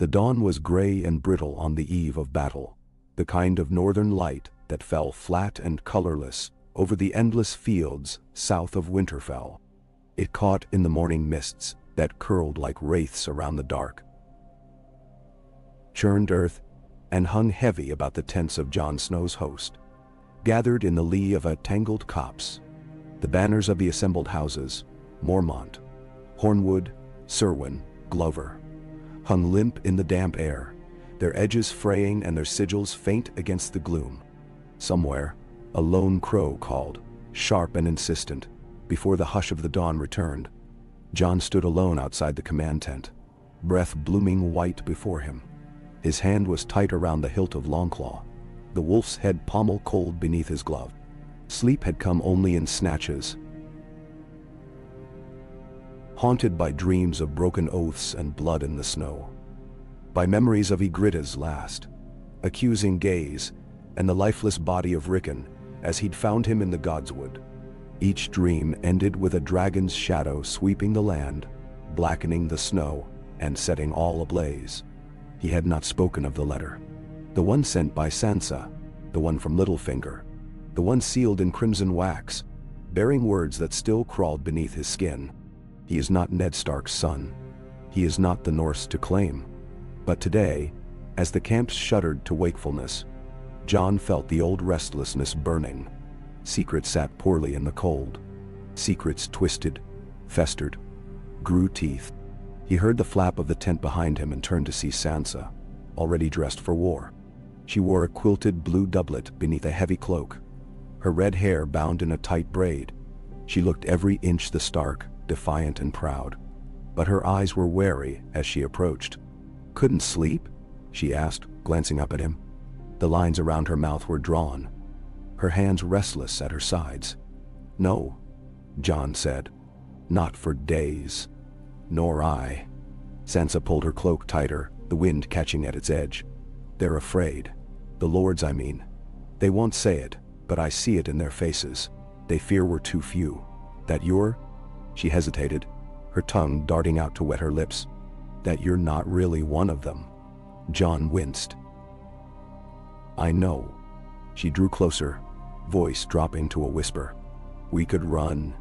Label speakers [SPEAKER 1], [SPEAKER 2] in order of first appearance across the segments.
[SPEAKER 1] The dawn was gray and brittle on the eve of battle, the kind of northern light that fell flat and colorless over the endless fields south of Winterfell. It caught in the morning mists that curled like wraiths around the dark, churned earth, and hung heavy about the tents of Jon Snow's host. Gathered in the lee of a tangled copse, the banners of the assembled houses, Mormont, Hornwood, Serwyn, Glover, hung limp in the damp air, their edges fraying and their sigils faint against the gloom. Somewhere, a lone crow called, sharp and insistent, before the hush of the dawn returned. Jon stood alone outside the command tent, breath blooming white before him. His hand was tight around the hilt of Longclaw, the wolf's head pommel cold beneath his glove. Sleep had come only in snatches, haunted by dreams of broken oaths and blood in the snow, by memories of Ygritte's last, accusing gaze, and the lifeless body of Rickon as he'd found him in the Godswood. Each dream ended with a dragon's shadow sweeping the land, blackening the snow, and setting all ablaze. He had not spoken of the letter. The one sent by Sansa, the one from Littlefinger, the one sealed in crimson wax, bearing words that still crawled beneath his skin. He is not Ned Stark's son. He is not the Norse to claim. But today, as the camps shuddered to wakefulness, Jon felt the old restlessness burning. Secrets sat poorly in the cold. Secrets twisted, festered, grew teeth. He heard the flap of the tent behind him and turned to see Sansa, already dressed for war. She wore a quilted blue doublet beneath a heavy cloak, her red hair bound in a tight braid. She looked every inch the Stark, defiant and proud. But her eyes were wary as she approached. "Couldn't sleep?" she asked, glancing up at him. The lines around her mouth were drawn, her hands restless at her sides. "No," Jon said. "Not for days." "Nor I." Sansa pulled her cloak tighter, the wind catching at its edge. "They're afraid. The lords, I mean. They won't say it, but I see it in their faces. They fear we're too few. That you're—" She hesitated, her tongue darting out to wet her lips. "That you're not really one of them." Jon winced. "I know." She drew closer, voice dropping to a whisper. "We could run.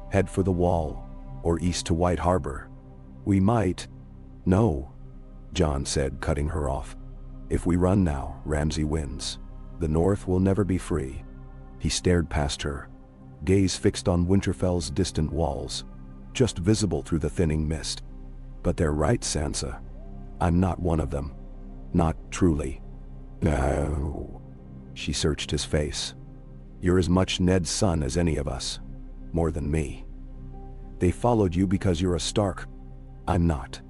[SPEAKER 1] Head for the wall, or east to White Harbor. We might—" "No," Jon said, cutting her off. "If we run now, Ramsay wins. The North will never be free." He stared past her, gaze fixed on Winterfell's distant walls, just visible through the thinning mist. "But they're right, Sansa. I'm not one of them. Not truly." "No." She searched his face. "You're as much Ned's son as any of us. More than me. They followed you because you're a Stark. I'm not."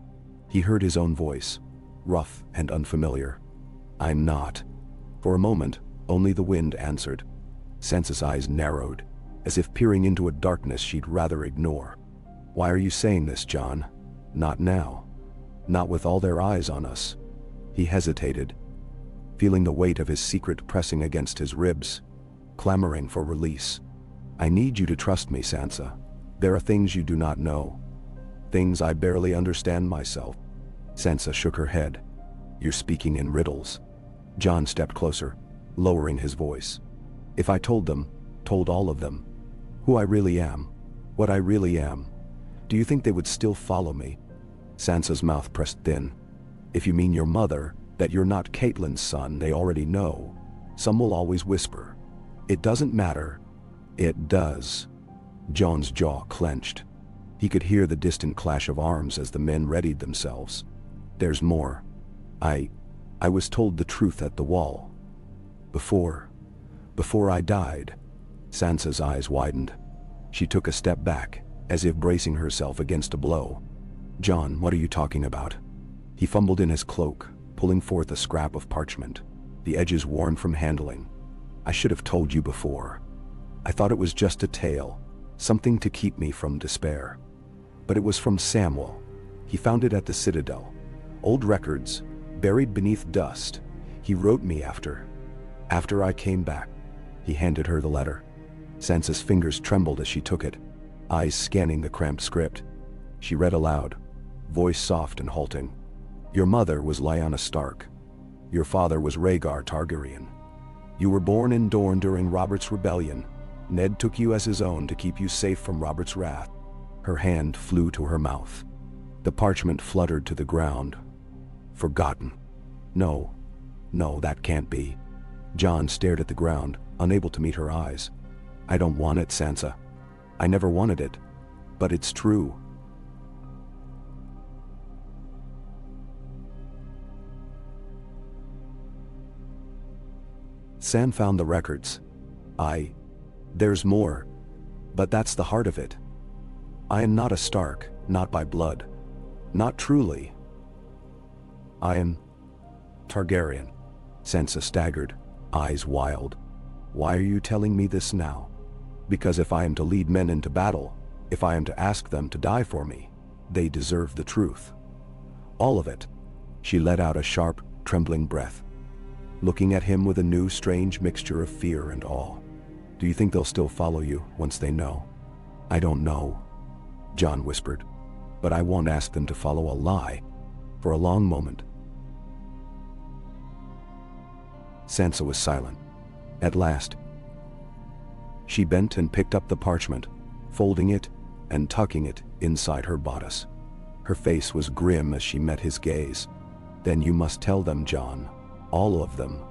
[SPEAKER 1] He heard his own voice, rough and unfamiliar. "I'm not." For a moment, only the wind answered. Sansa's eyes narrowed, as if peering into a darkness she'd rather ignore. "Why are you saying this, Jon? Not now. Not with all their eyes on us." He hesitated, feeling the weight of his secret pressing against his ribs, clamoring for release. "I need you to trust me, Sansa. There are things you do not know. Things I barely understand myself." Sansa shook her head. "You're speaking in riddles." Jon stepped closer, lowering his voice. "If I told them, told all of them, who I really am, what I really am, do you think they would still follow me?" Sansa's mouth pressed thin. "If you mean your mother, that you're not Catelyn's son, they already know. Some will always whisper. It doesn't matter." "It does." Jon's jaw clenched. He could hear the distant clash of arms as the men readied themselves. "There's more. I was told the truth at the wall. Before I died." Sansa's eyes widened. She took a step back, as if bracing herself against a blow. "Jon, what are you talking about?" He fumbled in his cloak, pulling forth a scrap of parchment, the edges worn from handling. "I should have told you before. I thought it was just a tale, something to keep me from despair. But it was from Samwell. He found it at the Citadel. Old records, buried beneath dust. He wrote me after I came back." He handed her the letter. Sansa's fingers trembled as she took it, eyes scanning the cramped script. She read aloud, voice soft and halting. Your mother was Lyanna Stark. Your father was Rhaegar Targaryen. You were born in Dorne during Robert's rebellion. Ned took you as his own to keep you safe from Robert's wrath. Her hand flew to her mouth. The parchment fluttered to the ground. Forgotten. No, that can't be. Jon stared at the ground, unable to meet her eyes. I don't want it, Sansa. I never wanted it. But it's true. Sam found the records. There's more. But that's the heart of it. I am not a Stark, not by blood. Not truly. I am Targaryen. Sansa staggered, eyes wild. Why are you telling me this now? Because if I am to lead men into battle, if I am to ask them to die for me, they deserve the truth. All of it. She let out a sharp, trembling breath, looking at him with a new, strange mixture of fear and awe. Do you think they'll still follow you once they know? I don't know, Jon whispered, but I won't ask them to follow a lie. For a long moment, Sansa was silent. At last, she bent and picked up the parchment, folding it and tucking it inside her bodice. Her face was grim as she met his gaze. Then you must tell them, Jon, all of them,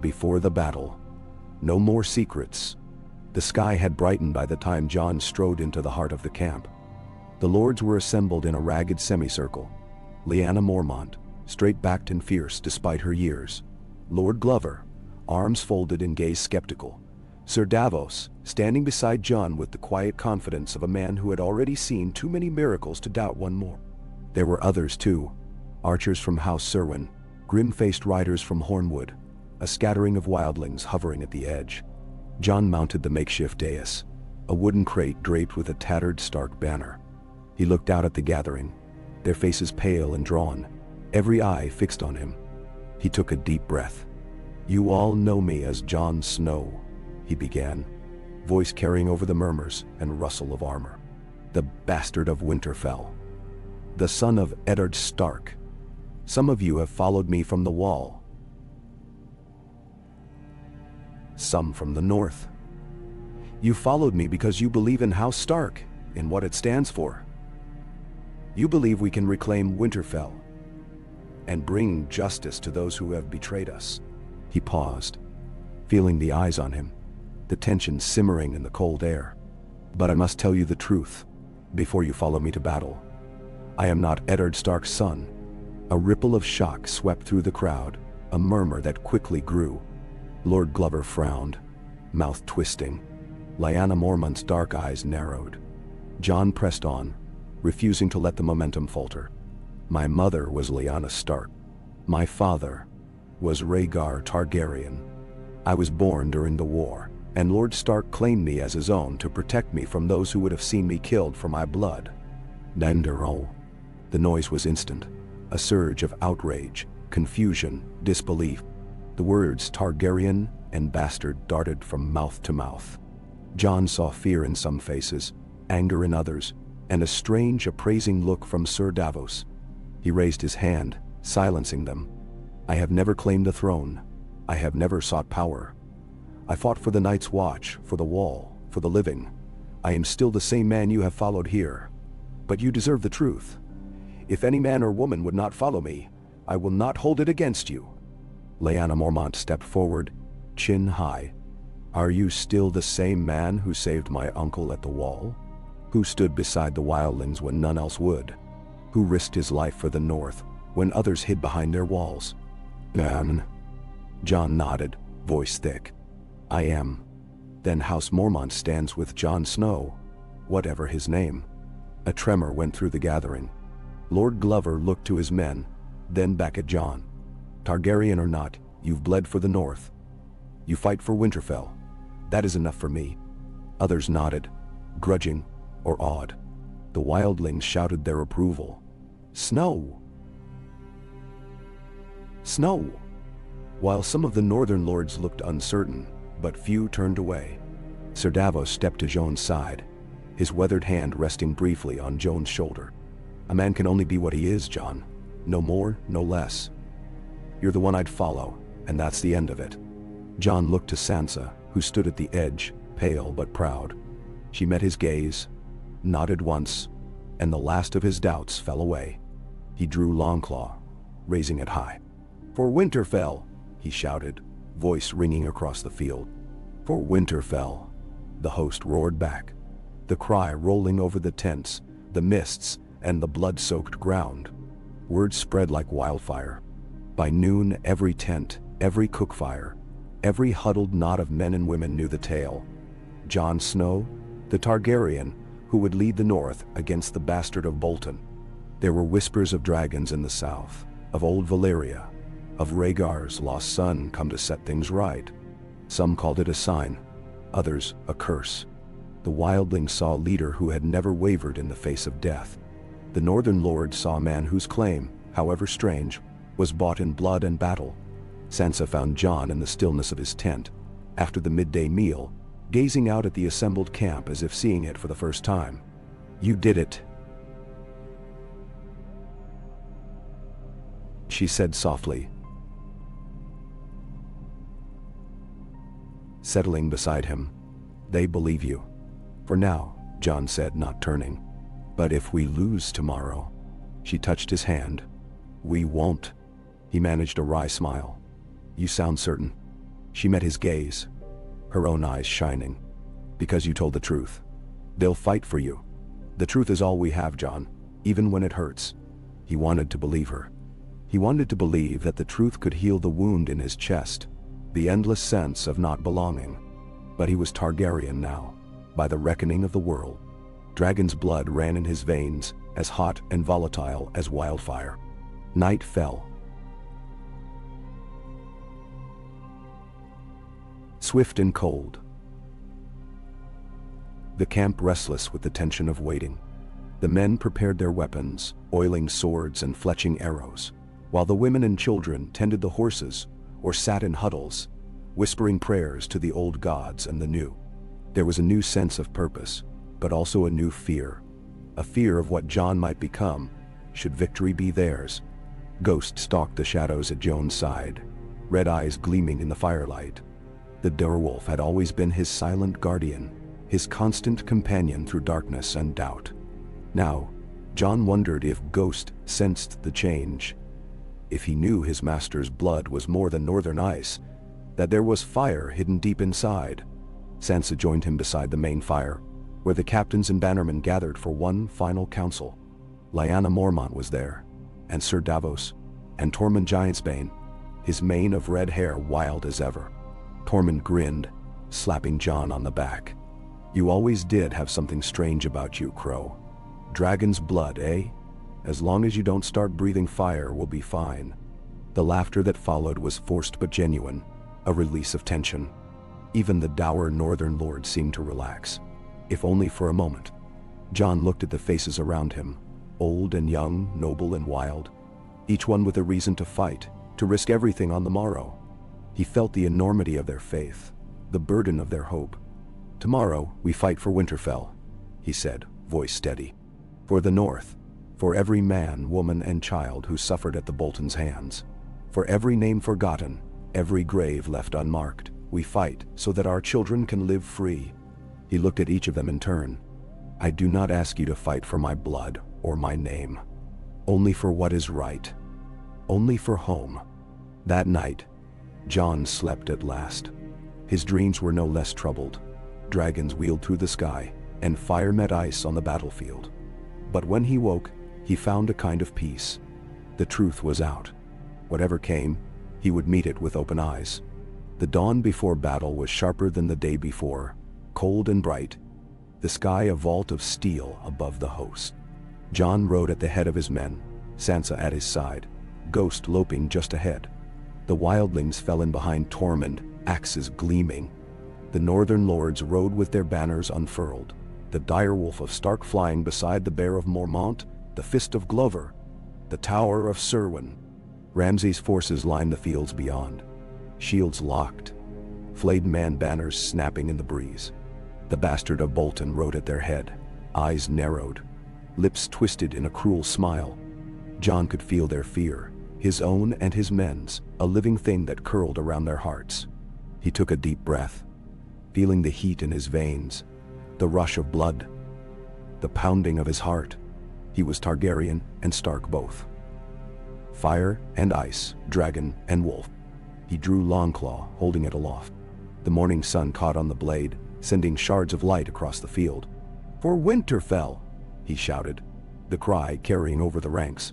[SPEAKER 1] before the battle. No more secrets. The sky had brightened by the time Jon strode into the heart of the camp. The lords were assembled in a ragged semicircle. Lyanna Mormont, straight-backed and fierce despite her years. Lord Glover, arms folded and gaze skeptical. Sir Davos, standing beside Jon with the quiet confidence of a man who had already seen too many miracles to doubt one more. There were others too. Archers from House Serwyn, grim-faced riders from Hornwood, a scattering of wildlings hovering at the edge. Jon mounted the makeshift dais, a wooden crate draped with a tattered Stark banner. He looked out at the gathering, their faces pale and drawn, every eye fixed on him. He took a deep breath. You all know me as Jon Snow, he began, voice carrying over the murmurs and rustle of armor. The bastard of Winterfell, the son of Eddard Stark. Some of you have followed me from the Wall. Some from the north. You followed me because you believe in House Stark, in what it stands for. You believe we can reclaim Winterfell and bring justice to those who have betrayed us. He paused, feeling the eyes on him, the tension simmering in the cold air. But I must tell you the truth, before you follow me to battle. I am not Eddard Stark's son. A ripple of shock swept through the crowd, a murmur that quickly grew. Lord Glover frowned, mouth twisting. Lyanna Mormont's dark eyes narrowed. Jon pressed on, refusing to let the momentum falter. My mother was Lyanna Stark. My father was Rhaegar Targaryen. I was born during the war, and Lord Stark claimed me as his own to protect me from those who would have seen me killed for my blood. Nandero. The noise was instant, a surge of outrage, confusion, disbelief. The words Targaryen and bastard darted from mouth to mouth. Jon saw fear in some faces, anger in others, and a strange, appraising look from Sir Davos. He raised his hand, silencing them. I have never claimed the throne. I have never sought power. I fought for the Night's Watch, for the Wall, for the living. I am still the same man you have followed here. But you deserve the truth. If any man or woman would not follow me, I will not hold it against you. Lyanna Mormont stepped forward, chin high. Are you still the same man who saved my uncle at the Wall? Who stood beside the wildlings when none else would? Who risked his life for the North when others hid behind their walls? Jon nodded, voice thick. I am. Then House Mormont stands with Jon Snow, whatever his name. A tremor went through the gathering. Lord Glover looked to his men, then back at Jon. Targaryen or not, you've bled for the North. You fight for Winterfell. That is enough for me. Others nodded, grudging or awed. The wildlings shouted their approval. Snow! Snow! While some of the northern lords looked uncertain, but few turned away. Sir Davos stepped to Jon's side, his weathered hand resting briefly on Jon's shoulder. A man can only be what he is, Jon. No more, no less. You're the one I'd follow, and that's the end of it. Jon looked to Sansa, who stood at the edge, pale but proud. She met his gaze, nodded once, and the last of his doubts fell away. He drew Longclaw, raising it high. "For Winterfell!" he shouted, voice ringing across the field. "For Winterfell!" the host roared back, the cry rolling over the tents, the mists, and the blood-soaked ground. Word spread like wildfire. By noon, every tent, every cookfire, every huddled knot of men and women knew the tale. Jon Snow, the Targaryen, who would lead the North against the bastard of Bolton. There were whispers of dragons in the south, of old Valyria, of Rhaegar's lost son come to set things right. Some called it a sign, others a curse. The wildlings saw a leader who had never wavered in the face of death. The Northern Lord saw a man whose claim, however strange, was bought in blood and battle. Sansa found Jon in the stillness of his tent, after the midday meal, gazing out at the assembled camp as if seeing it for the first time. "You did it," she said softly, settling beside him. "They believe you. For now," Jon said, not turning. "But if we lose tomorrow," she touched his hand. "We won't." He managed a wry smile. "You sound certain." She met his gaze, her own eyes shining. "Because you told the truth. They'll fight for you. The truth is all we have, Jon, even when it hurts." He wanted to believe her. He wanted to believe that the truth could heal the wound in his chest, the endless sense of not belonging. But he was Targaryen now, by the reckoning of the world. Dragon's blood ran in his veins, as hot and volatile as wildfire. Night fell. Swift and cold. The camp restless with the tension of waiting. The men prepared their weapons, oiling swords and fletching arrows, while the women and children tended the horses or sat in huddles, whispering prayers to the old gods and the new. There was a new sense of purpose, but also a new fear. A fear of what Jon might become, should victory be theirs. Ghost stalked the shadows at Jon's side, red eyes gleaming in the firelight. The direwolf had always been his silent guardian, his constant companion through darkness and doubt. Now, Jon wondered if Ghost sensed the change, if he knew his master's blood was more than northern ice, that there was fire hidden deep inside. Sansa joined him beside the main fire, where the captains and bannermen gathered for one final council. Lyanna Mormont was there, and Sir Davos, and Tormund Giantsbane, his mane of red hair wild as ever. Tormund grinned, slapping Jon on the back. "You always did have something strange about you, Crow. Dragon's blood, eh? As long as you don't start breathing fire, we'll be fine." The laughter that followed was forced but genuine, a release of tension. Even the dour northern lord seemed to relax, if only for a moment. Jon looked at the faces around him, old and young, noble and wild, each one with a reason to fight, to risk everything on the morrow. He felt the enormity of their faith, the burden of their hope. "Tomorrow, we fight for Winterfell," he said, voice steady. "For the North, for every man, woman, and child who suffered at the Boltons' hands. For every name forgotten, every grave left unmarked, we fight so that our children can live free." He looked at each of them in turn. "I do not ask you to fight for my blood or my name. Only for what is right. Only for home." That night, Jon slept at last. His dreams were no less troubled. Dragons wheeled through the sky, and fire met ice on the battlefield. But when he woke, he found a kind of peace. The truth was out. Whatever came, he would meet it with open eyes. The dawn before battle was sharper than the day before, cold and bright, the sky a vault of steel above the host. Jon rode at the head of his men, Sansa at his side, Ghost loping just ahead. The wildlings fell in behind Tormund, axes gleaming. The northern lords rode with their banners unfurled, the direwolf of Stark flying beside the bear of Mormont, the fist of Glover, the tower of Serwyn. Ramsay's forces lined the fields beyond, shields locked, flayed man banners snapping in the breeze. The bastard of Bolton rode at their head, eyes narrowed, lips twisted in a cruel smile. Jon could feel their fear, his own and his men's, a living thing that curled around their hearts. He took a deep breath, feeling the heat in his veins, the rush of blood, the pounding of his heart. He was Targaryen and Stark both. Fire and ice, dragon and wolf. He drew Longclaw, holding it aloft. The morning sun caught on the blade, sending shards of light across the field. "For Winterfell!" he shouted, the cry carrying over the ranks.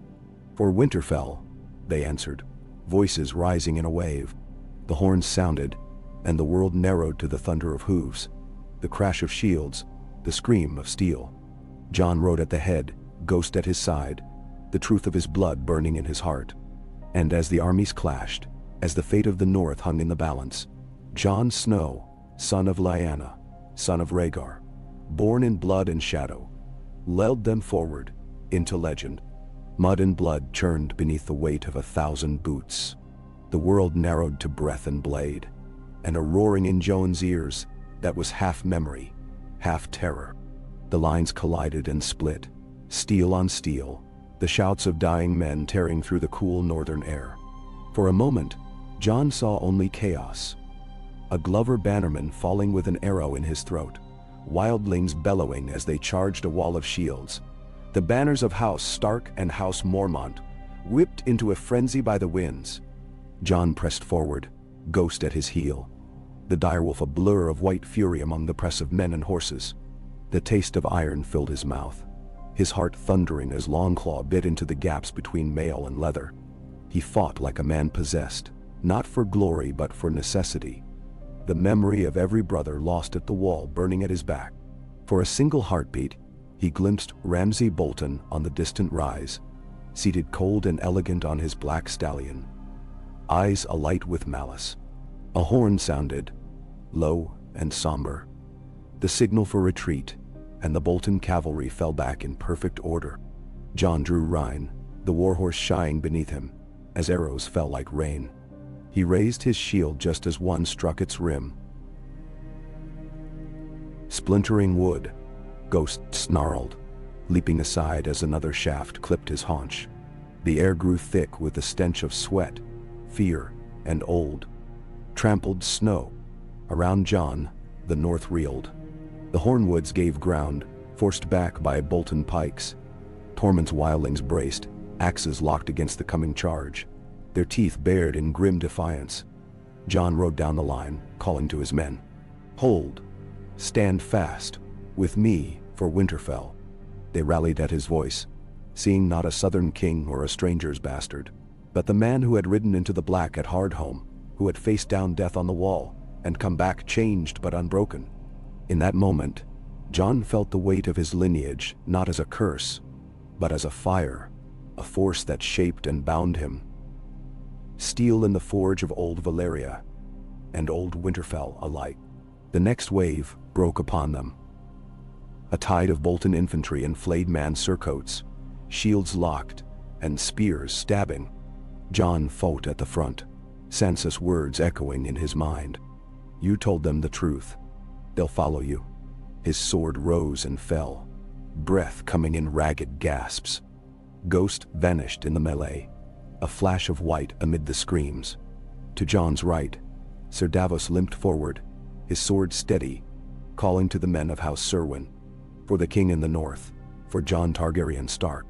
[SPEAKER 1] "For Winterfell!" they answered, voices rising in a wave. The horns sounded, and the world narrowed to the thunder of hooves, the crash of shields, the scream of steel. Jon rode at the head, Ghost at his side, the truth of his blood burning in his heart. And as the armies clashed, as the fate of the North hung in the balance, Jon Snow, son of Lyanna, son of Rhaegar, born in blood and shadow, led them forward into legend. Mud and blood churned beneath the weight of 1,000 boots. The world narrowed to breath and blade, and a roaring in Jon's ears that was half memory, half terror. The lines collided and split, steel on steel, the shouts of dying men tearing through the cool northern air. For a moment, Jon saw only chaos. A Glover bannerman falling with an arrow in his throat, wildlings bellowing as they charged a wall of shields. The banners of House Stark and House Mormont, whipped into a frenzy by the winds. Jon pressed forward, Ghost at his heel, the direwolf a blur of white fury among the press of men and horses. The taste of iron filled his mouth, his heart thundering as Longclaw bit into the gaps between mail and leather. He fought like a man possessed, not for glory but for necessity. The memory of every brother lost at the wall burning at his back. For a single heartbeat, he glimpsed Ramsay Bolton on the distant rise, seated cold and elegant on his black stallion, eyes alight with malice. A horn sounded, low and somber, the signal for retreat, and the Bolton cavalry fell back in perfect order. Jon drew Rhine, the warhorse shying beneath him, as arrows fell like rain. He raised his shield just as one struck its rim. Splintering wood, Ghost snarled, leaping aside as another shaft clipped his haunch. The air grew thick with the stench of sweat, fear, and old, trampled snow. Around Jon, the north reeled. The Hornwoods gave ground, forced back by Bolton pikes. Tormund's wildlings braced, axes locked against the coming charge, their teeth bared in grim defiance. Jon rode down the line, calling to his men. "Hold! Stand fast! With me for Winterfell!" They rallied at his voice, seeing not a southern king or a stranger's bastard, but the man who had ridden into the black at Hardhome, who had faced down death on the wall, and come back changed but unbroken. In that moment, Jon felt the weight of his lineage not as a curse, but as a fire, a force that shaped and bound him. Steel in the forge of old Valyria, and old Winterfell alike. The next wave broke upon them. A tide of Bolton infantry and flayed man surcoats, shields locked, and spears stabbing. Jon fought at the front, Sansa's words echoing in his mind. "You told them the truth. They'll follow you." His sword rose and fell, breath coming in ragged gasps. Ghost vanished in the melee, a flash of white amid the screams. To Jon's right, Sir Davos limped forward, his sword steady, calling to the men of House Serwyn. For the king in the north, for Jon Targaryen Stark.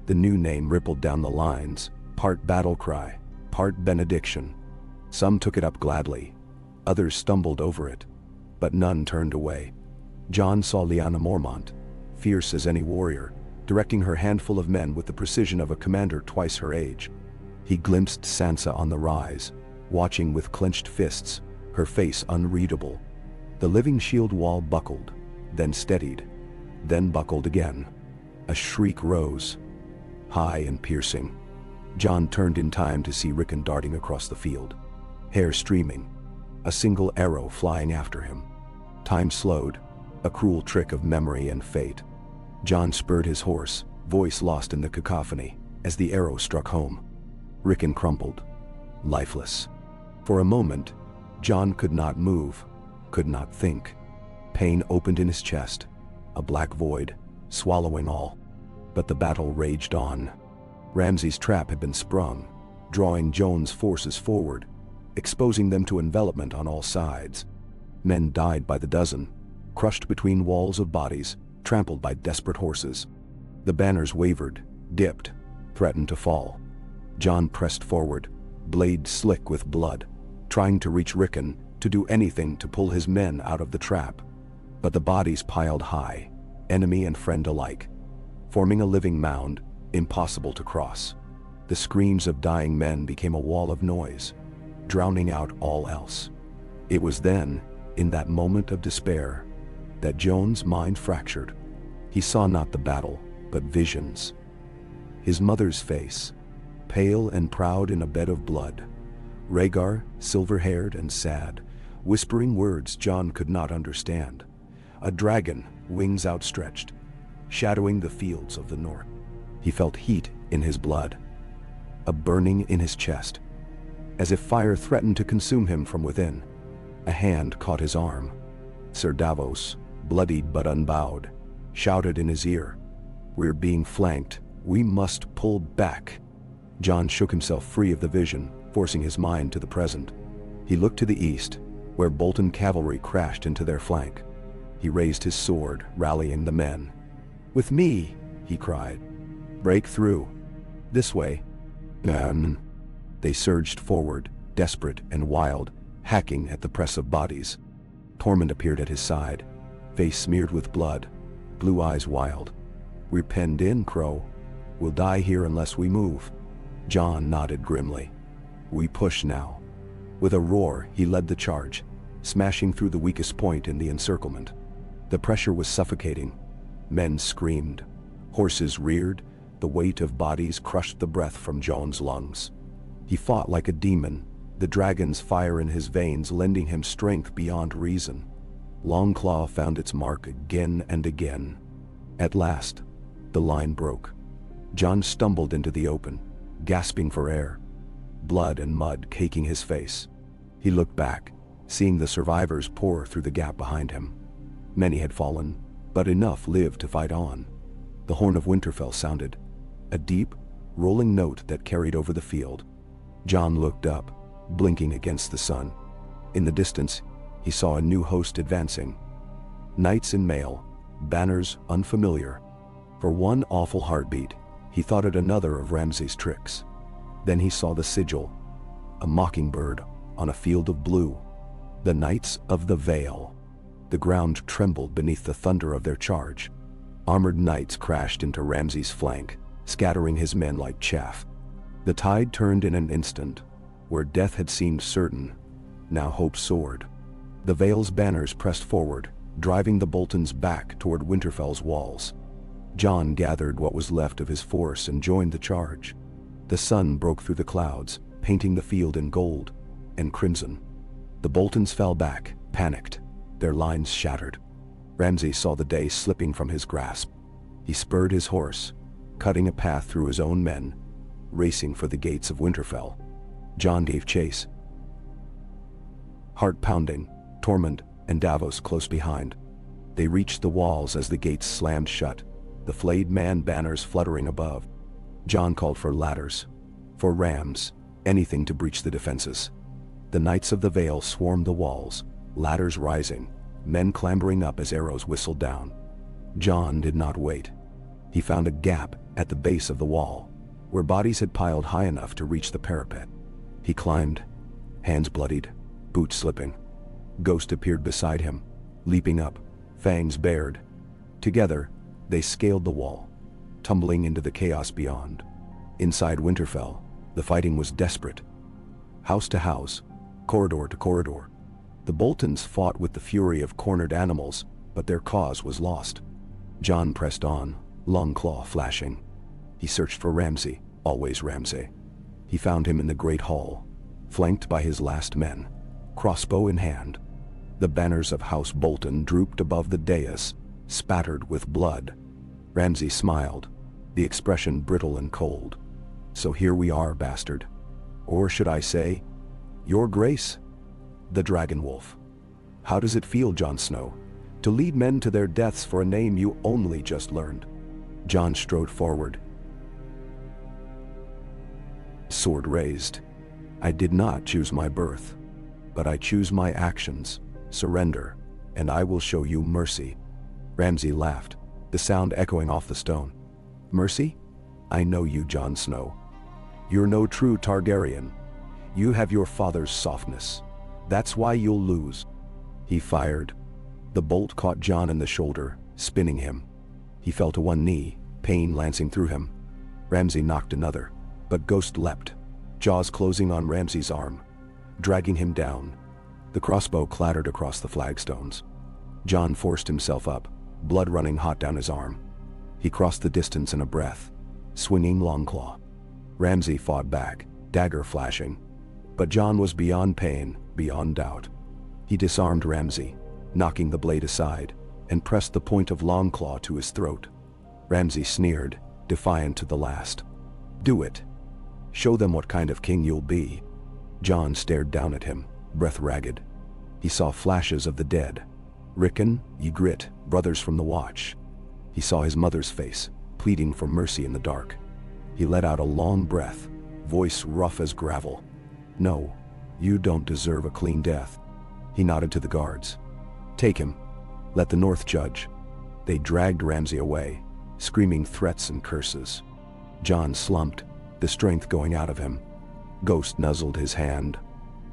[SPEAKER 1] The new name rippled down the lines, part battle cry, part benediction. Some took it up gladly, others stumbled over it, but none turned away. Jon saw Lyanna Mormont, fierce as any warrior, directing her handful of men with the precision of a commander twice her age. He glimpsed Sansa on the rise, watching with clenched fists, her face unreadable. The living shield wall buckled, then steadied, then buckled again. A shriek rose, high and piercing. Jon turned in time to see Rickon darting across the field, hair streaming, a single arrow flying after him. Time slowed, a cruel trick of memory and fate. Jon spurred his horse, voice lost in the cacophony, as the arrow struck home. Rickon crumpled, lifeless. For a moment, Jon could not move, could not think. Pain opened in his chest, a black void, swallowing all. But the battle raged on. Ramsay's trap had been sprung, drawing Jon's forces forward, exposing them to envelopment on all sides. Men died by the dozen, crushed between walls of bodies, trampled by desperate horses. The banners wavered, dipped, threatened to fall. Jon pressed forward, blade slick with blood, trying to reach Rickon, to do anything to pull his men out of the trap. But the bodies piled high, enemy and friend alike, forming a living mound, impossible to cross. The screams of dying men became a wall of noise, drowning out all else. It was then, in that moment of despair, that Jon's mind fractured. He saw not the battle, but visions. His mother's face, pale and proud in a bed of blood. Rhaegar, silver-haired and sad, whispering words Jon could not understand. A dragon, wings outstretched, shadowing the fields of the north. He felt heat in his blood, a burning in his chest, as if fire threatened to consume him from within. A hand caught his arm. Sir Davos, bloodied but unbowed, shouted in his ear, "We're being flanked. We must pull back." Jon shook himself free of the vision, forcing his mind to the present. He looked to the east, where Bolton cavalry crashed into their flank. He raised his sword, rallying the men. "With me," he cried. "Break through. This way." They surged forward, desperate and wild, hacking at the press of bodies. Tormund appeared at his side, face smeared with blood, blue eyes wild. "We're penned in, Crow. We'll die here unless we move." Jon nodded grimly. "We push now." With a roar, he led the charge, smashing through the weakest point in the encirclement. The pressure was suffocating. Men screamed. Horses reared. The weight of bodies crushed the breath from Jon's lungs. He fought like a demon, the dragon's fire in his veins lending him strength beyond reason. Longclaw found its mark again and again. At last, the line broke. Jon stumbled into the open, gasping for air, blood and mud caking his face. He looked back, seeing the survivors pour through the gap behind him. Many had fallen, but enough lived to fight on. The horn of Winterfell sounded, a deep, rolling note that carried over the field. Jon looked up, blinking against the sun. In the distance, he saw a new host advancing. Knights in mail, banners unfamiliar. For one awful heartbeat, he thought it another of Ramsay's tricks. Then he saw the sigil, a mockingbird on a field of blue. The Knights of the Vale. The ground trembled beneath the thunder of their charge. Armored knights crashed into Ramsay's flank, scattering his men like chaff. The tide turned in an instant. Where death had seemed certain, now hope soared. The Vale's banners pressed forward, driving the Boltons back toward Winterfell's walls. Jon gathered what was left of his force and joined the charge. The sun broke through the clouds, painting the field in gold and crimson. The Boltons fell back, panicked, their lines shattered. Ramsay saw the day slipping from his grasp. He spurred his horse, cutting a path through his own men, racing for the gates of Winterfell. Jon gave chase. Heart pounding, Tormund and Davos close behind. They reached the walls as the gates slammed shut, the flayed man banners fluttering above. Jon called for ladders, for rams, anything to breach the defenses. The Knights of the Vale swarmed the walls, ladders rising, men clambering up as arrows whistled down. Jon did not wait. He found a gap at the base of the wall, where bodies had piled high enough to reach the parapet. He climbed, hands bloodied, boots slipping. Ghost appeared beside him, leaping up, fangs bared. Together, they scaled the wall, tumbling into the chaos beyond. Inside Winterfell, the fighting was desperate. House to house, corridor to corridor. The Boltons fought with the fury of cornered animals, but their cause was lost. Jon pressed on, Longclaw flashing. He searched for Ramsay, always Ramsay. He found him in the great hall, flanked by his last men, crossbow in hand. The banners of House Bolton drooped above the dais, spattered with blood. Ramsay smiled, the expression brittle and cold. "So here we are, bastard. Or should I say, Your Grace?" The Dragon Wolf. "How does it feel, Jon Snow, to lead men to their deaths for a name you only just learned?" Jon strode forward. sword raised. I did not choose my birth, but I choose my actions. Surrender, and I will show you mercy. Ramsay laughed, the sound echoing off the stone. Mercy? I know you, Jon Snow. You're no true Targaryen. You have your father's softness. That's why you'll lose. He fired. The bolt caught Jon in the shoulder, spinning him. He fell to one knee, pain lancing through him. Ramsay knocked another, but Ghost leapt, jaws closing on Ramsay's arm, dragging him down. The crossbow clattered across the flagstones. Jon forced himself up, blood running hot down his arm. He crossed the distance in a breath, swinging Longclaw. Ramsay fought back, dagger flashing. But Jon was beyond pain, beyond doubt. He disarmed Ramsay, knocking the blade aside, and pressed the point of Longclaw to his throat. Ramsay sneered, defiant to the last. Do it. Show them what kind of king you'll be. Jon stared down at him, breath ragged. He saw flashes of the dead. Rickon, Ygritte, brothers from the Watch. He saw his mother's face, pleading for mercy in the dark. He let out a long breath, voice rough as gravel. No, you don't deserve a clean death. He nodded to the guards. Take him. Let the North judge. They dragged Ramsay away, screaming threats and curses. Jon slumped, the strength going out of him. Ghost nuzzled his hand.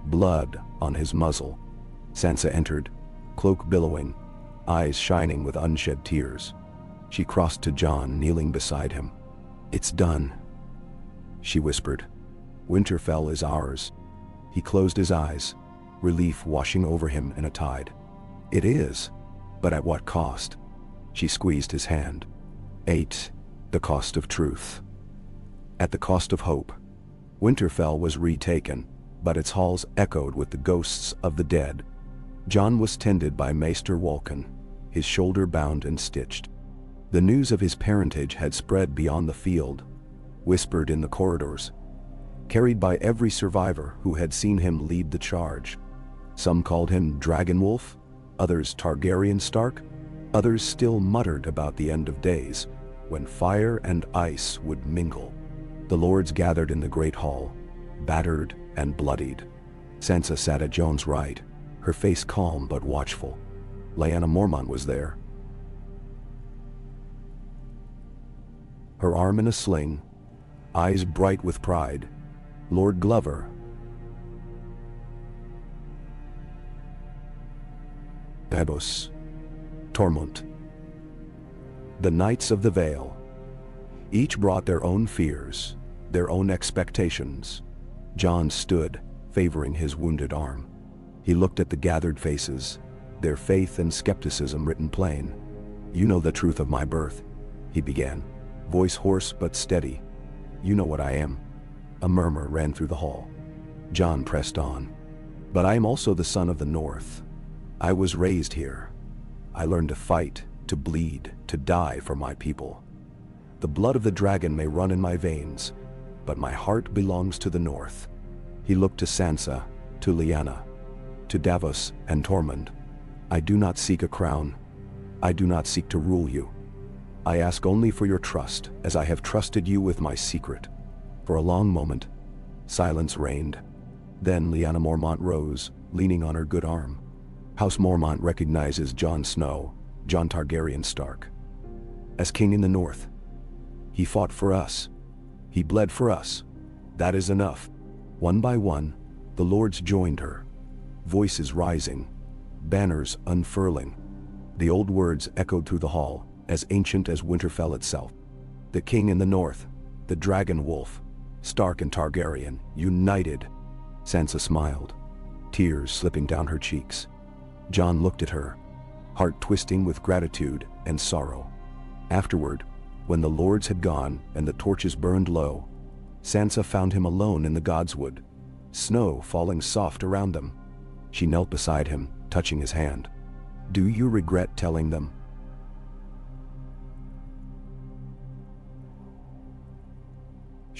[SPEAKER 1] Blood on his muzzle. Sansa entered, cloak billowing, eyes shining with unshed tears. She crossed to Jon, kneeling beside him. It's done, she whispered. Winterfell is ours. He closed his eyes, relief washing over him in a tide. It is, but at what cost? She squeezed his hand. The cost of truth. At the cost of hope. Winterfell was retaken, but its halls echoed with the ghosts of the dead. Jon was tended by Maester Wolkan, his shoulder bound and stitched. The news of his parentage had spread beyond the field, whispered in the corridors, carried by every survivor who had seen him lead the charge. Some called him Dragonwolf, others Targaryen Stark, others still muttered about the end of days, when fire and ice would mingle. The lords gathered in the great hall, battered and bloodied. Sansa sat at Jon's right, her face calm but watchful. Lyanna Mormont was there, her arm in a sling, eyes bright with pride. Lord Glover, Ebos, Tormund. The Knights of the Vale. Each brought their own fears, their own expectations. Jon stood, favoring his wounded arm. He looked at the gathered faces, their faith and skepticism written plain. You know the truth of my birth, he began, voice hoarse but steady. You know what I am. A murmur ran through the hall. Jon pressed on. But I am also the son of the North. I was raised here. I learned to fight, to bleed, to die for my people. The blood of the dragon may run in my veins, but my heart belongs to the North. He looked to Sansa, to Lyanna, to Davos and Tormund. I do not seek a crown. I do not seek to rule you. I ask only for your trust, as I have trusted you with my secret. For a long moment, silence reigned. Then Lyanna Mormont rose, leaning on her good arm. House Mormont recognizes Jon Snow, Jon Targaryen Stark, as king in the North. He fought for us. He bled for us. That is enough. One by one, the lords joined her. Voices rising, banners unfurling. The old words echoed through the hall, as ancient as Winterfell itself. The king in the North, the dragon wolf, Stark and Targaryen, united. Sansa smiled, tears slipping down her cheeks. Jon looked at her, heart twisting with gratitude and sorrow. Afterward, when the lords had gone and the torches burned low, Sansa found him alone in the Godswood, snow falling soft around them. She knelt beside him, touching his hand. Do you regret telling them?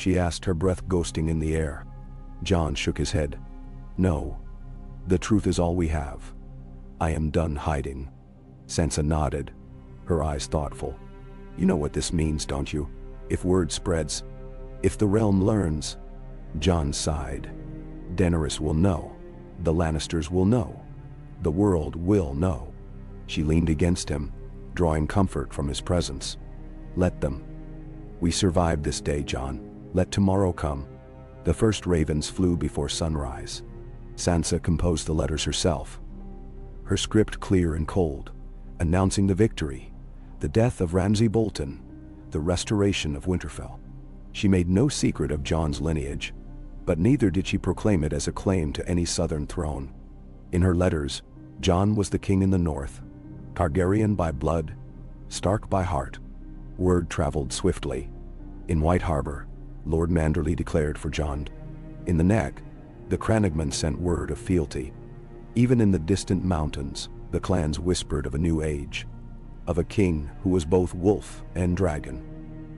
[SPEAKER 1] She asked, her breath ghosting in the air. Jon shook his head. No, the truth is all we have. I am done hiding. Sansa nodded, her eyes thoughtful. You know what this means, don't you? If word spreads, if the realm learns. Jon sighed. Daenerys will know. The Lannisters will know. The world will know. She leaned against him, drawing comfort from his presence. Let them. We survived this day, Jon. Let tomorrow come. The first ravens flew before sunrise. Sansa composed the letters herself. Her script clear and cold, announcing the victory, the death of Ramsay Bolton, the restoration of Winterfell. She made no secret of Jon's lineage, but neither did she proclaim it as a claim to any southern throne. In her letters, Jon was the king in the north, Targaryen by blood, Stark by heart. Word traveled swiftly. In White Harbor, Lord Manderley declared for Jon. In the Neck, the Crannogmen sent word of fealty. Even in the distant mountains, the clans whispered of a new age, of a king who was both wolf and dragon.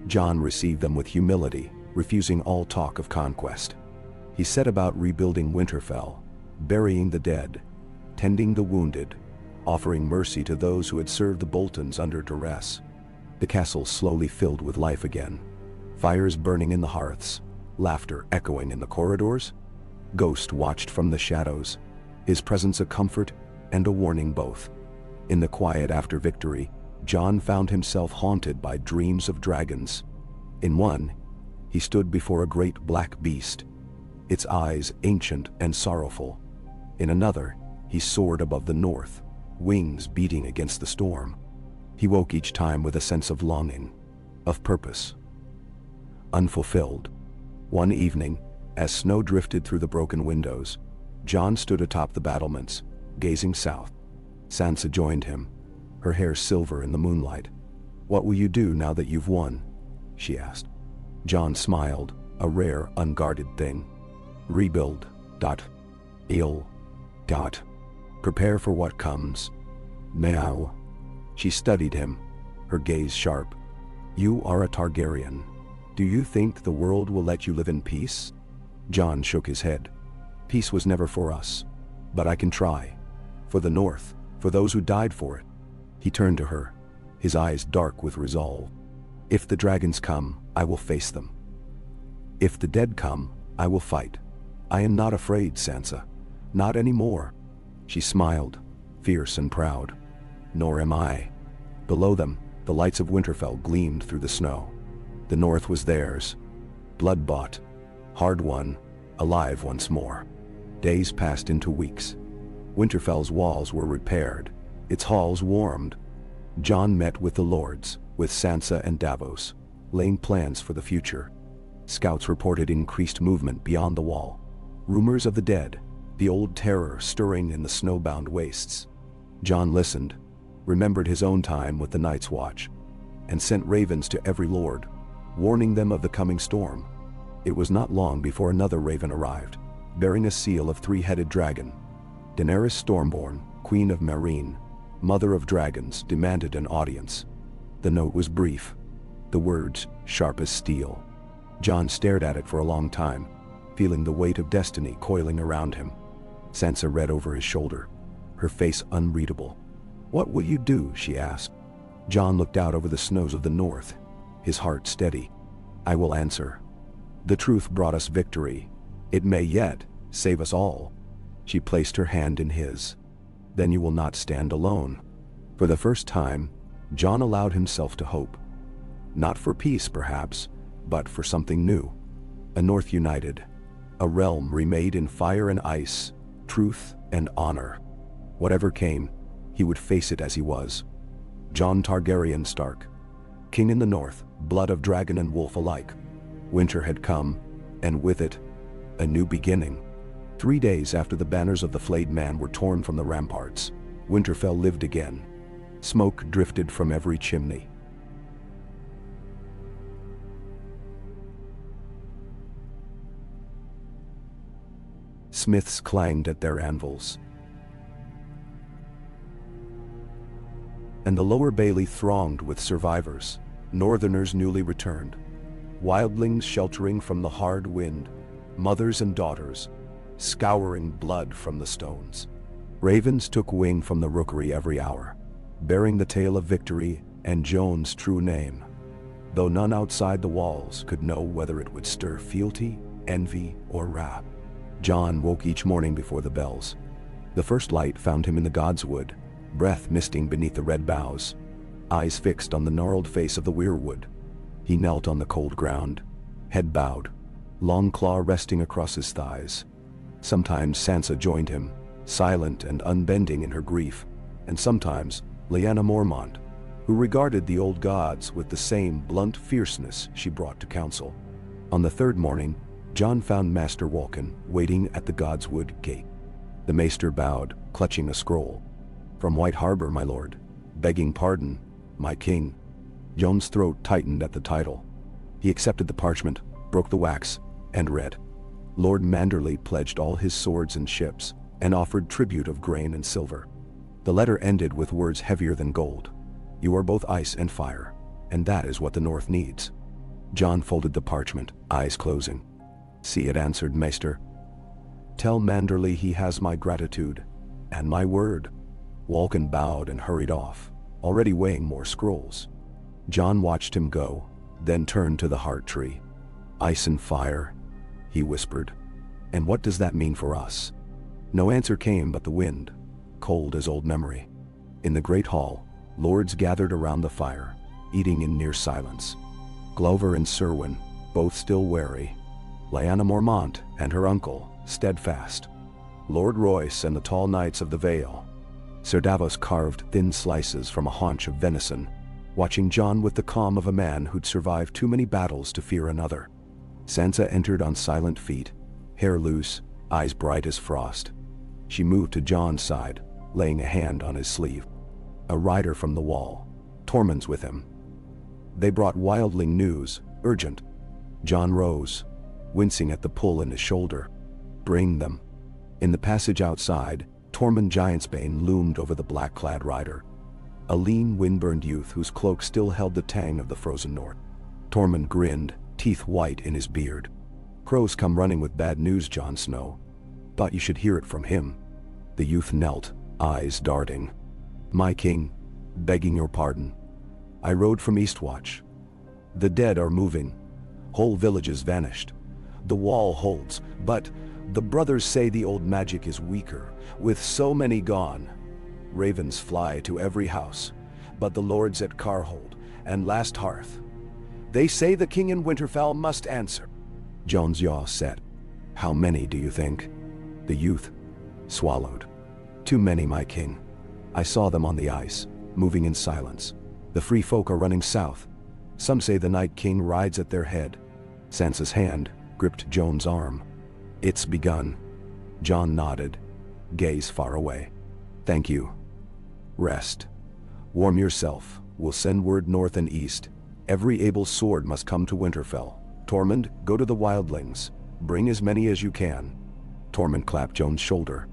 [SPEAKER 1] Jon received them with humility, refusing all talk of conquest. He set about rebuilding Winterfell, burying the dead, tending the wounded, offering mercy to those who had served the Boltons under duress. The castle slowly filled with life again. Fires burning in the hearths, laughter echoing in the corridors. Ghost watched from the shadows, his presence a comfort and a warning both. In the quiet after victory, Jon found himself haunted by dreams of dragons. In one, he stood before a great black beast, its eyes ancient and sorrowful. In another, he soared above the north, wings beating against the storm. He woke each time with a sense of longing, of purpose, unfulfilled. One evening, as snow drifted through the broken windows, Jon stood atop the battlements, gazing south. Sansa joined him, her hair silver in the moonlight. "What will you do now that you've won?" she asked. Jon smiled, a rare, unguarded thing. "Rebuild. Ill. Prepare for what comes. Now." She studied him, her gaze sharp. "You are a Targaryen. Do you think the world will let you live in peace?" Jon shook his head. "Peace was never for us. But I can try. For the North, for those who died for it." He turned to her, his eyes dark with resolve. "If the dragons come, I will face them. If the dead come, I will fight. I am not afraid, Sansa. Not anymore." She smiled, fierce and proud. "Nor am I." Below them, the lights of Winterfell gleamed through the snow. The North was theirs. Blood-bought, hard-won, alive once more. Days passed into weeks. Winterfell's walls were repaired, its halls warmed. Jon met with the lords, with Sansa and Davos, laying plans for the future. Scouts reported increased movement beyond the wall. Rumors of the dead, the old terror stirring in the snowbound wastes. Jon listened, remembered his own time with the Night's Watch, and sent ravens to every lord, warning them of the coming storm. It was not long before another raven arrived, bearing a seal of three-headed dragon. Daenerys Stormborn, Queen of Meereen, Mother of Dragons, demanded an audience. The note was brief, the words sharp as steel. Jon stared at it for a long time, feeling the weight of destiny coiling around him. Sansa read over his shoulder, her face unreadable. "What will you do?" she asked. Jon looked out over the snows of the north, his heart steady. "I will answer. The truth brought us victory. It may yet save us all." She placed her hand in his. "Then you will not stand alone." For the first time, Jon allowed himself to hope. Not for peace, perhaps, but for something new. A North united, a realm remade in fire and ice, truth and honor. Whatever came, he would face it as he was. Jon Targaryen Stark, king in the north, blood of dragon and wolf alike. Winter had come, and with it, a new beginning. 3 days after the banners of the flayed man were torn from the ramparts, Winterfell lived again. Smoke drifted from every chimney. Smiths clanged at their anvils, and the lower bailey thronged with survivors, northerners newly returned, wildlings sheltering from the hard wind, mothers and daughters, scouring blood from the stones. Ravens took wing from the rookery every hour, bearing the tale of victory and Jon's true name, though none outside the walls could know whether it would stir fealty envy, or wrath. Jon woke each morning before the bells. The first light found him in the godswood, breath misting beneath the red boughs, eyes fixed on the gnarled face of the weirwood. He knelt on the cold ground, head bowed, long claw resting across his thighs. Sometimes Sansa joined him, silent and unbending in her grief, and sometimes Lyanna Mormont, who regarded the old gods with the same blunt fierceness she brought to council. On the third morning, Jon found Master Walken waiting at the godswood gate. The maester bowed, clutching a scroll. "From White Harbor, my lord. Begging pardon, my king." Jon's throat tightened at the title. He accepted the parchment, broke the wax, and read. Lord Manderley pledged all his swords and ships, and offered tribute of grain and silver. The letter ended with words heavier than gold. "You are both ice and fire, and that is what the North needs." Jon folded the parchment, eyes closing. "See it," answered Maester. "Tell Manderley he has my gratitude, and my word." Walken bowed and hurried off, already weighing more scrolls. Jon watched him go, then turned to the heart tree. "Ice and fire," he whispered. "And what does that mean for us?" No answer came but the wind, cold as old memory. In the great hall, lords gathered around the fire, eating in near silence. Glover and Serwyn, both still wary. Lyanna Mormont and her uncle, steadfast. Lord Royce and the tall knights of the Vale. Sir Davos carved thin slices from a haunch of venison, watching Jon with the calm of a man who'd survived too many battles to fear another. Sansa entered on silent feet, hair loose, eyes bright as frost. She moved to Jon's side, laying a hand on his sleeve. "A rider from the wall. Tormund's with him." They brought wildling news, urgent. Jon rose, wincing at the pull in his shoulder. "Bring them." In the passage outside, Tormund Giantsbane loomed over the black-clad rider. A lean, wind-burned youth whose cloak still held the tang of the frozen north. Tormund grinned, teeth white in his beard. "Crows come running with bad news, Jon Snow. Thought you should hear it from him." The youth knelt, eyes darting. "My king, begging your pardon. I rode from Eastwatch. The dead are moving. Whole villages vanished. The wall holds, but the brothers say the old magic is weaker, with so many gone. Ravens fly to every house, but the lords at Carhold and Last Hearth. They say the king in Winterfell must answer." Jon's jaw set. "How many, do you think?" The youth swallowed. "Too many, my king. I saw them on the ice, moving in silence. The free folk are running south. Some say the Night King rides at their head." Sansa's hand gripped Jon's arm. "It's begun." Jon nodded, gaze far away. "Thank you. Rest. Warm yourself. We'll send word north and east. Every able sword must come to Winterfell. Tormund, go to the wildlings. Bring as many as you can." Tormund clapped Jon's shoulder.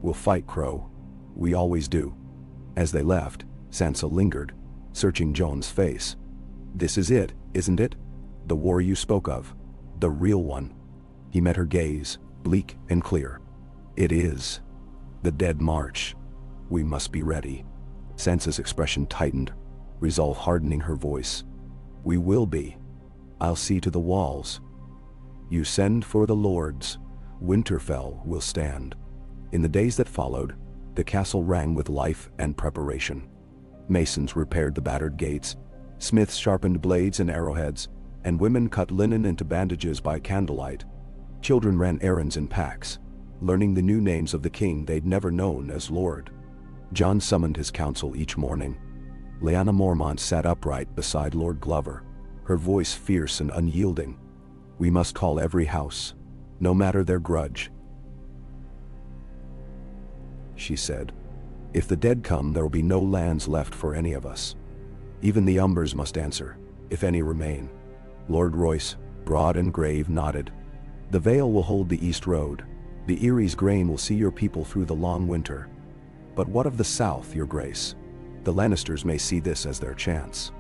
[SPEAKER 1] "We'll fight, Crow. We always do." As they left, Sansa lingered, searching Jon's face. "This is it, isn't it? The war you spoke of. The real one." He met her gaze, bleak and clear. "It is. The dead march. We must be ready." Sansa's expression tightened, resolve hardening her voice. "We will be. I'll see to the walls. You send for the lords. Winterfell will stand." In the days that followed, the castle rang with life and preparation. Masons repaired the battered gates, smiths sharpened blades and arrowheads, and women cut linen into bandages by candlelight. Children ran errands in packs, learning the new names of the king they'd never known as Lord. Jon summoned his council each morning. Lyanna Mormont sat upright beside Lord Glover, her voice fierce and unyielding. "We must call every house, no matter their grudge," she said. "If the dead come, there will be no lands left for any of us. Even the Umbers must answer, if any remain." Lord Royce, broad and grave, nodded. "The Vale will hold the East Road. The Erie's grain will see your people through the long winter. But what of the South, your grace? The Lannisters may see this as their chance."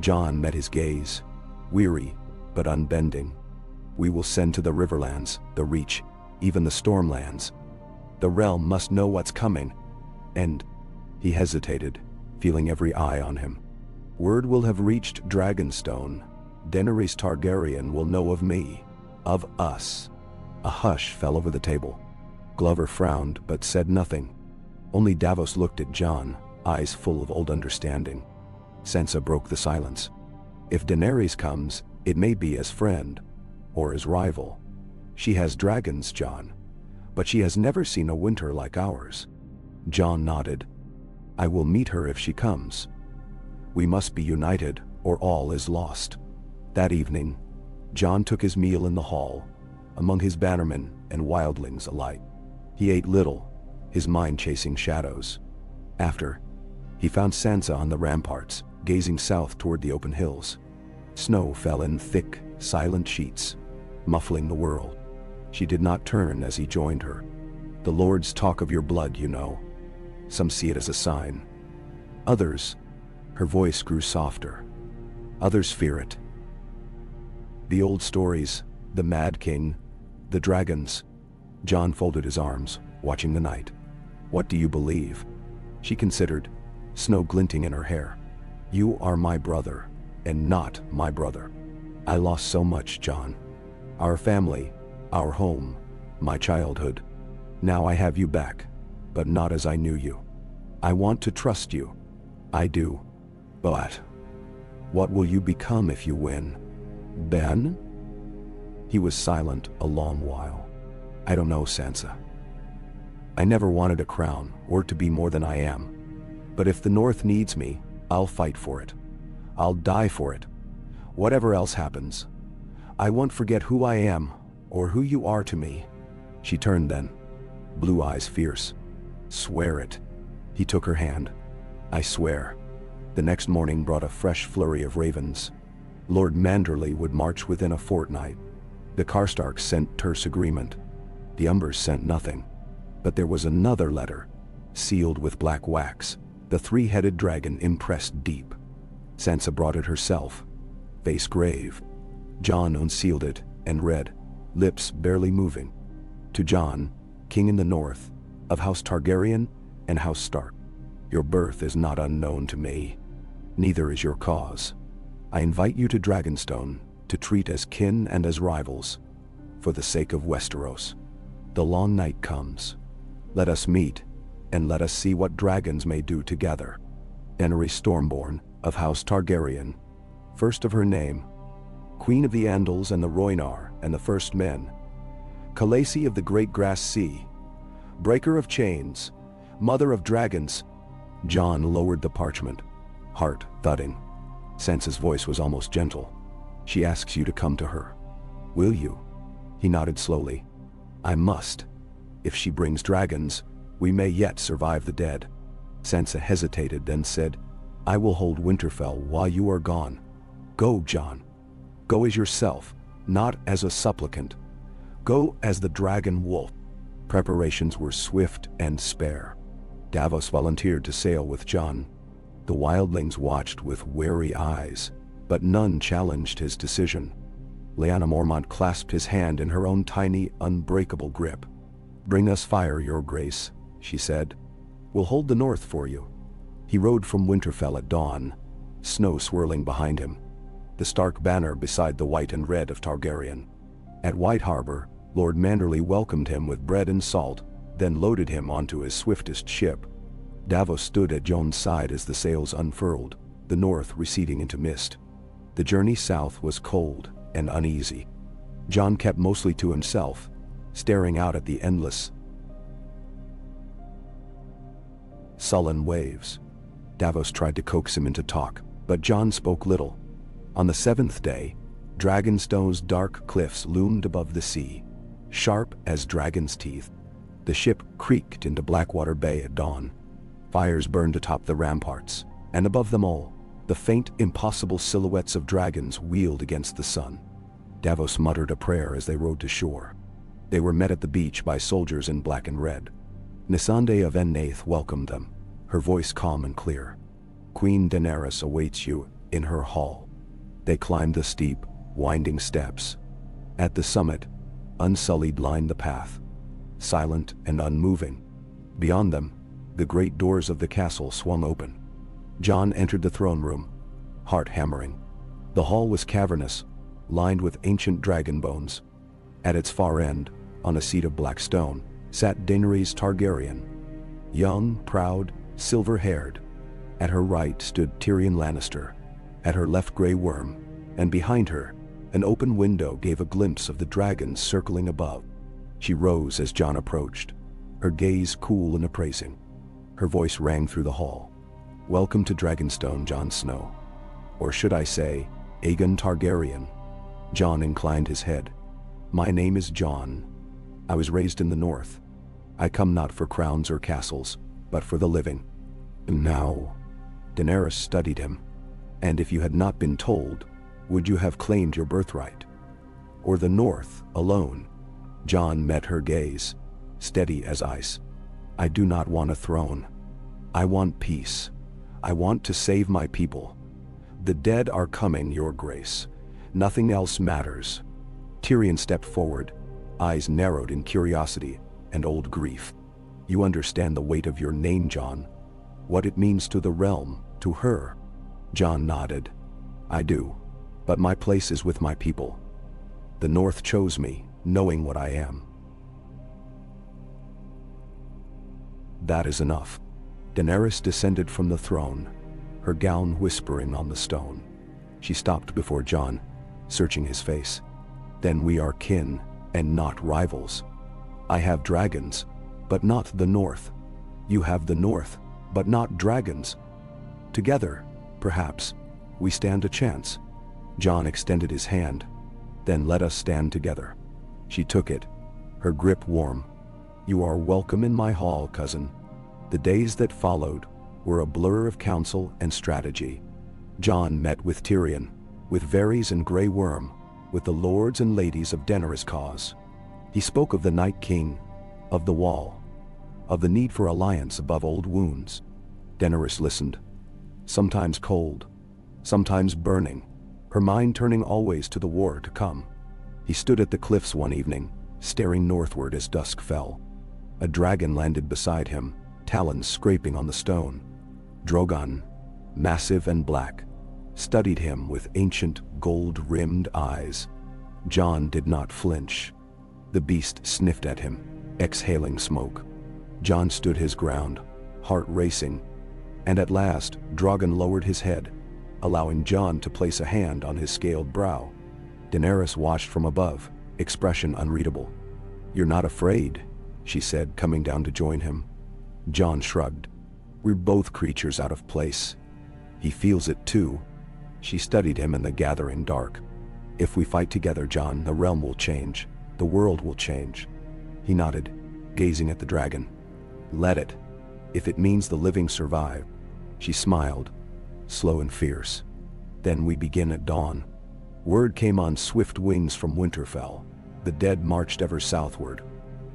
[SPEAKER 1] Jon met his gaze, weary but unbending. "We will send to the Riverlands, the Reach, even the Stormlands. The realm must know what's coming. And," he hesitated, feeling every eye on him, "word will have reached Dragonstone. Daenerys Targaryen will know of me. Of us. A hush fell over the table. Glover frowned but said nothing. Only Davos looked at Jon, eyes full of old understanding. Sansa broke the silence. If Daenerys comes, it may be as friend, or as rival. She has dragons, Jon, but she has never seen a winter like ours. Jon nodded. I will meet her if she comes. We must be united, or all is lost. That evening, Jon took his meal in the hall, among his bannermen and wildlings alike. He ate little, his mind chasing shadows. After, he found Sansa on the ramparts, gazing south toward the open hills. Snow fell in thick, silent sheets, muffling the world. She did not turn as he joined her. The lords talk of your blood, you know. Some see it as a sign. Others, her voice grew softer. Others fear it. The old stories, the Mad King, the dragons. Jon folded his arms, watching the night. What do you believe? She considered, snow glinting in her hair. You are my brother, and not my brother. I lost so much, Jon. Our family, our home, my childhood. Now I have you back, but not as I knew you. I want to trust you. I do. But what will you become if you win? Ben? He was silent a long while. I don't know, Sansa. I never wanted a crown or to be more than I am. But if the North needs me, I'll fight for it. I'll die for it. Whatever else happens. I won't forget who I am or who you are to me. She turned then, blue eyes fierce. Swear it. He took her hand. I swear. The next morning brought a fresh flurry of ravens. Lord Manderley would march within a fortnight. The Karstarks sent terse agreement. The Umbers sent nothing. But there was another letter, sealed with black wax, the three-headed dragon impressed deep. Sansa brought it herself, face grave. Jon unsealed it and read, lips barely moving. To Jon, king in the north, of House Targaryen and House Stark. Your birth is not unknown to me. Neither is your cause. I invite you to Dragonstone to treat as kin and as rivals, for the sake of Westeros. The long night comes. Let us meet, and let us see what dragons may do together. Daenerys Stormborn, of House Targaryen, first of her name, Queen of the Andals and the Rhoynar and the First Men, Khaleesi of the Great Grass Sea, Breaker of Chains, Mother of Dragons. Jon lowered the parchment, heart thudding. Sansa's voice was almost gentle. She asks you to come to her. Will you? He nodded slowly. I must. If she brings dragons, we may yet survive the dead. Sansa hesitated, then said, I will hold Winterfell while you are gone. Go, Jon. Go as yourself, not as a supplicant. Go as the dragon wolf. Preparations were swift and spare. Davos volunteered to sail with Jon. The wildlings watched with wary eyes, but none challenged his decision. Lyanna Mormont clasped his hand in her own tiny, unbreakable grip. Bring us fire, your grace, she said. We'll hold the north for you. He rode from Winterfell at dawn, snow swirling behind him, the Stark banner beside the white and red of Targaryen. At White Harbor, Lord Manderley welcomed him with bread and salt, then loaded him onto his swiftest ship. Davos stood at Jon's side as the sails unfurled, the north receding into mist. The journey south was cold and uneasy. Jon kept mostly to himself, staring out at the endless, sullen waves. Davos tried to coax him into talk, but Jon spoke little. On the seventh day, Dragonstone's dark cliffs loomed above the sea, sharp as dragon's teeth. The ship creaked into Blackwater Bay at dawn. Fires burned atop the ramparts, and above them all, the faint, impossible silhouettes of dragons wheeled against the sun. Davos muttered a prayer as they rowed to shore. They were met at the beach by soldiers in black and red. Missandei of Ennaith welcomed them, her voice calm and clear. Queen Daenerys awaits you in her hall. They climbed the steep, winding steps. At the summit, unsullied lined the path, silent and unmoving. Beyond them, the great doors of the castle swung open. Jon entered the throne room, heart hammering. The hall was cavernous, lined with ancient dragon bones. At its far end, on a seat of black stone, sat Daenerys Targaryen. Young, proud, silver-haired. At her right stood Tyrion Lannister. At her left Grey Worm, and behind her, an open window gave a glimpse of the dragons circling above. She rose as Jon approached, her gaze cool and appraising. Her voice rang through the hall. "Welcome to Dragonstone, Jon Snow. Or should I say, Aegon Targaryen?" Jon inclined his head. "My name is Jon. I was raised in the north. I come not for crowns or castles, but for the living." And now, Daenerys studied him. "And if you had not been told, would you have claimed your birthright? Or the north alone?" Jon met her gaze, steady as ice. "I do not want a throne. I want peace. I want to save my people. The dead are coming, Your Grace. Nothing else matters." Tyrion stepped forward, eyes narrowed in curiosity and old grief. "You understand the weight of your name, Jon? What it means to the realm, to her?" Jon nodded. "I do. But my place is with my people. The North chose me, knowing what I am." "That is enough." Daenerys descended from the throne, her gown whispering on the stone. She stopped before Jon, searching his face. "Then we are kin, and not rivals. I have dragons, but not the North. You have the North, but not dragons. Together, perhaps, we stand a chance." Jon extended his hand. "Then let us stand together." She took it, her grip warm. "You are welcome in my hall, cousin." The days that followed were a blur of counsel and strategy. Jon met with Tyrion, with Varys and Grey Worm, with the lords and ladies of Daenerys' cause. He spoke of the Night King, of the Wall, of the need for alliance above old wounds. Daenerys listened, sometimes cold, sometimes burning, her mind turning always to the war to come. He stood at the cliffs one evening, staring northward as dusk fell. A dragon landed beside him, talons scraping on the stone. Drogon, massive and black, studied him with ancient gold-rimmed eyes. Jon did not flinch. The beast sniffed at him, exhaling smoke. Jon stood his ground, heart racing, and at last Drogon lowered his head, allowing Jon to place a hand on his scaled brow. Daenerys watched from above, expression unreadable. "You're not afraid," she said, coming down to join him. Jon shrugged. "We're both creatures out of place. He feels it too." She studied him in the gathering dark. "If we fight together, Jon, the realm will change. The world will change." He nodded, gazing at the dragon. "Let it, if it means the living survive." She smiled, slow and fierce. "Then we begin at dawn." Word came on swift wings from Winterfell. The dead marched ever southward,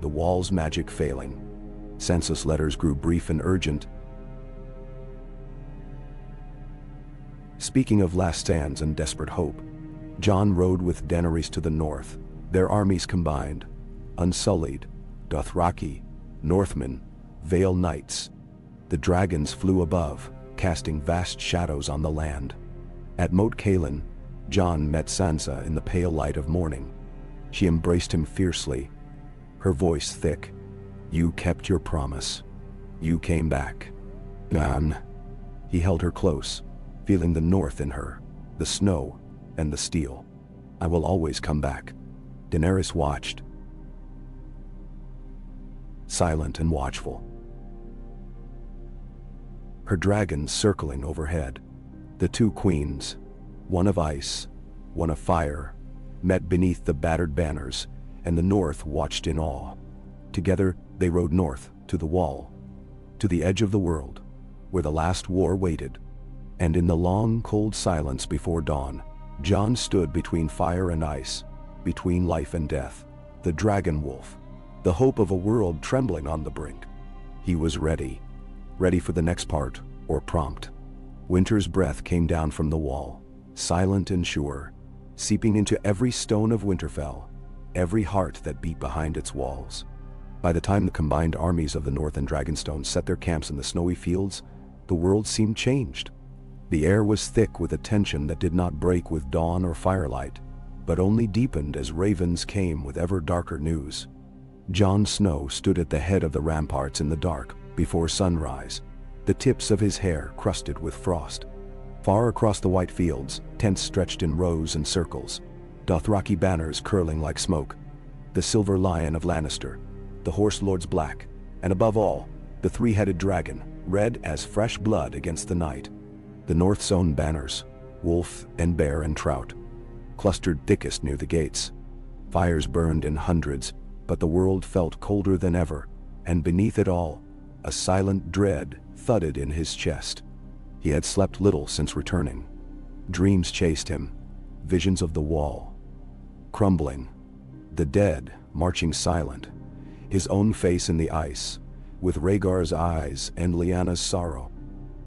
[SPEAKER 1] the wall's magic failing. Census letters grew brief and urgent, speaking of last stands and desperate hope. Jon rode with Daenerys to the north, their armies combined, unsullied, Dothraki, Northmen, Vale Knights. The dragons flew above, casting vast shadows on the land. At Moat Cailin, Jon met Sansa in the pale light of morning. She embraced him fiercely, her voice thick. "You kept your promise. You came back." "Jon." He held her close, feeling the north in her, the snow and the steel. "I will always come back." Daenerys watched, silent and watchful, her dragons circling overhead. The two queens, one of ice, one of fire, met beneath the battered banners, and the north watched in awe. Together they rode north, to the wall, to the edge of the world, where the last war waited. And in the long, cold silence before dawn, Jon stood between fire and ice, between life and death, the dragon wolf, the hope of a world trembling on the brink. He was ready for the next part, or prompt. Winter's breath came down from the wall, silent and sure, seeping into every stone of Winterfell, every heart that beat behind its walls. By the time the combined armies of the North and Dragonstone set their camps in the snowy fields, the world seemed changed. The air was thick with a tension that did not break with dawn or firelight, but only deepened as ravens came with ever darker news. Jon Snow stood at the head of the ramparts in the dark, before sunrise, the tips of his hair crusted with frost. Far across the white fields, tents stretched in rows and circles, Dothraki banners curling like smoke, the silver lion of Lannister, the horse lord's black, and above all, the three-headed dragon, red as fresh blood against the night. The North's own banners, wolf and bear and trout, clustered thickest near the gates. Fires burned in hundreds, but the world felt colder than ever, and beneath it all, a silent dread thudded in his chest. He had slept little since returning. Dreams chased him, visions of the wall, crumbling, the dead marching silent, his own face in the ice, with Rhaegar's eyes and Lyanna's sorrow.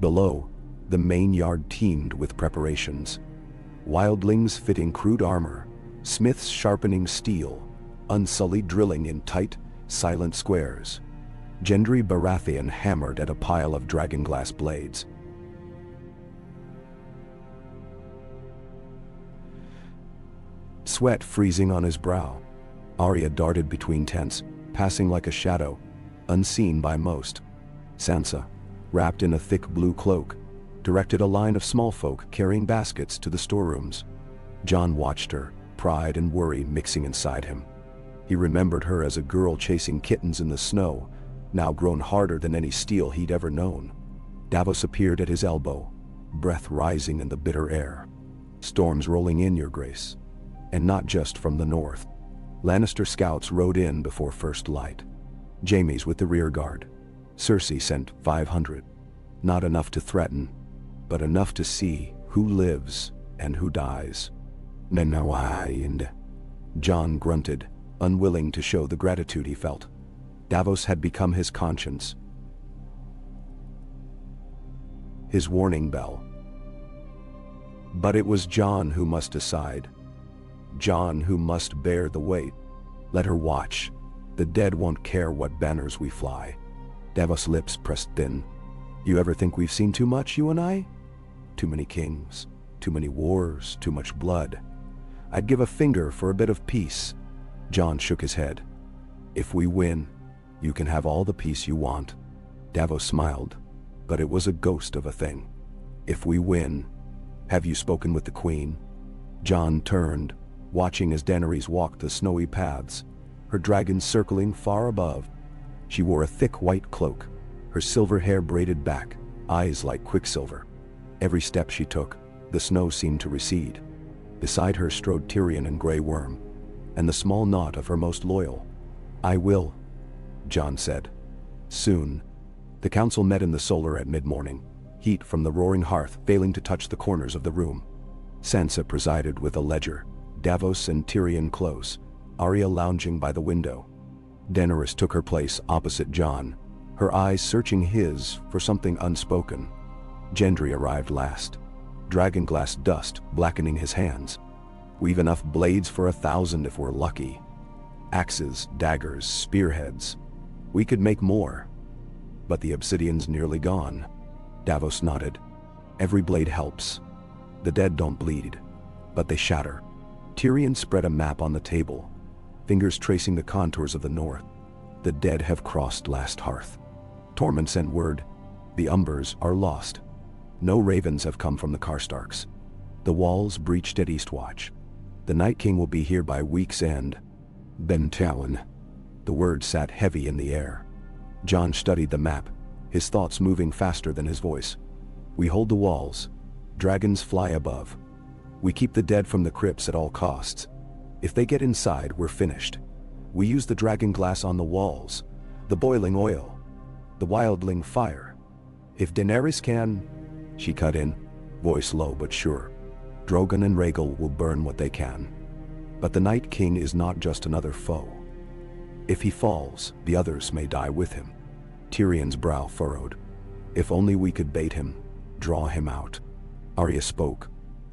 [SPEAKER 1] Below, the main yard teemed with preparations. Wildlings fitting crude armor, smiths sharpening steel, unsullied drilling in tight, silent squares. Gendry Baratheon hammered at a pile of dragonglass blades. Sweat freezing on his brow, Arya darted between tents, passing like a shadow, unseen by most. Sansa, wrapped in a thick blue cloak, directed a line of small folk carrying baskets to the storerooms. Jon watched her, pride and worry mixing inside him. He remembered her as a girl chasing kittens in the snow, now grown harder than any steel he'd ever known. Davos appeared at his elbow, breath rising in the bitter air. Storms rolling in, your grace. And not just from the north. Lannister scouts rode in before first light. Jaime's with the rear guard. Cersei sent 500. Not enough to threaten, but enough to see who lives and who dies. And Jon grunted, unwilling to show the gratitude he felt. Davos had become his conscience, his warning bell. But it was Jon who must decide. Jon who must bear the weight. Let her watch. The dead won't care what banners we fly. Davos' lips pressed thin. You ever think we've seen too much, you and I? Too many kings, too many wars, too much blood. I'd give a finger for a bit of peace. Jon shook his head. If we win, you can have all the peace you want. Davos smiled, but it was a ghost of a thing. If we win, have you spoken with the queen? Jon turned, watching as Daenerys walked the snowy paths, her dragon circling far above. She wore a thick white cloak, her silver hair braided back, eyes like quicksilver. Every step she took, the snow seemed to recede. Beside her strode Tyrion and Grey Worm, and the small knot of her most loyal. I will, Jon said. Soon. The council met in the solar at mid-morning, heat from the roaring hearth failing to touch the corners of the room. Sansa presided with a ledger, Davos and Tyrion close, Arya lounging by the window. Daenerys took her place opposite Jon, her eyes searching his for something unspoken. Gendry arrived last, dragonglass dust blackening his hands. We've enough blades for 1,000 if we're lucky. Axes, daggers, spearheads. We could make more. But the obsidian's nearly gone. Davos nodded. Every blade helps. The dead don't bleed, but they shatter. Tyrion spread a map on the table, fingers tracing the contours of the north. The dead have crossed last hearth. Tormund sent word. The Umbers are lost. No ravens have come from the Karstarks. The walls breached at Eastwatch. The Night King will be here by week's end. Ben Talon. The word sat heavy in the air. Jon studied the map, his thoughts moving faster than his voice. We hold the walls. Dragons fly above. We keep the dead from the crypts at all costs. If they get inside, we're finished. We use the dragonglass on the walls, the boiling oil, the wildling fire. If Daenerys can, she cut in, voice low but sure. Drogon and Rhaegal will burn what they can. But the Night King is not just another foe. If he falls, the others may die with him. Tyrion's brow furrowed. If only we could bait him, draw him out. Arya spoke,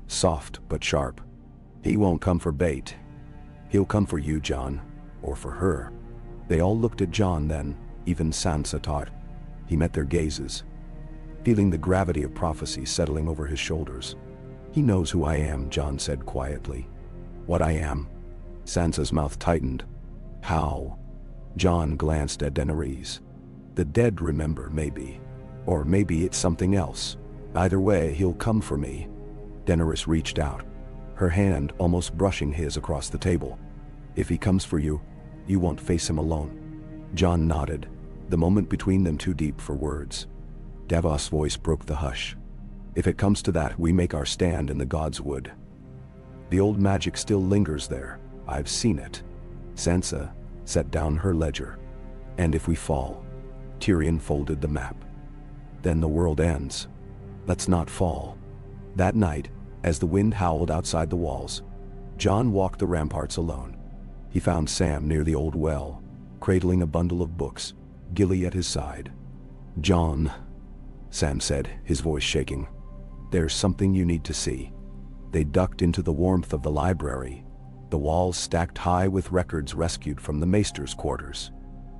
[SPEAKER 1] soft but sharp. He won't come for bait. He'll come for you, Jon, or for her. They all looked at Jon then, even Sansa thought. He met their gazes, feeling the gravity of prophecy settling over his shoulders. He knows who I am, Jon said quietly. What I am? Sansa's mouth tightened. How? Jon glanced at Daenerys. The dead remember, maybe. Or maybe it's something else. Either way, he'll come for me. Daenerys reached out, her hand almost brushing his across the table. If he comes for you, you won't face him alone. Jon nodded, the moment between them too deep for words. Davos' voice broke the hush. If it comes to that, we make our stand in the God's Wood. The old magic still lingers there. I've seen it. Sansa set down her ledger. And if we fall, Tyrion folded the map. Then the world ends. Let's not fall. That night, as the wind howled outside the walls, Jon walked the ramparts alone. He found Sam near the old well, cradling a bundle of books, Gilly at his side. Jon, Sam said, his voice shaking. There's something you need to see. They ducked into the warmth of the library, the walls stacked high with records rescued from the maester's quarters.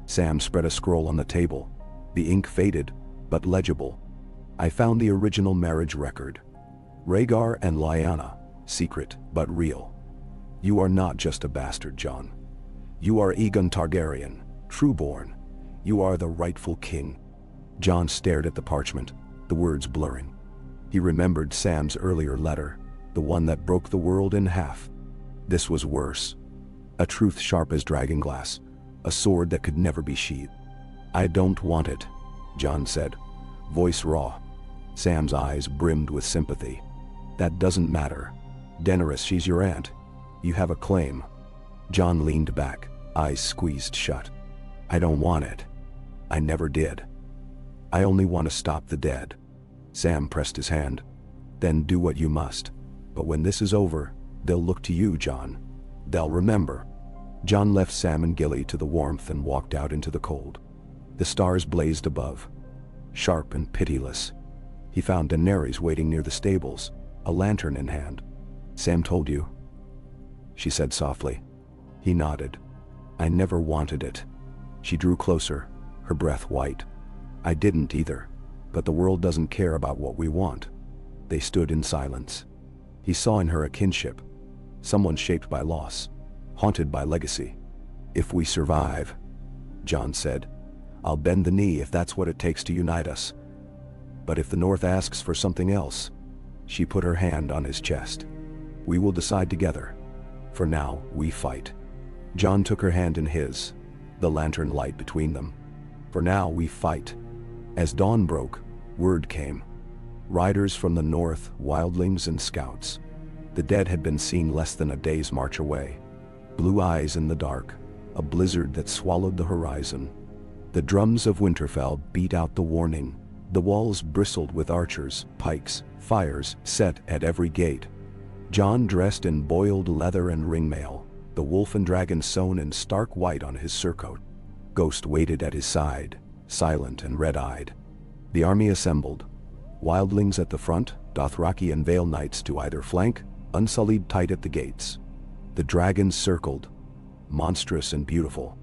[SPEAKER 1] Sam spread a scroll on the table. The ink faded, but legible. I found the original marriage record. Rhaegar and Lyanna, secret but real. You are not just a bastard, Jon. You are Aegon Targaryen, trueborn. You are the rightful king. Jon stared at the parchment, the words blurring. He remembered Sam's earlier letter, the one that broke the world in half. This was worse. A truth sharp as dragonglass, a sword that could never be sheathed. I don't want it, Jon said, voice raw. Sam's eyes brimmed with sympathy. That doesn't matter. Daenerys, she's your aunt. You have a claim. Jon leaned back, eyes squeezed shut. I don't want it. I never did. I only want to stop the dead. Sam pressed his hand. Then do what you must. But when this is over, they'll look to you, Jon. They'll remember. Jon left Sam and Gilly to the warmth and walked out into the cold. The stars blazed above, sharp and pitiless. He found Daenerys waiting near the stables, a lantern in hand. Sam told you? She said softly. He nodded. I never wanted it. She drew closer, her breath white. I didn't either, but the world doesn't care about what we want. They stood in silence. He saw in her a kinship, someone shaped by loss, haunted by legacy. If we survive, Jon said, I'll bend the knee if that's what it takes to unite us. But if the North asks for something else, she put her hand on his chest. We will decide together. For now, we fight. Jon took her hand in his, the lantern light between them. For now, we fight. As dawn broke, word came. Riders from the north, wildlings and scouts. The dead had been seen less than a day's march away. Blue eyes in the dark, a blizzard that swallowed the horizon. The drums of Winterfell beat out the warning. The walls bristled with archers, pikes, fires set at every gate. Jon dressed in boiled leather and ringmail, the wolf and dragon sewn in stark white on his surcoat. Ghost waited at his side, silent and red-eyed. The army assembled. Wildlings at the front, Dothraki and Vale Knights to either flank, unsullied tight at the gates. The dragons circled, monstrous and beautiful.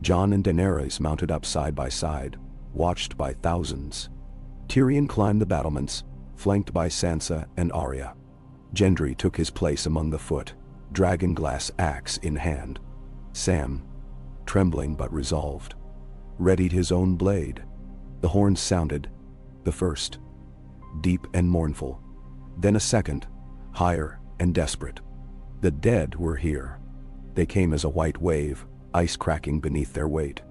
[SPEAKER 1] Jon and Daenerys mounted up side by side, watched by thousands. Tyrion climbed the battlements, flanked by Sansa and Arya. Gendry took his place among the foot, dragonglass axe in hand. Sam, trembling but resolved, readied his own blade. The horns sounded, the first, deep and mournful, then a second, higher and desperate. The dead were here. They came as a white wave, ice cracking beneath their weight.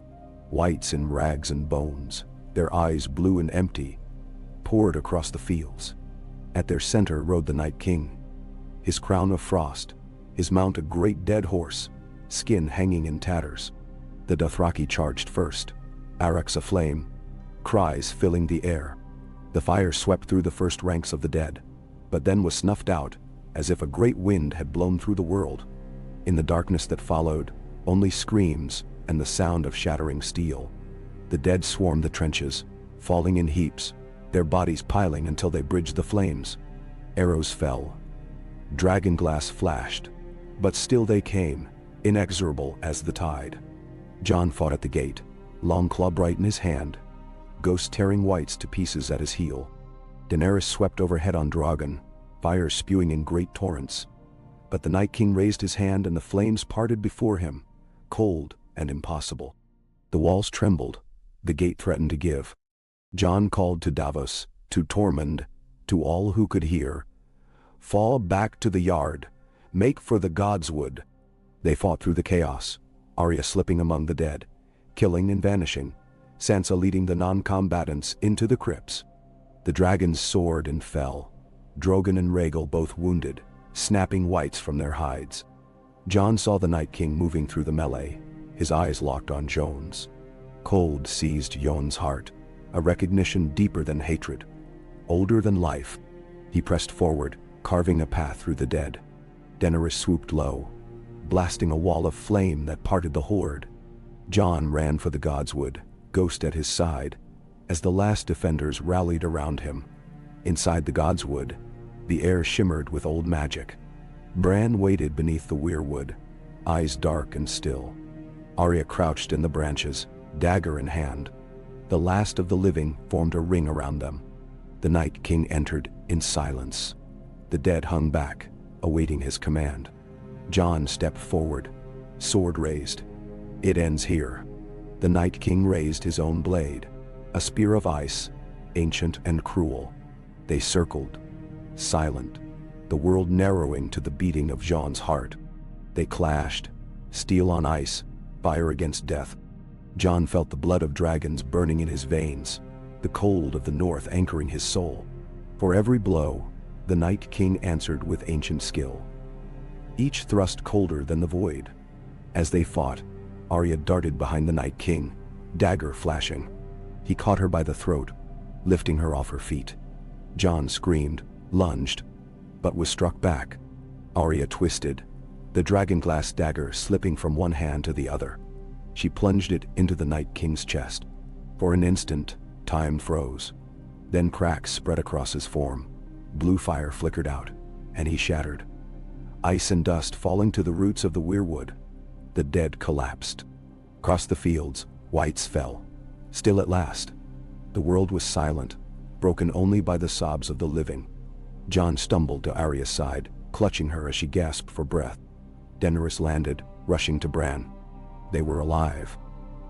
[SPEAKER 1] Whites in rags and bones, their eyes blue and empty, poured across the fields. At their center rode the Night King, his crown of frost, his mount a great dead horse, skin hanging in tatters. The Dothraki charged first, arcs aflame, cries filling the air. The fire swept through the first ranks of the dead, but then was snuffed out, as if a great wind had blown through the world. In the darkness that followed, only screams and the sound of shattering steel. The dead swarmed the trenches, falling in heaps, their bodies piling until they bridged the flames. Arrows fell. Dragonglass flashed, but still they came, inexorable as the tide. Jon fought at the gate, longclaw bright in his hand, ghost tearing whites to pieces at his heel. Daenerys swept overhead on Drogon, fire spewing in great torrents. But the Night King raised his hand and the flames parted before him, cold and impossible. The walls trembled, the gate threatened to give. Jon called to Davos, to Tormund, to all who could hear, "Fall back to the yard, make for the Godswood." They fought through the chaos, Arya slipping among the dead, killing and vanishing, Sansa leading the non-combatants into the crypts. The dragons soared and fell, Drogon and Rhaegal both wounded, snapping whites from their hides. Jon saw the Night King moving through the melee, his eyes locked on Jon's. Cold seized Jon's heart, a recognition deeper than hatred, older than life. He pressed forward, carving a path through the dead. Daenerys swooped low, blasting a wall of flame that parted the horde. Jon ran for the Godswood, Ghost at his side, as the last defenders rallied around him. Inside the Godswood, the air shimmered with old magic. Bran waited beneath the weirwood, eyes dark and still. Arya crouched in the branches, dagger in hand. The last of the living formed a ring around them. The Night King entered in silence. The dead hung back, awaiting his command. Jon stepped forward, sword raised. "It ends here." The Night King raised his own blade, a spear of ice, ancient and cruel. They circled, silent, the world narrowing to the beating of Jon's heart. They clashed, steel on ice, fire against death. Jon felt the blood of dragons burning in his veins, the cold of the north anchoring his soul. For every blow, the Night King answered with ancient skill. Each thrust colder than the void. As they fought, Arya darted behind the Night King, dagger flashing. He caught her by the throat, lifting her off her feet. Jon screamed, lunged, but was struck back. Arya twisted, the dragonglass dagger slipping from one hand to the other. She plunged it into the Night King's chest. For an instant, time froze. Then cracks spread across his form. Blue fire flickered out, and he shattered. Ice and dust falling to the roots of the weirwood. The dead collapsed. Across the fields, whites fell. Still at last. The world was silent, broken only by the sobs of the living. Jon stumbled to Arya's side, clutching her as she gasped for breath. Daenerys landed, rushing to Bran. They were alive.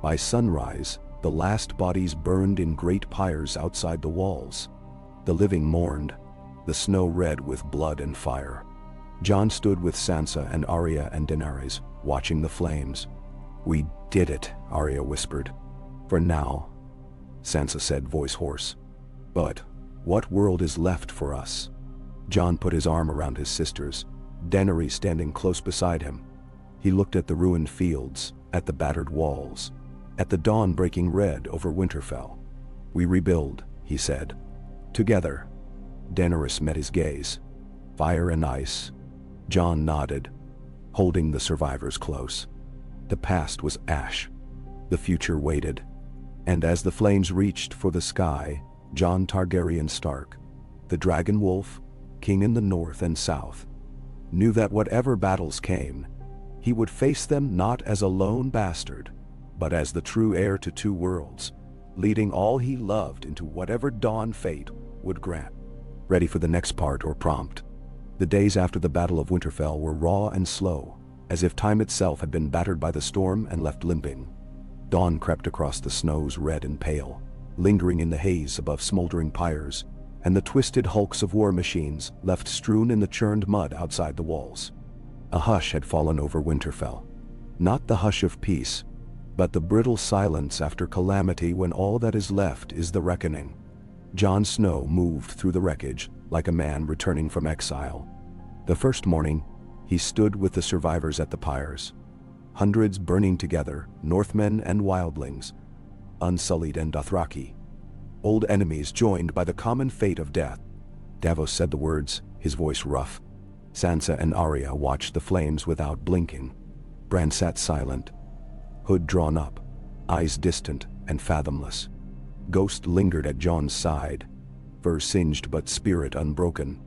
[SPEAKER 1] By sunrise, the last bodies burned in great pyres outside the walls. The living mourned, the snow red with blood and fire. Jon stood with Sansa and Arya and Daenerys, watching the flames. "We did it," Arya whispered. "For now," Sansa said, voice hoarse. "But what world is left for us?" Jon put his arm around his sisters, Daenerys standing close beside him. He looked at the ruined fields, at the battered walls, at the dawn breaking red over Winterfell. "We rebuild," he said. "Together." Daenerys met his gaze. "Fire and ice." Jon nodded, holding the survivors close. The past was ash. The future waited. And as the flames reached for the sky, Jon Targaryen Stark, the Dragon Wolf, king in the north and south, knew that whatever battles came, he would face them not as a lone bastard, but as the true heir to two worlds, leading all he loved into whatever dawn fate would grant. Ready for the next part or prompt. The days after the Battle of Winterfell were raw and slow, as if time itself had been battered by the storm and left limping. Dawn crept across the snows red and pale, lingering in the haze above smoldering pyres, and the twisted hulks of war machines left strewn in the churned mud outside the walls. A hush had fallen over Winterfell. Not the hush of peace, but the brittle silence after calamity when all that is left is the reckoning. Jon Snow moved through the wreckage like a man returning from exile. The first morning, he stood with the survivors at the pyres. Hundreds burning together, Northmen and wildlings, Unsullied and Dothraki. Old enemies joined by the common fate of death. Davos said the words, his voice rough. Sansa and Arya watched the flames without blinking. Bran sat silent, hood drawn up, eyes distant and fathomless. Ghost lingered at Jon's side, fur singed but spirit unbroken.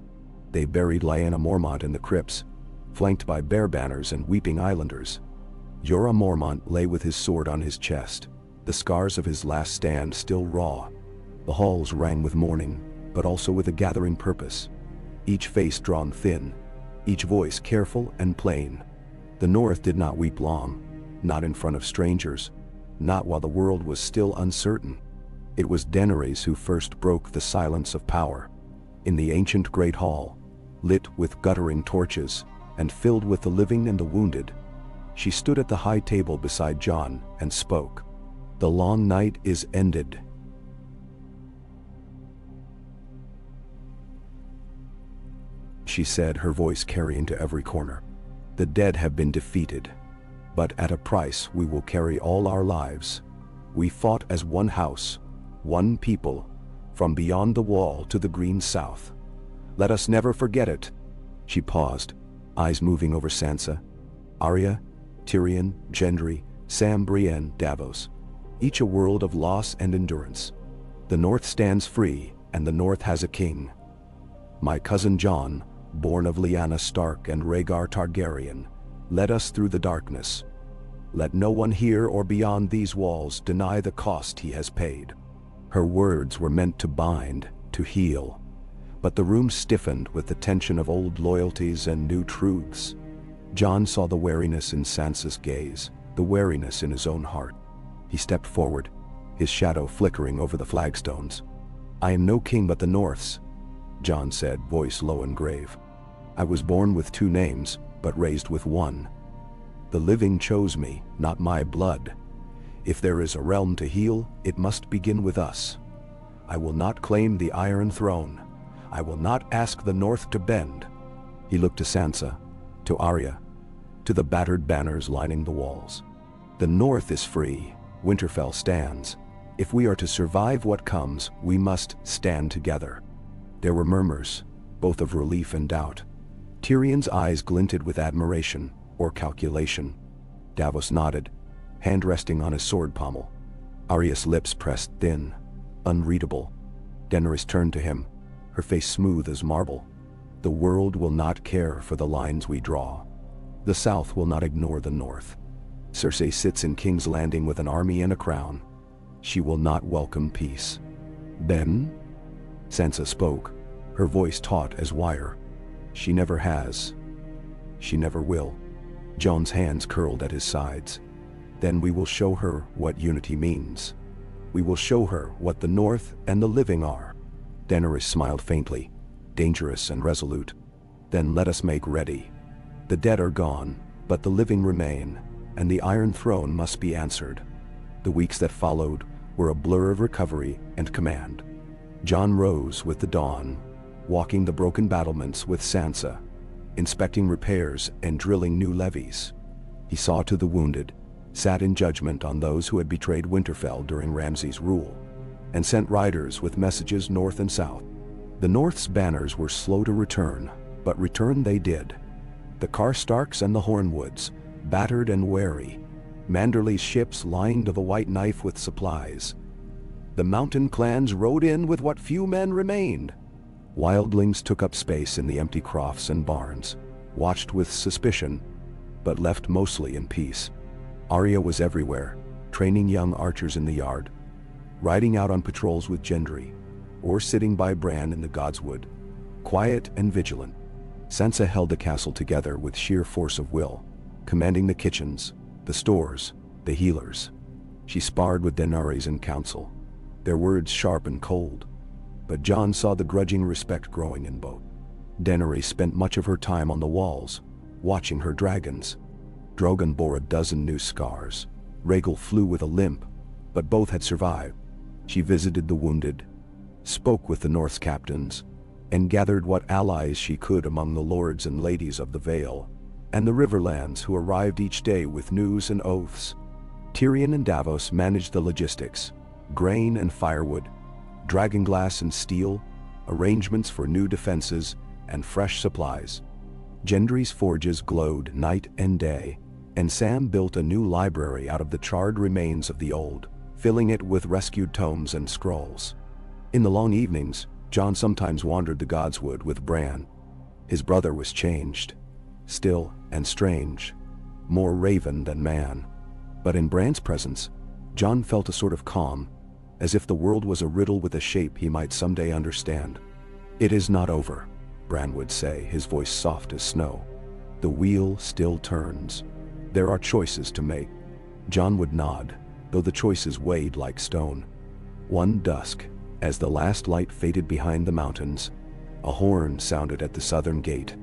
[SPEAKER 1] They buried Lyanna Mormont in the crypts, flanked by bear banners and weeping islanders. Jorah Mormont lay with his sword on his chest, the scars of his last stand still raw. The halls rang with mourning, but also with a gathering purpose. Each face drawn thin, each voice careful and plain. The North did not weep long, not in front of strangers, not while the world was still uncertain. It was Daenerys who first broke the silence of power. In the ancient Great Hall, lit with guttering torches and filled with the living and the wounded, she stood at the high table beside Jon and spoke. "The long night is ended." She said, her voice carrying to every corner. "The dead have been defeated, but at a price we will carry all our lives. We fought as one house, one people, from beyond the wall to the green south. Let us never forget it." She paused, eyes moving over Sansa, Arya, Tyrion, Gendry, Sam, Brienne, Davos, each a world of loss and endurance. The North stands free, and the North has a king. My cousin Jon, born of Lyanna Stark and Rhaegar Targaryen, led us through the darkness. Let no one here or beyond these walls deny the cost he has paid. Her words were meant to bind, to heal, but the room stiffened with the tension of old loyalties and new truths. Jon saw the wariness in Sansa's gaze, the wariness in his own heart. He stepped forward, his shadow flickering over the flagstones. "I am no king but the North's," Jon said, voice low and grave. "I was born with two names, but raised with one. The living chose me, not my blood. If there is a realm to heal, it must begin with us. I will not claim the Iron Throne. I will not ask the North to bend." He looked to Sansa, to Arya, to the battered banners lining the walls. "The North is free. Winterfell stands. If we are to survive what comes, we must stand together." There were murmurs, both of relief and doubt. Tyrion's eyes glinted with admiration, or calculation. Davos nodded, hand resting on his sword pommel. Arya's lips pressed thin, unreadable. Daenerys turned to him, her face smooth as marble. "The world will not care for the lines we draw. The South will not ignore the North. Cersei sits in King's Landing with an army and a crown. She will not welcome peace." "Then?" Sansa spoke, her voice taut as wire. "She never has. She never will." Jon's hands curled at his sides. "Then we will show her what unity means. We will show her what the North and the living are." Daenerys smiled faintly, dangerous and resolute. "Then let us make ready. The dead are gone, but the living remain, and the Iron Throne must be answered." The weeks that followed were a blur of recovery and command. Jon rose with the dawn, walking the broken battlements with Sansa, inspecting repairs and drilling new levees. He saw to the wounded, sat in judgment on those who had betrayed Winterfell during Ramsay's rule, and sent riders with messages north and south. The North's banners were slow to return, but return they did. The Karstarks and the Hornwoods, battered and wary, Manderly's ships lying to the White Knife with supplies. The mountain clans rode in with what few men remained. Wildlings took up space in the empty crofts and barns, watched with suspicion, but left mostly in peace. Arya was everywhere, training young archers in the yard, riding out on patrols with Gendry, or sitting by Bran in the Godswood, quiet and vigilant. Sansa held the castle together with sheer force of will, commanding the kitchens, the stores, the healers. She sparred with Daenerys in council, their words sharp and cold, but Jon saw the grudging respect growing in both. Daenerys spent much of her time on the walls, watching her dragons. Drogon bore a dozen new scars. Rhaegal flew with a limp, but both had survived. She visited the wounded, spoke with the North's captains, and gathered what allies she could among the lords and ladies of the Vale, and the Riverlands who arrived each day with news and oaths. Tyrion and Davos managed the logistics, grain and firewood, dragonglass and steel, arrangements for new defenses, and fresh supplies. Gendry's forges glowed night and day, and Sam built a new library out of the charred remains of the old, filling it with rescued tomes and scrolls. In the long evenings, Jon sometimes wandered the Godswood with Bran. His brother was changed, still and strange, more raven than man. But in Bran's presence, Jon felt a sort of calm, as if the world was a riddle with a shape he might someday understand. "It is not over," Bran would say, his voice soft as snow. The wheel still turns. There are choices to make. Jon would nod, though the choices weighed like stone. One dusk, as the last light faded behind the mountains, a horn sounded at the southern gate.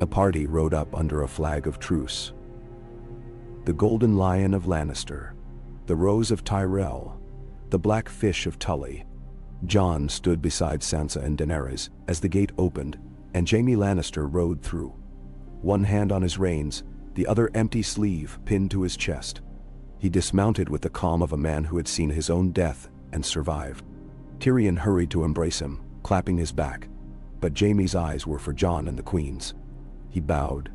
[SPEAKER 1] A party rode up under a flag of truce. The Golden Lion of Lannister, the Rose of Tyrell, the Black Fish of Tully. Jon stood beside Sansa and Daenerys as the gate opened, and Jaime Lannister rode through. One hand on his reins, the other empty sleeve pinned to his chest. He dismounted with the calm of a man who had seen his own death and survived. Tyrion hurried to embrace him, clapping his back, but Jaime's eyes were for Jon and the Queen's. He bowed.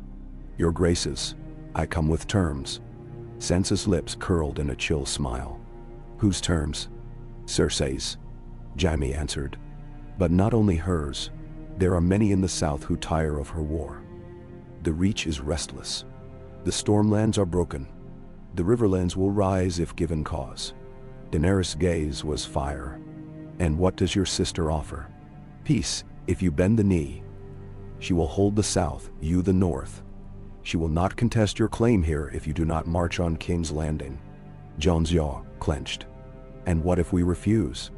[SPEAKER 1] "Your Graces, I come with terms." Sansa's lips curled in a chill smile. "Whose terms?" "Cersei's," Jaime answered. "But not only hers. There are many in the south who tire of her war. The Reach is restless. The Stormlands are broken. The Riverlands will rise if given cause." Daenerys' gaze was fire. "And what does your sister offer?" "Peace, if you bend the knee. She will hold the south, you the north. She will not contest your claim here if you do not march on King's Landing." Jon's jaw clenched. "And what if we refuse?"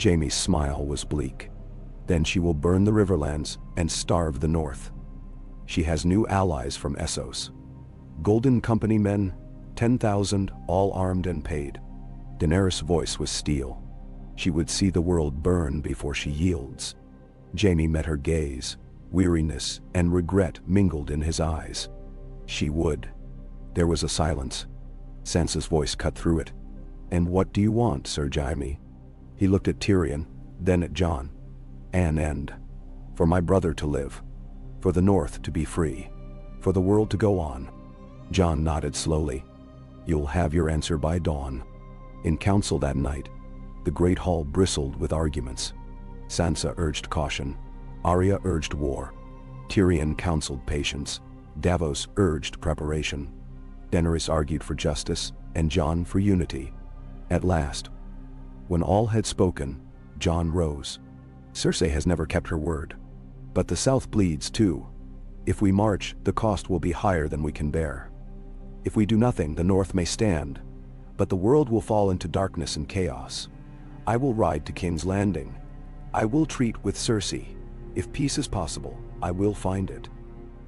[SPEAKER 1] Jaime's smile was bleak. "Then she will burn the Riverlands and starve the north. She has new allies from Essos. Golden Company men, 10,000, all armed and paid." Daenerys' voice was steel. "She would see the world burn before she yields." Jaime met her gaze. Weariness and regret mingled in his eyes. "She would." There was a silence. Sansa's voice cut through it. "And what do you want, Sir Jaime?" He looked at Tyrion, then at Jon. "An end. For my brother to live. For the North to be free. For the world to go on." Jon nodded slowly. "You'll have your answer by dawn." In council that night, the great hall bristled with arguments. Sansa urged caution. Arya urged war. Tyrion counseled patience. Davos urged preparation. Daenerys argued for justice, and Jon for unity. At last, when all had spoken, Jon rose. "Cersei has never kept her word. But the South bleeds too. If we march, the cost will be higher than we can bear. If we do nothing, the North may stand, but the world will fall into darkness and chaos. I will ride to King's Landing. I will treat with Cersei. If peace is possible, I will find it."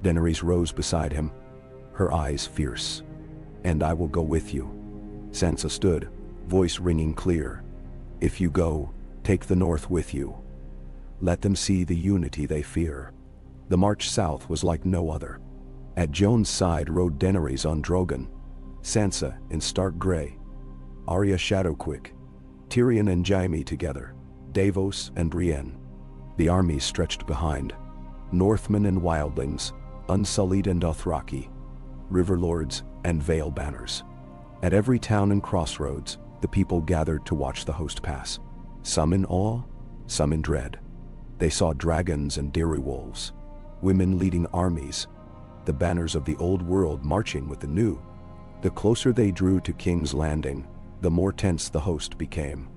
[SPEAKER 1] Daenerys rose beside him, her eyes fierce. "And I will go with you." Sansa stood, voice ringing clear. "If you go, take the North with you. Let them see the unity they fear." The march south was like no other. At Jon's side rode Daenerys on Drogon, Sansa in stark gray, Arya shadow-quick, Tyrion and Jaime together, Davos and Brienne. The armies stretched behind, Northmen and wildlings, Unsullied and Dothraki, Riverlords and Vale banners. At every town and crossroads, the people gathered to watch the host pass, some in awe, some in dread. They saw dragons and wolves, women leading armies, the banners of the old world marching with the new. The closer they drew to King's Landing, the more tense the host became.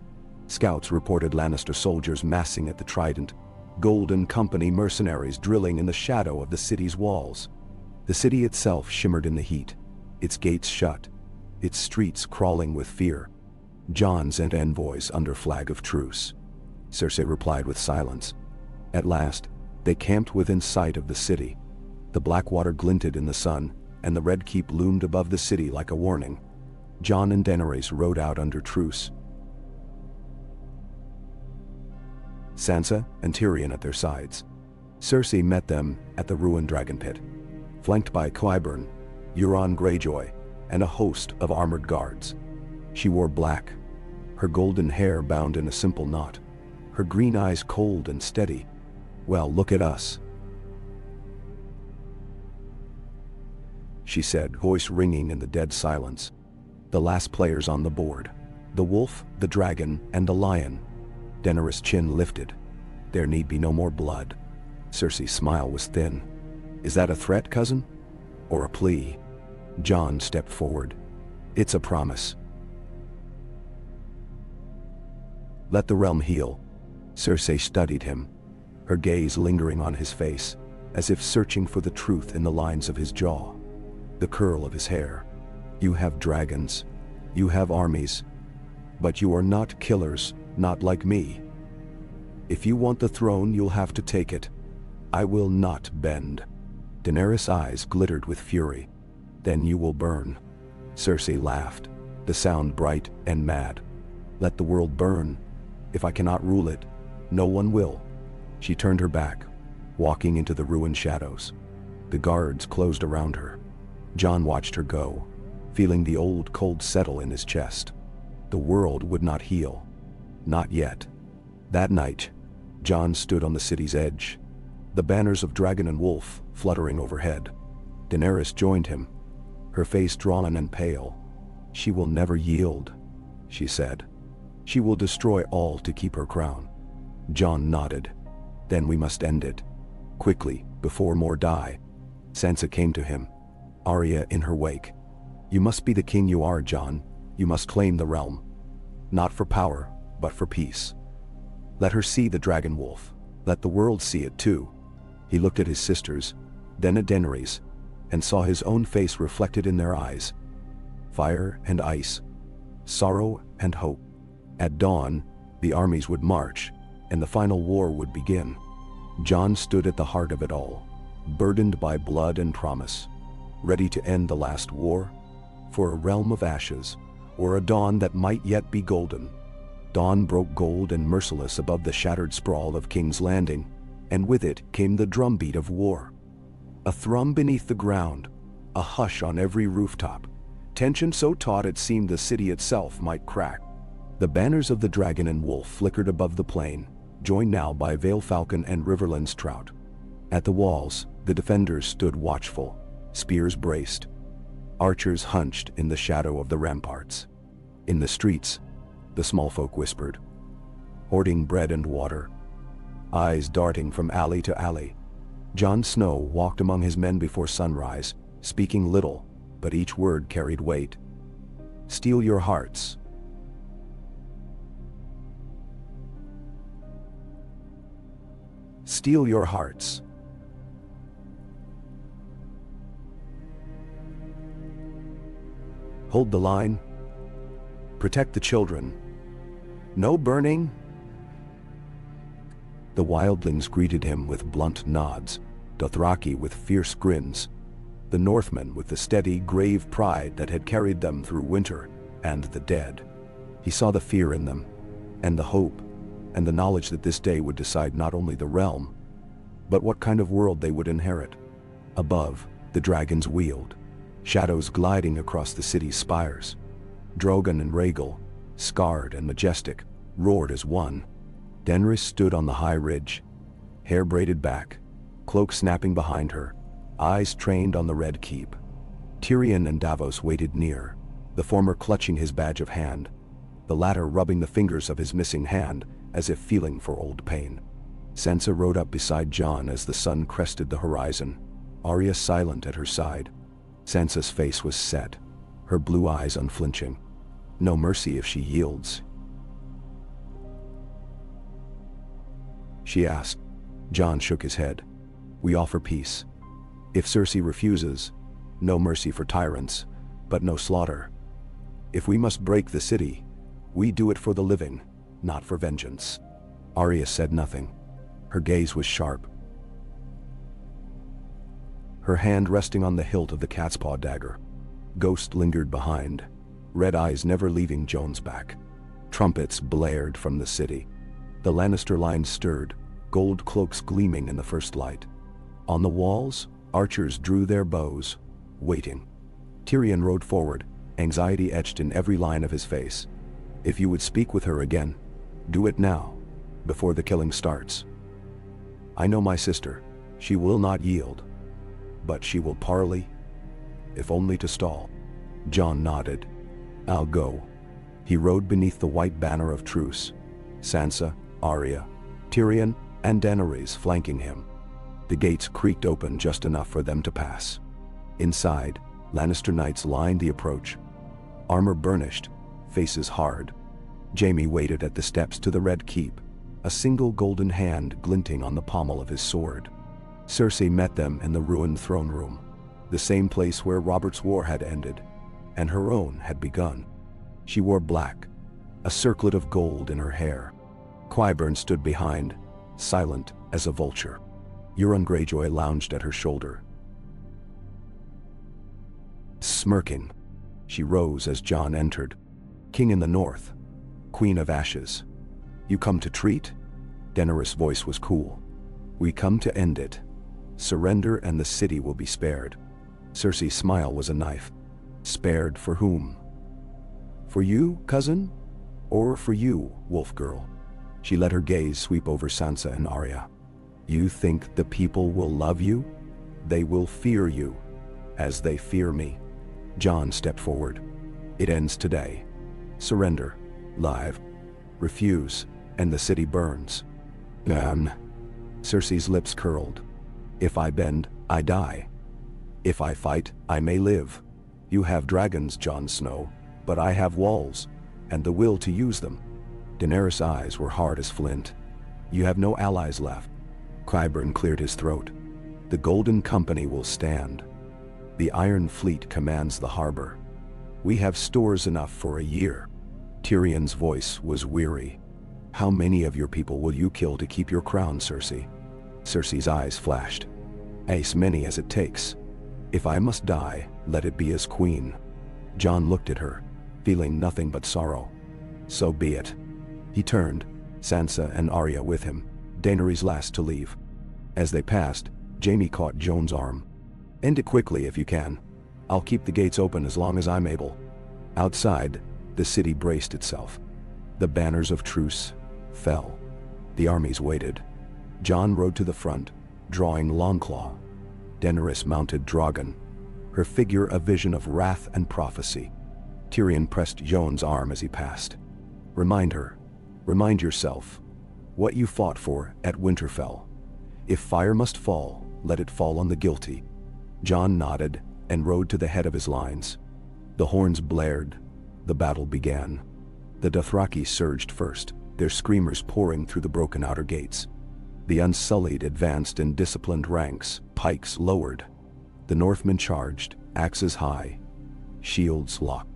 [SPEAKER 1] Scouts reported Lannister soldiers massing at the Trident, Golden Company mercenaries drilling in the shadow of the city's walls. The city itself shimmered in the heat, its gates shut, its streets crawling with fear. Jon sent envoys under flag of truce. Cersei replied with silence. At last, they camped within sight of the city. The black water glinted in the sun, and the Red Keep loomed above the city like a warning. Jon and Daenerys rode out under truce, Sansa and Tyrion at their sides. Cersei met them at the ruined dragon pit, flanked by Qyburn, Euron Greyjoy, and a host of armored guards. She wore black, her golden hair bound in a simple knot, her green eyes cold and steady. "Well, look at us," she said, voice ringing in the dead silence. "The last players on the board. The wolf, the dragon, and the lion." Daenerys' chin lifted. "There need be no more blood." Cersei's smile was thin. "Is that a threat, cousin? Or a plea?" Jon stepped forward. "It's a promise. Let the realm heal." Cersei studied him. her gaze lingering on his face, as if searching for the truth in the lines of his jaw, the curl of his hair. You have dragons, you have armies, but you are not killers, not like me. If you want the throne, you'll have to take it. I will not bend. Daenerys' eyes glittered with fury. Then you will burn. Cersei laughed, the sound bright and mad. Let the world burn. If I cannot rule it, no one will. She turned her back, walking into the ruined shadows. The guards closed around her. Jon watched her go, feeling the old cold settle in his chest. The world would not heal. Not yet. That night, Jon stood on the city's edge, the banners of dragon and wolf fluttering overhead. Daenerys joined him, her face drawn and pale. She will never yield, she said. She will destroy all to keep her crown. Jon nodded. Then we must end it. Quickly, before more die. Sansa came to him, Arya in her wake. You must be the king you are, Jon. You must claim the realm. Not for power, but for peace. Let her see the dragon wolf. Let the world see it too. He looked at his sisters, then at Daenerys, and saw his own face reflected in their eyes. Fire and ice. Sorrow and hope. At dawn, the armies would march, and the final war would begin. Jon stood at the heart of it all, burdened by blood and promise, ready to end the last war, for a realm of ashes, or a dawn that might yet be golden. Dawn broke gold and merciless above the shattered sprawl of King's Landing, and with it came the drumbeat of war. A thrum beneath the ground, a hush on every rooftop, tension so taut it seemed the city itself might crack. The banners of the dragon and wolf flickered above the plain, joined now by Vale Falcon and Riverland's Trout. At the walls, the defenders stood watchful, spears braced, archers hunched in the shadow of the ramparts. In the streets, the small folk whispered, hoarding bread and water, eyes darting from alley to alley. Jon Snow walked among his men before sunrise, speaking little, but each word carried weight. Steel your hearts. Steel your hearts. Hold the line. Protect the children. No burning. The wildlings greeted him with blunt nods, Dothraki with fierce grins, the Northmen with the steady, grave pride that had carried them through winter and the dead. He saw the fear in them, and the hope, and the knowledge that this day would decide not only the realm, but what kind of world they would inherit. Above, the dragons wheeled, shadows gliding across the city's spires. Drogon and Rhaegal, scarred and majestic, roared as one. Daenerys stood on the high ridge, hair braided back, cloak snapping behind her, eyes trained on the Red Keep. Tyrion and Davos waited near, the former clutching his badge of hand, the latter rubbing the fingers of his missing hand as if feeling for old pain. Sansa rode up beside Jon as the sun crested the horizon, Arya silent at her side. Sansa's face was set, her blue eyes unflinching. No mercy if she yields, she asked. Jon shook his head. We offer peace. If Cersei refuses, no mercy for tyrants, but no slaughter. If we must break the city, we do it for the living, not for vengeance. Arya said nothing. Her gaze was sharp, her hand resting on the hilt of the cat's paw dagger. Ghost lingered behind, red eyes never leaving Jon's back. Trumpets blared from the city. The Lannister line stirred, gold cloaks gleaming in the first light. On the walls, archers drew their bows, waiting. Tyrion rode forward, anxiety etched in every line of his face. If you would speak with her again, do it now, before the killing starts. I know my sister. She will not yield. But she will parley, if only to stall. Jon nodded. I'll go. He rode beneath the white banner of truce. Sansa, Arya, Tyrion, and Daenerys flanking him. The gates creaked open just enough for them to pass. Inside, Lannister knights lined the approach, armor burnished, faces hard. Jaime waited at the steps to the Red Keep, a single golden hand glinting on the pommel of his sword. Cersei met them in the ruined throne room, the same place where Robert's war had ended, and her own had begun. She wore black, a circlet of gold in her hair. Qyburn stood behind, silent as a vulture. Euron Greyjoy lounged at her shoulder, smirking. She rose as Jon entered. King in the North, Queen of Ashes. You come to treat? Daenerys' voice was cool. We come to end it. Surrender and the city will be spared. Cersei's smile was a knife. Spared for whom? For you, cousin? Or for you, wolf girl? She let her gaze sweep over Sansa and Arya. You think the people will love you? They will fear you, as they fear me. Jon stepped forward. It ends today. Surrender. Live. Refuse, and the city burns. Cersei's lips curled. If I bend, I die. If I fight, I may live. You have dragons, Jon Snow, but I have walls, and the will to use them. Daenerys' eyes were hard as flint. You have no allies left. Qyburn cleared his throat. The Golden Company will stand. The Iron Fleet commands the harbor. We have stores enough for a year. Tyrion's voice was weary. How many of your people will you kill to keep your crown, Cersei? Cersei's eyes flashed. As many as it takes. If I must die, let it be as queen. Jon looked at her, feeling nothing but sorrow. So be it. He turned, Sansa and Arya with him, Daenerys last to leave. As they passed, Jaime caught Jon's arm. End it quickly if you can. I'll keep the gates open as long as I'm able. Outside, the city braced itself. The banners of truce fell. The armies waited. Jon rode to the front, drawing Longclaw. Daenerys mounted Drogon, her figure a vision of wrath and prophecy. Tyrion pressed Jon's arm as he passed. Remind yourself, what you fought for at Winterfell. If fire must fall, let it fall on the guilty. Jon nodded and rode to the head of his lines. The horns blared. The battle began. The Dothraki surged first, their screamers pouring through the broken outer gates. The Unsullied advanced in disciplined ranks, pikes lowered. The Northmen charged, axes high, shields locked.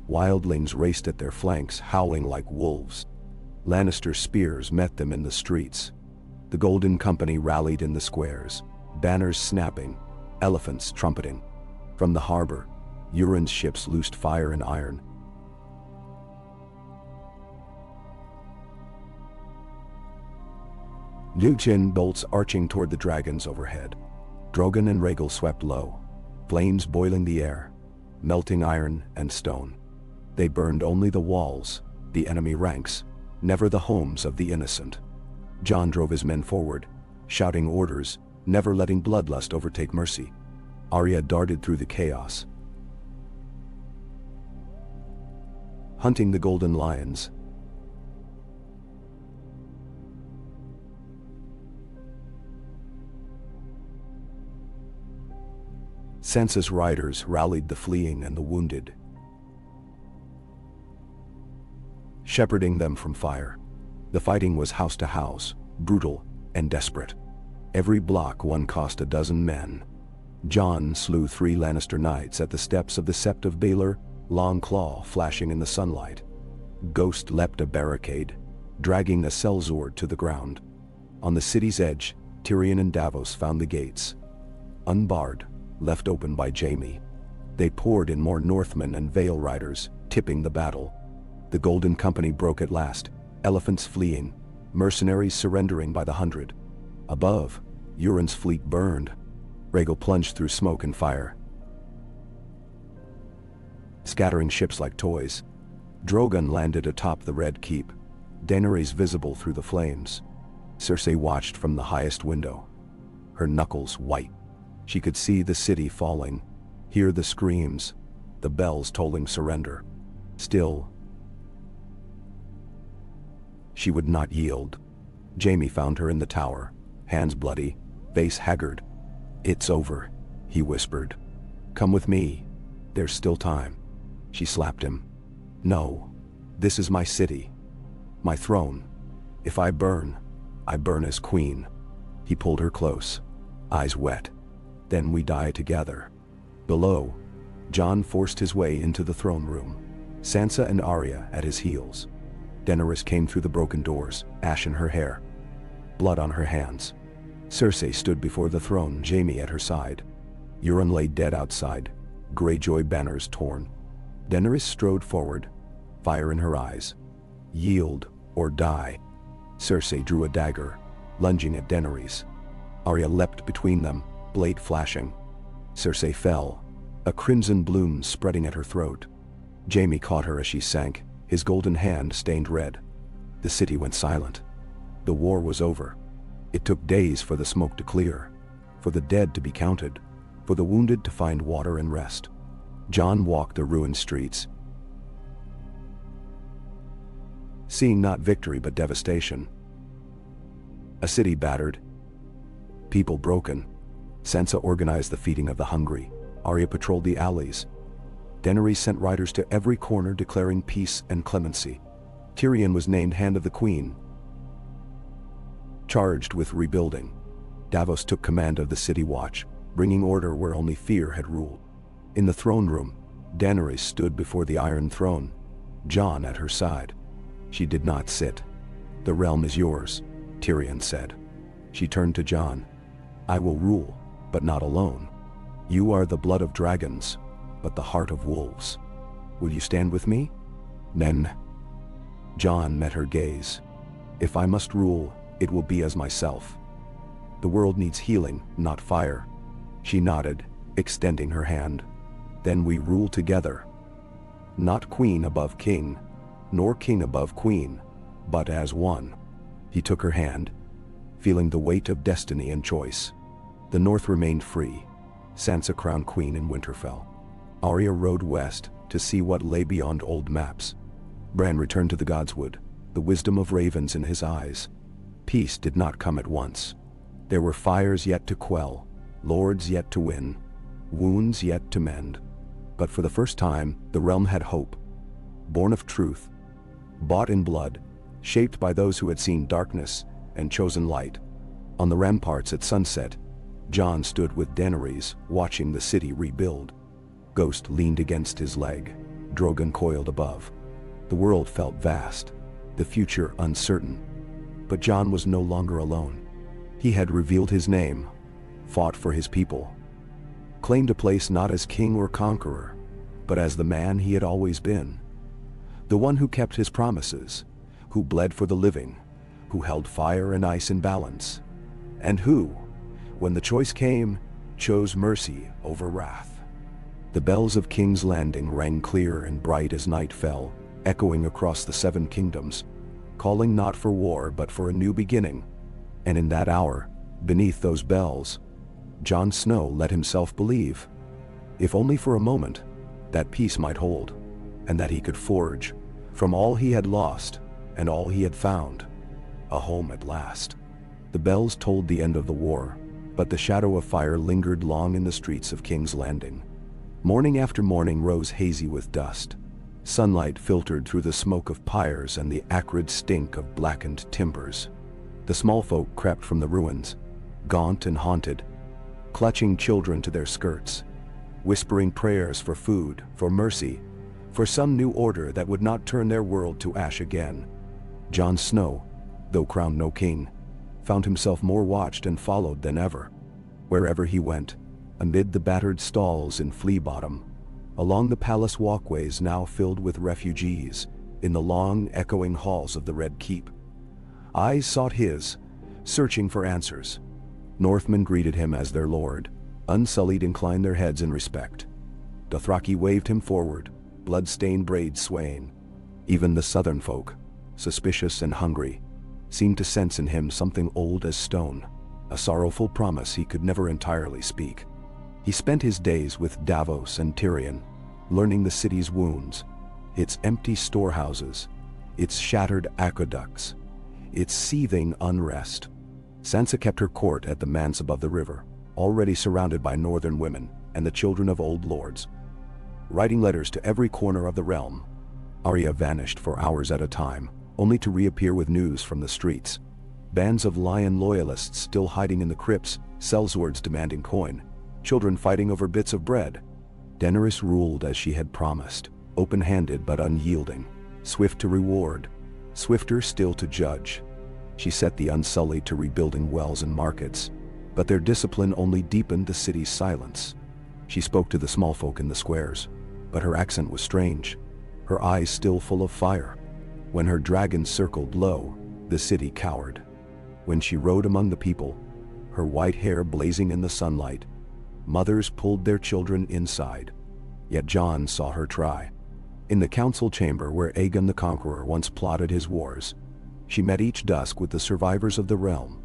[SPEAKER 1] Wildlings raced at their flanks, howling like wolves. Lannister spears met them in the streets. The Golden Company rallied in the squares, banners snapping, elephants trumpeting. From the harbor, Euron's ships loosed fire and iron. Luchin bolts arching toward the dragons overhead. Drogon and Rhaegal swept low, flames boiling the air, melting iron and stone. They burned only the walls, the enemy ranks, never the homes of the innocent. Jon drove his men forward, shouting orders, never letting bloodlust overtake mercy. Arya darted through the chaos, hunting the golden lions. Sansa's riders rallied the fleeing and the wounded, shepherding them from fire. The fighting was house to house, brutal and desperate. Every block one cost a dozen men. Jon slew 3 Lannister knights at the steps of the Sept of Baelor, Longclaw flashing in the sunlight. Ghost leapt a barricade, dragging a sellsword to the ground. On the city's edge, Tyrion and Davos found the gates, unbarred, left open by Jaime. They poured in more Northmen and Vale Riders, tipping the battle. The Golden Company broke at last, elephants fleeing, mercenaries surrendering by the hundred. Above, Euron's fleet burned. Rhaegal plunged through smoke and fire, scattering ships like toys. Drogon landed atop the Red Keep, Daenerys visible through the flames. Cersei watched from the highest window, her knuckles white. She could see the city falling, hear the screams, the bells tolling surrender. Still, she would not yield. Jaime found her in the tower, hands bloody, face haggard. It's over, he whispered. Come with me. There's still time. She slapped him. No, this is my city, my throne. If I burn as queen." He pulled her close, eyes wet. "Then we die together." Below, Jon forced his way into the throne room, Sansa and Arya at his heels. Daenerys came through the broken doors, ash in her hair, blood on her hands. Cersei stood before the throne, Jaime at her side. Euron lay dead outside, Greyjoy banners torn. Daenerys strode forward, fire in her eyes. Yield or die. Cersei drew a dagger, lunging at Daenerys. Arya leapt between them, blade flashing. Cersei fell, a crimson bloom spreading at her throat. Jaime caught her as she sank, his golden hand stained red. The city went silent. The war was over. It took days for the smoke to clear, for the dead to be counted, for the wounded to find water and rest. Jon walked the ruined streets, seeing not victory but devastation. A city battered, people broken. Sansa organized the feeding of the hungry. Arya patrolled the alleys. Daenerys sent riders to every corner declaring peace and clemency. Tyrion was named Hand of the Queen, charged with rebuilding. Davos took command of the city watch, bringing order where only fear had ruled. In the throne room, Daenerys stood before the Iron Throne, Jon at her side. She did not sit. "The realm is yours," Tyrion said. She turned to Jon. "I will rule, but not alone. You are the blood of dragons, but the heart of wolves. Will you stand with me?" Then Jon met her gaze. "If I must rule, it will be as myself. The world needs healing, not fire." She nodded, extending her hand. "Then we rule together. Not queen above king, nor king above queen, but as one." He took her hand, feeling the weight of destiny and choice. The north remained free. Sansa crowned queen in Winterfell. Arya rode west to see what lay beyond old maps. Bran returned to the Godswood, the wisdom of ravens in his eyes. Peace did not come at once. There were fires yet to quell, lords yet to win, wounds yet to mend. But for the first time, the realm had hope. Born of truth, bought in blood, shaped by those who had seen darkness and chosen light. On the ramparts at sunset, Jon stood with Daenerys, watching the city rebuild. Ghost leaned against his leg, Drogon coiled above. The world felt vast, the future uncertain. But Jon was no longer alone. He had revealed his name, fought for his people, claimed a place not as king or conqueror, but as the man he had always been. The one who kept his promises, who bled for the living, who held fire and ice in balance, and who, when the choice came, chose mercy over wrath. The bells of King's Landing rang clear and bright as night fell, echoing across the seven kingdoms, calling not for war but for a new beginning. And in that hour, beneath those bells, Jon Snow let himself believe, if only for a moment, that peace might hold, and that he could forge, from all he had lost and all he had found, a home at last. The bells told the end of the war, but the shadow of fire lingered long in the streets of King's Landing. Morning after morning rose hazy with dust. Sunlight filtered through the smoke of pyres and the acrid stink of blackened timbers. The small folk crept from the ruins, gaunt and haunted, clutching children to their skirts, whispering prayers for food, for mercy, for some new order that would not turn their world to ash again. Jon Snow, though crowned no king, found himself more watched and followed than ever. Wherever he went, amid the battered stalls in Flea Bottom, along the palace walkways now filled with refugees, in the long, echoing halls of the Red Keep, eyes sought his, searching for answers. Northmen greeted him as their lord, unsullied inclined their heads in respect. Dothraki waved him forward, blood-stained braids swaying. Even the southern folk, suspicious and hungry, seemed to sense in him something old as stone, a sorrowful promise he could never entirely speak. He spent his days with Davos and Tyrion, learning the city's wounds, its empty storehouses, its shattered aqueducts, its seething unrest. Sansa kept her court at the manse above the river, already surrounded by northern women and the children of old lords. Writing letters to every corner of the realm, Arya vanished for hours at a time, only to reappear with news from the streets. Bands of Lion loyalists still hiding in the crypts, sellswords demanding coin, children fighting over bits of bread. Daenerys ruled as she had promised, open-handed but unyielding, swift to reward, swifter still to judge. She set the Unsullied to rebuilding wells and markets, but their discipline only deepened the city's silence. She spoke to the small folk in the squares, but her accent was strange, her eyes still full of fire. When her dragons circled low, the city cowered. When she rode among the people, her white hair blazing in the sunlight, mothers pulled their children inside. Yet Jon saw her try. In the council chamber where Aegon the Conqueror once plotted his wars, she met each dusk with the survivors of the realm.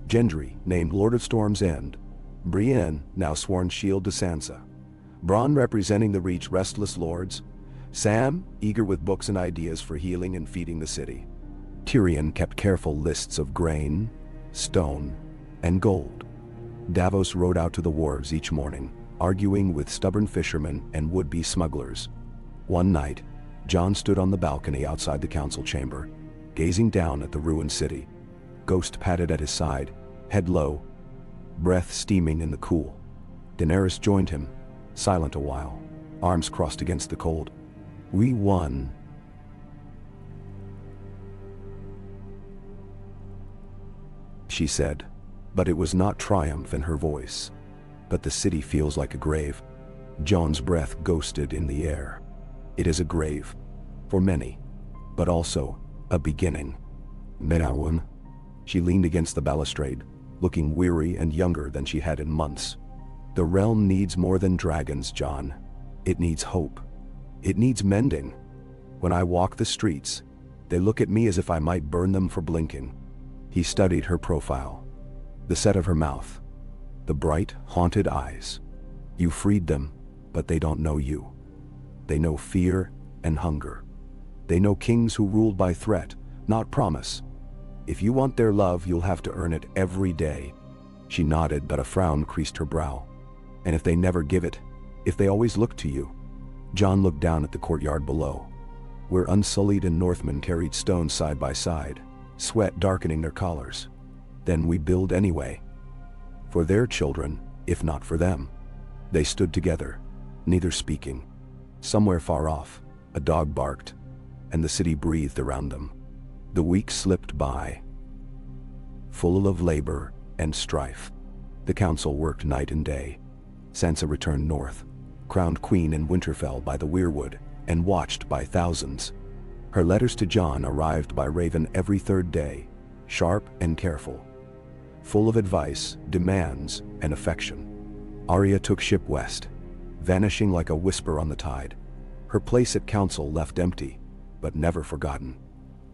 [SPEAKER 1] Gendry, named Lord of Storm's End, Brienne, now sworn shield to Sansa, Bronn representing the Reach's restless lords, Sam, eager with books and ideas for healing and feeding the city. Tyrion kept careful lists of grain, stone, and gold. Davos rode out to the wharves each morning, arguing with stubborn fishermen and would-be smugglers. One night, Jon stood on the balcony outside the council chamber, gazing down at the ruined city. Ghost padded at his side, head low, breath steaming in the cool. Daenerys joined him, silent a while, arms crossed against the cold. "We won," she said, but it was not triumph in her voice. "But the city feels like a grave." Jon's breath ghosted in the air. "It is a grave, for many, but also a beginning." "Menawan." She leaned against the balustrade, looking weary and younger than she had in months. "The realm needs more than dragons, Jon. It needs hope. It needs mending. When I walk the streets, they look at me as if I might burn them for blinking." He studied her profile, the set of her mouth, the bright, haunted eyes. "You freed them, but they don't know you. They know fear and hunger. They know kings who ruled by threat, not promise. If you want their love, you'll have to earn it every day." She nodded, but a frown creased her brow. "And if they never give it, if they always look to you?" Jon looked down at the courtyard below, where Unsullied and Northmen carried stones side by side, sweat darkening their collars. "Then we build anyway. For their children, if not for them." They stood together, neither speaking. Somewhere far off, a dog barked, and the city breathed around them. The weeks slipped by, full of labor and strife. The council worked night and day. Sansa returned north, crowned queen in Winterfell by the weirwood, and watched by thousands. Her letters to Jon arrived by Raven every third day, sharp and careful, full of advice, demands, and affection. Arya took ship west, vanishing like a whisper on the tide. Her place at council left empty, but never forgotten.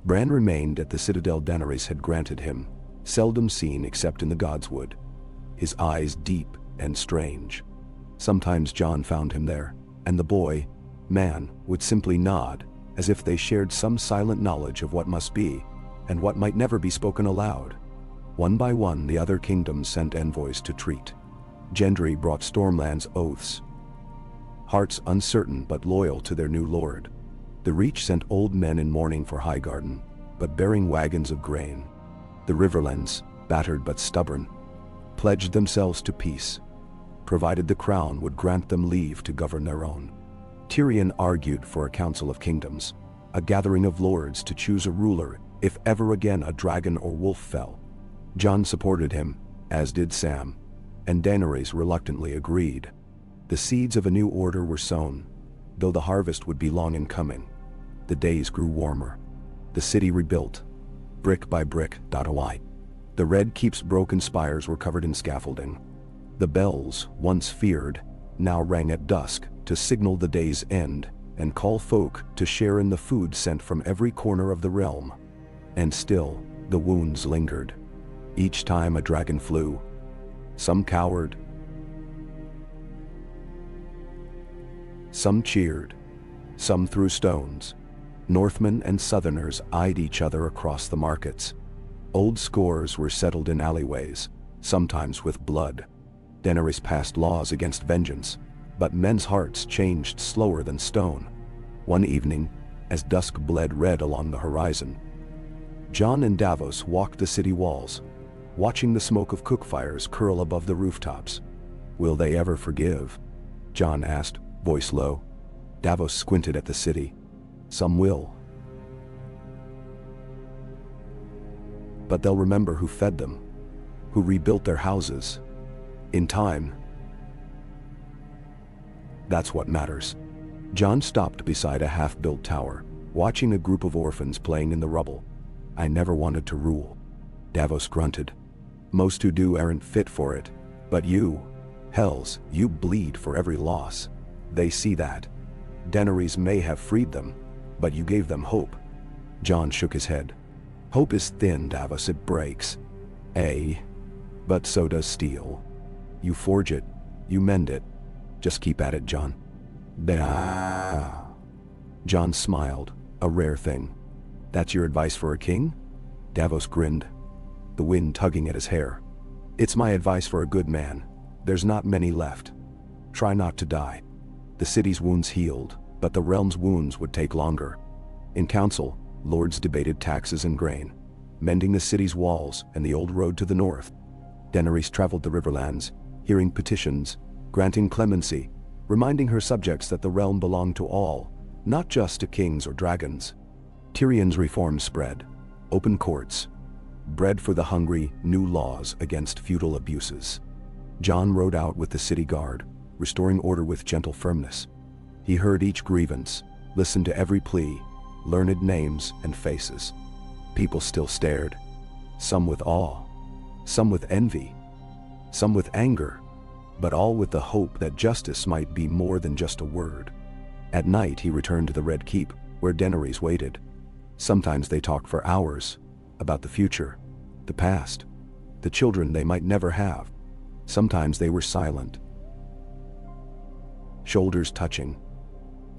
[SPEAKER 1] Bran remained at the citadel Daenerys had granted him, seldom seen except in the Godswood, his eyes deep and strange. Sometimes Jon found him there, and the boy, man, would simply nod, as if they shared some silent knowledge of what must be, and what might never be spoken aloud. One by one, the other kingdoms sent envoys to treat. Gendry brought Stormland's oaths, hearts uncertain but loyal to their new lord. The Reach sent old men in mourning for Highgarden, but bearing wagons of grain. The Riverlands, battered but stubborn, pledged themselves to peace, provided the crown would grant them leave to govern their own. Tyrion argued for a council of kingdoms, a gathering of lords to choose a ruler if ever again a dragon or wolf fell. Jon supported him, as did Sam, and Daenerys reluctantly agreed. The seeds of a new order were sown, though the harvest would be long in coming. The days grew warmer. The city rebuilt, brick by brick. The Red Keep's broken spires were covered in scaffolding. The bells, once feared, now rang at dusk to signal the day's end and call folk to share in the food sent from every corner of the realm. And still, the wounds lingered. Each time a dragon flew, some cowered, some cheered, some threw stones. Northmen and Southerners eyed each other across the markets. Old scores were settled in alleyways, sometimes with blood. Daenerys passed laws against vengeance, but men's hearts changed slower than stone. One evening, as dusk bled red along the horizon, Jon and Davos walked the city walls, watching the smoke of cookfires curl above the rooftops. "Will they ever forgive?" Jon asked, voice low. Davos squinted at the city. "Some will. But they'll remember who fed them, who rebuilt their houses. In time, that's what matters." Jon stopped beside a half-built tower, watching a group of orphans playing in the rubble. "I never wanted to rule." Davos grunted. "Most who do aren't fit for it. But you, Hells, you bleed for every loss. They see that. Daenerys may have freed them, but you gave them hope." Jon shook his head. "Hope is thin, Davos, it breaks. But so does steel. You forge it, you mend it. Just keep at it, Jon." Jon smiled, a rare thing. "That's your advice for a king?" Davos grinned, the wind tugging at his hair. "It's my advice for a good man. There's not many left. Try not to die." The city's wounds healed, but the realm's wounds would take longer. In council, lords debated taxes and grain, mending the city's walls and the old road to the north. Daenerys traveled the riverlands, hearing petitions, granting clemency, reminding her subjects that the realm belonged to all, not just to kings or dragons. Tyrion's reforms spread. Open courts, bread for the hungry, new laws against feudal abuses. Jon rode out with the city guard, restoring order with gentle firmness. He heard each grievance, listened to every plea, learned names and faces. People still stared, some with awe, some with envy, some with anger, but all with the hope that justice might be more than just a word. At night he returned to the Red Keep, where Daenerys waited. Sometimes they talked for hours, about the future, the past, the children they might never have. Sometimes they were silent, shoulders touching,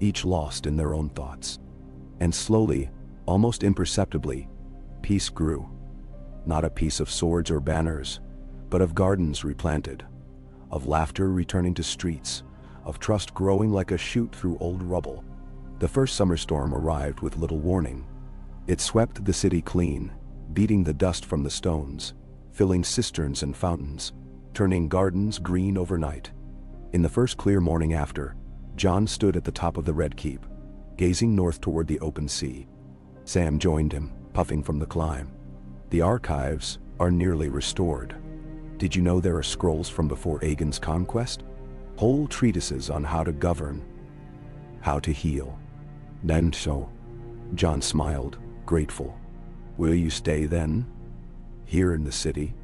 [SPEAKER 1] each lost in their own thoughts. And slowly, almost imperceptibly, peace grew. Not a peace of swords or banners, but of gardens replanted, of laughter returning to streets, of trust growing like a shoot through old rubble. The first summer storm arrived with little warning. It swept the city clean, beating the dust from the stones, filling cisterns and fountains, turning gardens green overnight. In the first clear morning after, Jon stood at the top of the Red Keep, gazing north toward the open sea. Sam joined him, puffing from the climb. "The archives are nearly restored. Did you know there are scrolls from before Aegon's conquest? Whole treatises on how to govern, how to heal." "Then so," Jon smiled, grateful. "Will you stay then? Here in the city?"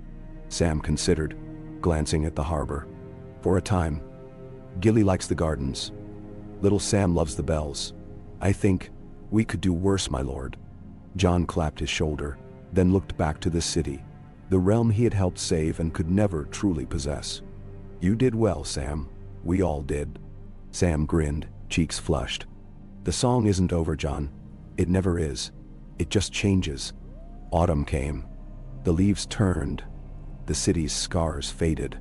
[SPEAKER 1] Sam considered, glancing at the harbor. "For a time. Gilly likes the gardens. Little Sam loves the bells. I think we could do worse, my lord." Jon clapped his shoulder, then looked back to the city, the realm he had helped save and could never truly possess. "You did well, Sam. We all did." Sam grinned, cheeks flushed. "The song isn't over, Jon. It never is. It just changes." Autumn came. The leaves turned. The city's scars faded.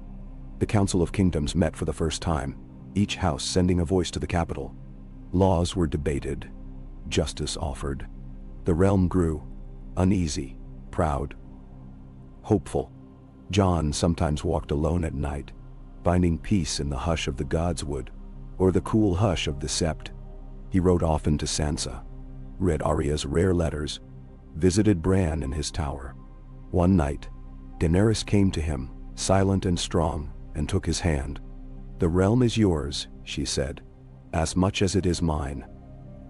[SPEAKER 1] The Council of Kingdoms met for the first time, each house sending a voice to the capital. Laws were debated. Justice offered. The realm grew, uneasy, proud, hopeful. Jon sometimes walked alone at night, finding peace in the hush of the godswood, or the cool hush of the sept. He rode often to Sansa, read Arya's rare letters, visited Bran in his tower. One night, Daenerys came to him, silent and strong, and took his hand. "The realm is yours," she said, "as much as it is mine.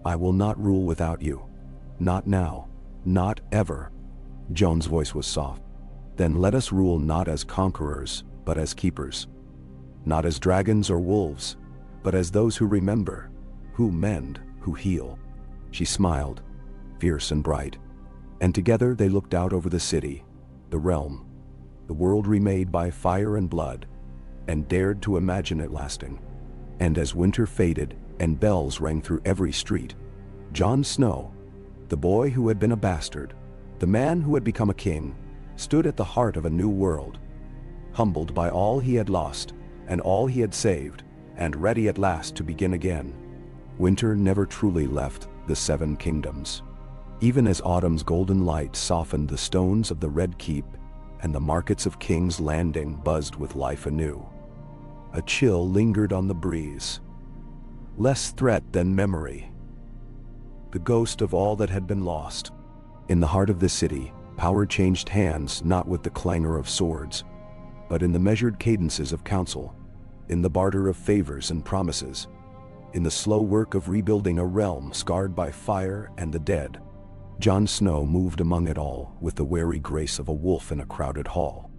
[SPEAKER 1] I will not rule without you. Not now, not ever." Jon's voice was soft. "Then let us rule not as conquerors, but as keepers. Not as dragons or wolves, but as those who remember, who mend, who heal." She smiled, fierce and bright. And together they looked out over the city, the realm, the world remade by fire and blood, and dared to imagine it lasting. And as winter faded and bells rang through every street, Jon Snow, the boy who had been a bastard, the man who had become a king, stood at the heart of a new world, humbled by all he had lost and all he had saved, and ready at last to begin again. Winter never truly left the Seven Kingdoms. Even as autumn's golden light softened the stones of the Red Keep and the markets of King's Landing buzzed with life anew, a chill lingered on the breeze. Less threat than memory. The ghost of all that had been lost. In the heart of the city, power changed hands not with the clangor of swords, but in the measured cadences of counsel, in the barter of favors and promises, in the slow work of rebuilding a realm scarred by fire and the dead. Jon Snow moved among it all with the wary grace of a wolf in a crowded hall.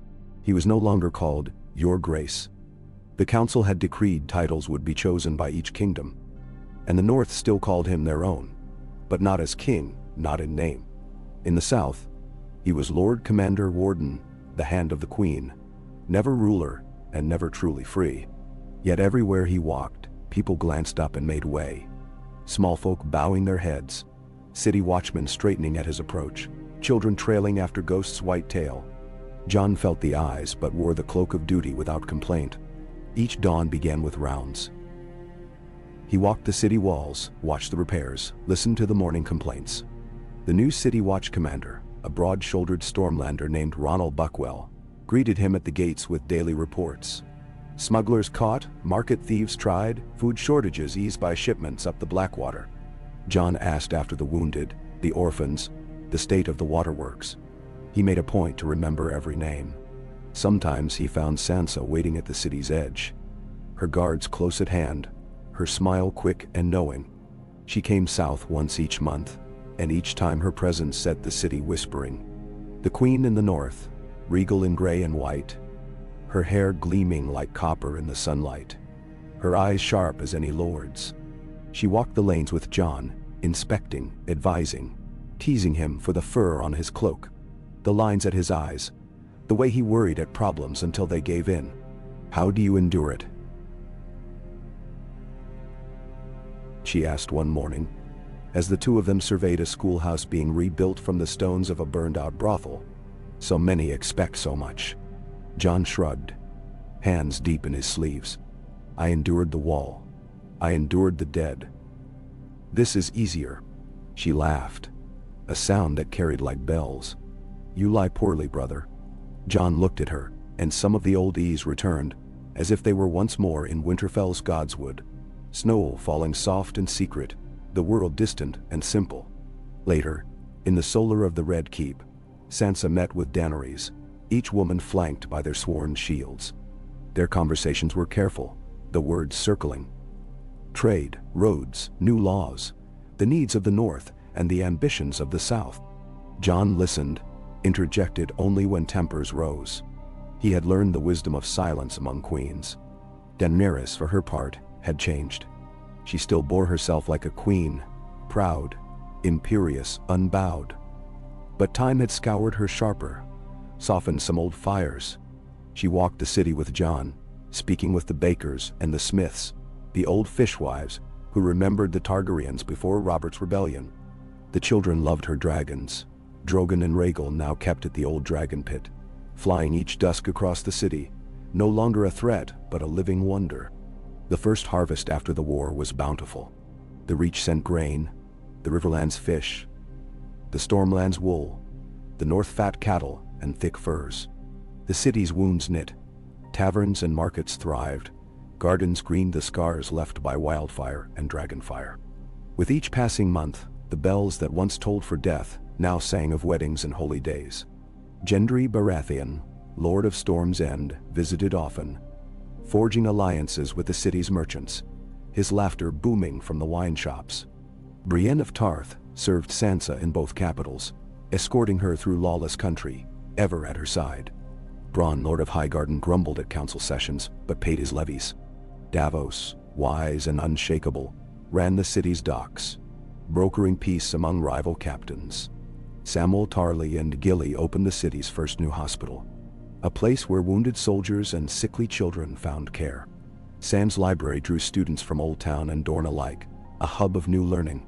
[SPEAKER 1] He was no longer called Your Grace. The council had decreed titles would be chosen by each kingdom, and the North still called him their own, but not as king, not in name. In the South, he was Lord Commander Warden, the hand of the Queen, never ruler and never truly free. Yet everywhere he walked, people glanced up and made way. Small folk bowing their heads, city watchmen straightening at his approach, children trailing after Ghost's white tail. Jon felt the eyes but wore the cloak of duty without complaint. Each dawn began with rounds. He walked the city walls, watched the repairs, listened to the morning complaints. The new city watch commander, a broad-shouldered Stormlander named Ronald Buckwell, greeted him at the gates with daily reports. Smugglers caught, market thieves tried, food shortages eased by shipments up the Blackwater. Jon asked after the wounded, the orphans, the state of the waterworks. He made a point to remember every name. Sometimes he found Sansa waiting at the city's edge, her guards close at hand, her smile quick and knowing. She came south once each month, and each time her presence set the city whispering. The Queen in the north, regal in gray and white, her hair gleaming like copper in the sunlight, her eyes sharp as any lord's. She walked the lanes with Jon, inspecting, advising, teasing him for the fur on his cloak, the lines at his eyes, the way he worried at problems until they gave in. "How do you endure it?" she asked one morning, as the two of them surveyed a schoolhouse being rebuilt from the stones of a burned-out brothel. "So many expect so much." Jon shrugged, hands deep in his sleeves. "I endured the wall. I endured the dead. This is easier." She laughed, a sound that carried like bells. "You lie poorly, brother." Jon looked at her, and some of the old ease returned, as if they were once more in Winterfell's Godswood. Snow falling soft and secret, the world distant and simple. Later, in the solar of the Red Keep, Sansa met with Daenerys, each woman flanked by their sworn shields. Their conversations were careful, the words circling. Trade, roads, new laws, the needs of the North and the ambitions of the South. Jon listened, interjected only when tempers rose. He had learned the wisdom of silence among queens. Daenerys, for her part, had changed. She still bore herself like a queen, proud, imperious, unbowed. But time had scoured her sharper, softened some old fires. She walked the city with Jon, speaking with the bakers and the smiths, the old fishwives who remembered the Targaryens before Robert's rebellion. The children loved her dragons. Drogon and Rhaegal now kept at the old dragon pit, flying each dusk across the city, no longer a threat but a living wonder. The first harvest after the war was bountiful. The Reach sent grain, the Riverlands fish, the Stormlands wool, the North fat cattle and thick furs. The city's wounds knit, taverns and markets thrived, gardens greened the scars left by wildfire and dragonfire. With each passing month, the bells that once tolled for death now sang of weddings and holy days. Gendry Baratheon, Lord of Storm's End, visited often, forging alliances with the city's merchants, his laughter booming from the wine shops. Brienne of Tarth served Sansa in both capitals, escorting her through lawless country, ever at her side. Bronn, Lord of Highgarden, grumbled at council sessions, but paid his levies. Davos, wise and unshakable, ran the city's docks, brokering peace among rival captains. Samwell Tarly and Gilly opened the city's first new hospital, a place where wounded soldiers and sickly children found care. Sam's library drew students from Old Town and Dorne alike, a hub of new learning.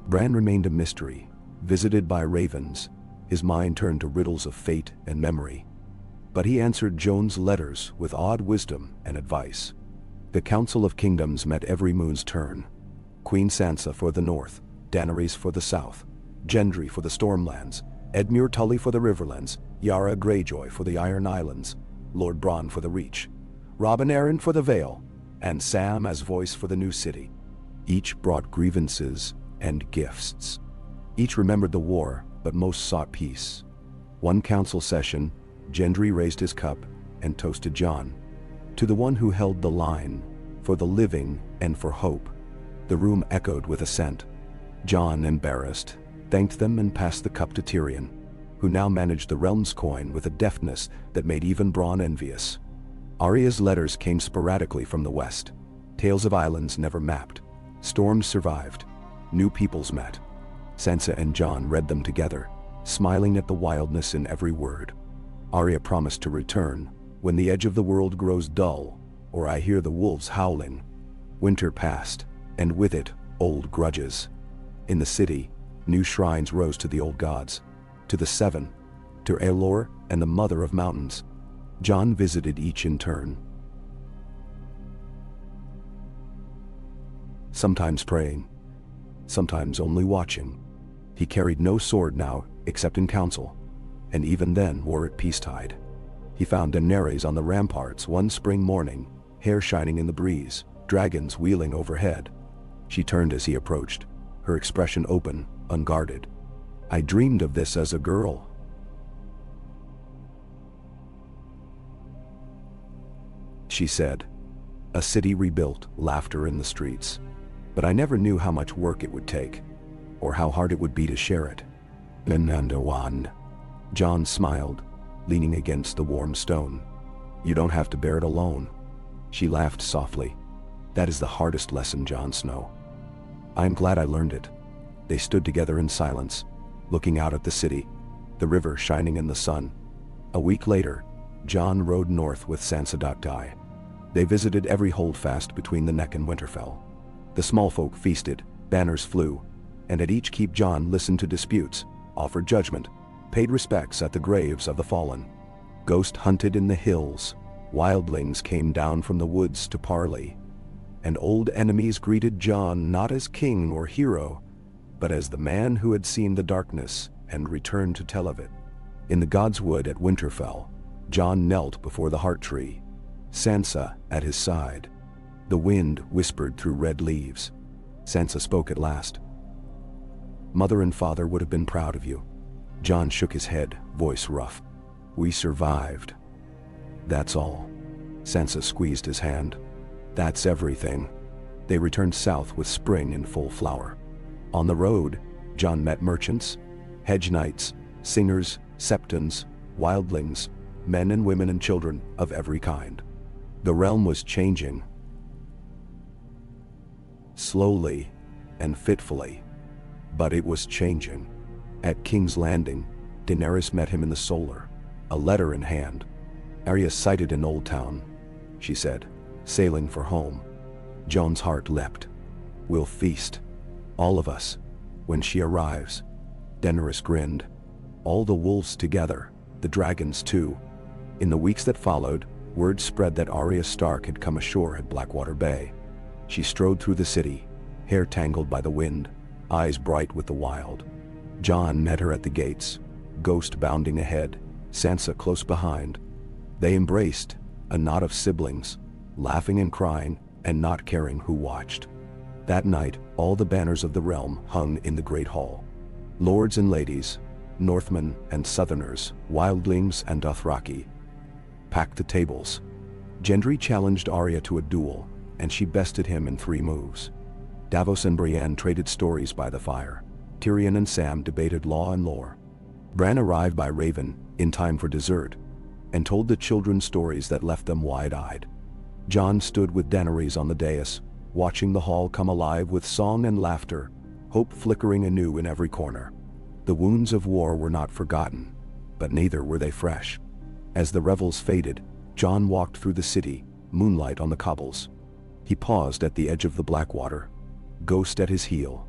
[SPEAKER 1] Bran remained a mystery, visited by ravens, his mind turned to riddles of fate and memory. But he answered Joan's letters with odd wisdom and advice. The Council of Kingdoms met every moon's turn. Queen Sansa for the north, Daenerys for the south, Gendry for the Stormlands, Edmure Tully for the Riverlands, Yara Greyjoy for the Iron Islands, Lord Bronn for the Reach, Robin Arryn for the Vale, and Sam as voice for the new city. Each brought grievances and gifts. Each remembered the war, but most sought peace. One council session, Gendry raised his cup and toasted Jon. To the one who held the line, for the living and for hope. The room echoed with assent. Jon, embarrassed, thanked them and passed the cup to Tyrion, who now managed the realm's coin with a deftness that made even Bronn envious. Arya's letters came sporadically from the west. Tales of islands never mapped. Storms survived. New peoples met. Sansa and Jon read them together, smiling at the wildness in every word. Arya promised to return, when the edge of the world grows dull, or I hear the wolves howling. Winter passed, and with it, old grudges. In the city, new shrines rose to the old gods, to the Seven, to Aelor and the Mother of Mountains. Jon visited each in turn. Sometimes praying, sometimes only watching. He carried no sword now, except in council, and even then wore it peacetide. He found Daenerys on the ramparts one spring morning, hair shining in the breeze, dragons wheeling overhead. She turned as he approached, her expression open, unguarded. "I dreamed of this as a girl." She said, "A city rebuilt, laughter in the streets. But I never knew how much work it would take, or how hard it would be to share it." "Nandawan." Jon smiled, leaning against the warm stone. "You don't have to bear it alone." She laughed softly. "That is the hardest lesson, Jon Snow. I am glad I learned it." They stood together in silence, looking out at the city, the river shining in the sun. A week later, Jon rode north with Sansa. They visited every holdfast between the Neck and Winterfell. The small folk feasted, banners flew, and at each keep Jon listened to disputes, offered judgment, paid respects at the graves of the fallen. Ghost hunted in the hills, wildlings came down from the woods to parley, and old enemies greeted Jon not as king or hero, but as the man who had seen the darkness and returned to tell of it. In the God's Wood at Winterfell, Jon knelt before the heart tree, Sansa at his side. The wind whispered through red leaves. Sansa spoke at last. "Mother and father would have been proud of you." Jon shook his head, voice rough. "We survived. That's all." Sansa squeezed his hand. "That's everything." They returned south with spring in full flower. On the road, Jon met merchants, hedge knights, singers, septons, wildlings, men and women and children of every kind. The realm was changing. Slowly and fitfully, but it was changing. At King's Landing, Daenerys met him in the solar, a letter in hand. "Arya sighted in Old Town," she said, "sailing for home." Jon's heart leapt. "We'll feast, all of us, when she arrives." Daenerys grinned. All the wolves together, the dragons too. In the weeks that followed, word spread that Arya Stark had come ashore at Blackwater Bay. She strode through the city, hair tangled by the wind, eyes bright with the wild. Jon met her at the gates, Ghost bounding ahead, Sansa close behind. They embraced, a knot of siblings, laughing and crying, and not caring who watched. That night, all the banners of the realm hung in the great hall. Lords and ladies, Northmen and Southerners, wildlings and Dothraki, packed the tables. Gendry challenged Arya to a duel, and she bested him in 3 moves. Davos and Brienne traded stories by the fire. Tyrion and Sam debated law and lore. Bran arrived by Raven, in time for dessert, and told the children stories that left them wide-eyed. Jon stood with Daenerys on the dais, watching the hall come alive with song and laughter, hope flickering anew in every corner. The wounds of war were not forgotten, but neither were they fresh. As the revels faded, Jon walked through the city, moonlight on the cobbles. He paused at the edge of the Blackwater, Ghost at his heel,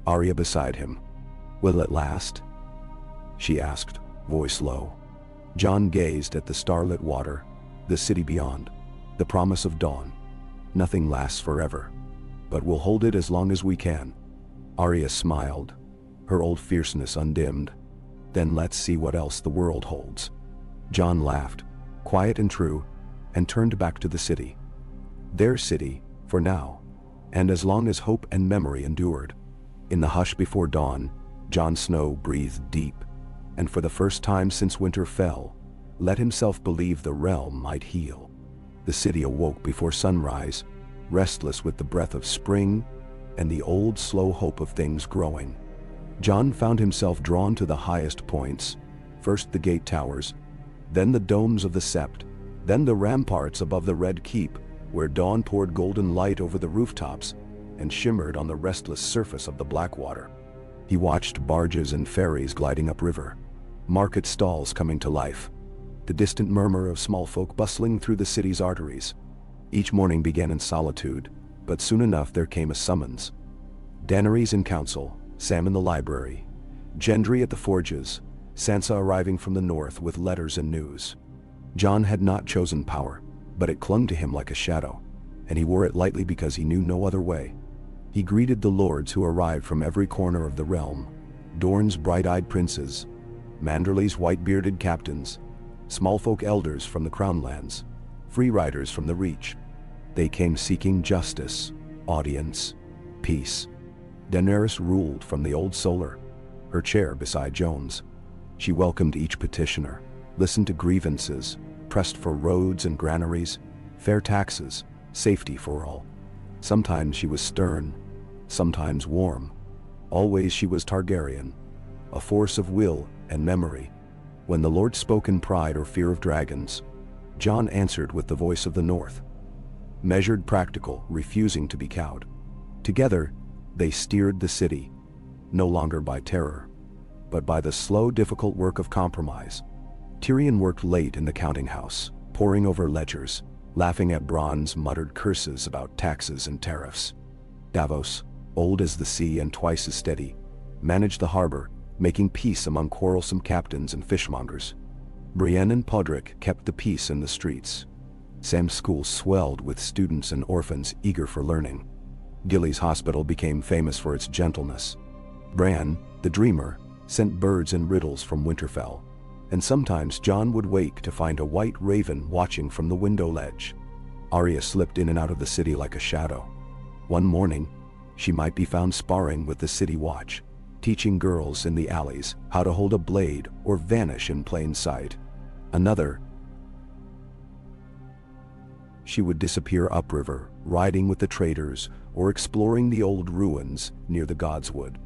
[SPEAKER 1] Arya beside him. "Will it last?" she asked, voice low. Jon gazed at the starlit water, the city beyond, the promise of dawn. "Nothing lasts forever, but we'll hold it as long as we can." Arya smiled. her old fierceness undimmed. Then let's see what else the world holds. Jon laughed, quiet and true, and turned back to the city. Their city, for now, and as long as hope and memory endured. In the hush before dawn, Jon Snow breathed deep, and for the first time since winter fell, let himself believe the realm might heal. The city awoke before sunrise, restless with the breath of spring and the old slow hope of things growing. Jon found himself drawn to the highest points, first the gate towers, then the domes of the sept, then the ramparts above the Red Keep, where dawn poured golden light over the rooftops and shimmered on the restless surface of the Blackwater. He watched barges and ferries gliding upriver, market stalls coming to life, the distant murmur of small folk bustling through the city's arteries. Each morning began in solitude, but soon enough there came a summons. Daenerys in council, Sam in the library, Gendry at the forges, Sansa arriving from the north with letters and news. Jon had not chosen power, but it clung to him like a shadow, and he wore it lightly because he knew no other way. He greeted the lords who arrived from every corner of the realm, Dorne's bright-eyed princes, Manderley's white-bearded captains, smallfolk elders from the Crownlands, free riders from the Reach. They came seeking justice, audience, peace. Daenerys ruled from the Old Solar, her chair beside Jon's. She welcomed each petitioner, listened to grievances, pressed for roads and granaries, fair taxes, safety for all. Sometimes she was stern, sometimes warm. Always she was Targaryen, a force of will and memory. When the Lord spoke in pride or fear of dragons, Jon answered with the voice of the North. Measured, practical, refusing to be cowed. Together, they steered the city, no longer by terror, but by the slow, difficult work of compromise. Tyrion worked late in the counting house, poring over ledgers, laughing at Bronn's muttered curses about taxes and tariffs. Davos, old as the sea and twice as steady, managed the harbor, making peace among quarrelsome captains and fishmongers. Brienne and Podrick kept the peace in the streets. Sam's school swelled with students and orphans eager for learning. Gilly's hospital became famous for its gentleness. Bran, the dreamer, sent birds and riddles from Winterfell, and sometimes Jon would wake to find a white raven watching from the window ledge. Arya slipped in and out of the city like a shadow. One morning, she might be found sparring with the city watch, teaching girls in the alleys how to hold a blade or vanish in plain sight. Another, she would disappear upriver, riding with the traders or exploring the old ruins near the Godswood.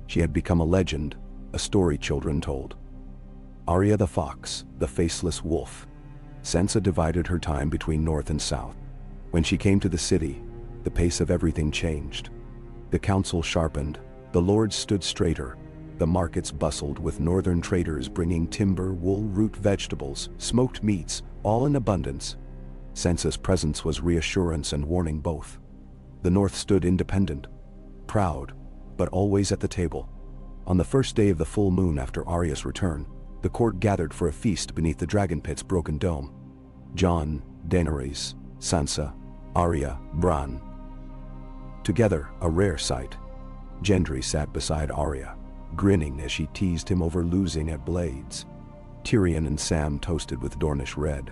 [SPEAKER 1] She had become a legend, a story children told. Arya the fox, the faceless wolf. Sansa divided her time between north and south. When she came to the city, the pace of everything changed. The council sharpened, the lords stood straighter, the markets bustled with northern traders bringing timber, wool, root vegetables, smoked meats, all in abundance. Sansa's presence was reassurance and warning both. The north stood independent, proud, but always at the table. On the first day of the full moon after Arya's return, the court gathered for a feast beneath the dragon pit's broken dome. Jon, Daenerys, Sansa, Arya, Bran. Together, a rare sight. Gendry sat beside Arya, grinning as she teased him over losing at blades. Tyrion and Sam toasted with Dornish red.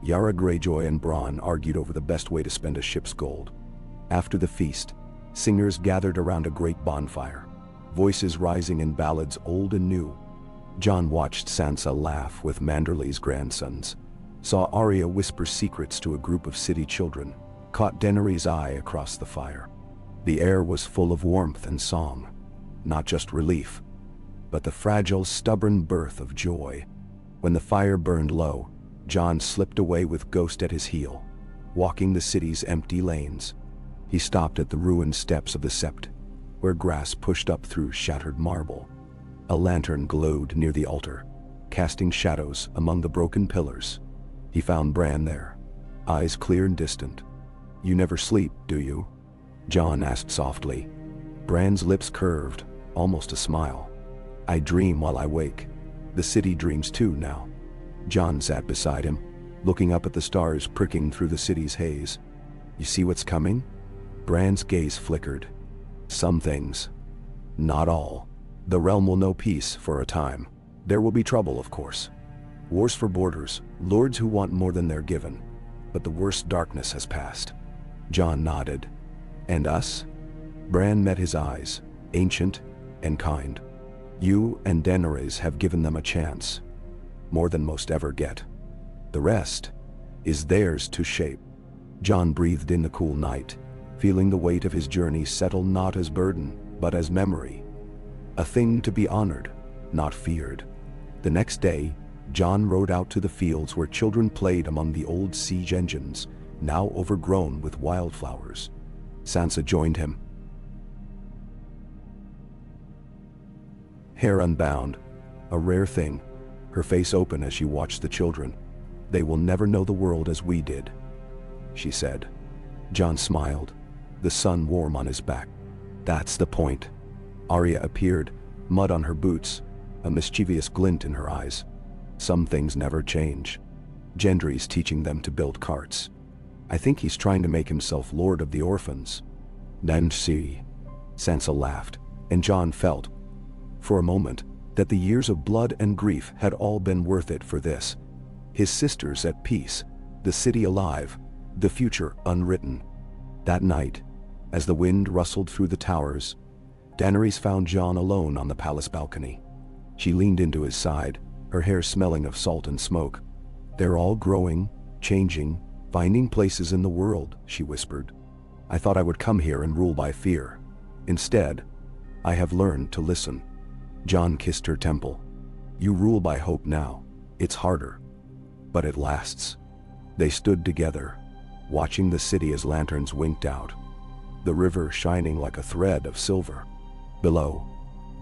[SPEAKER 1] Yara Greyjoy and Bronn argued over the best way to spend a ship's gold. After the feast, singers gathered around a great bonfire, voices rising in ballads old and new. Jon watched Sansa laugh with Manderley's grandsons, saw Arya whisper secrets to a group of city children, caught Daenerys' eye across the fire. The air was full of warmth and song, not just relief, but the fragile, stubborn birth of joy. When the fire burned low, Jon slipped away with Ghost at his heel, walking the city's empty lanes. He stopped at the ruined steps of the sept, where grass pushed up through shattered marble. A lantern glowed near the altar, casting shadows among the broken pillars. He found Bran there, eyes clear and distant. "You never sleep, do you?" Jon asked softly. Bran's lips curved, almost a smile. "I dream while I wake. The city dreams too now." Jon sat beside him, looking up at the stars pricking through the city's haze. "You see what's coming?" Bran's gaze flickered. "Some things. Not all." The realm will know peace for a time. There will be trouble, of course. Wars for borders, lords who want more than they're given. But the worst darkness has passed. Jon nodded. And us? Bran met his eyes, ancient and kind. You and Daenerys have given them a chance. More than most ever get. The rest is theirs to shape. Jon breathed in the cool night, feeling the weight of his journey settle not as burden, but as memory. A thing to be honored, not feared. The next day, Jon rode out to the fields where children played among the old siege engines, now overgrown with wildflowers. Sansa joined him. Hair unbound, a rare thing, her face open as she watched the children. They will never know the world as we did, she said. Jon smiled, the sun warm on his back. That's the point. Arya appeared, mud on her boots, a mischievous glint in her eyes. Some things never change. Gendry's teaching them to build carts. I think he's trying to make himself lord of the orphans. Then see. Sansa laughed, and Jon felt, for a moment, that the years of blood and grief had all been worth it for this. His sisters at peace, the city alive, the future unwritten. That night, as the wind rustled through the towers, Daenerys found Jon alone on the palace balcony. She leaned into his side, her hair smelling of salt and smoke. They're all growing, changing, finding places in the world, she whispered. I thought I would come here and rule by fear. Instead, I have learned to listen. Jon kissed her temple. You rule by hope now. It's harder. But it lasts. They stood together, watching the city as lanterns winked out. The river shining like a thread of silver. Below,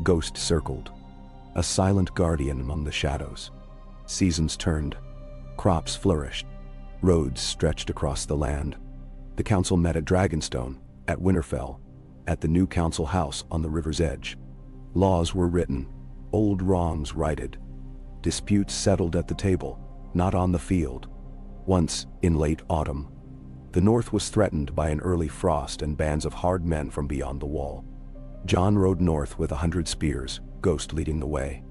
[SPEAKER 1] Ghost circled, a silent guardian among the shadows. Seasons turned. Crops flourished. Roads stretched across the land. The council met at Dragonstone, at Winterfell, at the new council house on the river's edge. Laws were written, old wrongs righted. Disputes settled at the table, not on the field. Once, in late autumn, the north was threatened by an early frost and bands of hard men from beyond the wall. Jon rode north with 100 spears, Ghost leading the way.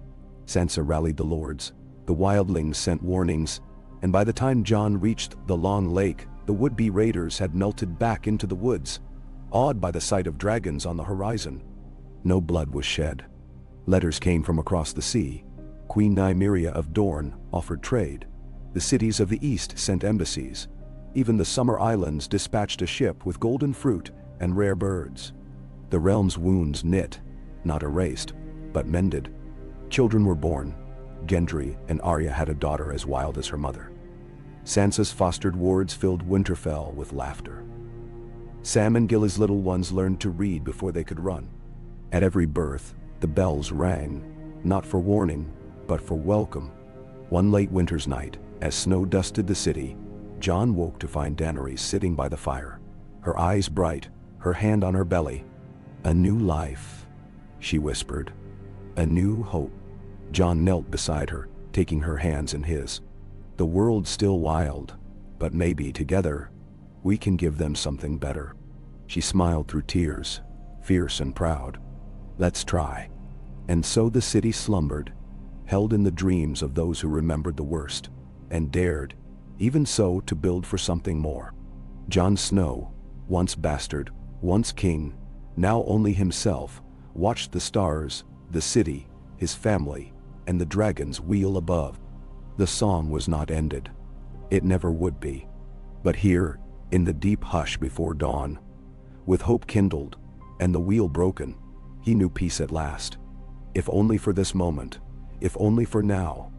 [SPEAKER 1] Sansa rallied the lords, the wildlings sent warnings, and by the time Jon reached the Long Lake, the would-be raiders had melted back into the woods, awed by the sight of dragons on the horizon. No blood was shed. Letters came from across the sea. Queen Nymeria of Dorne offered trade. The cities of the east sent embassies. Even the Summer Islands dispatched a ship with golden fruit and rare birds. The realm's wounds knit, not erased, but mended. Children were born. Gendry and Arya had a daughter as wild as her mother. Sansa's fostered wards filled Winterfell with laughter. Sam and Gilly's little ones learned to read before they could run. At every birth, the bells rang, not for warning, but for welcome. One late winter's night, as snow dusted the city, Jon woke to find Daenerys sitting by the fire, her eyes bright, her hand on her belly. A new life, she whispered. A new hope. Jon knelt beside her, taking her hands in his. The world's still wild, but maybe together, we can give them something better. She smiled through tears, fierce and proud. Let's try. And so the city slumbered, held in the dreams of those who remembered the worst, and dared, even so, to build for something more. Jon Snow, once bastard, once king, now only himself, watched the stars, the city, his family, and the dragons wheel above. The song was not ended. It never would be. But here, in the deep hush before dawn, with hope kindled, and the wheel broken, he knew peace at last. If only for this moment, if only for now.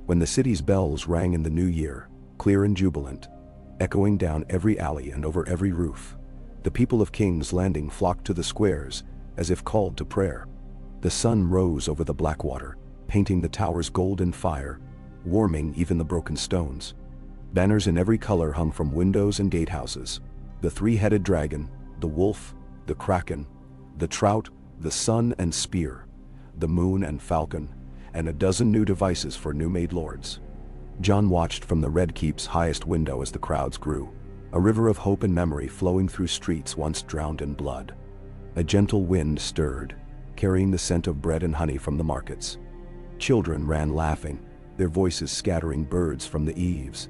[SPEAKER 1] When the city's bells rang in the new year, clear and jubilant, echoing down every alley and over every roof, the people of King's Landing flocked to the squares, as if called to prayer. The sun rose over the Blackwater, painting the tower's golden fire, warming even the broken stones. Banners in every color hung from windows and gatehouses. The three-headed dragon, the wolf, the kraken, the trout, the sun and spear, the moon and falcon, and a dozen new devices for new-made lords. Jon watched from the Red Keep's highest window as the crowds grew, a river of hope and memory flowing through streets once drowned in blood. A gentle wind stirred, carrying the scent of bread and honey from the markets. Children ran laughing, their voices scattering birds from the eaves.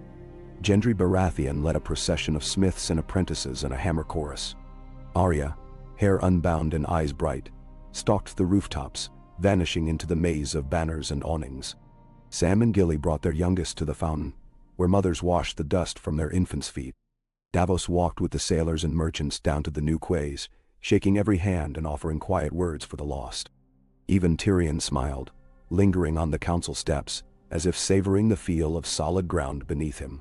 [SPEAKER 1] Gendry Baratheon led a procession of smiths and apprentices in a hammer chorus. Arya, hair unbound and eyes bright, stalked the rooftops, vanishing into the maze of banners and awnings. Sam and Gilly brought their youngest to the fountain, where mothers washed the dust from their infants' feet. Davos walked with the sailors and merchants down to the new quays, shaking every hand and offering quiet words for the lost. Even Tyrion smiled, lingering on the council steps, as if savoring the feel of solid ground beneath him.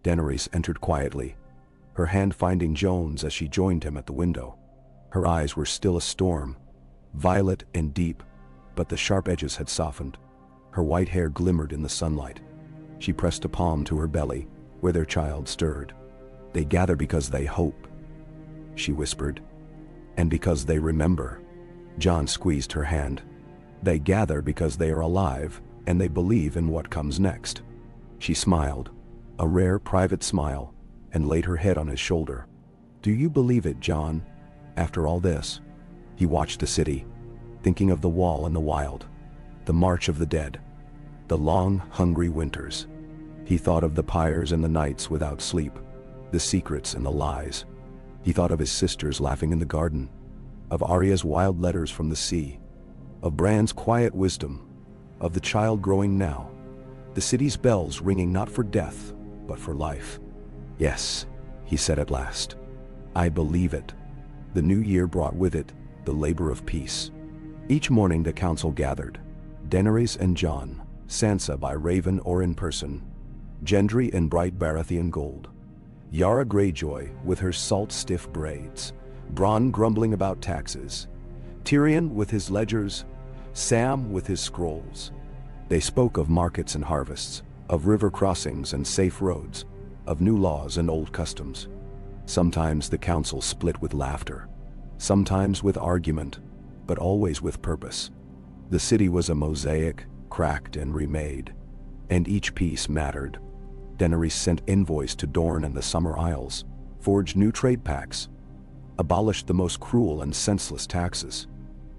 [SPEAKER 1] Daenerys entered quietly, her hand finding Jones as she joined him at the window. Her eyes were still a storm, violet and deep, but the sharp edges had softened. Her white hair glimmered in the sunlight. She pressed a palm to her belly, where their child stirred. "They gather because they hope," she whispered. "And because they remember." Jon squeezed her hand. "They gather because they are alive, and they believe in what comes next." She smiled, a rare private smile, and laid her head on his shoulder. "Do you believe it, Jon? After all this?" He watched the city, thinking of the wall and the wild, the march of the dead, the long, hungry winters. He thought of the pyres and the nights without sleep, the secrets and the lies. He thought of his sisters laughing in the garden, of Arya's wild letters from the sea, of Bran's quiet wisdom, of the child growing now, the city's bells ringing not for death, but for life. "Yes," he said at last. "I believe it." The new year brought with it the labor of peace. Each morning the council gathered, Daenerys and Jon, Sansa by raven or in person, Gendry in bright Baratheon gold, Yara Greyjoy with her salt-stiff braids, Bronn grumbling about taxes, Tyrion with his ledgers, Sam with his scrolls. They spoke of markets and harvests, of river crossings and safe roads, of new laws and old customs. Sometimes the council split with laughter, sometimes with argument, but always with purpose. The city was a mosaic, cracked and remade, and each piece mattered. Daenerys sent envoys to Dorne and the Summer Isles, forged new trade pacts, abolished the most cruel and senseless taxes.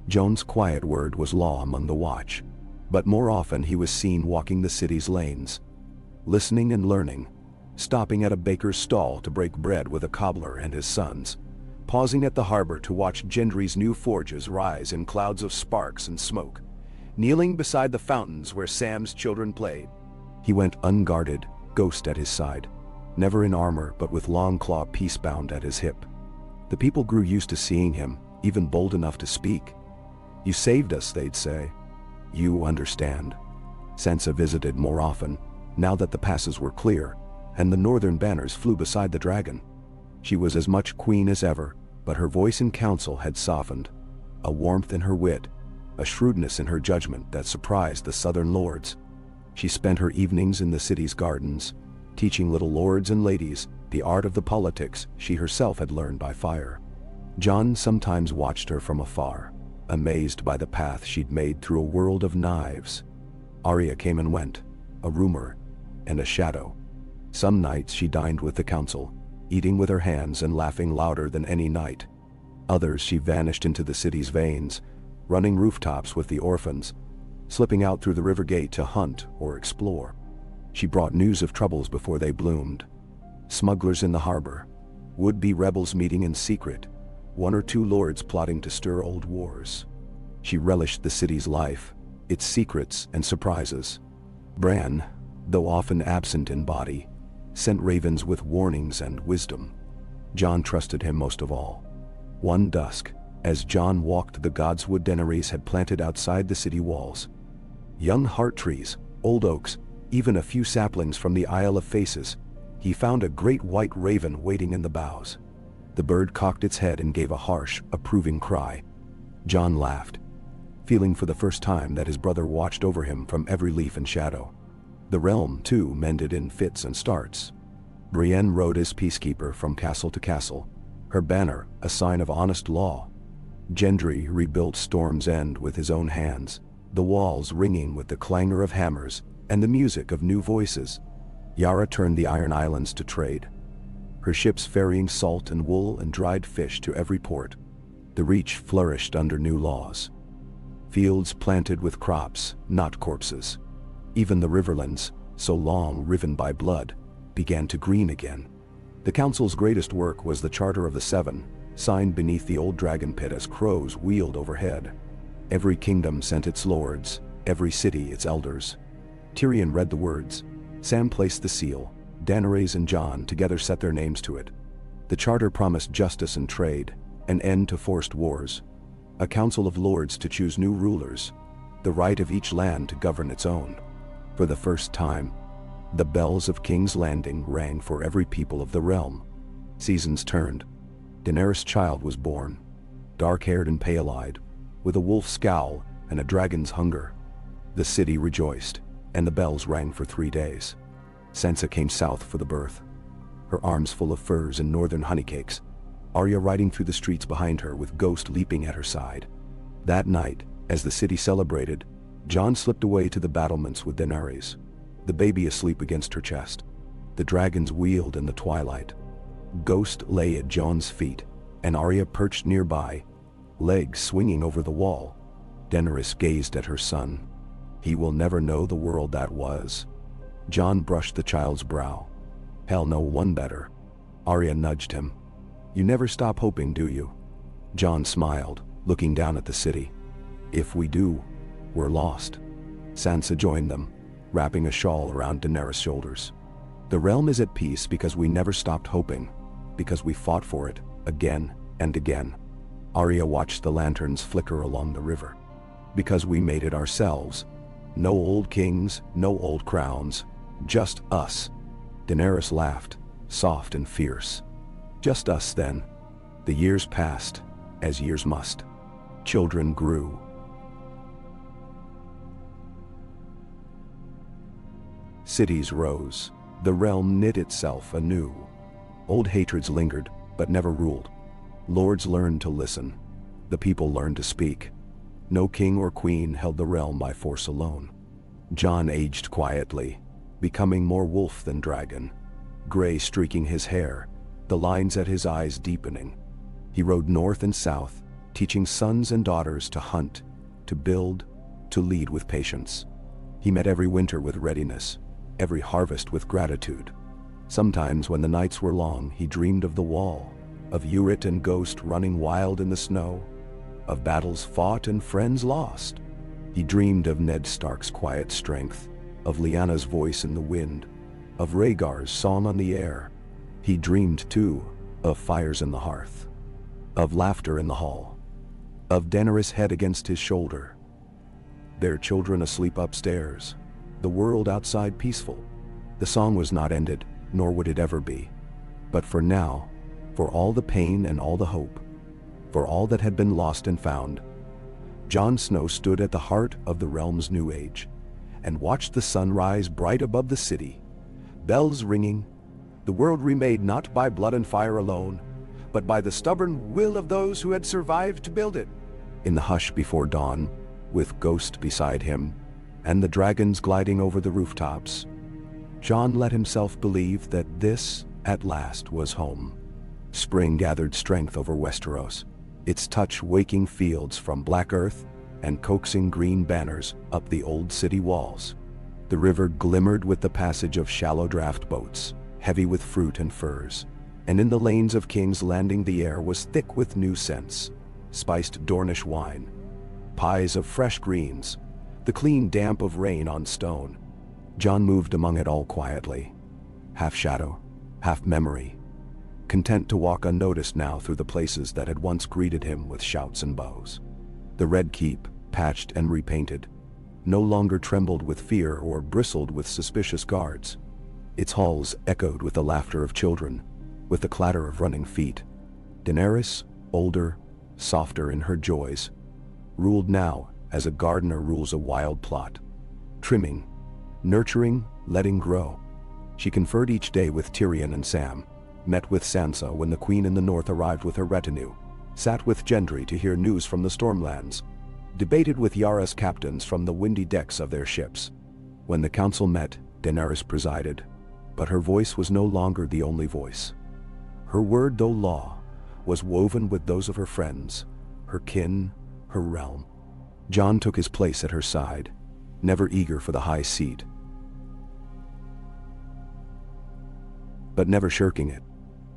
[SPEAKER 1] Jon's quiet word was law among the Watch, but more often he was seen walking the city's lanes, listening and learning, stopping at a baker's stall to break bread with a cobbler and his sons, pausing at the harbor to watch Gendry's new forges rise in clouds of sparks and smoke, kneeling beside the fountains where Sam's children played. He went unguarded, Ghost at his side, never in armor but with long claw peace-bound at his hip. The people grew used to seeing him, even bold enough to speak. "You saved us," they'd say. "You understand." Sansa visited more often, now that the passes were clear, and the northern banners flew beside the dragon. She was as much queen as ever, but her voice in council had softened, a warmth in her wit, a shrewdness in her judgment that surprised the southern lords. She spent her evenings in the city's gardens, teaching little lords and ladies the art of the politics she herself had learned by fire. Jon sometimes watched her from afar, amazed by the path she'd made through a world of knives. Arya came and went, a rumor and a shadow. Some nights she dined with the council, eating with her hands and laughing louder than any night. Others she vanished into the city's veins, running rooftops with the orphans, slipping out through the river gate to hunt or explore. She brought news of troubles before they bloomed. Smugglers in the harbor, would-be rebels meeting in secret, one or two lords plotting to stir old wars. She relished the city's life, its secrets and surprises. Bran, though often absent in body, sent ravens with warnings and wisdom. Jon trusted him most of all. One dusk, as Jon walked the godswood Daenerys had planted outside the city walls, young heart trees, old oaks, even a few saplings from the Isle of Faces, he found a great white raven waiting in the boughs. The bird cocked its head and gave a harsh, approving cry. Jon laughed, feeling for the first time that his brother watched over him from every leaf and shadow. The realm, too, mended in fits and starts. Brienne rode as peacekeeper from castle to castle, her banner a sign of honest law. Gendry rebuilt Storm's End with his own hands, the walls ringing with the clangor of hammers and the music of new voices. Yara turned the Iron Islands to trade, her ships ferrying salt and wool and dried fish to every port. The Reach flourished under new laws. Fields planted with crops, not corpses. Even the riverlands, so long riven by blood, began to green again. The council's greatest work was the Charter of the Seven, signed beneath the old dragon pit as crows wheeled overhead. Every kingdom sent its lords, every city its elders. Tyrion read the words. Sam placed the seal. Daenerys and Jon together set their names to it. The charter promised justice and trade, an end to forced wars, a council of lords to choose new rulers, the right of each land to govern its own. For the first time, the bells of King's Landing rang for every people of the realm. Seasons turned. Daenerys' child was born, dark-haired and pale-eyed, with a wolf's scowl and a dragon's hunger. The city rejoiced, and the bells rang for 3 days. Sansa came south for the birth, her arms full of furs and northern honeycakes, Arya riding through the streets behind her with Ghost leaping at her side. That night, as the city celebrated, Jon slipped away to the battlements with Daenerys, the baby asleep against her chest. The dragons wheeled in the twilight. Ghost lay at Jon's feet, and Arya perched nearby, legs swinging over the wall. Daenerys gazed at her son. He will never know the world that was. Jon brushed the child's brow. Hell no one better. Arya nudged him. You never stop hoping, do you? Jon smiled, looking down at the city. If we do, we're lost. Sansa joined them, wrapping a shawl around Daenerys' shoulders. The realm is at peace because we never stopped hoping, because we fought for it, again and again. Arya watched the lanterns flicker along the river. Because we made it ourselves. No old kings, no old crowns, just us. Daenerys laughed, soft and fierce. Just us then. The years passed, as years must. Children grew. Cities rose. The realm knit itself anew. Old hatreds lingered, but never ruled. Lords learned to listen. The people learned to speak. No king or queen held the realm by force alone. Jon aged quietly, becoming more wolf than dragon. Gray streaking his hair, the lines at his eyes deepening. He rode north and south, teaching sons and daughters to hunt, to build, to lead with patience. He met every winter with readiness, every harvest with gratitude. Sometimes when the nights were long, he dreamed of the wall, of Ygritte and Ghost running wild in the snow, of battles fought and friends lost. He dreamed of Ned Stark's quiet strength, of Lyanna's voice in the wind, of Rhaegar's song on the air. He dreamed, too, of fires in the hearth, of laughter in the hall, of Daenerys' head against his shoulder, their children asleep upstairs, the world outside peaceful. The song was not ended, nor would it ever be. But for now, for all the pain and all the hope, for all that had been lost and found, Jon Snow stood at the heart of the realm's new age, and watched the sun rise bright above the city, bells ringing, the world remade not by blood and fire alone, but by the stubborn will of those who had survived to build it. In the hush before dawn, with Ghost beside him, and the dragons gliding over the rooftops, Jon let himself believe that this, at last, was home. Spring gathered strength over Westeros, its touch waking fields from black earth and coaxing green banners up the old city walls. The river glimmered with the passage of shallow draft boats, heavy with fruit and furs, and in the lanes of King's Landing the air was thick with new scents, spiced Dornish wine, pies of fresh greens, the clean damp of rain on stone. Jon moved among it all quietly, half shadow, half memory, content to walk unnoticed now through the places that had once greeted him with shouts and bows. The Red Keep, patched and repainted, no longer trembled with fear or bristled with suspicious guards. Its halls echoed with the laughter of children, with the clatter of running feet. Daenerys, older, softer in her joys, ruled now as a gardener rules a wild plot, trimming, nurturing, letting grow. She conferred each day with Tyrion and Sam, met with Sansa when the Queen in the North arrived with her retinue, sat with Gendry to hear news from the Stormlands, debated with Yara's captains from the windy decks of their ships. When the council met, Daenerys presided, but her voice was no longer the only voice. Her word, though law, was woven with those of her friends, her kin, her realm. Jon took his place at her side, never eager for the high seat, but never shirking it.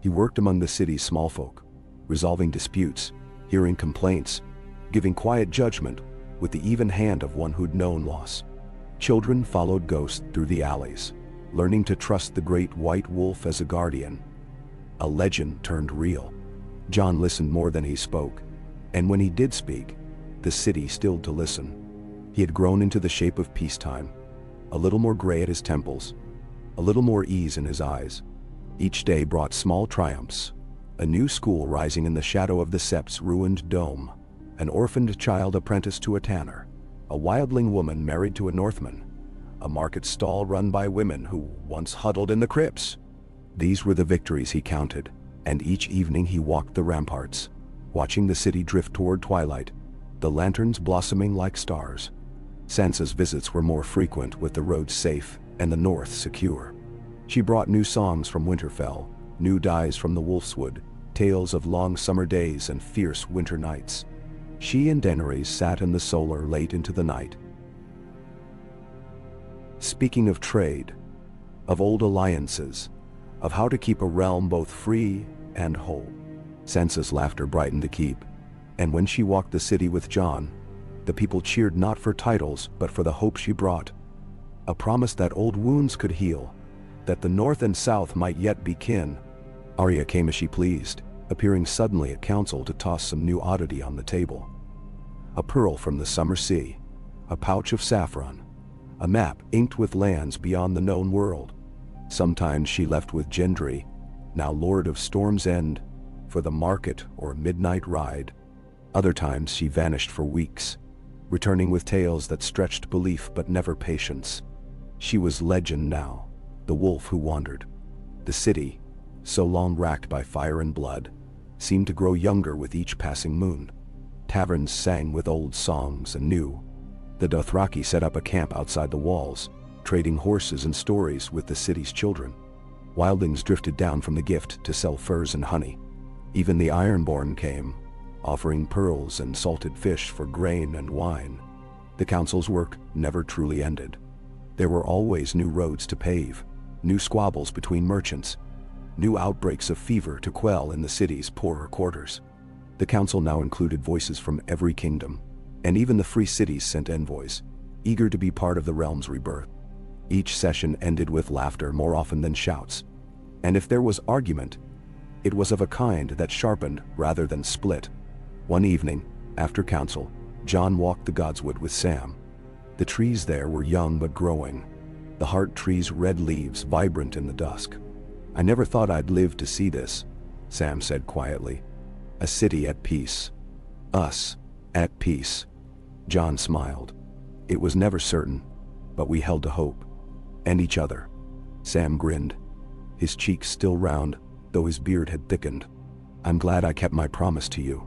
[SPEAKER 1] He worked among the city's small folk, resolving disputes, hearing complaints, giving quiet judgment with the even hand of one who'd known loss. Children followed Ghost through the alleys, learning to trust the great white wolf as a guardian. A legend turned real. Jon listened more than he spoke, and when he did speak, the city stilled to listen. He had grown into the shape of peacetime, a little more gray at his temples, a little more ease in his eyes. Each day brought small triumphs: a new school rising in the shadow of the Sept's ruined dome, an orphaned child apprenticed to a tanner, a wildling woman married to a Northman, a market stall run by women who once huddled in the crypts. These were the victories he counted, and each evening he walked the ramparts, watching the city drift toward twilight, the lanterns blossoming like stars. Sansa's visits were more frequent, with the roads safe and the north secure. She brought new songs from Winterfell, new dyes from the Wolfswood, tales of long summer days and fierce winter nights. She and Daenerys sat in the solar late into the night, speaking of trade, of old alliances, of how to keep a realm both free and whole. Sansa's laughter brightened the keep, and when she walked the city with Jon, the people cheered not for titles but for the hope she brought, a promise that old wounds could heal, that the north and south might yet be kin. Arya came as she pleased, appearing suddenly at council to toss some new oddity on the table. A pearl from the summer sea, a pouch of saffron, a map inked with lands beyond the known world. Sometimes she left with Gendry, now Lord of Storm's End, for the market or midnight ride. Other times she vanished for weeks, returning with tales that stretched belief but never patience. She was legend now, the wolf who wandered. The city, so long racked by fire and blood, seemed to grow younger with each passing moon. Taverns sang with old songs and new. The Dothraki set up a camp outside the walls, trading horses and stories with the city's children. Wildlings drifted down from the gift to sell furs and honey. Even the Ironborn came, offering pearls and salted fish for grain and wine. The council's work never truly ended. There were always new roads to pave, new squabbles between merchants, new outbreaks of fever to quell in the city's poorer quarters. The council now included voices from every kingdom, and even the free cities sent envoys, eager to be part of the realm's rebirth. Each session ended with laughter more often than shouts, and if there was argument, it was of a kind that sharpened rather than split. One evening, after council, Jon walked the Godswood with Sam. The trees there were young but growing, the heart tree's red leaves vibrant in the dusk. "I never thought I'd live to see this," Sam said quietly. "A city at peace. Us, at peace." Jon smiled. "It was never certain, but we held to hope. And each other." Sam grinned, his cheeks still round, though his beard had thickened. "I'm glad I kept my promise to you.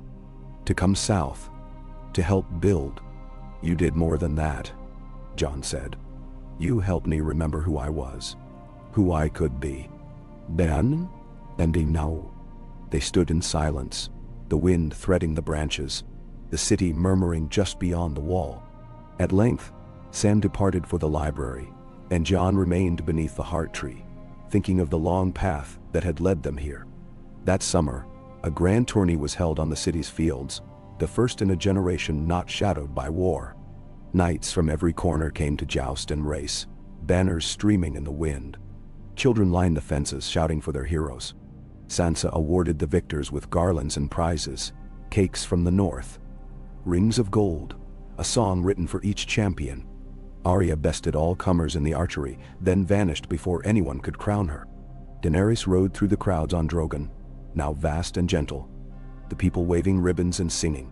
[SPEAKER 1] To come south, to help build." "You did more than that," Jon said. "You helped me remember who I was, who I could be. Then, and now." They stood in silence, the wind threading the branches, the city murmuring just beyond the wall. At length, Sam departed for the library, and Jon remained beneath the heart tree, thinking of the long path that had led them here. That summer, a grand tourney was held on the city's fields, the first in a generation not shadowed by war. Knights from every corner came to joust and race, banners streaming in the wind. Children lined the fences shouting for their heroes. Sansa awarded the victors with garlands and prizes, cakes from the north, rings of gold, a song written for each champion. Arya bested all comers in the archery, then vanished before anyone could crown her. Daenerys rode through the crowds on Drogon, now vast and gentle, the people waving ribbons and singing.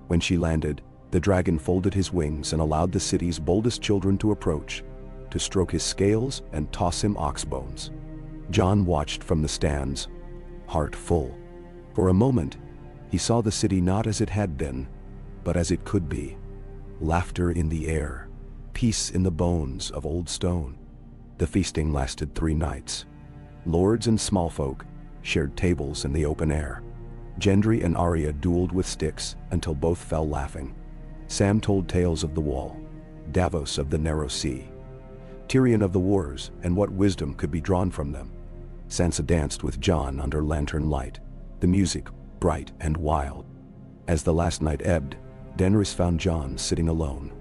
[SPEAKER 1] When she landed, the dragon folded his wings and allowed the city's boldest children to approach, to stroke his scales and toss him ox bones. Jon watched from the stands, heart full. For a moment, he saw the city not as it had been, but as it could be. Laughter in the air, peace in the bones of old stone. The feasting lasted 3 nights. Lords and small folk shared tables in the open air. Gendry and Arya dueled with sticks until both fell laughing. Sam told tales of the wall, Davos of the narrow sea, Tyrion of the wars, and what wisdom could be drawn from them. Sansa danced with Jon under lantern light, the music bright and wild. As the last night ebbed, Daenerys found Jon sitting alone,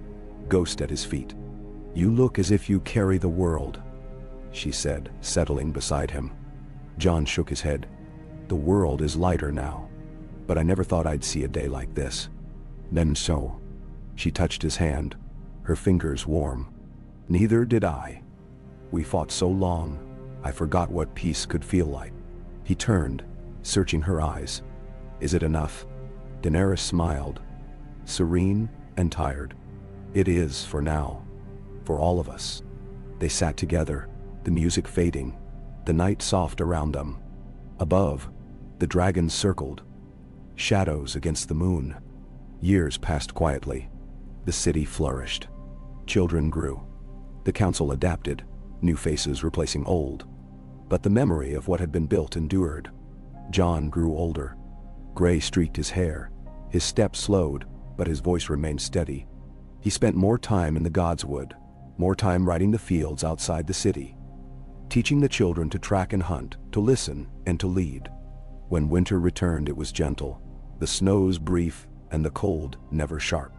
[SPEAKER 1] ghost at his feet. "You look as if you carry the world," she said, settling beside him. Jon shook his head. "The world is lighter now, but I never thought I'd see a day like this." "Then so." She touched his hand, her fingers warm. "Neither did I. We fought so long, I forgot what peace could feel like." He turned, searching her eyes. "Is it enough?" Daenerys smiled, serene and tired. "It is for now, for all of us." They sat together, the music fading, the night soft around them. Above, the dragons circled, shadows against the moon. Years passed quietly. The city flourished. Children grew. The council adapted, new faces replacing old. But the memory of what had been built endured. Jon grew older. Gray streaked his hair. His step slowed, but his voice remained steady. He spent more time in the Godswood, more time riding the fields outside the city, teaching the children to track and hunt, to listen and to lead. When winter returned, it was gentle, the snows brief and the cold never sharp.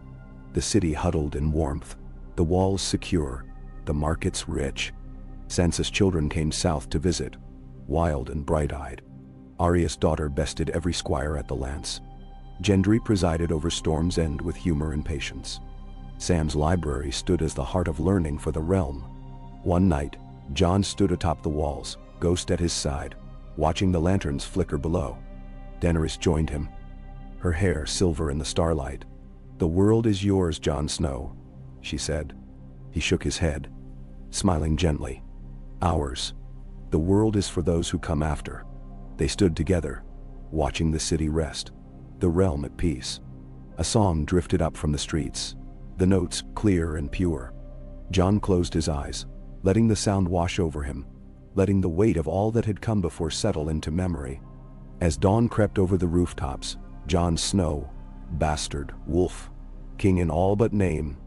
[SPEAKER 1] The city huddled in warmth, the walls secure, the markets rich. Sansa's children came south to visit, wild and bright-eyed. Arya's daughter bested every squire at the lance. Gendry presided over Storm's End with humor and patience. Sam's library stood as the heart of learning for the realm. One night, Jon stood atop the walls, ghost at his side, watching the lanterns flicker below. Daenerys joined him, her hair silver in the starlight. "The world is yours, Jon Snow," she said. He shook his head, smiling gently. "Ours. The world is for those who come after." They stood together, watching the city rest, the realm at peace. A song drifted up from the streets, the notes clear and pure. Jon closed his eyes, letting the sound wash over him, letting the weight of all that had come before settle into memory. As dawn crept over the rooftops, Jon Snow, bastard, wolf, king in all but name,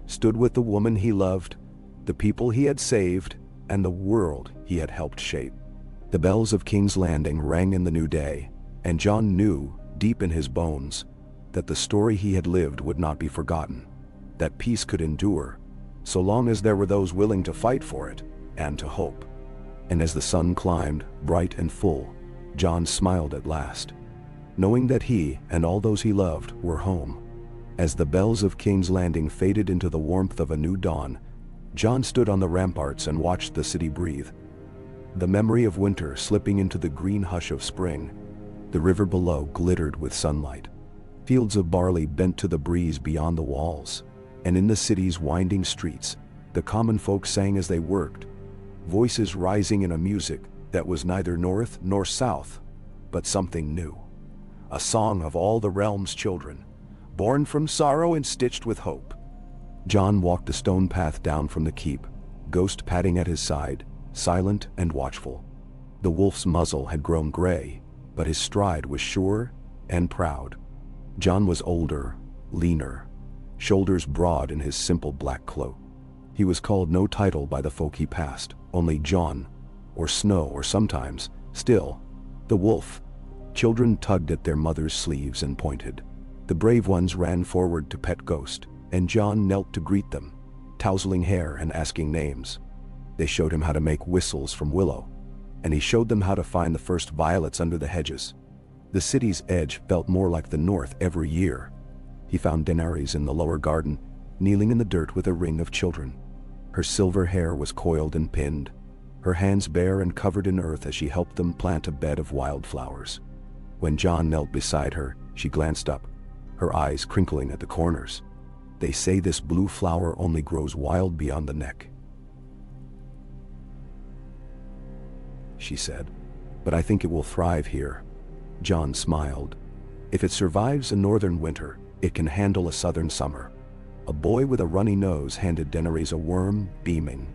[SPEAKER 1] stood with the woman he loved, the people he had saved, and the world he had helped shape. The bells of King's Landing rang in the new day, and Jon knew, deep in his bones, that the story he had lived would not be forgotten, that peace could endure, so long as there were those willing to fight for it, and to hope. And as the sun climbed, bright and full, Jon smiled at last, knowing that he and all those he loved were home. As the bells of King's Landing faded into the warmth of a new dawn, Jon stood on the ramparts and watched the city breathe. The memory of winter slipping into the green hush of spring. The river below glittered with sunlight. Fields of barley bent to the breeze beyond the walls. And in the city's winding streets, the common folk sang as they worked, voices rising in a music that was neither north nor south, but something new. A song of all the realm's children, born from sorrow and stitched with hope. Jon walked the stone path down from the keep, ghost padding at his side, silent and watchful. The wolf's muzzle had grown gray, but his stride was sure and proud. Jon was older, leaner, shoulders broad in his simple black cloak. He was called no title by the folk he passed, only Jon, or Snow, or sometimes, still, the wolf. Children tugged at their mother's sleeves and pointed. The brave ones ran forward to pet Ghost, and Jon knelt to greet them, tousling hair and asking names. They showed him how to make whistles from willow, and he showed them how to find the first violets under the hedges. The city's edge felt more like the north every year. He found Daenerys in the lower garden, kneeling in the dirt with a ring of children. Her silver hair was coiled and pinned, her hands bare and covered in earth as she helped them plant a bed of wildflowers. When Jon knelt beside her, she glanced up, her eyes crinkling at the corners. "They say this blue flower only grows wild beyond the neck," she said, "but I think it will thrive here." Jon smiled. "If it survives a northern winter, it can handle a southern summer." A boy with a runny nose handed Daenerys a worm, beaming.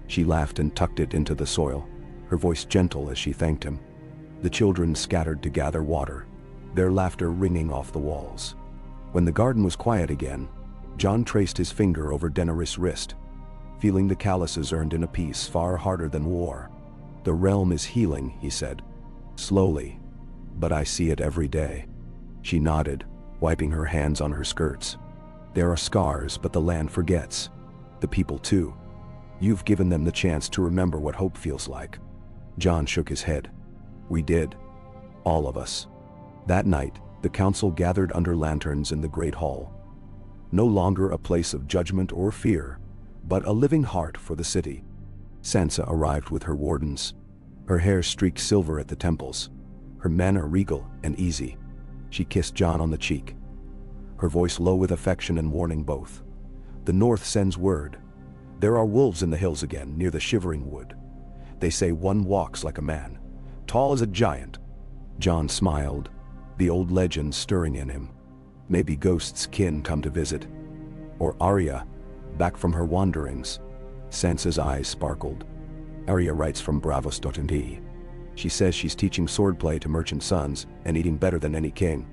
[SPEAKER 1] She laughed and tucked it into the soil, her voice gentle as she thanked him. The children scattered to gather water, their laughter ringing off the walls. When the garden was quiet again, Jon traced his finger over Daenerys' wrist, feeling the calluses earned in a peace far harder than war. "The realm is healing," he said, slowly, "but I see it every day." She nodded, wiping her hands on her skirts. "There are scars, but the land forgets. The people too. You've given them the chance to remember what hope feels like." Jon shook his head. "We did. All of us." That night, the council gathered under lanterns in the great hall. No longer a place of judgment or fear, but a living heart for the city. Sansa arrived with her wardens, her hair streaked silver at the temples, her manner regal and easy. She kissed Jon on the cheek, her voice low with affection and warning both. "The North sends word. There are wolves in the hills again, near the Shivering Wood. They say one walks like a man, tall as a giant." Jon smiled, the old legend stirring in him. Maybe Ghost's kin come to visit. Or Arya, back from her wanderings. Sansa's eyes sparkled. "Arya writes from Bravos.nt. She says she's teaching swordplay to merchant sons and eating better than any king."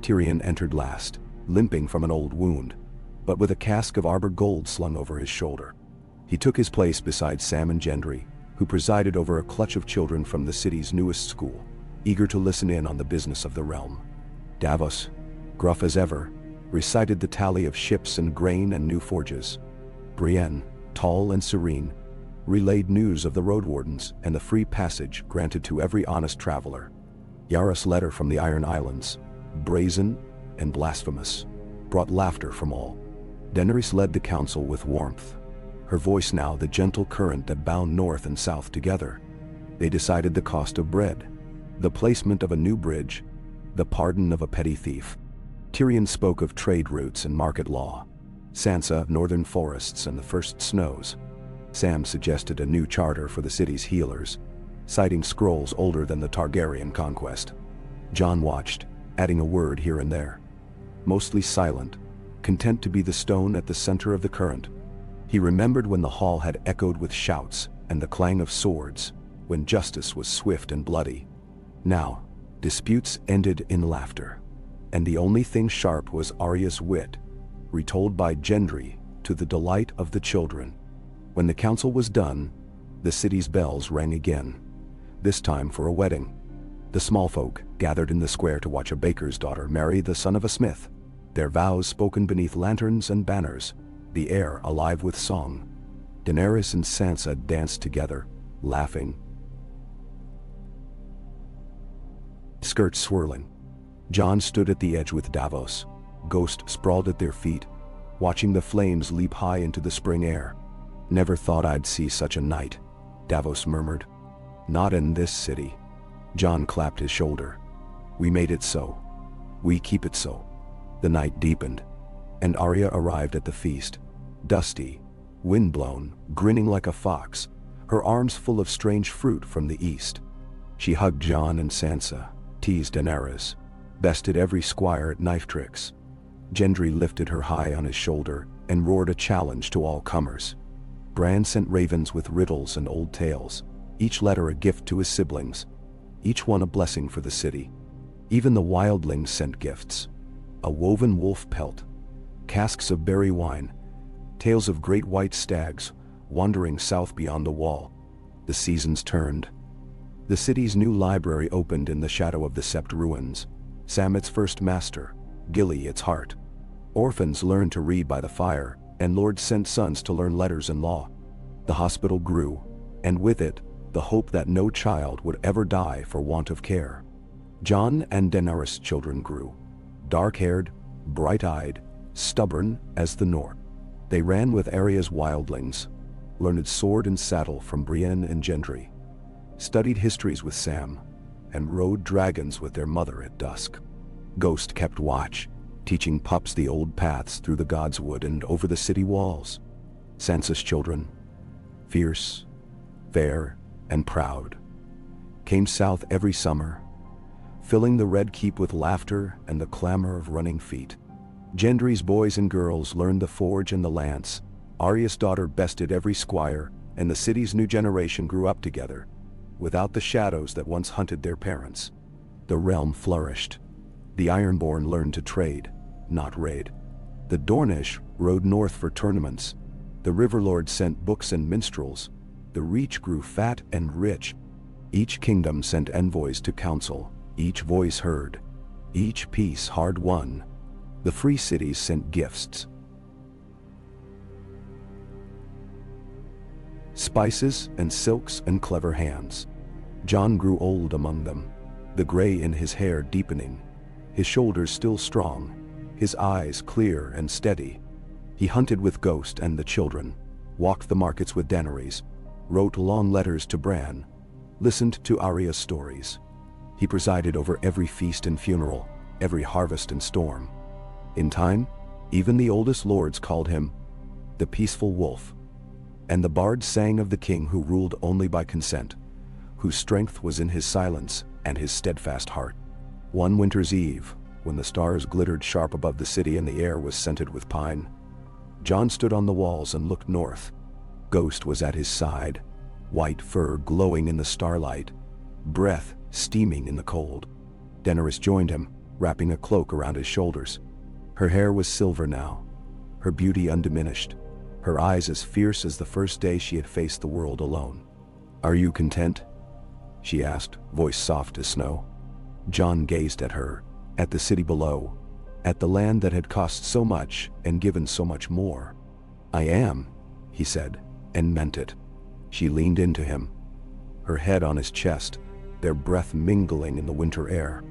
[SPEAKER 1] Tyrion entered last, limping from an old wound, but with a cask of Arbor gold slung over his shoulder. He took his place beside Sam and Gendry, who presided over a clutch of children from the city's newest school, eager to listen in on the business of the realm. Davos, gruff as ever, recited the tally of ships and grain and new forges. Brienne, tall and serene, relayed news of the road wardens and the free passage granted to every honest traveler. Yara's letter from the Iron Islands, brazen and blasphemous, brought laughter from all. Daenerys led the council with warmth, her voice now the gentle current that bound north and south together. They decided the cost of bread, the placement of a new bridge, the pardon of a petty thief. Tyrion spoke of trade routes and market law. Sansa, northern forests and the first snows. Sam suggested a new charter for the city's healers, citing scrolls older than the Targaryen conquest. Jon watched, adding a word here and there. Mostly silent, content to be the stone at the center of the current. He remembered when the hall had echoed with shouts and the clang of swords, when justice was swift and bloody. Now, disputes ended in laughter, and the only thing sharp was Arya's wit, retold by Gendry to the delight of the children. When the council was done, the city's bells rang again, this time for a wedding. The small folk gathered in the square to watch a baker's daughter marry the son of a smith, their vows spoken beneath lanterns and banners, the air alive with song. Daenerys and Sansa danced together, laughing, skirts swirling. Jon stood at the edge with Davos, Ghost sprawled at their feet, watching the flames leap high into the spring air. "Never thought I'd see such a night," Davos murmured. "Not in this city." Jon clapped his shoulder. "We made it so. We keep it so." The night deepened, and Arya arrived at the feast, dusty, windblown, grinning like a fox, her arms full of strange fruit from the east. She hugged Jon and Sansa, teased Daenerys, bested every squire at knife tricks. Gendry lifted her high on his shoulder and roared a challenge to all comers. Bran sent ravens with riddles and old tales, each letter a gift to his siblings, each one a blessing for the city. Even the wildlings sent gifts. A woven wolf pelt, casks of berry wine, tales of great white stags wandering south beyond the wall. The seasons turned. The city's new library opened in the shadow of the Sept ruins. Sam its first master, Gilly its heart. Orphans learned to read by the fire, and lords sent sons to learn letters and law. The hospital grew, and with it, the hope that no child would ever die for want of care. Jon and Daenerys' children grew, dark-haired, bright-eyed, stubborn as the North. They ran with Arya's wildlings, learned sword and saddle from Brienne and Gendry, studied histories with Sam, and rode dragons with their mother at dusk. Ghost kept watch, teaching pups the old paths through the Godswood and over the city walls. Sansa's children, fierce, fair, and proud, came south every summer, filling the Red Keep with laughter and the clamor of running feet. Gendry's boys and girls learned the forge and the lance. Arya's daughter bested every squire, and the city's new generation grew up together, without the shadows that once hunted their parents. The realm flourished. The Ironborn learned to trade, not raid. The Dornish rode north for tournaments. The Riverlord sent books and minstrels. The Reach grew fat and rich. Each kingdom sent envoys to council, each voice heard, each peace hard won. The free cities sent gifts, spices and silks and clever hands. Jon grew old among them, the gray in his hair deepening, his shoulders still strong, his eyes clear and steady. He hunted with Ghost and the children, walked the markets with Daenerys, wrote long letters to Bran, listened to Arya's stories. He presided over every feast and funeral, every harvest and storm. In time, even the oldest lords called him the peaceful wolf. And the bards sang of the king who ruled only by consent, whose strength was in his silence and his steadfast heart. One winter's eve, when the stars glittered sharp above the city and the air was scented with pine, Jon stood on the walls and looked north. Ghost was at his side, white fur glowing in the starlight, breath steaming in the cold. Daenerys joined him, wrapping a cloak around his shoulders. Her hair was silver now, her beauty undiminished, her eyes as fierce as the first day she had faced the world alone. "Are you content?" she asked, voice soft as snow. Jon gazed at her, at the city below, at the land that had cost so much and given so much more. "I am," he said, and meant it. She leaned into him, her head on his chest, their breath mingling in the winter air.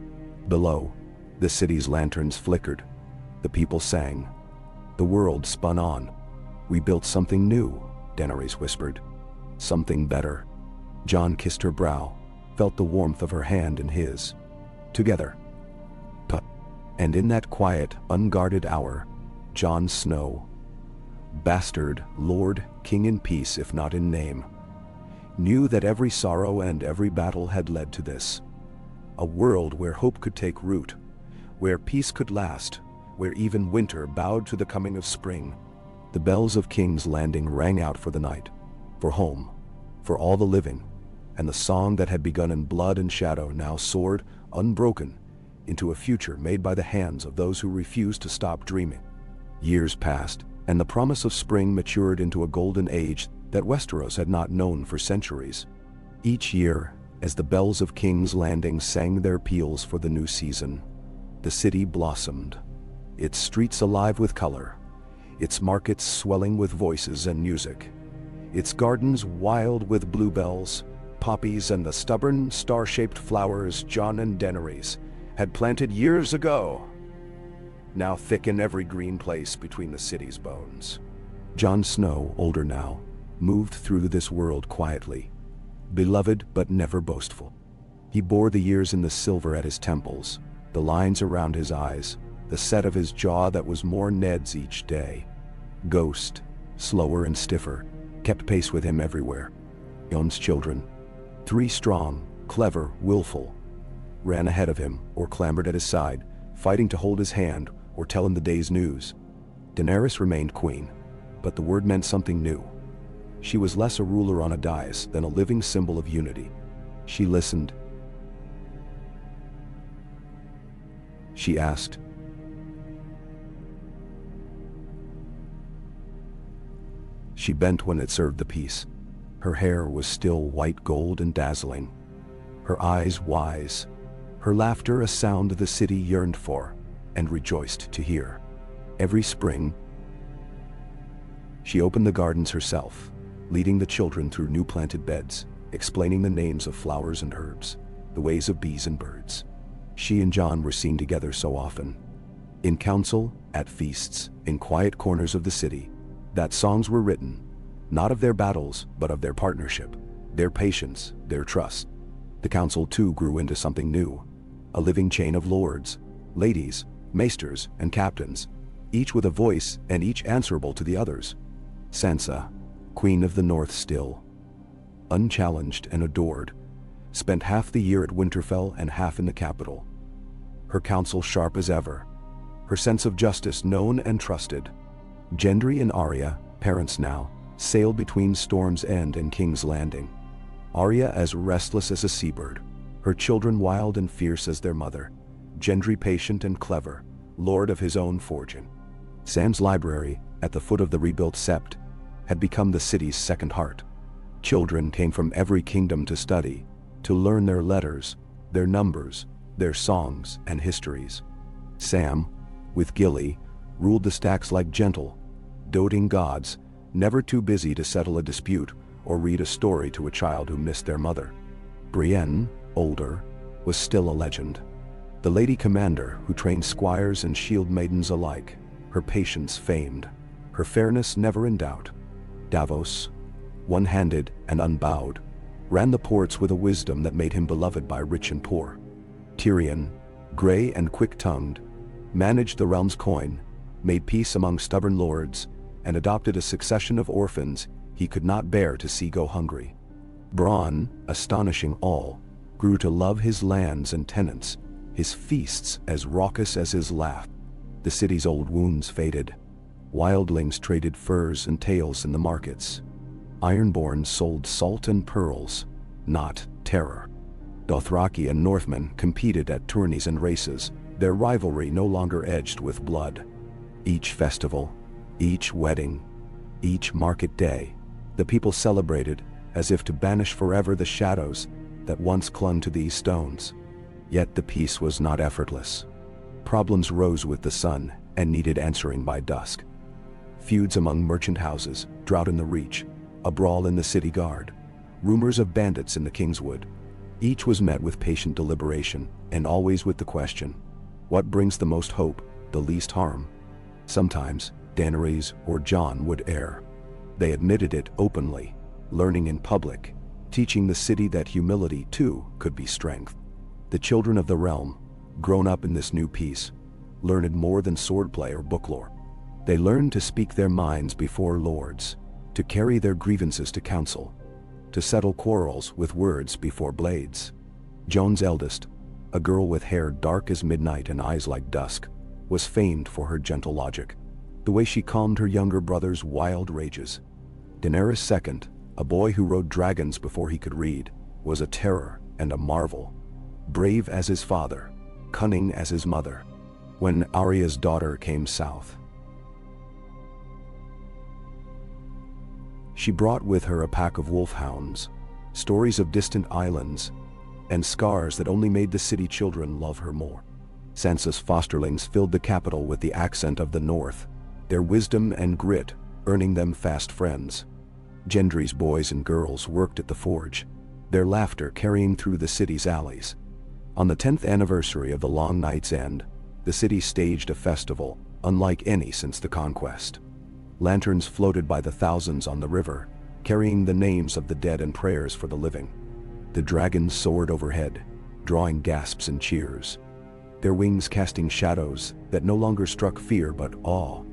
[SPEAKER 1] Below, the city's lanterns flickered. The people sang. The world spun on. "We built something new," Daenerys whispered. "Something better." Jon kissed her brow, felt the warmth of her hand in his. Together. And in that quiet, unguarded hour, Jon Snow, bastard, lord, king in peace if not in name, knew that every sorrow and every battle had led to this. A world where hope could take root, where peace could last, where even winter bowed to the coming of spring. The bells of King's Landing rang out for the night, for home, for all the living, and the song that had begun in blood and shadow now soared, unbroken, into a future made by the hands of those who refused to stop dreaming. Years passed, and the promise of spring matured into a golden age that Westeros had not known for centuries. Each year, as the bells of King's Landing sang their peals for the new season, the city blossomed, its streets alive with color, its markets swelling with voices and music, its gardens wild with bluebells, poppies, and the stubborn, star-shaped flowers Jon and Daenerys had planted years ago, now thick in every green place between the city's bones. Jon Snow, older now, moved through this world quietly, beloved but never boastful. He bore the years in the silver at his temples, the lines around his eyes, the set of his jaw that was more Ned's each day. Ghost, slower and stiffer, kept pace with him everywhere. Jon's children, 3 strong, clever, willful, ran ahead of him or clambered at his side, fighting to hold his hand or tell him the day's news. Daenerys remained queen, but the word meant something new. She was less a ruler on a dais than a living symbol of unity. She listened. She asked. She bent when it served the peace. Her hair was still white gold and dazzling. Her eyes wise. Her laughter a sound the city yearned for and rejoiced to hear. Every spring, she opened the gardens herself, leading the children through new planted beds, explaining the names of flowers and herbs, the ways of bees and birds. She and Jon were seen together so often. In council, at feasts, in quiet corners of the city, that songs were written, not of their battles, but of their partnership, their patience, their trust. The council too grew into something new, a living chain of lords, ladies, maesters, and captains, each with a voice and each answerable to the others. Sansa, Queen of the North still, unchallenged and adored, spent half the year at Winterfell and half in the capital. Her counsel sharp as ever, her sense of justice known and trusted. Gendry and Arya, parents now, sailed between Storm's End and King's Landing. Arya as restless as a seabird, her children wild and fierce as their mother. Gendry patient and clever, lord of his own fortune. Sam's library, at the foot of the rebuilt sept, had become the city's second heart. Children came from every kingdom to study, to learn their letters, their numbers, their songs and histories. Sam, with Gilly, ruled the stacks like gentle, doting gods, never too busy to settle a dispute or read a story to a child who missed their mother. Brienne, older, was still a legend. The lady commander who trained squires and shield maidens alike, her patience famed, her fairness never in doubt. Davos, one-handed and unbowed, ran the ports with a wisdom that made him beloved by rich and poor. Tyrion, gray and quick-tongued, managed the realm's coin, made peace among stubborn lords, and adopted a succession of orphans he could not bear to see go hungry. Bronn, astonishing all, grew to love his lands and tenants, his feasts as raucous as his laugh. The city's old wounds faded. Wildlings traded furs and tales in the markets. Ironborn sold salt and pearls, not terror. Dothraki and Northmen competed at tourneys and races, their rivalry no longer edged with blood. Each festival, each wedding, each market day, the people celebrated as if to banish forever the shadows that once clung to these stones. Yet the peace was not effortless. Problems rose with the sun and needed answering by dusk. Feuds among merchant houses, drought in the Reach, a brawl in the city guard, rumors of bandits in the Kingswood. Each was met with patient deliberation, and always with the question, what brings the most hope, the least harm? Sometimes, Daenerys or Jon would err. They admitted it openly, learning in public, teaching the city that humility, too, could be strength. The children of the realm, grown up in this new peace, learned more than swordplay or booklore. They learned to speak their minds before lords, to carry their grievances to council, to settle quarrels with words before blades. Joan's eldest, a girl with hair dark as midnight and eyes like dusk, was famed for her gentle logic, the way she calmed her younger brother's wild rages. Daenerys' second, a boy who rode dragons before he could read, was a terror and a marvel. Brave as his father, cunning as his mother. When Arya's daughter came south, she brought with her a pack of wolfhounds, stories of distant islands, and scars that only made the city children love her more. Sansa's fosterlings filled the capital with the accent of the North, their wisdom and grit earning them fast friends. Gendry's boys and girls worked at the forge, their laughter carrying through the city's alleys. On the 10th anniversary of the Long Night's End, the city staged a festival unlike any since the conquest. Lanterns floated by the thousands on the river, carrying the names of the dead and prayers for the living. The dragons soared overhead, drawing gasps and cheers, their wings casting shadows that no longer struck fear but awe.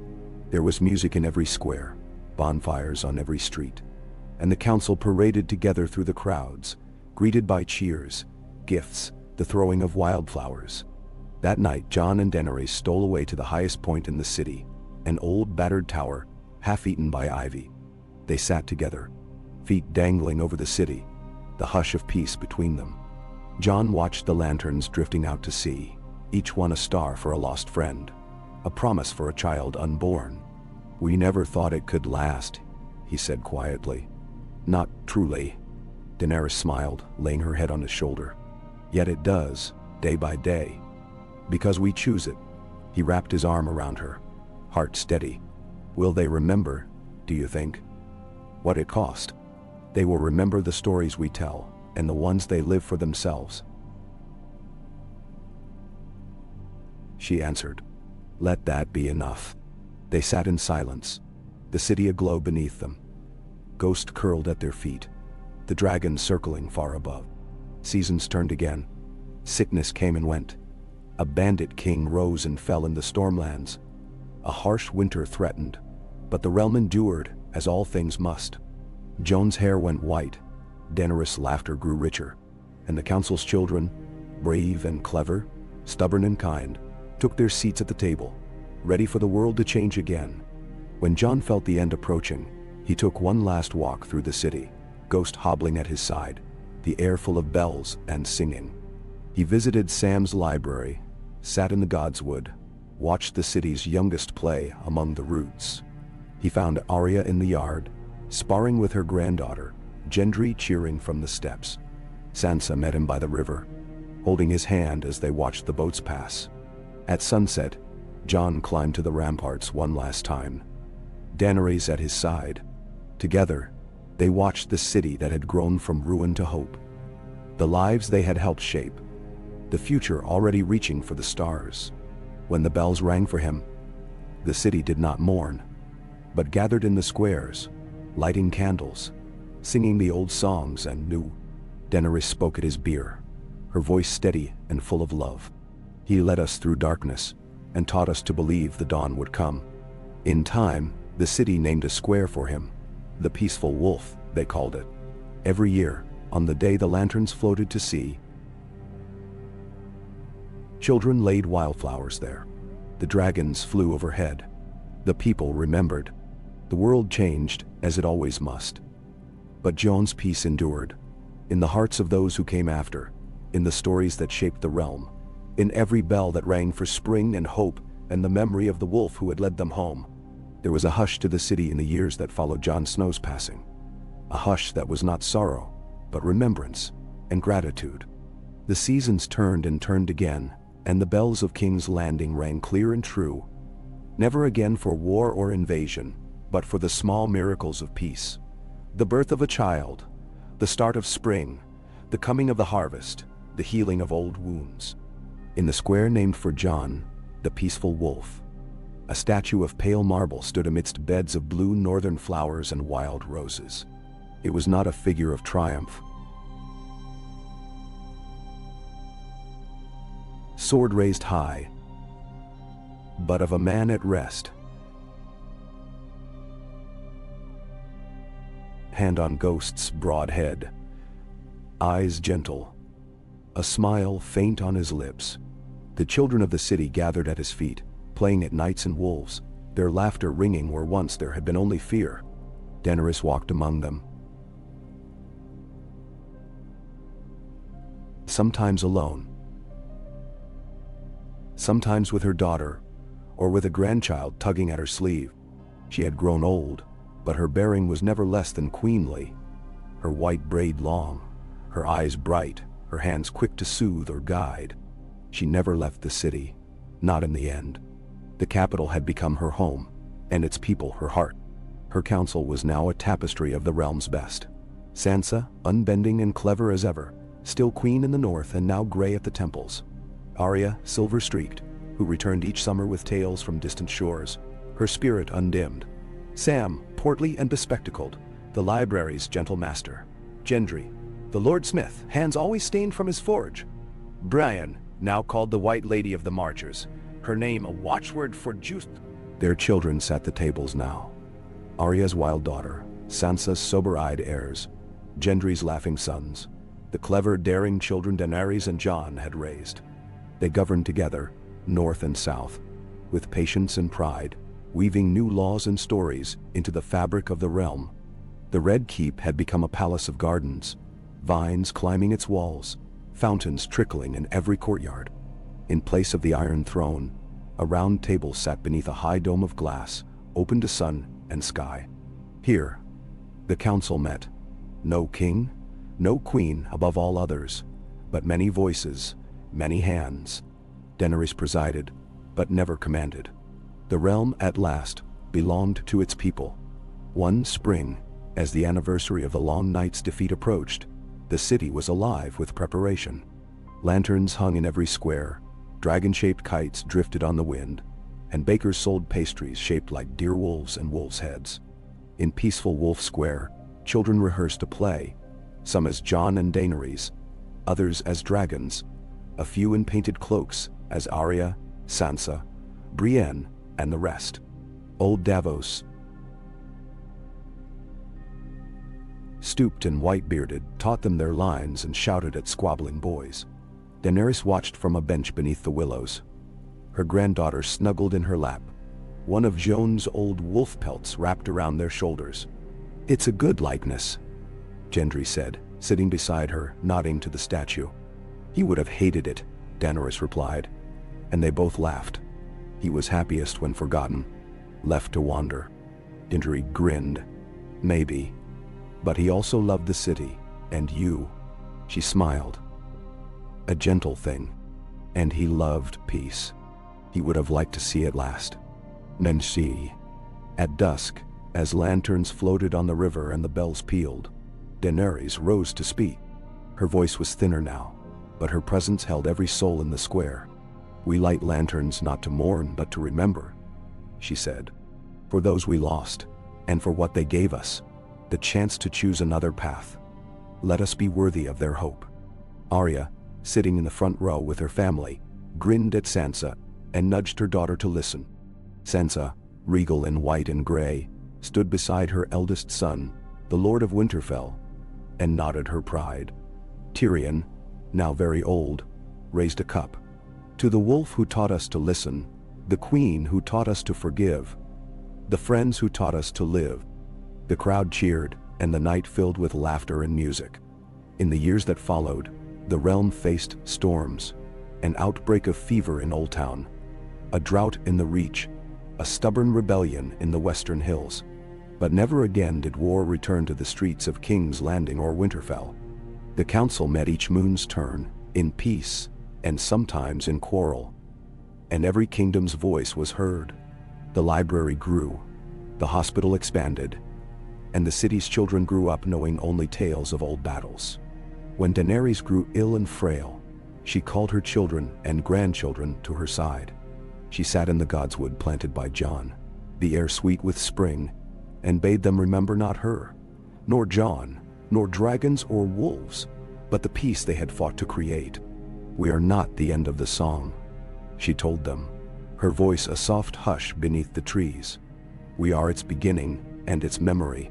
[SPEAKER 1] There was music in every square, bonfires on every street, and the council paraded together through the crowds, greeted by cheers, gifts, the throwing of wildflowers. That night, Jon and Daenerys stole away to the highest point in the city, an old battered tower, half-eaten by ivy. They sat together, feet dangling over the city, the hush of peace between them. Jon watched the lanterns drifting out to sea, each one a star for a lost friend, a promise for a child unborn. "We never thought it could last," he said quietly. "Not truly." Daenerys smiled, laying her head on his shoulder. "Yet it does, day by day. Because we choose it." He wrapped his arm around her, heart steady. "Will they remember, do you think? What it cost? They will remember the stories we tell, and the ones they live for themselves." She answered, "Let that be enough." They sat in silence, the city aglow beneath them. Ghost curled at their feet, the dragon circling far above. Seasons turned again. Sickness came and went. A bandit king rose and fell in the Stormlands. A harsh winter threatened, but the realm endured, as all things must. Jon's hair went white, Daenerys' laughter grew richer, and the council's children, brave and clever, stubborn and kind, took their seats at the table, ready for the world to change again. When Jon felt the end approaching, he took one last walk through the city, Ghost hobbling at his side, the air full of bells and singing. He visited Sam's library, sat in the Godswood, watched the city's youngest play among the roots. He found Arya in the yard, sparring with her granddaughter, Gendry cheering from the steps. Sansa met him by the river, holding his hand as they watched the boats pass. At sunset, Jon climbed to the ramparts one last time, Daenerys at his side. Together, they watched the city that had grown from ruin to hope. The lives they had helped shape, the future already reaching for the stars. When the bells rang for him, the city did not mourn, but gathered in the squares, lighting candles, singing the old songs and new. Daenerys spoke at his bier, her voice steady and full of love. He led us through darkness and taught us to believe the dawn would come. In time, the city named a square for him. The Peaceful Wolf, they called it. Every year, on the day the lanterns floated to sea, children laid wildflowers there. The dragons flew overhead. The people remembered. The world changed, as it always must. But Jon's peace endured. In the hearts of those who came after, in the stories that shaped the realm, in every bell that rang for spring and hope and the memory of the wolf who had led them home. There was a hush to the city in the years that followed Jon Snow's passing. A hush that was not sorrow, but remembrance and gratitude. The seasons turned and turned again, and the bells of King's Landing rang clear and true. Never again for war or invasion, but for the small miracles of peace. The birth of a child, the start of spring, the coming of the harvest, the healing of old wounds. In the square named for Jon, the Peaceful Wolf, a statue of pale marble stood amidst beds of blue northern flowers and wild roses. It was not a figure of triumph, sword raised high, but of a man at rest. Hand on ghost's broad head, eyes gentle, a smile faint on his lips. The children of the city gathered at his feet, playing at knights and wolves, their laughter ringing where once there had been only fear. Daenerys walked among them, sometimes alone, sometimes with her daughter, or with a grandchild tugging at her sleeve. She had grown old, but her bearing was never less than queenly. Her white braid long, her eyes bright, her hands quick to soothe or guide. She never left the city, not in the end. The capital had become her home, and its people her heart. Her council was now a tapestry of the realm's best. Sansa, unbending and clever as ever, still queen in the north and now gray at the temples. Arya, silver-streaked, who returned each summer with tales from distant shores, her spirit undimmed. Sam, portly and bespectacled, the library's gentle master. Gendry, the Lord Smith, hands always stained from his forge. Brienne, now called the White Lady of the Marchers, her name a watchword for juice. Their children sat the tables now. Arya's wild daughter, Sansa's sober-eyed heirs, Gendry's laughing sons, the clever, daring children Daenerys and Jon had raised. They governed together, north and south, with patience and pride, weaving new laws and stories into the fabric of the realm. The Red Keep had become a palace of gardens, vines climbing its walls, fountains trickling in every courtyard. In place of the Iron Throne, a round table sat beneath a high dome of glass, open to sun and sky. Here, the council met. No king, no queen above all others, but many voices, many hands. Daenerys presided, but never commanded. The realm, at last, belonged to its people. One spring, as the anniversary of the Long Night's defeat approached, the city was alive with preparation. Lanterns hung in every square, dragon-shaped kites drifted on the wind, and bakers sold pastries shaped like deer wolves and wolves' heads. In Peaceful Wolf Square, children rehearsed a play, some as Jon and Daenerys, others as dragons, a few in painted cloaks as Arya, Sansa, Brienne, and the rest. Old Davos, stooped and white-bearded, taught them their lines and shouted at squabbling boys. Daenerys watched from a bench beneath the willows, her granddaughter snuggled in her lap, one of Jon's old wolf pelts wrapped around their shoulders. "It's a good likeness," Gendry said, sitting beside her, nodding to the statue. "He would have hated it," Daenerys replied, and they both laughed. He was happiest when forgotten, left to wander. Indri grinned. Maybe. But he also loved the city, and you. She smiled. A gentle thing. And he loved peace. He would have liked to see it last. Then she. At dusk, as lanterns floated on the river and the bells pealed, Daenerys rose to speak. Her voice was thinner now, but her presence held every soul in the square. "We light lanterns not to mourn but to remember," she said. "For those we lost, and for what they gave us, the chance to choose another path. Let us be worthy of their hope." Arya, sitting in the front row with her family, grinned at Sansa and nudged her daughter to listen. Sansa, regal in white and gray, stood beside her eldest son, the Lord of Winterfell, and nodded her pride. Tyrion, now very old, raised a cup. "To the wolf who taught us to listen, the queen who taught us to forgive, the friends who taught us to live." The crowd cheered, and the night filled with laughter and music. In the years that followed, the realm faced storms, an outbreak of fever in Old Town, a drought in the Reach, a stubborn rebellion in the Western Hills. But never again did war return to the streets of King's Landing or Winterfell. The council met each moon's turn, in peace, and sometimes in quarrel. And every kingdom's voice was heard. The library grew, the hospital expanded, and the city's children grew up knowing only tales of old battles. When Daenerys grew ill and frail, she called her children and grandchildren to her side. She sat in the godswood planted by Jon, the air sweet with spring, and bade them remember not her, nor Jon, nor dragons or wolves, but the peace they had fought to create. "We are not the end of the song," she told them, her voice a soft hush beneath the trees. "We are its beginning and its memory."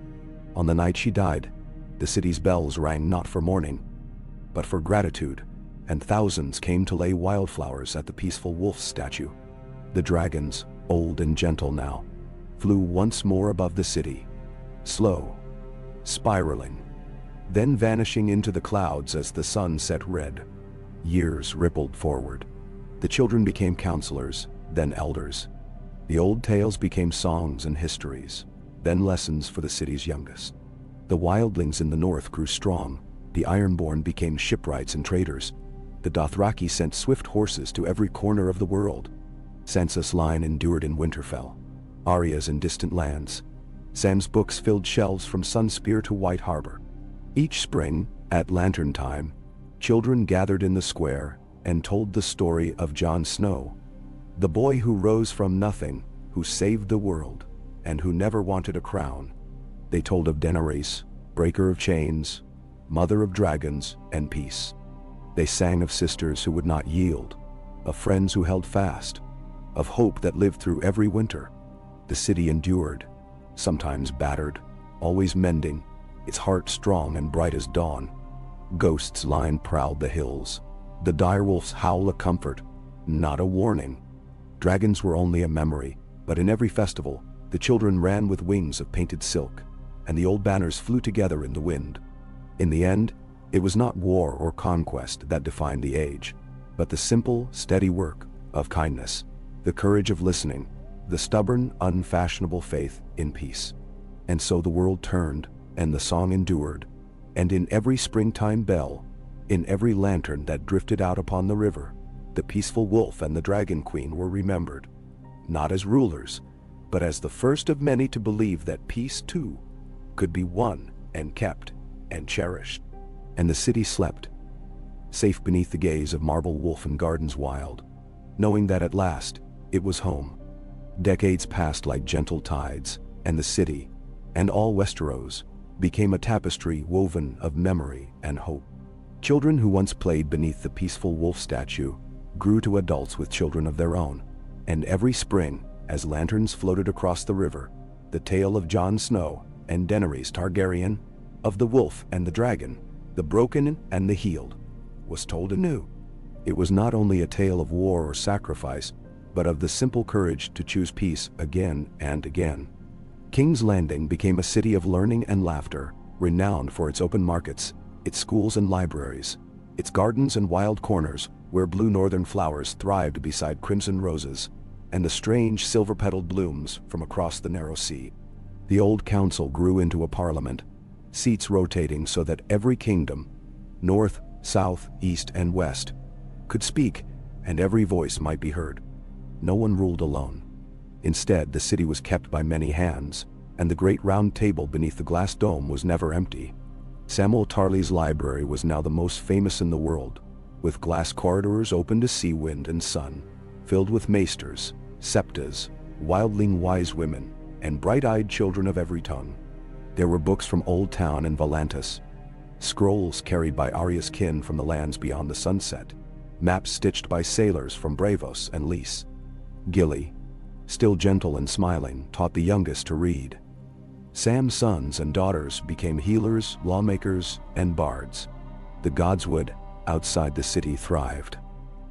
[SPEAKER 1] On the night she died, the city's bells rang not for mourning, but for gratitude, and thousands came to lay wildflowers at the peaceful wolf's statue. The dragons, old and gentle now, flew once more above the city, slow, spiraling, then vanishing into the clouds as the sun set red. Years rippled forward. The children became counselors, then elders. The old tales became songs and histories, then lessons for the city's youngest. The wildlings in the north grew strong. The Ironborn became shipwrights and traders. The Dothraki sent swift horses to every corner of the world. Sansa's line endured in Winterfell, Arya's in distant lands. Sam's books filled shelves from Sunspear to White Harbor. Each spring, at lantern time, children gathered in the square and told the story of Jon Snow, the boy who rose from nothing, who saved the world, and who never wanted a crown. They told of Daenerys, breaker of chains, mother of dragons and peace. They sang of sisters who would not yield, of friends who held fast, of hope that lived through every winter. The city endured, sometimes battered, always mending, its heart strong and bright as dawn. Ghosts line prowled the hills, the direwolf's howl a comfort, not a warning. Dragons were only a memory, but in every festival, the children ran with wings of painted silk, and the old banners flew together in the wind. In the end, it was not war or conquest that defined the age, but the simple, steady work of kindness, the courage of listening, the stubborn, unfashionable faith in peace. And so the world turned, and the song endured, and in every springtime bell, in every lantern that drifted out upon the river, the peaceful wolf and the dragon queen were remembered, not as rulers, but as the first of many to believe that peace too could be won and kept and cherished. And the city slept, safe beneath the gaze of marble wolf and gardens wild, knowing that at last it was home. Decades passed like gentle tides, and the city, and all Westeros, became a tapestry woven of memory and hope. Children who once played beneath the peaceful wolf statue grew to adults with children of their own, and every spring, as lanterns floated across the river, the tale of Jon Snow and Daenerys Targaryen, of the wolf and the dragon, the broken and the healed, was told anew. It was not only a tale of war or sacrifice, but of the simple courage to choose peace again and again. King's Landing became a city of learning and laughter, renowned for its open markets, its schools and libraries, its gardens and wild corners where blue northern flowers thrived beside crimson roses. and the strange silver-petaled blooms from across the narrow sea. The old council grew into a parliament, seats rotating so that every kingdom, north, south, east, and west, could speak, and every voice might be heard. No one ruled alone. Instead, the city was kept by many hands, and the great round table beneath the glass dome was never empty. Samuel Tarly's library was now the most famous in the world, with glass corridors open to sea, wind, and sun, filled with maesters, septas, wildling wise women, and bright-eyed children of every tongue. There were books from Old Town and Volantis, scrolls carried by Arya's kin from the lands beyond the sunset, maps stitched by sailors from Bravos and Lys. Gilly, still gentle and smiling, taught the youngest to read. Sam's sons and daughters became healers, lawmakers, and bards. The godswood outside the city thrived.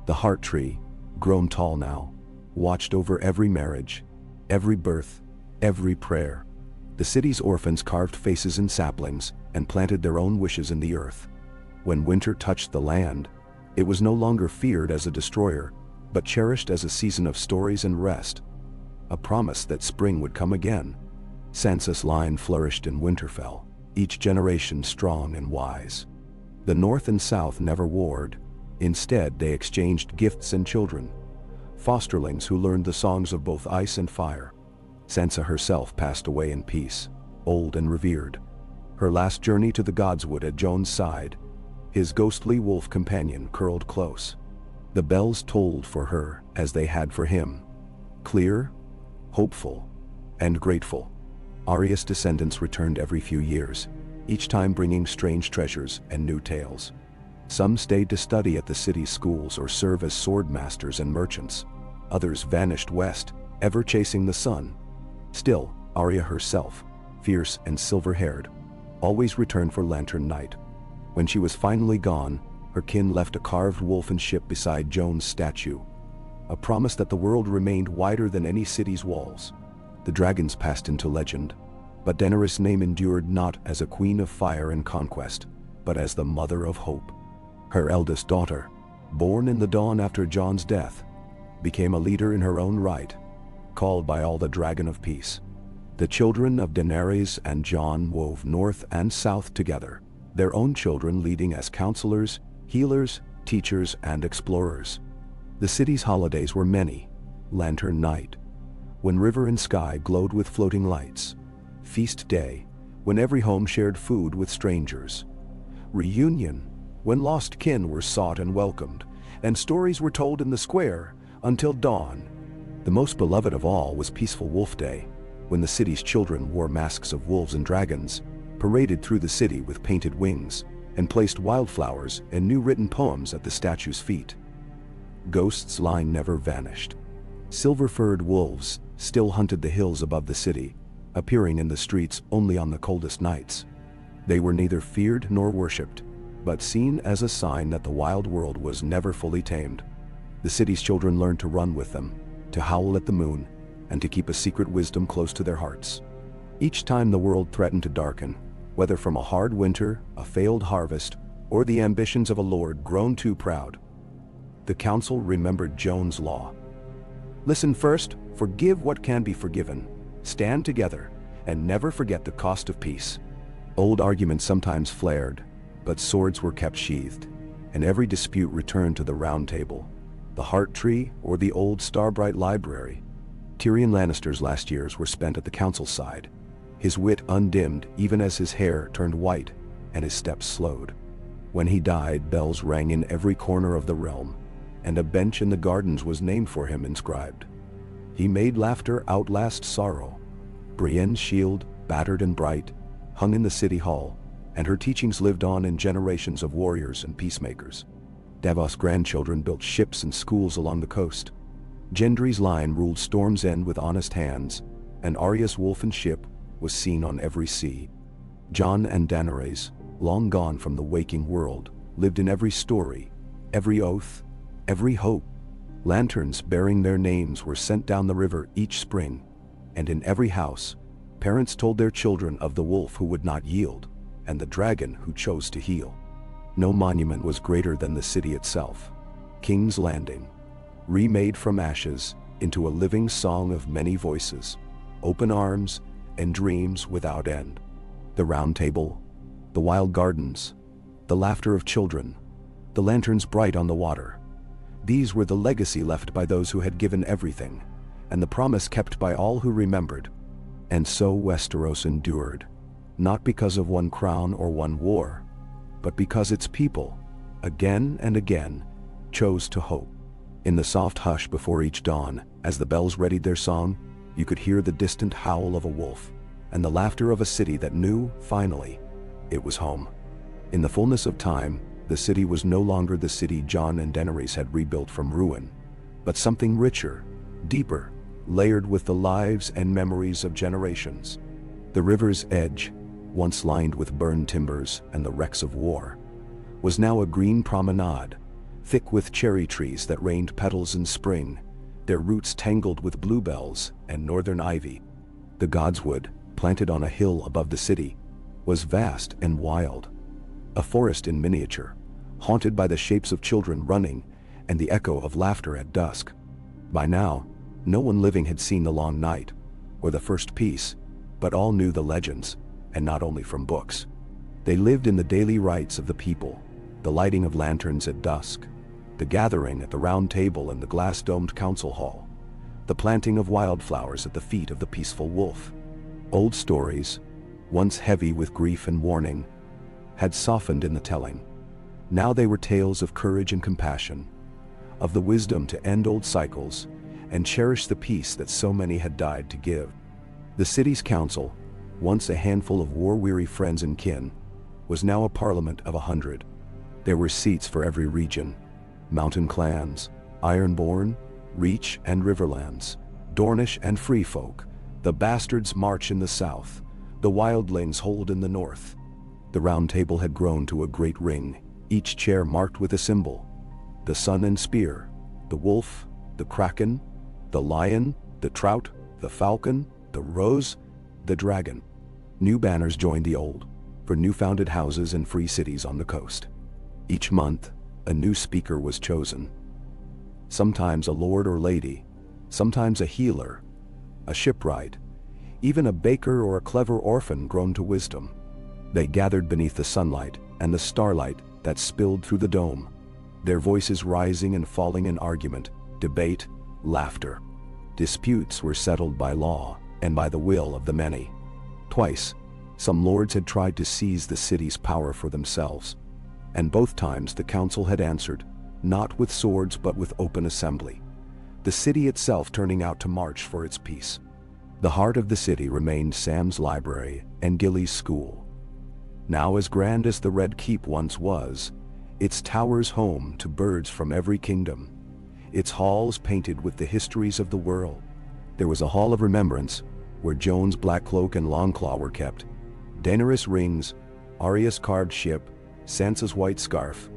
[SPEAKER 1] The heart tree, grown tall now, watched over every marriage, every birth, every prayer. The city's orphans carved faces in saplings and planted their own wishes in the earth. When winter touched the land, it was no longer feared as a destroyer, but cherished as a season of stories and rest, a promise that spring would come again. Sansa's line flourished in Winterfell, each generation strong and wise. The North and South never warred. Instead, they exchanged gifts and children, fosterlings who learned the songs of both ice and fire. Sansa herself passed away in peace, old and revered. Her last journey to the godswood at Jon's side, his ghostly wolf companion curled close. The bells tolled for her as they had for him, clear, hopeful, and grateful. Arya's descendants returned every few years, each time bringing strange treasures and new tales. Some stayed to study at the city's schools or serve as sword masters and merchants. Others vanished west, ever chasing the sun. Still, Arya herself, fierce and silver-haired, always returned for Lantern Night. When she was finally gone, her kin left a carved wolfen ship beside Jon's statue, a promise that the world remained wider than any city's walls. The dragons passed into legend, but Daenerys' name endured not as a queen of fire and conquest, but as the mother of hope. Her eldest daughter, born in the dawn after Jon's death, became a leader in her own right, called by all the Dragon of Peace. The children of Daenerys and Jon wove north and south together, their own children leading as counselors, healers, teachers, and explorers. The city's holidays were many: Lantern Night, when river and sky glowed with floating lights; Feast Day, when every home shared food with strangers; Reunion, when lost kin were sought and welcomed, and stories were told in the square until dawn. The most beloved of all was Peaceful Wolf Day, when the city's children wore masks of wolves and dragons, paraded through the city with painted wings, and placed wildflowers and new written poems at the statue's feet. Ghosts' line never vanished. Silver-furred wolves still hunted the hills above the city, appearing in the streets only on the coldest nights. They were neither feared nor worshipped, but seen as a sign that the wild world was never fully tamed. The city's children learned to run with them, to howl at the moon, and to keep a secret wisdom close to their hearts. Each time the world threatened to darken, whether from a hard winter, a failed harvest, or the ambitions of a lord grown too proud, the council remembered Jon's law. Listen first, forgive what can be forgiven, stand together, and never forget the cost of peace. Old arguments sometimes flared, but swords were kept sheathed, and every dispute returned to the round table, the heart tree or the old Starbright library. Tyrion Lannister's last years were spent at the council's side, his wit undimmed even as his hair turned white and his steps slowed. When he died, bells rang in every corner of the realm, and a bench in the gardens was named for him inscribed. He made laughter outlast sorrow. Brienne's shield, battered and bright, hung in the city hall, and her teachings lived on in generations of warriors and peacemakers. Davos' grandchildren built ships and schools along the coast. Gendry's line ruled Storm's End with honest hands, and Arya's wolfen ship was seen on every sea. Jon and Daenerys, long gone from the waking world, lived in every story, every oath, every hope. Lanterns bearing their names were sent down the river each spring, and in every house, parents told their children of the wolf who would not yield, and the dragon who chose to heal. No monument was greater than the city itself. King's Landing, remade from ashes, into a living song of many voices, open arms, and dreams without end. The round table, the wild gardens, the laughter of children, the lanterns bright on the water. These were the legacy left by those who had given everything, and the promise kept by all who remembered. And so Westeros endured, not because of one crown or one war, but because its people, again and again, chose to hope. In the soft hush before each dawn, as the bells readied their song, you could hear the distant howl of a wolf, and the laughter of a city that knew, finally, it was home. In the fullness of time, the city was no longer the city Jon and Daenerys had rebuilt from ruin, but something richer, deeper, layered with the lives and memories of generations. The river's edge, once lined with burned timbers and the wrecks of war, was now a green promenade, thick with cherry trees that rained petals in spring, their roots tangled with bluebells and northern ivy. The godswood, planted on a hill above the city, was vast and wild, a forest in miniature, haunted by the shapes of children running and the echo of laughter at dusk. By now, no one living had seen the Long Night, or the First Peace, but all knew the legends, and not only from books. They lived in the daily rites of the people, the lighting of lanterns at dusk, the gathering at the round table in the glass-domed council hall, the planting of wildflowers at the feet of the peaceful wolf. Old stories, once heavy with grief and warning, had softened in the telling. Now they were tales of courage and compassion, of the wisdom to end old cycles and cherish the peace that so many had died to give. The city's council, once a handful of war-weary friends and kin, was now a parliament of 100. There were seats for every region: mountain clans, Ironborn, Reach and Riverlands, Dornish and Free Folk. The bastards march in the south, the wildlings hold in the north. The round table had grown to a great ring, each chair marked with a symbol: the sun and spear, the wolf, the kraken, the lion, the trout, the falcon, the rose, the dragon. New banners joined the old, for new-founded houses and free cities on the coast. Each month, a new speaker was chosen. Sometimes a lord or lady, sometimes a healer, a shipwright, even a baker or a clever orphan grown to wisdom. They gathered beneath the sunlight and the starlight that spilled through the dome, their voices rising and falling in argument, debate, laughter. Disputes were settled by law and by the will of the many. Twice, some lords had tried to seize the city's power for themselves, and both times the council had answered, not with swords but with open assembly, the city itself turning out to march for its peace. The heart of the city remained Sam's library and Gilly's school. Now as grand as the Red Keep once was, its towers home to birds from every kingdom, its halls painted with the histories of the world. There was a hall of remembrance, where Jon's black cloak and longclaw were kept, Daenerys' rings, Arya's carved ship, Sansa's white scarf,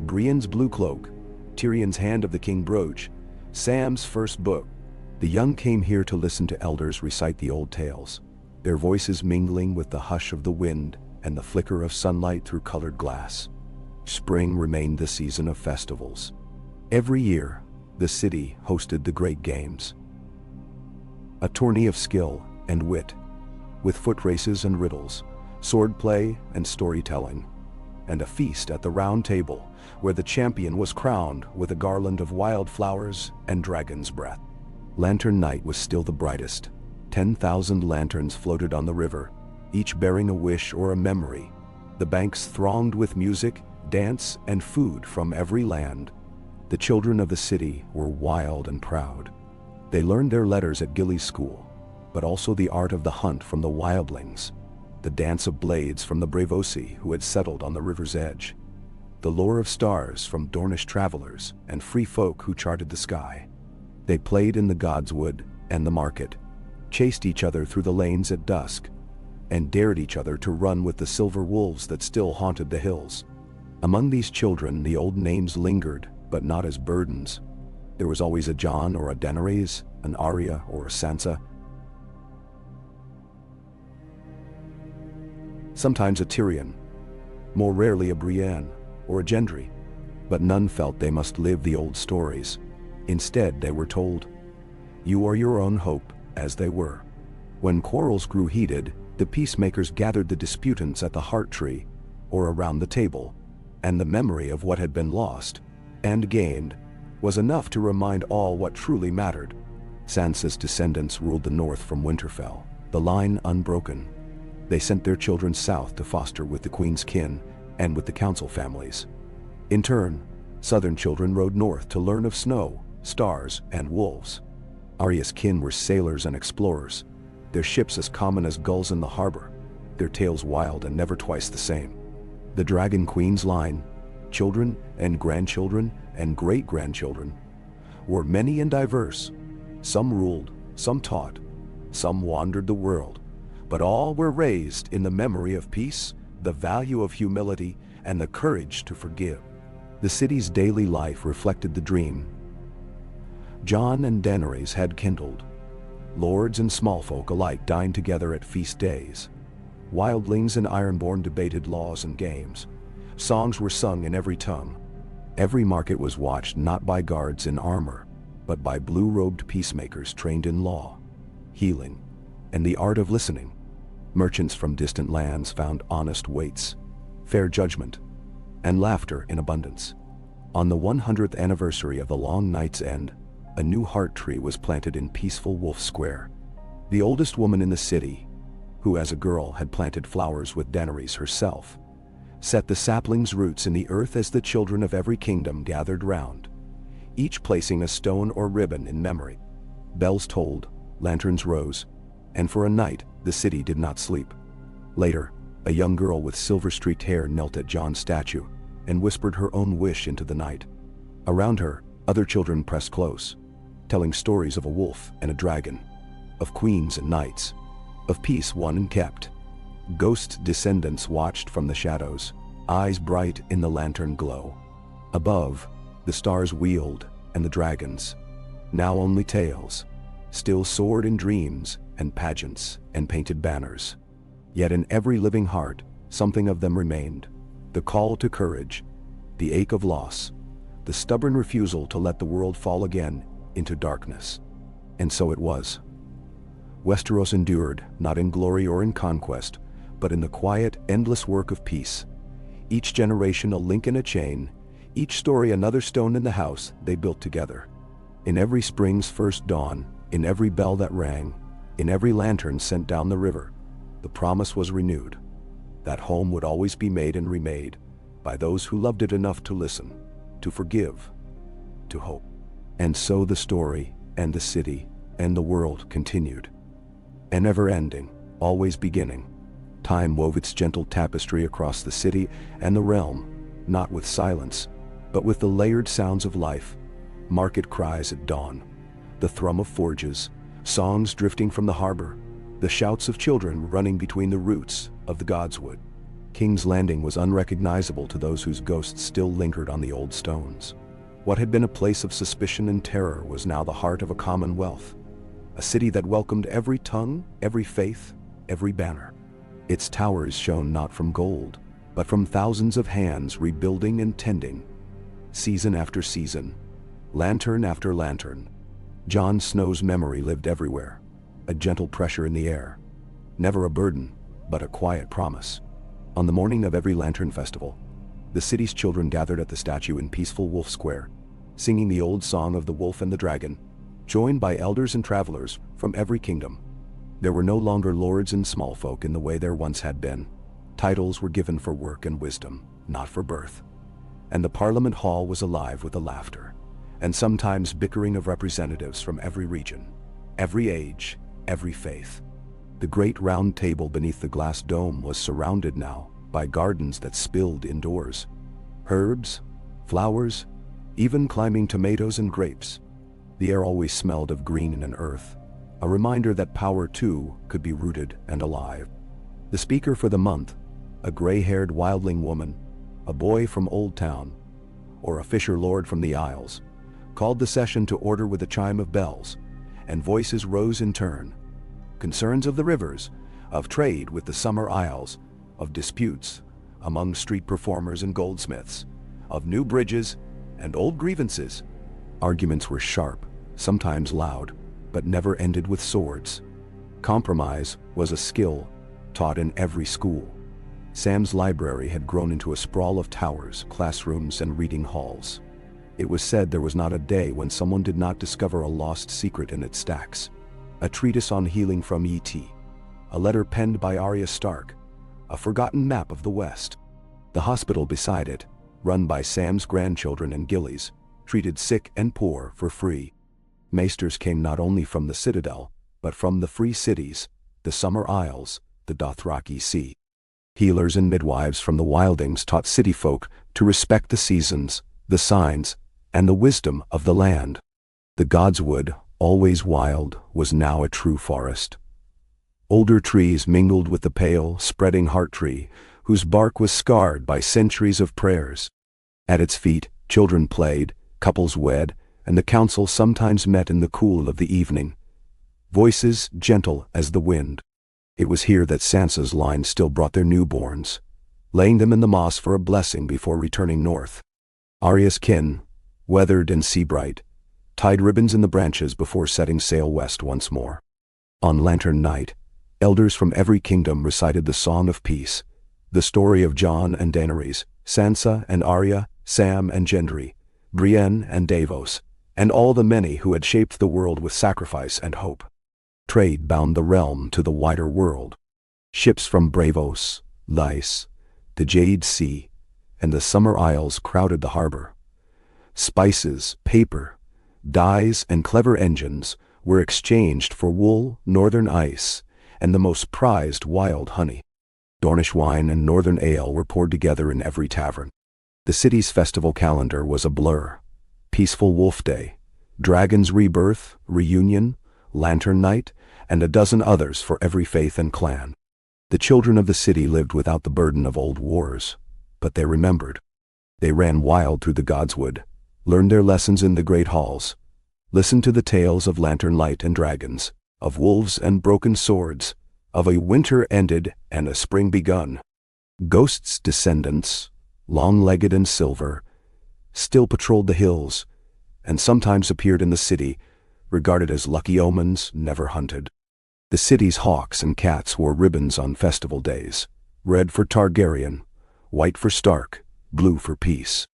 [SPEAKER 1] Brienne's blue cloak, Tyrion's hand of the king brooch, Sam's first book. The young came here to listen to elders recite the old tales, their voices mingling with the hush of the wind and the flicker of sunlight through colored glass. Spring remained the season of festivals. Every year, the city hosted the Great Games, a tourney of skill and wit, with foot races and riddles, swordplay and storytelling, and a feast at the round table where the champion was crowned with a garland of wildflowers and dragon's breath. Lantern night was still the brightest. 10,000 lanterns floated on the river, each bearing a wish or a memory. The banks thronged with music, dance, and food from every land. The children of the city were wild and proud. They learned their letters at Gilly's school, but also the art of the hunt from the wildlings, the dance of blades from the Braavosi who had settled on the river's edge, the lore of stars from Dornish travelers and free folk who charted the sky. They played in the godswood and the market, chased each other through the lanes at dusk, and dared each other to run with the silver wolves that still haunted the hills. Among these children, the old names lingered, but not as burdens. There was always a Jon or a Daenerys, an Arya or a Sansa, sometimes a Tyrion, more rarely a Brienne or a Gendry, but none felt they must live the old stories. Instead, they were told, You are your own hope, as they were. When quarrels grew heated, the peacemakers gathered the disputants at the heart tree, or around the table, and the memory of what had been lost and gained was enough to remind all what truly mattered. Sansa's descendants ruled the north from Winterfell, the line unbroken. They sent their children south to foster with the queen's kin and with the council families. In turn, southern children rode north to learn of snow, stars, and wolves. Arya's kin were sailors and explorers, their ships as common as gulls in the harbor, their tales wild and never twice the same. The Dragon Queen's line, children and grandchildren and great-grandchildren, were many and diverse. Some ruled, some taught, some wandered the world, but all were raised in the memory of peace, the value of humility, and the courage to forgive. The city's daily life reflected the dream Jon and Daenerys had kindled. Lords and small folk alike dined together at feast days. Wildlings and Ironborn debated laws and games. Songs were sung in every tongue. Every market was watched not by guards in armor, but by blue-robed peacemakers trained in law, healing, and the art of listening. Merchants from distant lands found honest waits, fair judgment, and laughter in abundance. On the 100th anniversary of the Long Night's End, a new heart tree was planted in peaceful Wolf Square. The oldest woman in the city, who as a girl had planted flowers with Daenerys herself, set the sapling's roots in the earth as the children of every kingdom gathered round, each placing a stone or ribbon in memory. Bells tolled, lanterns rose, and for a night the city did not sleep. Later, a young girl with silver-streaked hair knelt at Jon's statue and whispered her own wish into the night. Around her, other children pressed close, telling stories of a wolf and a dragon, of queens and knights, of peace won and kept. Ghost descendants watched from the shadows, eyes bright in the lantern glow. Above, the stars wheeled, and the dragons, now only tales, still soared in dreams and pageants and painted banners. Yet in every living heart, something of them remained. The call to courage, the ache of loss, the stubborn refusal to let the world fall again into darkness. And so it was. Westeros endured, not in glory or in conquest, but in the quiet, endless work of peace. Each generation a link in a chain, each story another stone in the house they built together. In every spring's first dawn, in every bell that rang, in every lantern sent down the river, the promise was renewed. That home would always be made and remade by those who loved it enough to listen, to forgive, to hope. And so the story, and the city, and the world continued. A never-ending, always beginning. Time wove its gentle tapestry across the city and the realm, not with silence, but with the layered sounds of life. Market cries at dawn, the thrum of forges, songs drifting from the harbor, the shouts of children running between the roots of the godswood. King's Landing was unrecognizable to those whose ghosts still lingered on the old stones. What had been a place of suspicion and terror was now the heart of a commonwealth, a city that welcomed every tongue, every faith, every banner. Its towers shone not from gold, but from thousands of hands rebuilding and tending. Season after season, lantern after lantern, Jon Snow's memory lived everywhere, a gentle pressure in the air, never a burden, but a quiet promise. On the morning of every lantern festival, the city's children gathered at the statue in peaceful Wolf Square, singing the old song of the wolf and the dragon, joined by elders and travelers from every kingdom. There were no longer lords and small folk in the way there once had been. Titles were given for work and wisdom, not for birth. And the Parliament Hall was alive with the laughter, and sometimes bickering of representatives from every region, every age, every faith. The great round table beneath the glass dome was surrounded now by gardens that spilled indoors. Herbs, flowers, even climbing tomatoes and grapes. The air always smelled of green and earth, a reminder that power too could be rooted and alive. The speaker for the month, a gray-haired wildling woman, a boy from Old Town, or a fisher lord from the Isles, called the session to order with a chime of bells, and voices rose in turn. Concerns of the rivers, of trade with the summer isles, of disputes among street performers and goldsmiths, of new bridges and old grievances. Arguments were sharp, sometimes loud, but never ended with swords. Compromise was a skill taught in every school. Sam's library had grown into a sprawl of towers, classrooms, and reading halls. It was said there was not a day when someone did not discover a lost secret in its stacks. A treatise on healing from E.T., a letter penned by Arya Stark, a forgotten map of the West. The hospital beside it, run by Sam's grandchildren and Gillies, treated sick and poor for free. Maesters came not only from the Citadel, but from the free cities, the Summer Isles, the Dothraki Sea. Healers and midwives from the Wildings taught city folk to respect the seasons, the signs, and the wisdom of the land. The Godswood, always wild, was now a true forest. Older trees mingled with the pale, spreading heart tree, whose bark was scarred by centuries of prayers. At its feet, children played, couples wed, and the council sometimes met in the cool of the evening. Voices gentle as the wind. It was here that Sansa's line still brought their newborns, laying them in the moss for a blessing before returning north. Arya's kin, weathered and sea-bright, tied ribbons in the branches before setting sail west once more. On Lantern Night, elders from every kingdom recited the Song of Peace, the story of Jon and Daenerys, Sansa and Arya, Sam and Gendry, Brienne and Davos, and all the many who had shaped the world with sacrifice and hope. Trade bound the realm to the wider world. Ships from Braavos, Lys, the Jade Sea, and the Summer Isles crowded the harbor. Spices, paper, dyes, and clever engines were exchanged for wool, northern ice, and the most prized wild honey. Dornish wine and northern ale were poured together in every tavern. The city's festival calendar was a blur. Peaceful Wolf Day, Dragon's Rebirth, Reunion, Lantern Night, and a dozen others for every faith and clan. The children of the city lived without the burden of old wars, but they remembered. They ran wild through the Godswood, learned their lessons in the great halls, listened to the tales of lantern light and dragons, of wolves and broken swords, of a winter ended and a spring begun. Ghost's descendants, long-legged and silver, still patrolled the hills, and sometimes appeared in the city, regarded as lucky omens, never hunted. The city's hawks and cats wore ribbons on festival days, red for Targaryen, white for Stark, blue for peace.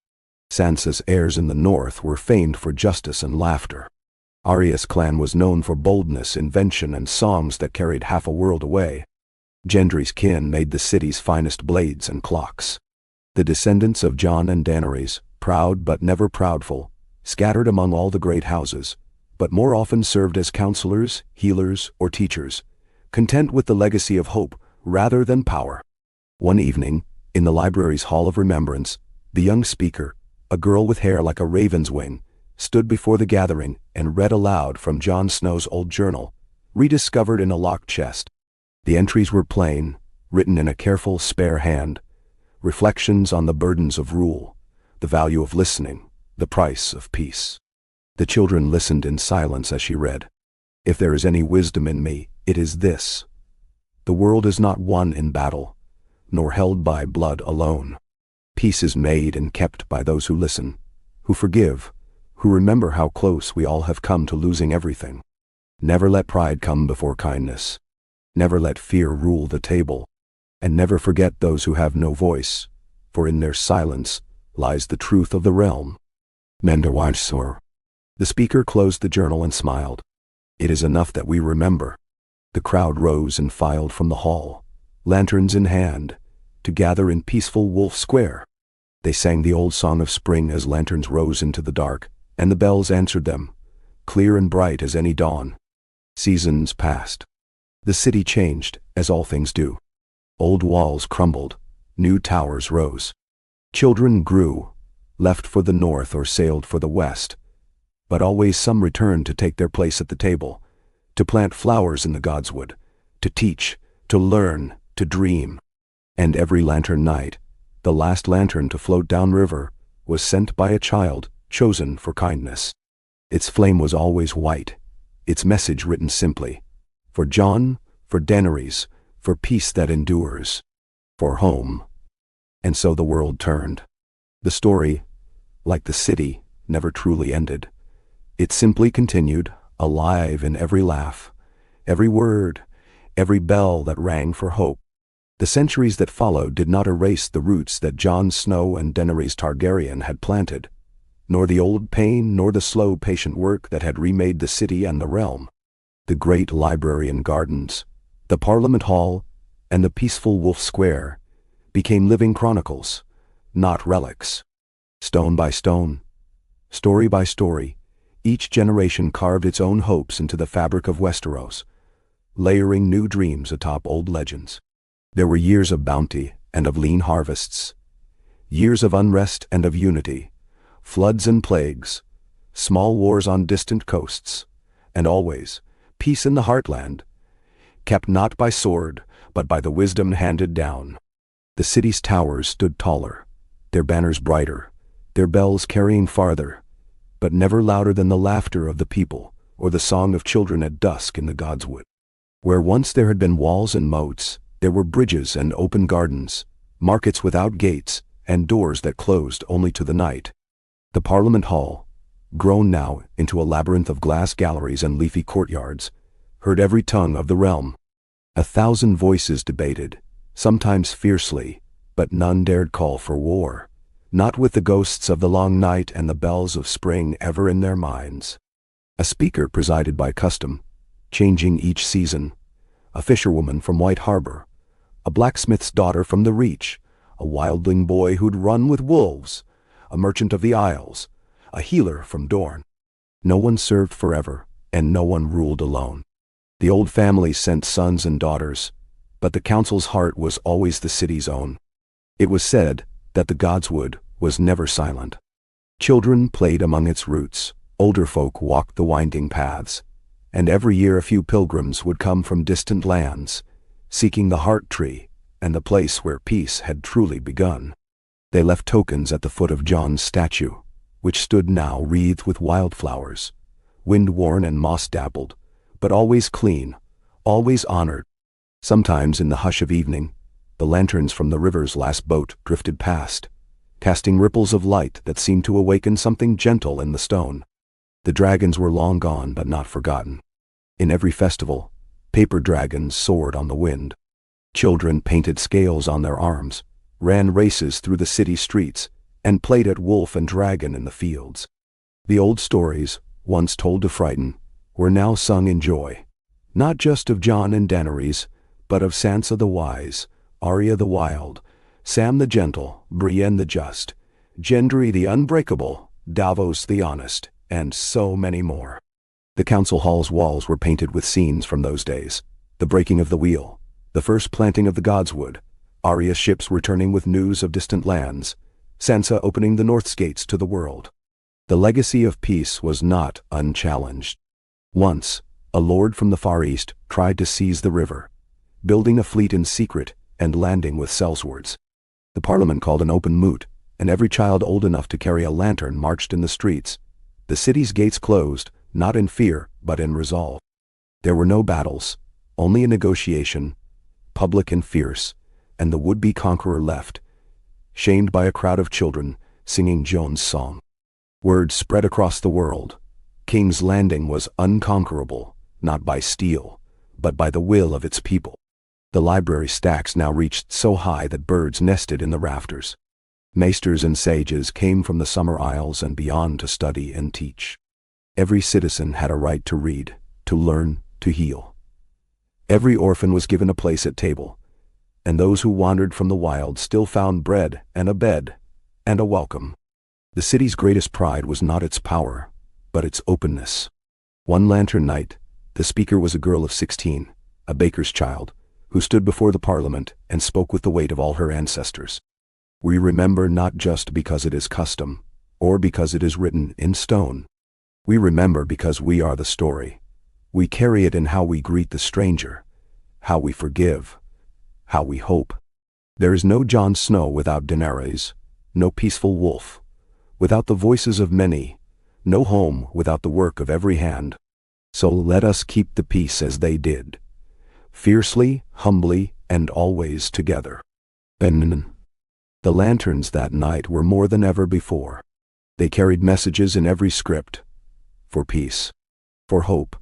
[SPEAKER 1] Sansa's heirs in the north were famed for justice and laughter. Arya's clan was known for boldness, invention, and songs that carried half a world away. Gendry's kin made the city's finest blades and clocks. The descendants of Jon and Daenerys, proud but never proudful, scattered among all the great houses, but more often served as counselors, healers, or teachers, content with the legacy of hope rather than power. One evening, in the library's Hall of Remembrance, the young speaker, a girl with hair like a raven's wing, stood before the gathering and read aloud from Jon Snow's old journal, rediscovered in a locked chest. The entries were plain, written in a careful, spare hand, reflections on the burdens of rule, the value of listening, the price of peace. The children listened in silence as she read. If there is any wisdom in me, it is this. The world is not won in battle, nor held by blood alone. Peace is made and kept by those who listen, who forgive, who remember how close we all have come to losing everything. Never let pride come before kindness. Never let fear rule the table. And never forget those who have no voice, for in their silence lies the truth of the realm. Menderwajsor. The speaker closed the journal and smiled. It is enough that we remember. The crowd rose and filed from the hall, lanterns in hand, to gather in peaceful Wolf Square. They sang the old song of spring as lanterns rose into the dark, and the bells answered them, clear and bright as any dawn. Seasons passed. The city changed, as all things do. Old walls crumbled, new towers rose. Children grew, left for the north or sailed for the west. But always some returned to take their place at the table, to plant flowers in the Godswood, to teach, to learn, to dream. And every lantern night, the last lantern to float downriver, was sent by a child chosen for kindness. Its flame was always white, its message written simply, for Jon, for Daenerys, for peace that endures, for home. And so the world turned. The story, like the city, never truly ended. It simply continued, alive in every laugh, every word, every bell that rang for hope. The centuries that followed did not erase the roots that Jon Snow and Daenerys Targaryen had planted, nor the old pain nor the slow, patient work that had remade the city and the realm. The great library and gardens, the Parliament Hall, and the peaceful Wolf Square became living chronicles, not relics. Stone by stone, story by story, each generation carved its own hopes into the fabric of Westeros, layering new dreams atop old legends. There were years of bounty and of lean harvests, years of unrest and of unity, floods and plagues, small wars on distant coasts, and always peace in the heartland, kept not by sword, but by the wisdom handed down. The city's towers stood taller, their banners brighter, their bells carrying farther, but never louder than the laughter of the people or the song of children at dusk in the godswood. Where once there had been walls and moats, there were bridges and open gardens, markets without gates, and doors that closed only to the night. The Parliament Hall, grown now into a labyrinth of glass galleries and leafy courtyards, heard every tongue of the realm. 1,000 voices debated, sometimes fiercely, but none dared call for war, not with the ghosts of the long night and the bells of spring ever in their minds. A speaker presided by custom, changing each season, a fisherwoman from White Harbor, a blacksmith's daughter from the Reach, a wildling boy who'd run with wolves, a merchant of the Isles, a healer from Dorne. No one served forever, and no one ruled alone. The old families sent sons and daughters, but the council's heart was always the city's own. It was said that the godswood was never silent. Children played among its roots, older folk walked the winding paths, and every year a few pilgrims would come from distant lands, seeking the heart tree and the place where peace had truly begun. They left tokens at the foot of Jon's statue, which stood now wreathed with wildflowers, wind-worn and moss-dappled, but always clean, always honored. Sometimes in the hush of evening, the lanterns from the river's last boat drifted past, casting ripples of light that seemed to awaken something gentle in the stone. The dragons were long gone but not forgotten. In every festival, paper dragons soared on the wind. Children painted scales on their arms, ran races through the city streets, and played at wolf and dragon in the fields. The old stories, once told to frighten, were now sung in joy, not just of Jon and Daenerys, but of Sansa the wise, Arya the wild, Sam the gentle, Brienne the just, Gendry the unbreakable, Davos the honest, and so many more. The council hall's walls were painted with scenes from those days: the breaking of the wheel, the first planting of the godswood, Arya's ships returning with news of distant lands, Sansa opening the North's gates to the world. The legacy of peace was not unchallenged. Once, a lord from the Far East tried to seize the river, building a fleet in secret and landing with sellswords. The Parliament called an open moot, and every child old enough to carry a lantern marched in the streets. The city's gates closed, not in fear, but in resolve. There were no battles, only a negotiation, public and fierce, and the would-be conqueror left, shamed by a crowd of children singing Jon's song. Word spread across the world. King's Landing was unconquerable, not by steel, but by the will of its people. The library stacks now reached so high that birds nested in the rafters. Maesters and sages came from the Summer Isles and beyond to study and teach. Every citizen had a right to read, to learn, to heal. Every orphan was given a place at table, and those who wandered from the wild still found bread and a bed and a welcome. The city's greatest pride was not its power, but its openness. One lantern night, the speaker was a girl of 16, a baker's child, who stood before the Parliament and spoke with the weight of all her ancestors. We remember not just because it is custom, or because it is written in stone. We remember because we are the story. We carry it in how we greet the stranger, how we forgive, how we hope. There is no Jon Snow without Daenerys, no peaceful wolf without the voices of many, no home without the work of every hand. So let us keep the peace as they did, fiercely, humbly, and always together. And the lanterns that night were more than ever before. They carried messages in every script, for peace. for hope,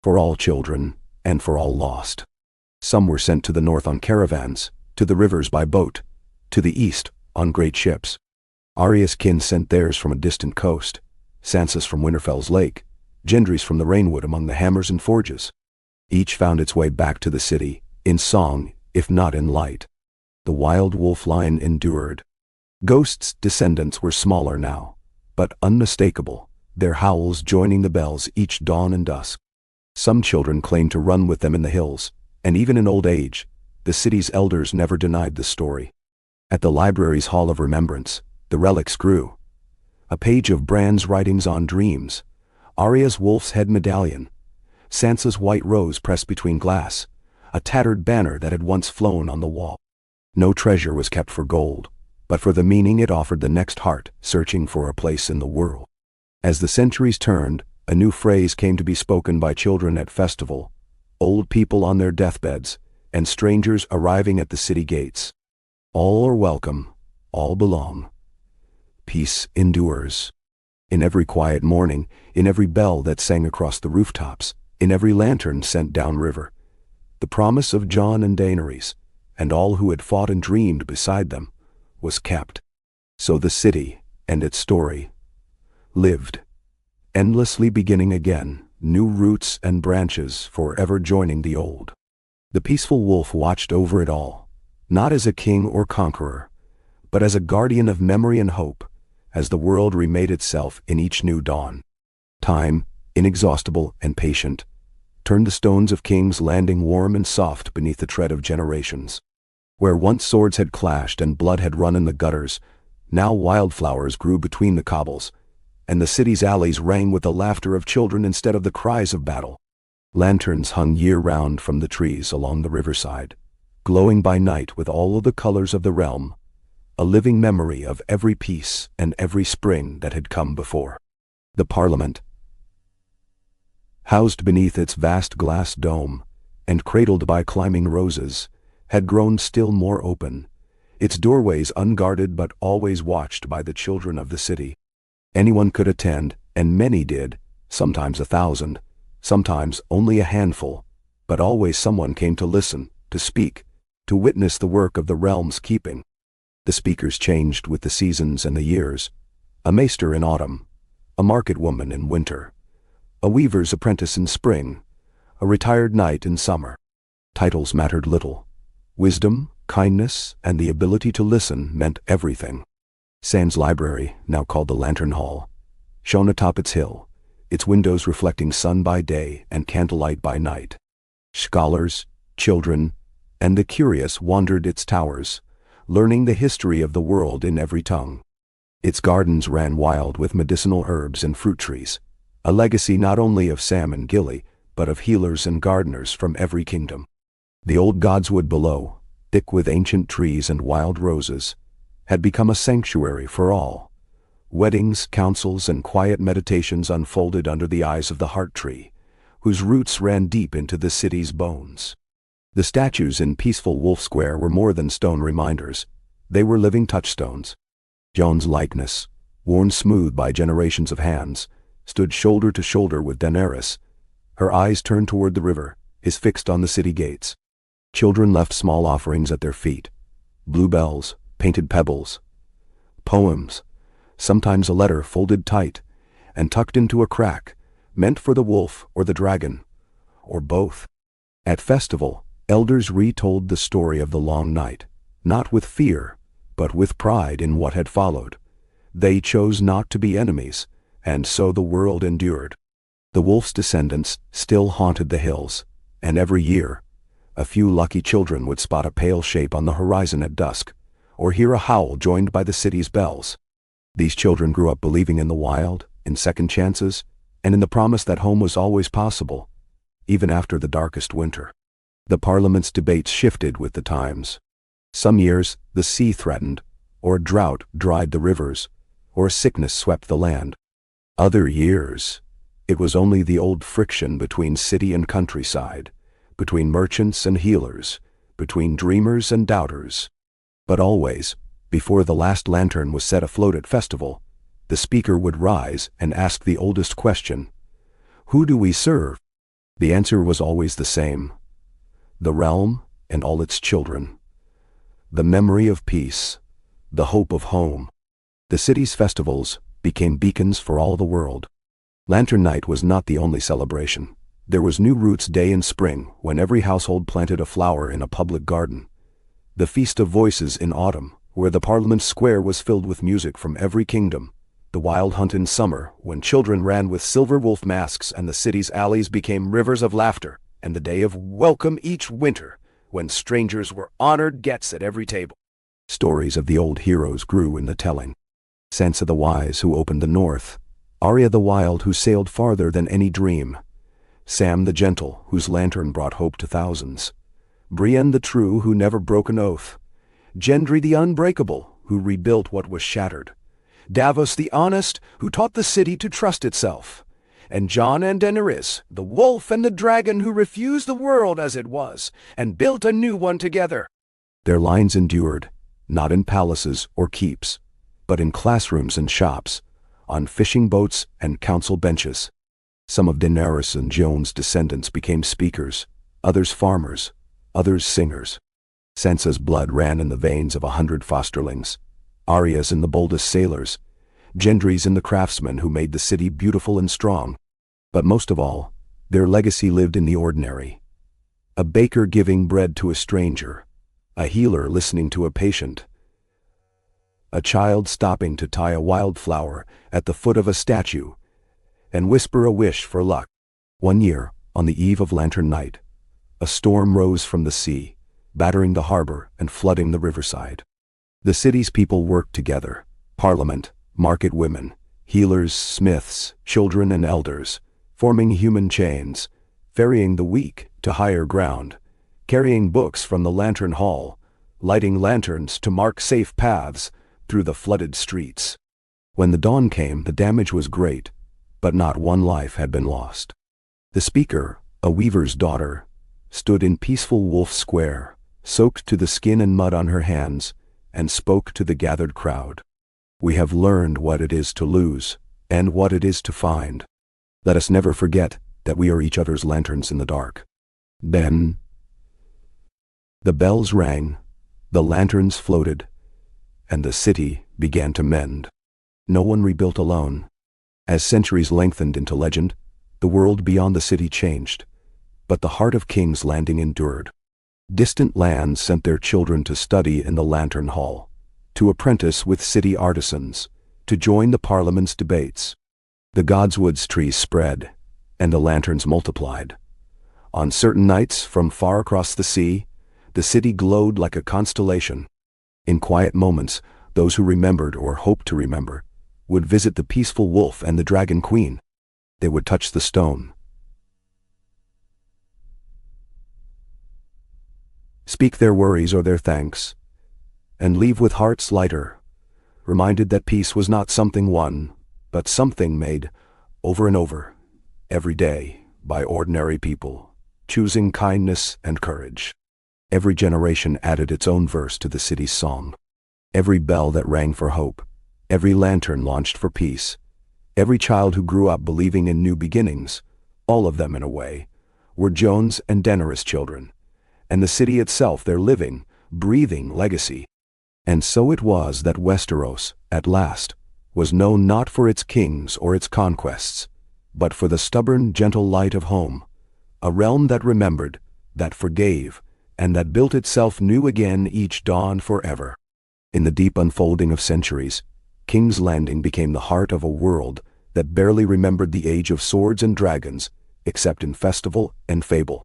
[SPEAKER 1] for all children, and for all lost. Some were sent to the north on caravans, to the rivers by boat, to the east on great ships. Arya's kin sent theirs from a distant coast, Sansa's from Winterfell's lake, Gendry's from the Rainwood among the hammers and forges. Each found its way back to the city, in song, if not in light. The wild wolf line endured. Ghost's descendants were smaller now, but unmistakable, their howls joining the bells each dawn and dusk. Some children claimed to run with them in the hills, and even in old age, the city's elders never denied the story. At the library's Hall of Remembrance, the relics grew. A page of Bran's writings on dreams, Arya's wolf's head medallion, Sansa's white rose pressed between glass, a tattered banner that had once flown on the wall. No treasure was kept for gold, but for the meaning it offered the next heart searching for a place in the world. As the centuries turned, a new phrase came to be spoken by children at festival, old people on their deathbeds, and strangers arriving at the city gates. All are welcome, all belong. Peace endures. In every quiet morning, in every bell that sang across the rooftops, in every lantern sent downriver, the promise of Jon and Daenerys, and all who had fought and dreamed beside them, was kept. So the city, and its story, lived, endlessly beginning again, new roots and branches forever joining the old. The peaceful wolf watched over it all, not as a king or conqueror, but as a guardian of memory and hope, as the world remade itself in each new dawn. Time, inexhaustible and patient, turned the stones of King's Landing warm and soft beneath the tread of generations. Where once swords had clashed and blood had run in the gutters, now wildflowers grew between the cobbles, and the city's alleys rang with the laughter of children instead of the cries of battle. Lanterns hung year-round from the trees along the riverside, glowing by night with all of the colors of the realm, a living memory of every peace and every spring that had come before. The Parliament, housed beneath its vast glass dome, and cradled by climbing roses, had grown still more open, its doorways unguarded but always watched by the children of the city. Anyone could attend, and many did, sometimes 1,000, sometimes only a handful, but always someone came to listen, to speak, to witness the work of the realm's keeping. The speakers changed with the seasons and the years, a maester in autumn, a market woman in winter, a weaver's apprentice in spring, a retired knight in summer. Titles mattered little. Wisdom, kindness, and the ability to listen meant everything. Sam's library, now called the Lantern Hall, shone atop its hill, its windows reflecting sun by day and candlelight by night. Scholars, children, and the curious wandered its towers, learning the history of the world in every tongue. Its gardens ran wild with medicinal herbs and fruit trees, a legacy not only of Sam and Gilly, but of healers and gardeners from every kingdom. The old godswood below, thick with ancient trees and wild roses, had become a sanctuary for all. Weddings, councils, and quiet meditations unfolded under the eyes of the heart tree, whose roots ran deep into the city's bones. The statues in peaceful Wolf Square were more than stone reminders. They were living touchstones. Jon's likeness, worn smooth by generations of hands, stood shoulder to shoulder with Daenerys, her eyes turned toward the river, his fixed on the city gates. Children left small offerings at their feet, bluebells, painted pebbles, poems, sometimes a letter folded tight and tucked into a crack, meant for the wolf or the dragon, or both. At festival, elders retold the story of the long night, not with fear, but with pride in what had followed. They chose not to be enemies, and so the world endured. The wolf's descendants still haunted the hills, and every year, a few lucky children would spot a pale shape on the horizon at dusk, or hear a howl joined by the city's bells. These children grew up believing in the wild, in second chances, and in the promise that home was always possible, even after the darkest winter. The Parliament's debates shifted with the times. Some years, the sea threatened, or a drought dried the rivers, or a sickness swept the land. Other years, it was only the old friction between city and countryside, between merchants and healers, between dreamers and doubters. But always, before the last lantern was set afloat at festival, the speaker would rise and ask the oldest question, Who do we serve? The answer was always the same: the realm and all its children. The memory of peace, the hope of home. The city's festivals became beacons for all the world. Lantern Night was not the only celebration. There was New Roots Day in spring, when every household planted a flower in a public garden. The Feast of Voices in autumn, where the Parliament Square was filled with music from every kingdom. The Wild Hunt in summer, when children ran with silver wolf masks and the city's alleys became rivers of laughter. And the Day of Welcome each winter, when strangers were honored guests at every table. Stories of the old heroes grew in the telling. Sansa the Wise, who opened the north; Arya the Wild, who sailed farther than any dream; Sam the Gentle, whose lantern brought hope to thousands; Brienne the True, who never broke an oath; Gendry the Unbreakable, who rebuilt what was shattered; Davos the Honest, who taught the city to trust itself; and Jon and Daenerys, the wolf and the dragon, who refused the world as it was and built a new one together. Their lines endured, not in palaces or keeps, but in classrooms and shops, on fishing boats and council benches. Some of Daenerys and Jon's descendants became speakers, others farmers, others singers. Sansa's blood ran in the veins of 100 fosterlings, Arya's in the boldest sailors, Gendry's in the craftsmen who made the city beautiful and strong. But most of all, their legacy lived in the ordinary. A baker giving bread to a stranger, a healer listening to a patient, a child stopping to tie a wildflower at the foot of a statue and whisper a wish for luck. One year, on the eve of Lantern Night, a storm rose from the sea, battering the harbor and flooding the riverside. The city's people worked together: parliament, market women, healers, smiths, children and elders, forming human chains, ferrying the weak to higher ground, carrying books from the lantern hall, lighting lanterns to mark safe paths through the flooded streets. When the dawn came, the damage was great, but not one life had been lost. The speaker, a weaver's daughter, stood in peaceful Wolf Square, soaked to the skin in mud on her hands, and spoke to the gathered crowd. We have learned what it is to lose, and what it is to find. Let us never forget that we are each other's lanterns in the dark. Then the bells rang, the lanterns floated, and the city began to mend. No one rebuilt alone. As centuries lengthened into legend, the world beyond the city changed, but the heart of King's Landing endured. Distant lands sent their children to study in the Lantern Hall, to apprentice with city artisans, to join the Parliament's debates. The Godswood's trees spread, and the lanterns multiplied. On certain nights, from far across the sea, the city glowed like a constellation. In quiet moments, those who remembered or hoped to remember would visit the peaceful wolf and the dragon queen. They would touch the stone, speak their worries or their thanks, and leave with hearts lighter, reminded that peace was not something won, but something made over and over, every day, by ordinary people, choosing kindness and courage. Every generation added its own verse to the city's song. Every bell that rang for hope, every lantern launched for peace, every child who grew up believing in new beginnings, all of them in a way, were Jon's and Daenerys' children, and the city itself their living, breathing legacy. And so it was that Westeros, at last, was known not for its kings or its conquests, but for the stubborn, gentle light of home, a realm that remembered, that forgave, and that built itself new again each dawn forever. In the deep unfolding of centuries, King's Landing became the heart of a world that barely remembered the age of swords and dragons, except in festival and fable.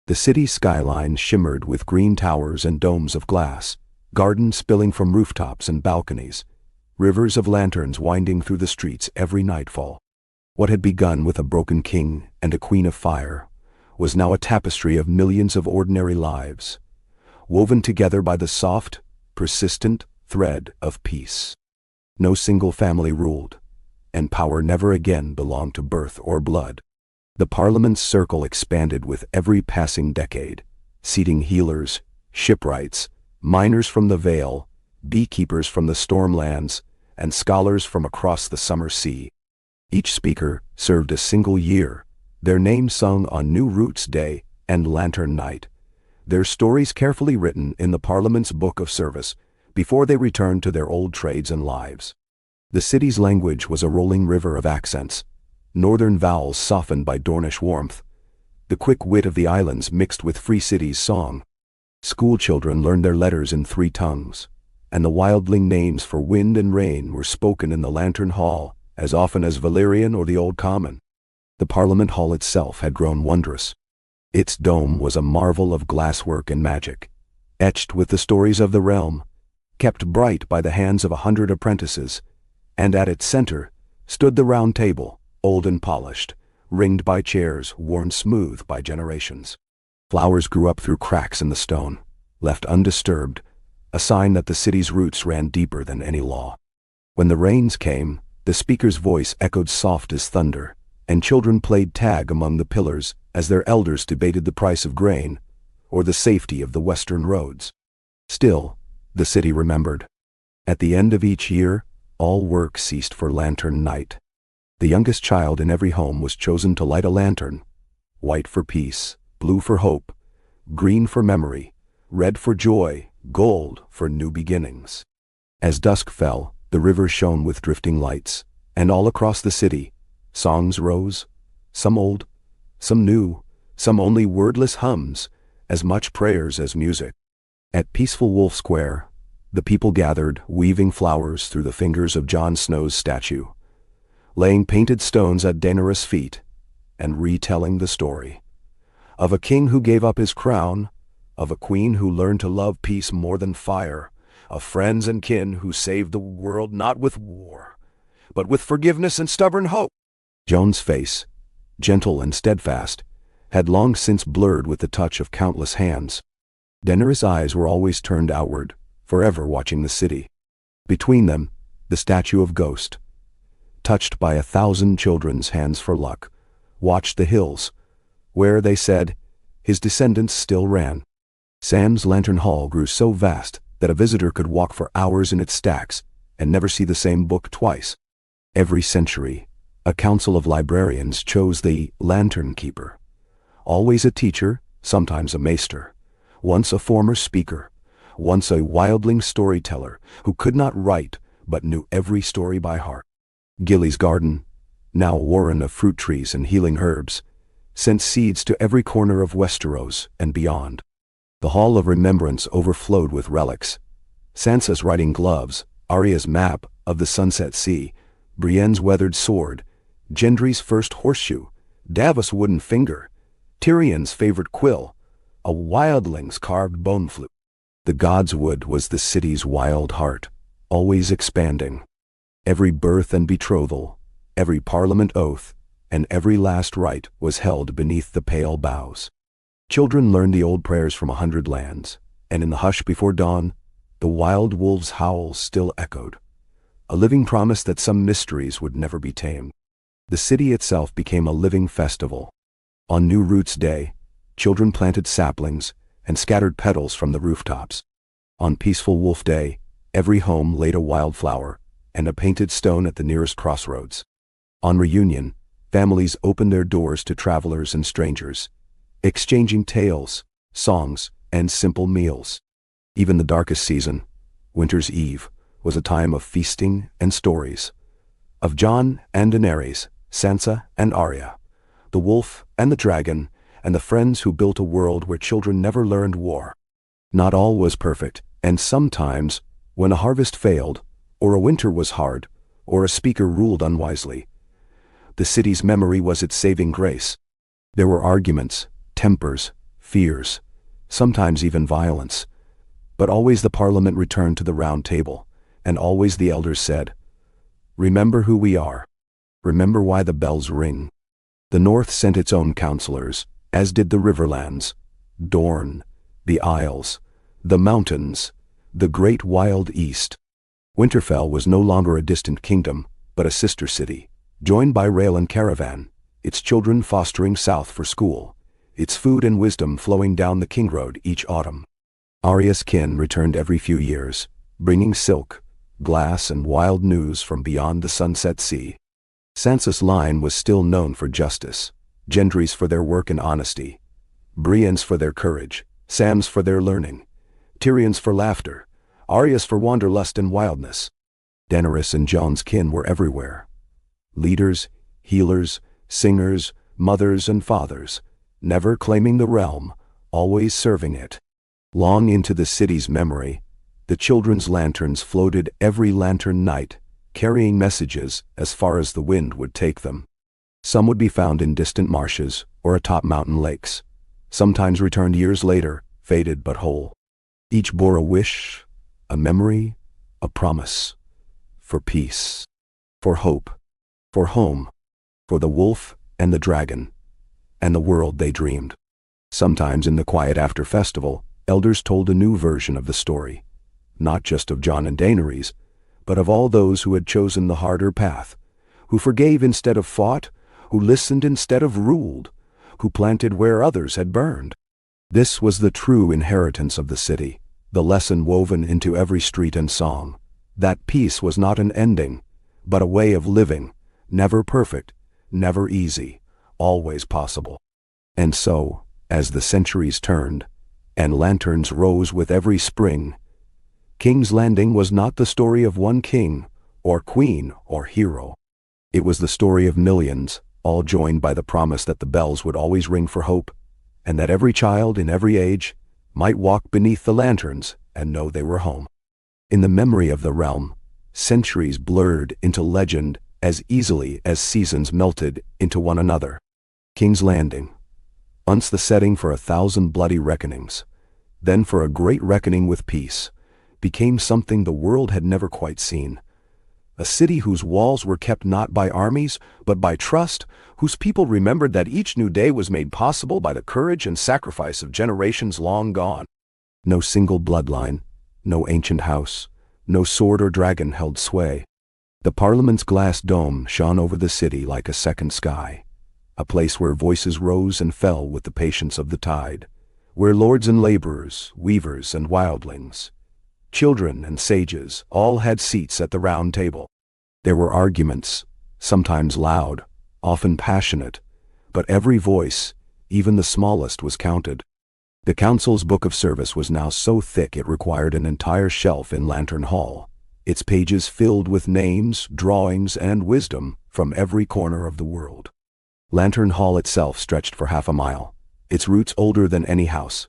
[SPEAKER 1] The city's skyline shimmered with green towers and domes of glass, gardens spilling from rooftops and balconies, rivers of lanterns winding through the streets every nightfall. What had begun with a broken king and a queen of fire was now a tapestry of millions of ordinary lives, woven together by the soft, persistent thread of peace. No single family ruled, and power never again belonged to birth or blood. The Parliament's circle expanded with every passing decade, seating healers, shipwrights, miners from the Vale, beekeepers from the Stormlands, and scholars from across the summer sea. Each speaker served a single year, their names sung on New Roots Day and Lantern Night, their stories carefully written in the Parliament's Book of Service before they returned to their old trades and lives. The city's language was a rolling river of accents, northern vowels softened by Dornish warmth, the quick wit of the islands mixed with Free City's song. School children learned their letters in 3 tongues, and the wildling names for wind and rain were spoken in the Lantern Hall as often as Valyrian or the Old Common. The Parliament Hall itself had grown wondrous. Its dome was a marvel of glasswork and magic, etched with the stories of the realm, kept bright by the hands of 100 apprentices, and at its center stood the Round Table, old and polished, ringed by chairs worn smooth by generations. Flowers grew up through cracks in the stone, left undisturbed, a sign that the city's roots ran deeper than any law. When the rains came, the speaker's voice echoed soft as thunder, and children played tag among the pillars as their elders debated the price of grain or the safety of the western roads. Still, the city remembered. At the end of each year, all work ceased for Lantern Night. The youngest child in every home was chosen to light a lantern, white for peace, blue for hope, green for memory, red for joy, gold for new beginnings. As dusk fell, the river shone with drifting lights, and all across the city, songs rose, some old, some new, some only wordless hums, as much prayers as music. At peaceful Wolf Square, the people gathered, weaving flowers through the fingers of Jon Snow's statue, laying painted stones at Daenerys' feet, and retelling the story of a king who gave up his crown, of a queen who learned to love peace more than fire, of friends and kin who saved the world not with war, but with forgiveness and stubborn hope. Jon's face, gentle and steadfast, had long since blurred with the touch of countless hands. Daenerys' eyes were always turned outward, forever watching the city. Between them, the statue of Ghost, touched by 1,000 children's hands for luck, watched the hills, where, they said, his descendants still ran. Sam's Lantern Hall grew so vast that a visitor could walk for hours in its stacks and never see the same book twice. Every century, a council of librarians chose the Lantern Keeper. Always a teacher, sometimes a maester, once a former speaker, once a wildling storyteller who could not write but knew every story by heart. Gilly's garden, now a warren of fruit trees and healing herbs, sent seeds to every corner of Westeros and beyond. The Hall of Remembrance overflowed with relics: Sansa's riding gloves, Arya's map of the Sunset Sea, Brienne's weathered sword, Gendry's first horseshoe, Davos' wooden finger, Tyrion's favorite quill, a wildling's carved bone flute. The Godswood was the city's wild heart, always expanding. Every birth and betrothal, every parliament oath, and every last rite was held beneath the pale boughs. Children learned the old prayers from 100 lands, and in the hush before dawn, the wild wolves' howls still echoed, a living promise that some mysteries would never be tamed. The city itself became a living festival. On New Roots Day, children planted saplings and scattered petals from the rooftops. On Peaceful Wolf Day, every home laid a wildflower and a painted stone at the nearest crossroads. On Reunion, families opened their doors to travelers and strangers, exchanging tales, songs, and simple meals. Even the darkest season, Winter's Eve, was a time of feasting and stories, of Jon and Daenerys, Sansa and Arya, the wolf and the dragon, and the friends who built a world where children never learned war. Not all was perfect, and sometimes, when a harvest failed, or a winter was hard, or a speaker ruled unwisely, the city's memory was its saving grace. There were arguments, tempers, fears, sometimes even violence, but always the Parliament returned to the Round Table, and always the elders said, "Remember who we are. Remember why the bells ring." The North sent its own counselors, as did the Riverlands, Dorne, the Isles, the mountains, the great wild East. Winterfell was no longer a distant kingdom, but a sister city, joined by rail and caravan, its children fostering south for school, its food and wisdom flowing down the King Road each autumn. Arya's kin returned every few years, bringing silk, glass, and wild news from beyond the Sunset Sea. Sansa's line was still known for justice, Gendrys for their work and honesty, Briennes for their courage, Sams for their learning, Tyrions for laughter, Arya's for wanderlust and wildness. Daenerys and Jon's kin were everywhere. Leaders, healers, singers, mothers and fathers, never claiming the realm, always serving it. Long into the city's memory, the children's lanterns floated every lantern night, carrying messages as far as the wind would take them. Some would be found in distant marshes or atop mountain lakes, sometimes returned years later, faded but whole. Each bore a wish, a memory, a promise. For peace, for hope, for home, for the wolf and the dragon, and the world they dreamed. Sometimes in the quiet after festival, elders told a new version of the story, not just of Jon and Daenerys, but of all those who had chosen the harder path, who forgave instead of fought, who listened instead of ruled, who planted where others had burned. This was the true inheritance of the city, the lesson woven into every street and song, that peace was not an ending, but a way of living, never perfect, never easy, always possible. And so, as the centuries turned, and lanterns rose with every spring, King's Landing was not the story of one king, or queen, or hero. It was the story of millions, all joined by the promise that the bells would always ring for hope, and that every child in every age might walk beneath the lanterns and know they were home. In the memory of the realm, centuries blurred into legend as easily as seasons melted into one another. King's Landing, once the setting for 1,000 bloody reckonings, then for a great reckoning with peace, became something the world had never quite seen. A city whose walls were kept not by armies, but by trust, whose people remembered that each new day was made possible by the courage and sacrifice of generations long gone. No single bloodline, no ancient house, no sword or dragon held sway. The Parliament's glass dome shone over the city like a second sky, a place where voices rose and fell with the patience of the tide, where lords and laborers, weavers and wildlings, children and sages, all had seats at the round table. There were arguments, sometimes loud, often passionate, but every voice, even the smallest, was counted. The council's book of service was now so thick it required an entire shelf in Lantern Hall, its pages filled with names, drawings, and wisdom from every corner of the world. Lantern Hall itself stretched for half a mile, its roots older than any house,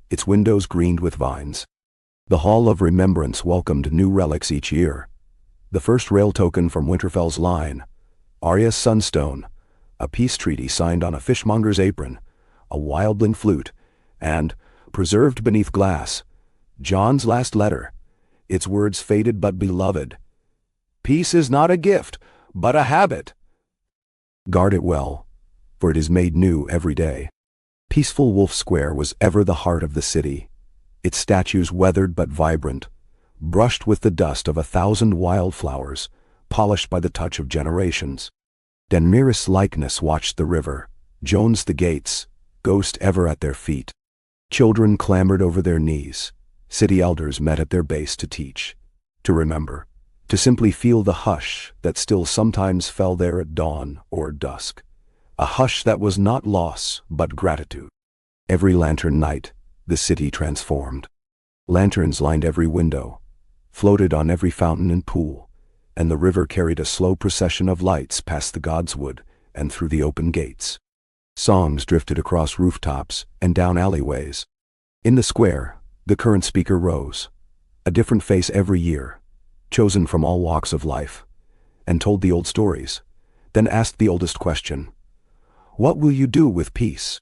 [SPEAKER 1] its windows greened with vines. The Hall of Remembrance welcomed new relics each year. The first rail token from Winterfell's line, Arya's sunstone, a peace treaty signed on a fishmonger's apron, a wildling flute, and, preserved beneath glass, Jon's last letter, its words faded but beloved. Peace is not a gift, but a habit. Guard it well, for it is made new every day. Peaceful Wolf Square was ever the heart of the city, its statues weathered but vibrant, brushed with the dust of 1,000 wildflowers, polished by the touch of generations. Daenerys' likeness watched the river, Jon's the gates, ghost ever at their feet. Children clambered over their knees, city elders met at their base to teach, to remember, to simply feel the hush that still sometimes fell there at dawn or dusk, a hush that was not loss but gratitude. Every lantern night, the city transformed. Lanterns lined every window, floated on every fountain and pool, and the river carried a slow procession of lights past the godswood and through the open gates. Songs drifted across rooftops and down alleyways. In the square, the current speaker rose, a different face every year, chosen from all walks of life, and told the old stories, then asked the oldest question, "What will you do with peace?"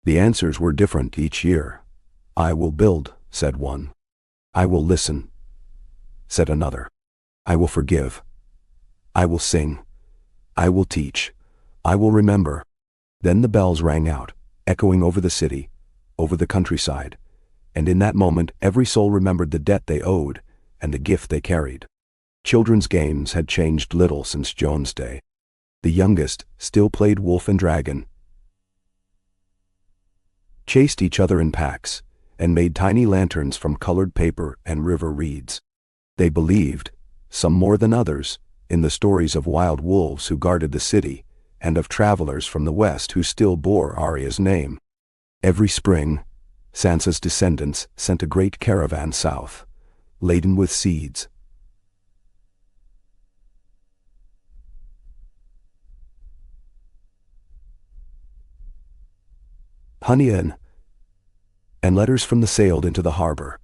[SPEAKER 1] The answers were different each year. "I will build," said one. "I will listen," said another. "I will forgive. I will sing. I will teach. I will remember." Then the bells rang out, echoing over the city, over the countryside, and in that moment every soul remembered the debt they owed and the gift they carried. Children's games had changed little since Jon's day. The youngest still played wolf and dragon, chased each other in packs, and made tiny lanterns from colored paper and river reeds. They believed, some more than others, in the stories of wild wolves who guarded the city, and of travelers from the west who still bore Arya's name. Every spring, Sansa's descendants sent a great caravan south, laden with seeds, honey, and letters from the sailed into the harbor,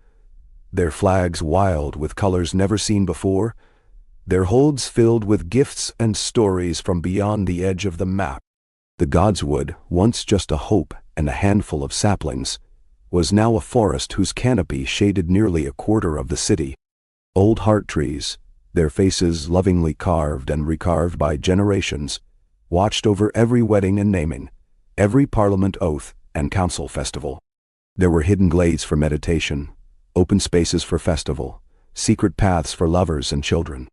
[SPEAKER 1] their flags wild with colors never seen before, their holds filled with gifts and stories from beyond the edge of the map. The Godswood, once just a hope and a handful of saplings, was now a forest whose canopy shaded nearly a quarter of the city. Old heart trees, their faces lovingly carved and recarved by generations, watched over every wedding and naming, every parliament oath and council festival. There were hidden glades for meditation, open spaces for festival, secret paths for lovers and children.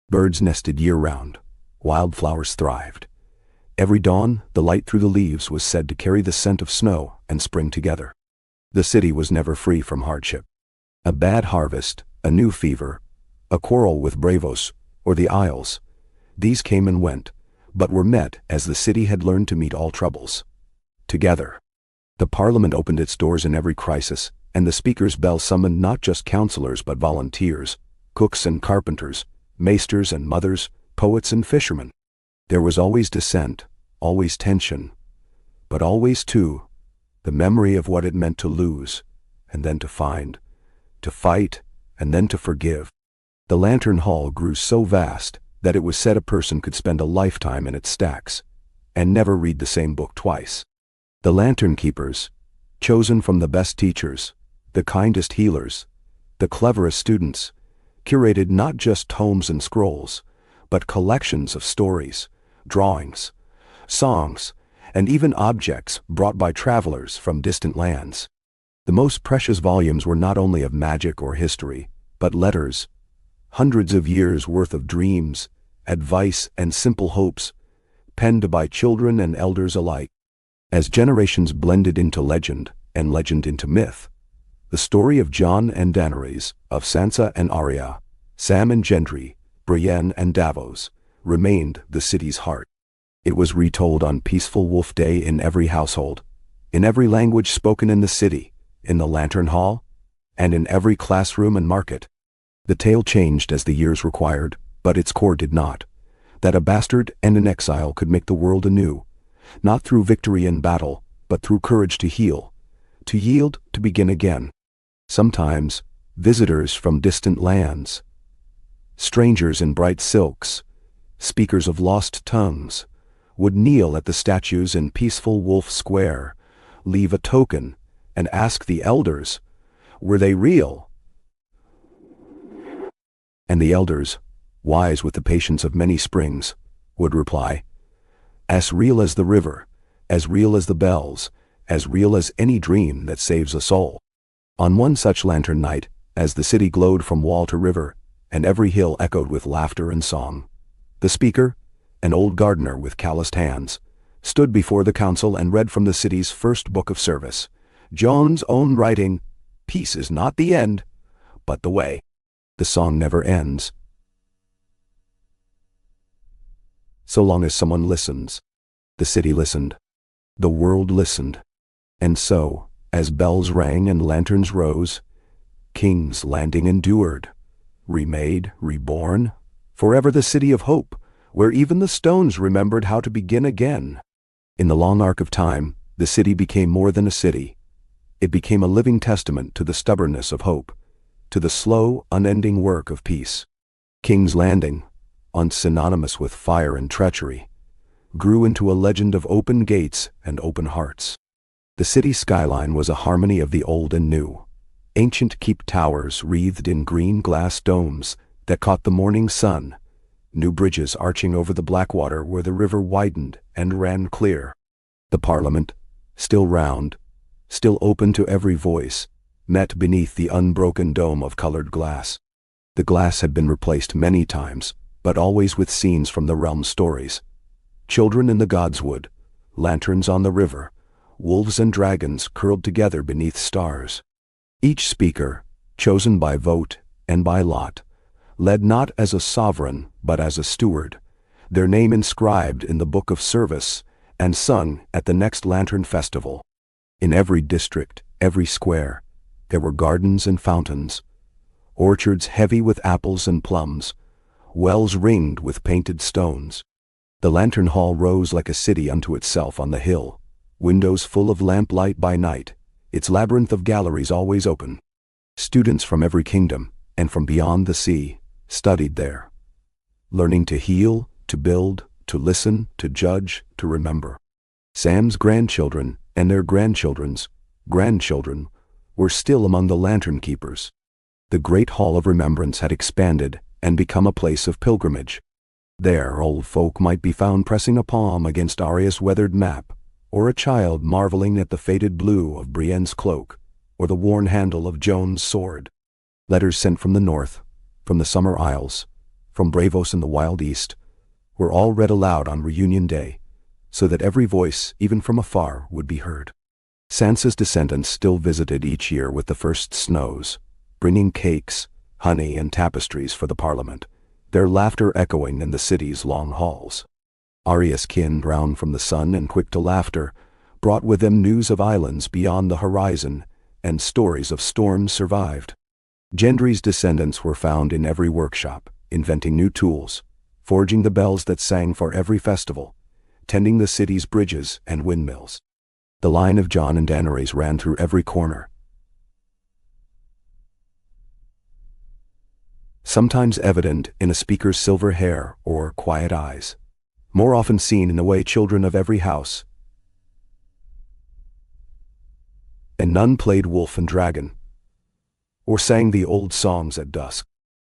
[SPEAKER 1] Birds nested year-round, wildflowers thrived. Every dawn, the light through the leaves was said to carry the scent of snow and spring together. The city was never free from hardship. A bad harvest, a new fever, a quarrel with Bravos, or the Isles. These came and went, but were met as the city had learned to meet all troubles together. The Parliament opened its doors in every crisis, and the Speaker's bell summoned not just councillors but volunteers, cooks and carpenters, maesters and mothers, poets and fishermen. There was always dissent, always tension, but always, too, the memory of what it meant to lose, and then to find, to fight, and then to forgive. The Lantern Hall grew so vast that it was said a person could spend a lifetime in its stacks, and never read the same book twice. The Lantern Keepers, chosen from the best teachers, the kindest healers, the cleverest students, curated not just tomes and scrolls, but collections of stories, drawings, songs, and even objects brought by travelers from distant lands. The most precious volumes were not only of magic or history, but letters, hundreds of years' worth of dreams, advice, and simple hopes, penned by children and elders alike. As generations blended into legend and legend into myth, the story of Jon and Daenerys, of Sansa and Arya, Sam and Gendry, Brienne and Davos, remained the city's heart. It was retold on Peaceful Wolf Day in every household, in every language spoken in the city, in the Lantern Hall, and in every classroom and market. The tale changed as the years required, but its core did not. That a bastard and an exile could make the world anew, not through victory in battle, but through courage to heal, to yield, to begin again. Sometimes, visitors from distant lands, strangers in bright silks, speakers of lost tongues, would kneel at the statues in Peaceful Wolf Square, leave a token, and ask the elders, were they real? And the elders, wise with the patience of many springs, would reply, as real as the river, as real as the bells, as real as any dream that saves a soul. On one such lantern night, as the city glowed from wall to river, and every hill echoed with laughter and song, the speaker, an old gardener with calloused hands, stood before the council and read from the city's first book of service, Jon's own writing, "Peace is not the end, but the way." The song never ends, so long as someone listens. The city listened. The world listened. And so, as bells rang and lanterns rose, King's Landing endured, remade, reborn, forever the city of hope, where even the stones remembered how to begin again. In the long arc of time, the city became more than a city. It became a living testament to the stubbornness of hope, to the slow, unending work of peace. King's Landing, once synonymous with fire and treachery, grew into a legend of open gates and open hearts. The city skyline was a harmony of the old and new. Ancient keep towers wreathed in green glass domes that caught the morning sun, new bridges arching over the Blackwater where the river widened and ran clear. The Parliament, still round, still open to every voice, met beneath the unbroken dome of colored glass. The glass had been replaced many times, but always with scenes from the realm's stories. Children in the Godswood, lanterns on the river, wolves and dragons curled together beneath stars. Each speaker, chosen by vote and by lot, led not as a sovereign but as a steward, their name inscribed in the Book of Service, and sung at the next Lantern Festival. In every district, every square, there were gardens and fountains, orchards heavy with apples and plums, wells ringed with painted stones. The Lantern Hall rose like a city unto itself on the hill, windows full of lamplight by night, its labyrinth of galleries always open. Students from every kingdom, and from beyond the sea, studied there, learning to heal, to build, to listen, to judge, to remember. Sam's grandchildren and their grandchildren's grandchildren were still among the lantern keepers. The great hall of remembrance had expanded and become a place of pilgrimage. There old folk might be found pressing a palm against Arya's weathered map, or a child marveling at the faded blue of Brienne's cloak, or the worn handle of Joan's sword. Letters sent from the north, from the summer isles, from Bravos in the wild east, were all read aloud on reunion day, so that every voice, even from afar, would be heard. Sansa's descendants still visited each year with the first snows, bringing cakes, honey, and tapestries for the Parliament, their laughter echoing in the city's long halls. Arya's kin, brown from the sun and quick to laughter, brought with them news of islands beyond the horizon and stories of storms survived. Gendry's descendants were found in every workshop, inventing new tools, forging the bells that sang for every festival, tending the city's bridges and windmills. The line of Jon and Daenerys ran through every corner, sometimes evident in a speaker's silver hair or quiet eyes, more often seen in the way children of every house and none played wolf and dragon, or sang the old songs at dusk.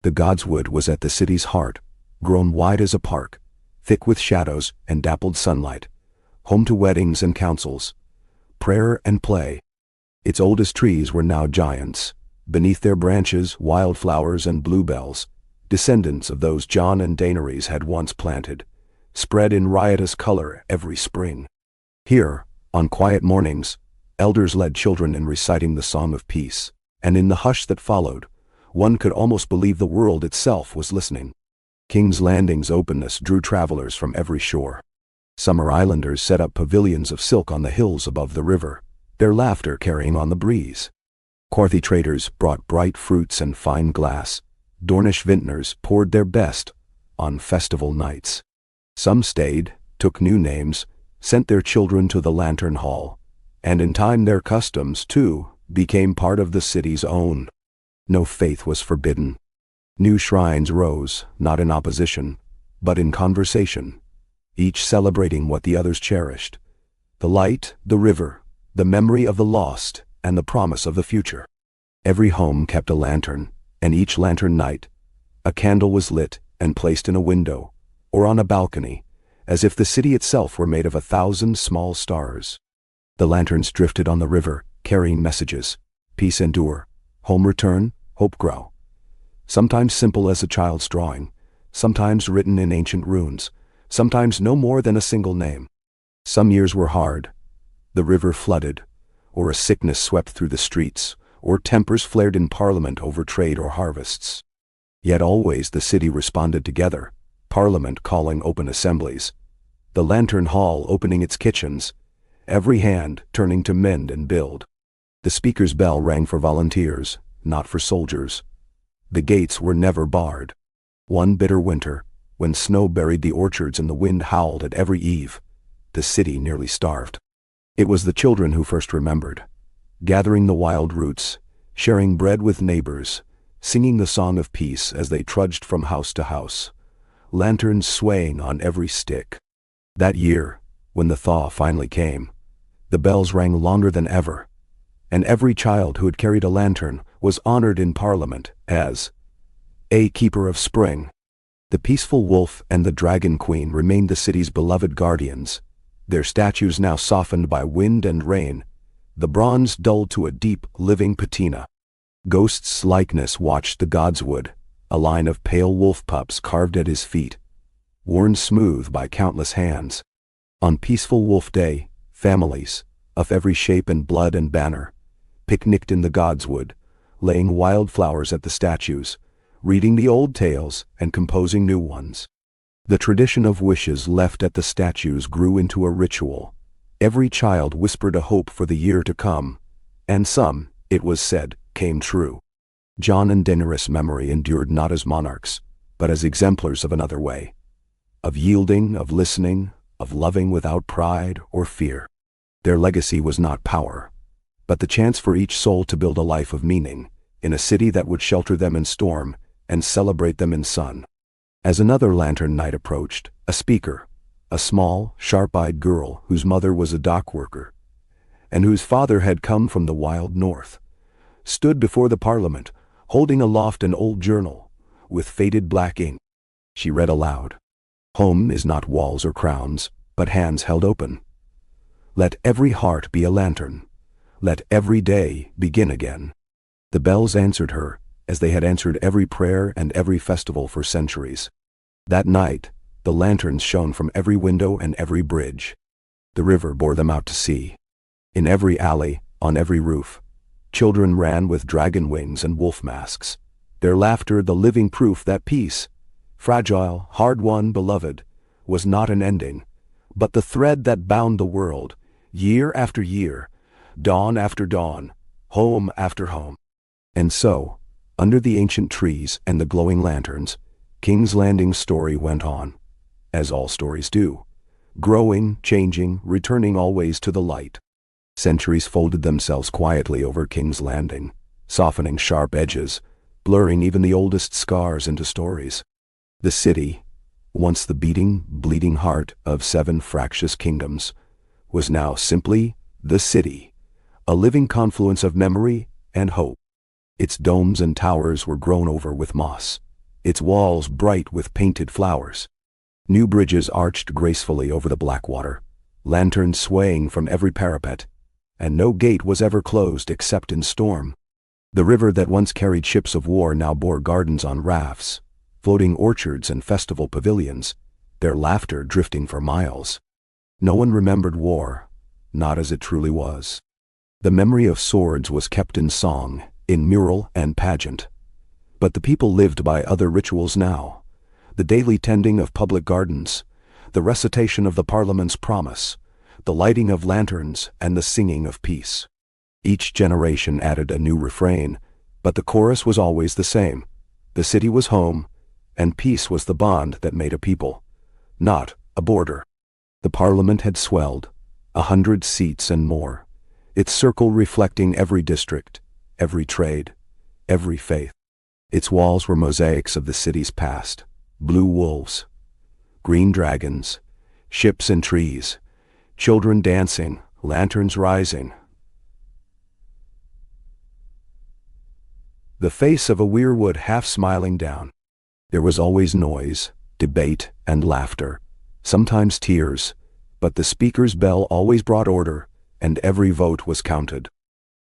[SPEAKER 1] The Godswood was at the city's heart, grown wide as a park, thick with shadows and dappled sunlight, home to weddings and councils, prayer and play. Its oldest trees were now giants, beneath their branches wildflowers and bluebells, descendants of those Jon and Daenerys had once planted, spread in riotous color every spring. Here, on quiet mornings, elders led children in reciting the Song of Peace, and in the hush that followed, one could almost believe the world itself was listening. King's Landing's openness drew travelers from every shore. Summer islanders set up pavilions of silk on the hills above the river, their laughter carrying on the breeze. Quarthy traders brought bright fruits and fine glass. Dornish vintners poured their best on festival nights. Some stayed, took new names, sent their children to the Lantern Hall, and in time their customs, too, became part of the city's own. No faith was forbidden. New shrines rose, not in opposition, but in conversation, each celebrating what the others cherished: the light, the river, the memory of the lost, and the promise of the future. Every home kept a lantern, and each lantern night, a candle was lit and placed in a window, or on a balcony, as if the city itself were made of 1,000 small stars. The lanterns drifted on the river, carrying messages: peace endure, home return, hope grow. Sometimes simple as a child's drawing, sometimes written in ancient runes, sometimes no more than a single name. Some years were hard. The river flooded, or a sickness swept through the streets, or tempers flared in Parliament over trade or harvests. Yet always the city responded together, Parliament calling open assemblies, the Lantern Hall opening its kitchens, every hand turning to mend and build. The speaker's bell rang for volunteers, not for soldiers. The gates were never barred. One bitter winter, when snow buried the orchards and the wind howled at every eave, the city nearly starved. It was the children who first remembered, gathering the wild roots, sharing bread with neighbors, singing the Song of Peace as they trudged from house to house, lanterns swaying on every stick. That year, when the thaw finally came, the bells rang longer than ever, and every child who had carried a lantern was honored in Parliament as a keeper of spring. The peaceful wolf and the dragon queen remained the city's beloved guardians, their statues now softened by wind and rain, the bronze dulled to a deep, living patina. Ghost's likeness watched the Godswood, a line of pale wolf pups carved at his feet, worn smooth by countless hands. On peaceful Wolf Day, families, of every shape and blood and banner, picnicked in the Godswood, laying wildflowers at the statues, reading the old tales and composing new ones. The tradition of wishes left at the statues grew into a ritual. Every child whispered a hope for the year to come, and some, it was said, came true. Jon and Daenerys' memory endured not as monarchs, but as exemplars of another way. Of yielding, of listening, of loving without pride or fear. Their legacy was not power, but the chance for each soul to build a life of meaning, in a city that would shelter them in storm and celebrate them in sun. As another lantern night approached, a speaker, a small, sharp-eyed girl whose mother was a dock worker, and whose father had come from the wild north, stood before the Parliament, holding aloft an old journal, with faded black ink. She read aloud. Home is not walls or crowns, but hands held open. Let every heart be a lantern. Let every day begin again. The bells answered her, as they had answered every prayer and every festival for centuries. That night, the lanterns shone from every window and every bridge. The river bore them out to sea. In every alley, on every roof, children ran with dragon wings and wolf masks, their laughter the living proof that peace, fragile, hard-won, beloved, was not an ending, but the thread that bound the world, year after year, dawn after dawn, home after home. And so, under the ancient trees and the glowing lanterns, King's Landing's story went on, as all stories do, growing, changing, returning always to the light. Centuries folded themselves quietly over King's Landing, softening sharp edges, blurring even the oldest scars into stories. The city, once the beating, bleeding heart of 7 fractious kingdoms, was now simply the city, a living confluence of memory and hope. Its domes and towers were grown over with moss, its walls bright with painted flowers. New bridges arched gracefully over the black water, lanterns swaying from every parapet, and no gate was ever closed except in storm. The river that once carried ships of war now bore gardens on rafts, floating orchards and festival pavilions, their laughter drifting for miles. No one remembered war, not as it truly was. The memory of swords was kept in song, in mural and pageant. But the people lived by other rituals now, the daily tending of public gardens, the recitation of the Parliament's promise, the lighting of lanterns and the singing of peace. Each generation added a new refrain, but the chorus was always the same. The city was home, and peace was the bond that made a people, not a border. The Parliament had swelled, 100 seats and more, its circle reflecting every district, every trade, every faith. Its walls were mosaics of the city's past, blue wolves, green dragons, ships and trees, children dancing, lanterns rising. The face of a weirwood half smiling down. There was always noise, debate, and laughter, sometimes tears, but the speaker's bell always brought order, and every vote was counted.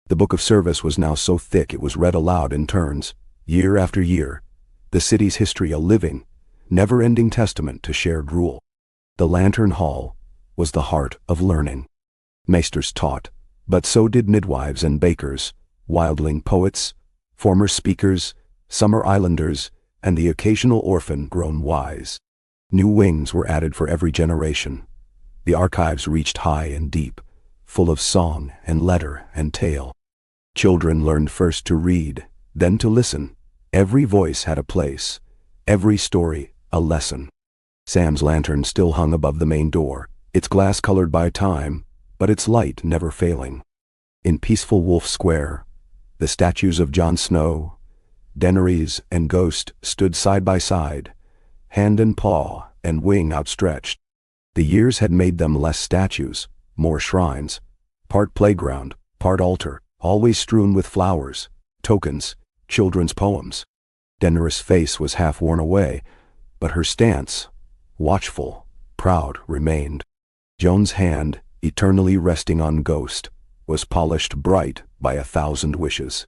[SPEAKER 1] The book of service was now so thick it was read aloud in turns, year after year, the city's history a living, never-ending testament to shared rule. The Lantern Hall was the heart of learning. Maesters taught, but so did midwives and bakers, wildling poets, former speakers, summer islanders, and the occasional orphan grown wise. New wings were added for every generation. The archives reached high and deep, full of song and letter and tale. Children learned first to read, then to listen. Every voice had a place, every story a lesson. Sam's lantern still hung above the main door, its glass colored by time, but its light never failing. In peaceful Wolf Square, the statues of Jon Snow, Daenerys, and Ghost stood side by side, hand and paw and wing outstretched. The years had made them less statues, more shrines, part playground, part altar, always strewn with flowers, tokens, children's poems. Daenerys' face was half worn away, but her stance, watchful, proud, remained. Jon's hand, eternally resting on Ghost, was polished bright by 1,000 wishes.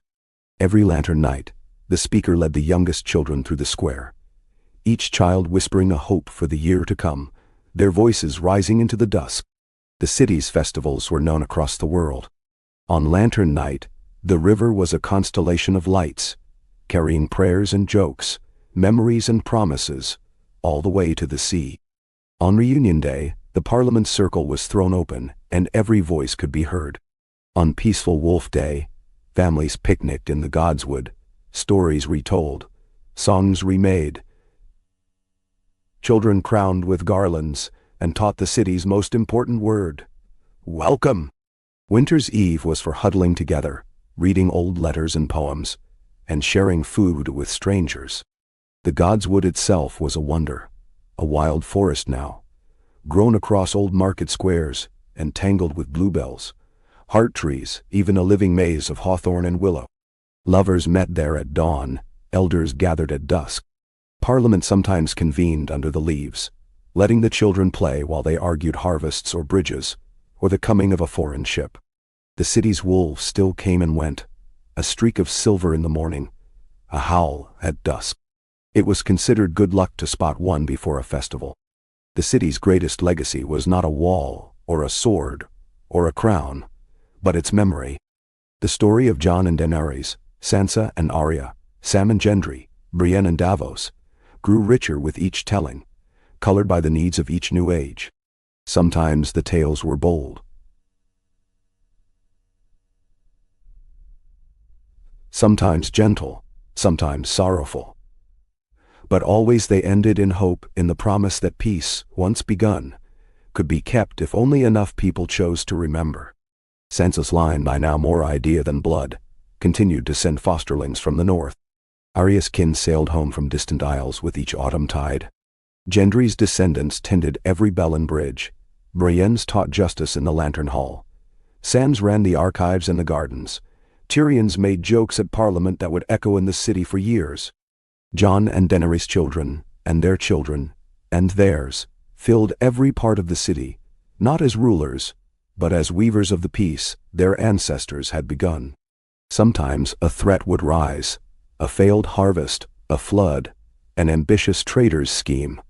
[SPEAKER 1] Every lantern night, the speaker led the youngest children through the square, each child whispering a hope for the year to come, their voices rising into the dusk. The city's festivals were known across the world. On Lantern Night, the river was a constellation of lights, carrying prayers and jokes, memories and promises, all the way to the sea. On reunion day, the Parliament circle was thrown open, and every voice could be heard. On peaceful Wolf Day, families picnicked in the godswood, stories retold, songs remade, children crowned with garlands, and taught the city's most important word, welcome. Winter's Eve was for huddling together, reading old letters and poems, and sharing food with strangers. The godswood itself was a wonder, a wild forest now, grown across old market squares and tangled with bluebells, heart trees, even a living maze of hawthorn and willow. Lovers met there at dawn, elders gathered at dusk. Parliament sometimes convened under the leaves, letting the children play while they argued harvests or bridges, or the coming of a foreign ship. The city's wolves still came and went, a streak of silver in the morning, a howl at dusk. It was considered good luck to spot one before a festival. The city's greatest legacy was not a wall, or a sword, or a crown, but its memory. The story of Jon and Daenerys, Sansa and Arya, Sam and Gendry, Brienne and Davos, grew richer with each telling, colored by the needs of each new age. Sometimes the tales were bold. Sometimes gentle, sometimes sorrowful. But always they ended in hope, in the promise that peace, once begun, could be kept if only enough people chose to remember. Sansa's line, by now more idea than blood, continued to send fosterlings from the north. Arya's kin sailed home from distant isles with each autumn tide. Gendry's descendants tended every bell and bridge. Brienne's taught justice in the Lantern Hall. Sam's ran the archives and the gardens. Tyrion's made jokes at Parliament that would echo in the city for years. Jon and Daenerys' children, and their children, and theirs, filled every part of the city, not as rulers, but as weavers of the peace their ancestors had begun. Sometimes a threat would rise, a failed harvest, a flood, an ambitious trader's scheme.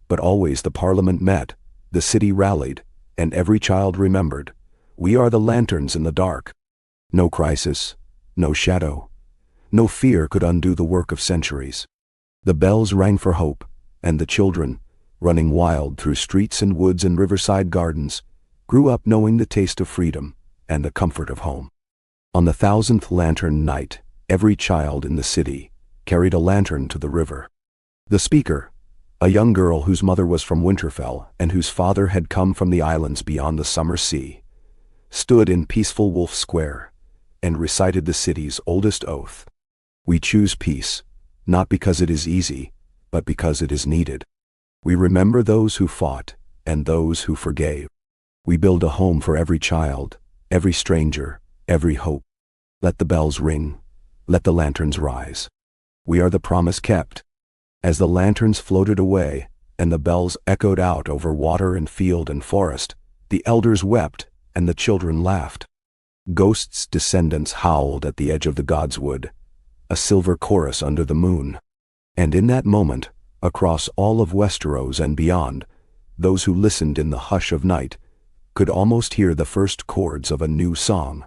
[SPEAKER 1] But always the Parliament met, the city rallied, and every child remembered, we are the lanterns in the dark. No crisis, no shadow, no fear could undo the work of centuries. The bells rang for hope, and the children, running wild through streets and woods and riverside gardens, grew up knowing the taste of freedom and the comfort of home. On the 1000th lantern night, every child in the city carried a lantern to the river. The speaker, a young girl whose mother was from Winterfell and whose father had come from the islands beyond the summer sea, stood in peaceful Wolf Square and recited the city's oldest oath. We choose peace, not because it is easy, but because it is needed. We remember those who fought and those who forgave. We build a home for every child, every stranger, every hope. Let the bells ring, let the lanterns rise. We are the promise kept. As the lanterns floated away and the bells echoed out over water and field and forest, the elders wept and the children laughed. Ghosts' descendants howled at the edge of the godswood, a silver chorus under the moon. And in that moment, across all of Westeros and beyond, those who listened in the hush of night could almost hear the first chords of a new song,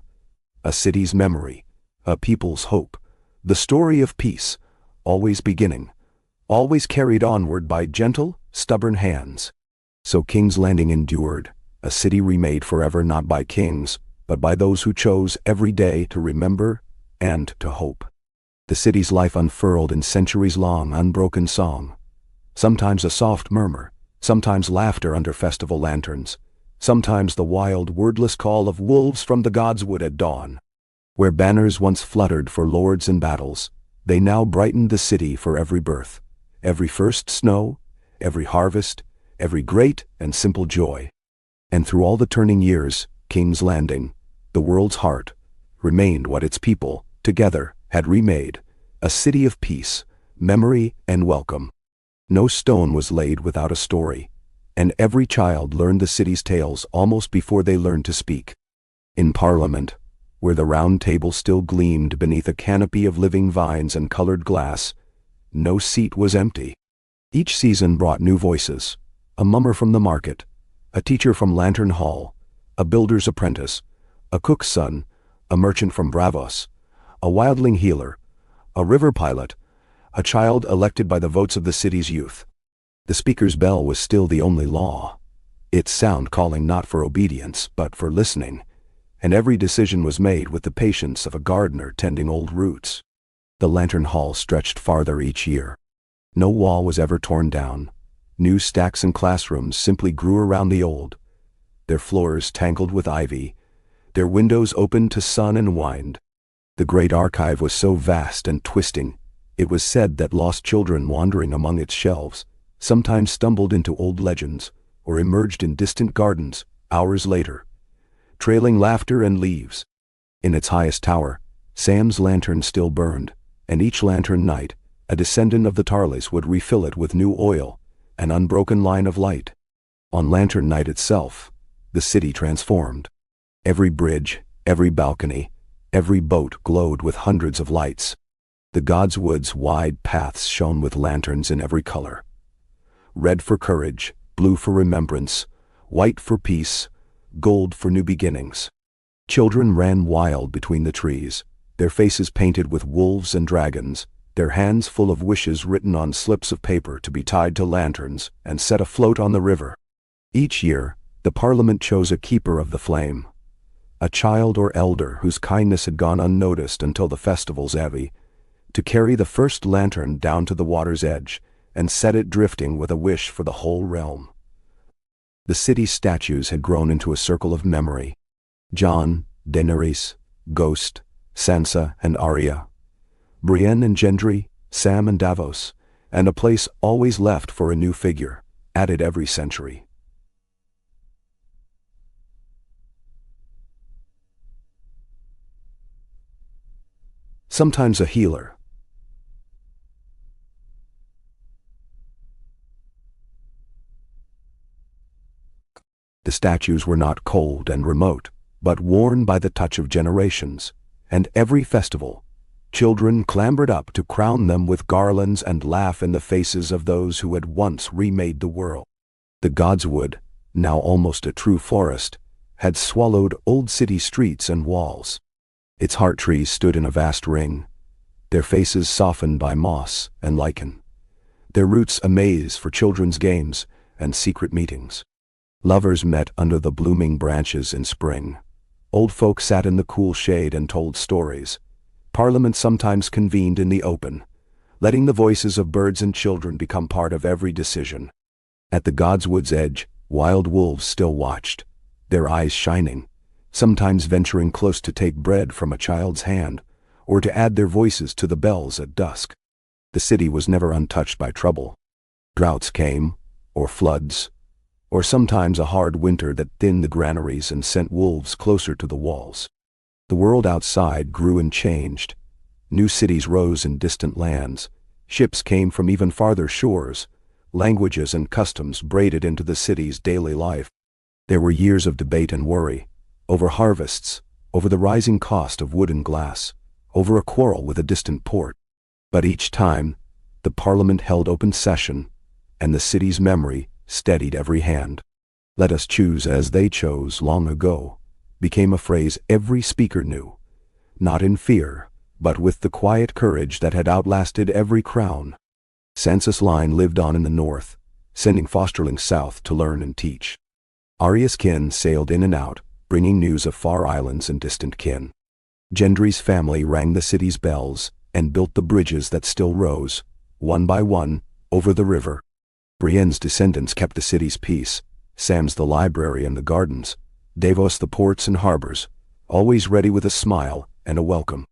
[SPEAKER 1] a city's memory, a people's hope, the story of peace, always beginning, always carried onward by gentle, stubborn hands. So King's Landing endured, a city remade forever not by kings, but by those who chose every day to remember and to hope. The city's life unfurled in centuries-long unbroken song, sometimes a soft murmur, sometimes laughter under festival lanterns, sometimes the wild, wordless call of wolves from the godswood at dawn. Where banners once fluttered for lords and battles, they now brightened the city for every birth, every first snow, every harvest, every great and simple joy. And through all the turning years, King's Landing, the world's heart, remained what its people, together, had remade, a city of peace, memory, and welcome. No stone was laid without a story, and every child learned the city's tales almost before they learned to speak. In Parliament, where the round table still gleamed beneath a canopy of living vines and colored glass, no seat was empty. Each season brought new voices, a mummer from the market, a teacher from Lantern Hall, a builder's apprentice, a cook's son, a merchant from Bravos, a wildling healer, a river pilot, a child elected by the votes of the city's youth. The speaker's bell was still the only law, its sound calling not for obedience but for listening, and every decision was made with the patience of a gardener tending old roots. The lantern hall stretched farther each year. No wall was ever torn down. New stacks and classrooms simply grew around the old, their floors tangled with ivy, their windows open to sun and wind. The great archive was so vast and twisting, it was said that lost children wandering among its shelves sometimes stumbled into old legends or emerged in distant gardens hours later, trailing laughter and leaves. In its highest tower, Sam's lantern still burned, and each lantern night, a descendant of the Tarleys would refill it with new oil, an unbroken line of light. On lantern night itself, the city transformed. Every bridge, every balcony, every boat glowed with hundreds of lights. The Godswood's wide paths shone with lanterns in every color. Red for courage, blue for remembrance, white for peace, gold for new beginnings. Children ran wild between the trees, their faces painted with wolves and dragons, their hands full of wishes written on slips of paper to be tied to lanterns and set afloat on the river. Each year, the Parliament chose a keeper of the flame, a child or elder whose kindness had gone unnoticed until the festival's eve, to carry the first lantern down to the water's edge and set it drifting with a wish for the whole realm. The city's statues had grown into a circle of memory. Jon, Daenerys, Ghost, Sansa and Arya, Brienne and Gendry, Sam and Davos, and a place always left for a new figure, added every century. Sometimes a healer. The statues were not cold and remote, but worn by the touch of generations, and every festival, children clambered up to crown them with garlands and laugh in the faces of those who had once remade the world. The Godswood, now almost a true forest, had swallowed old city streets and walls. Its heart trees stood in a vast ring, their faces softened by moss and lichen, their roots a maze for children's games and secret meetings. Lovers met under the blooming branches in spring. Old folk sat in the cool shade and told stories. Parliament sometimes convened in the open, letting the voices of birds and children become part of every decision. At the Godswood's edge, wild wolves still watched, their eyes shining, sometimes venturing close to take bread from a child's hand, or to add their voices to the bells at dusk. The city was never untouched by trouble. Droughts came, or floods, or sometimes a hard winter that thinned the granaries and sent wolves closer to the walls. The world outside grew and changed. New cities rose in distant lands. Ships came from even farther shores. Languages and customs braided into the city's daily life. There were years of debate and worry, over harvests, over the rising cost of wood and glass, over a quarrel with a distant port. But each time, the Parliament held open session, and the city's memory steadied every hand. "Let us choose as they chose long ago," became a phrase every speaker knew, not in fear, but with the quiet courage that had outlasted every crown. Sansa's line lived on in the north, sending fosterlings south to learn and teach. Arya's kin sailed in and out, bringing news of far islands and distant kin. Gendry's family rang the city's bells and built the bridges that still rose, one by one, over the river. Brienne's descendants kept the city's peace, Sam's the library and the gardens, Davos the ports and harbors, always ready with a smile and a welcome.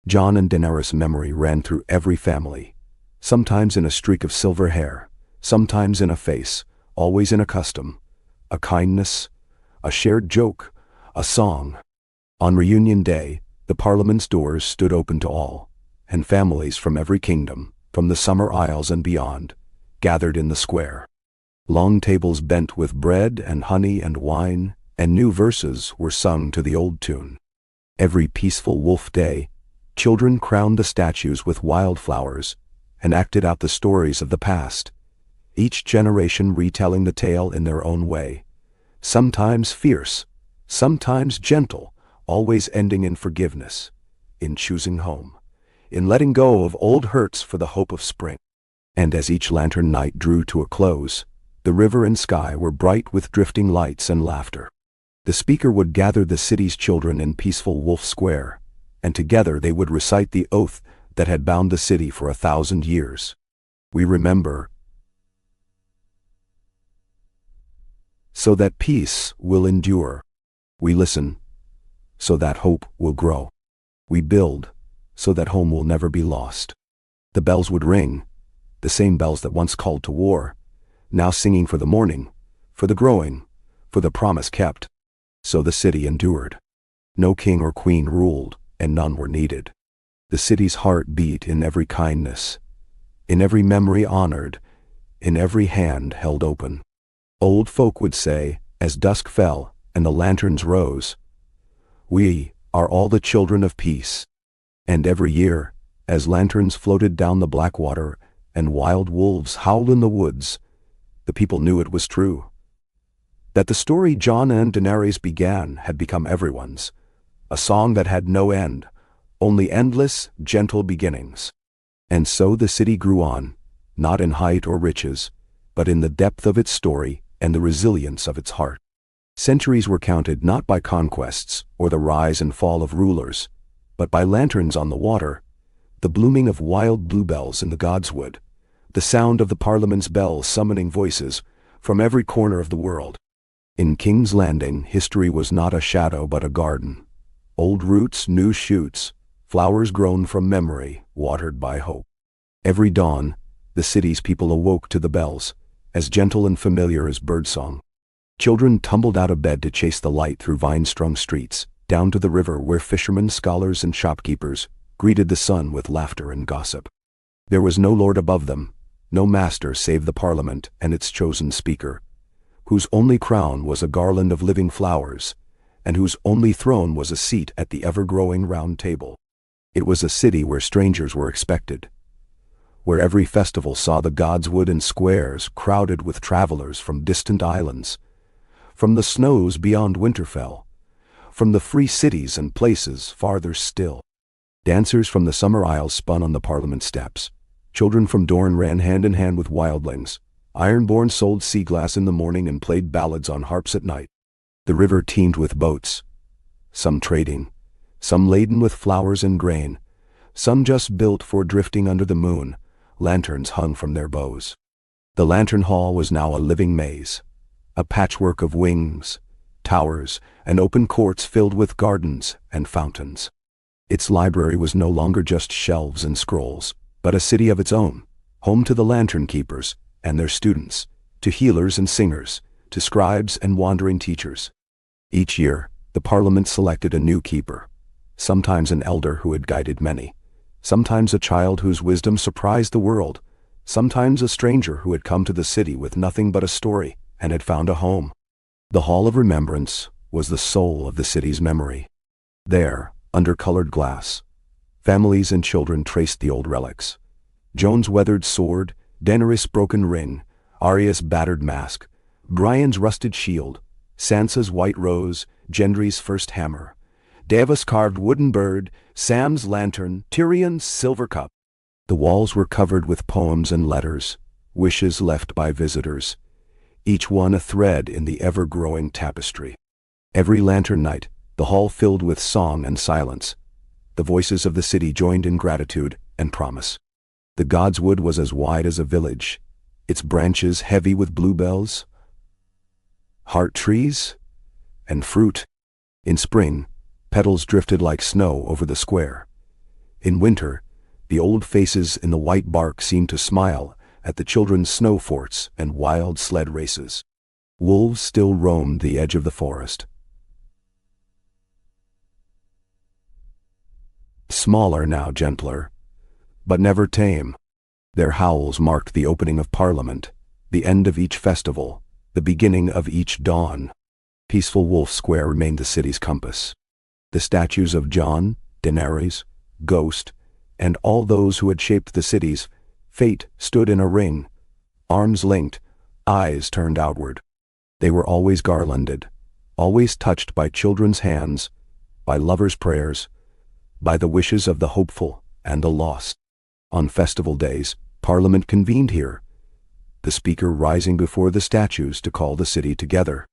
[SPEAKER 1] Jon and Daenerys' memory ran through every family, sometimes in a streak of silver hair, sometimes in a face, always in a custom, a kindness, a shared joke, a song. On reunion day, the Parliament's doors stood open to all, and families from every kingdom, from the Summer Isles and beyond, gathered in the square. Long tables bent with bread and honey and wine, and new verses were sung to the old tune. Every peaceful wolf day, children crowned the statues with wildflowers and acted out the stories of the past, each generation retelling the tale in their own way, sometimes fierce, sometimes gentle, always ending in forgiveness, in choosing home, in letting go of old hurts for the hope of spring. And as each lantern night drew to a close, the river and sky were bright with drifting lights and laughter. The speaker would gather the city's children in peaceful Wolf Square, and together they would recite the oath that had bound the city for 1,000 years. We remember, so that peace will endure. We listen, so that hope will grow. We build, so that home will never be lost. The bells would ring, the same bells that once called to war, now singing for the morning, for the growing, for the promise kept. So the city endured. No king or queen ruled, and none were needed. The city's heart beat in every kindness, in every memory honored, in every hand held open. Old folk would say, as dusk fell and the lanterns rose, "We are all the children of peace." And every year, as lanterns floated down the black water and wild wolves howled in the woods, the people knew it was true. That the story Jon and Daenerys began had become everyone's, a song that had no end, only endless, gentle beginnings. And so the city grew on, not in height or riches, but in the depth of its story and the resilience of its heart. Centuries were counted not by conquests or the rise and fall of rulers, but by lanterns on the water, the blooming of wild bluebells in the godswood, the sound of the Parliament's bells summoning voices from every corner of the world. In King's Landing, history was not a shadow but a garden. Old roots, new shoots, flowers grown from memory, watered by hope. Every dawn, the city's people awoke to the bells, as gentle and familiar as birdsong. Children tumbled out of bed to chase the light through vine-strung streets, down to the river where fishermen, scholars, and shopkeepers greeted the sun with laughter and gossip. There was no lord above them, no master save the Parliament and its chosen speaker, whose only crown was a garland of living flowers, and whose only throne was a seat at the ever-growing round table. It was a city where strangers were expected, where every festival saw the godswood and squares crowded with travelers from distant islands, from the snows beyond Winterfell, from the free cities and places farther still. Dancers from the summer isles spun on the Parliament steps. Children from Dorne ran hand in hand with wildlings. Ironborn sold sea glass in the morning and played ballads on harps at night. The river teemed with boats, some trading, some laden with flowers and grain, some just built for drifting under the moon. Lanterns hung from their bows. The lantern hall was now a living maze, a patchwork of wings, towers, and open courts filled with gardens and fountains. Its library was no longer just shelves and scrolls, but a city of its own, home to the lantern keepers and their students, to healers and singers, to scribes and wandering teachers. Each year, the Parliament selected a new keeper, sometimes an elder who had guided many, sometimes a child whose wisdom surprised the world, sometimes a stranger who had come to the city with nothing but a story and had found a home. The Hall of Remembrance was the soul of the city's memory. There, under colored glass, families and children traced the old relics. Jon's weathered sword, Daenerys' broken ring, Arya's battered mask, Brian's rusted shield, Sansa's white rose, Gendry's first hammer, Davos' carved wooden bird, Sam's lantern, Tyrion's silver cup. The walls were covered with poems and letters, wishes left by visitors, each one a thread in the ever-growing tapestry. Every lantern night, the hall filled with song and silence. The voices of the city joined in gratitude and promise. The godswood was as wide as a village, its branches heavy with bluebells, heart trees, and fruit. In spring, petals drifted like snow over the square. In winter, the old faces in the white bark seemed to smile at the children's snow forts and wild sled races. Wolves still roamed the edge of the forest. Smaller now, gentler, but never tame. Their howls marked the opening of Parliament, the end of each festival, the beginning of each dawn. Peaceful Wolf Square remained the city's compass. The statues of Jon, Daenerys, Ghost, and all those who had shaped the city's fate stood in a ring, arms linked, eyes turned outward. They were always garlanded, always touched by children's hands, by lovers' prayers, by the wishes of the hopeful and the lost. On festival days, Parliament convened here, the speaker rising before the statues to call the city together.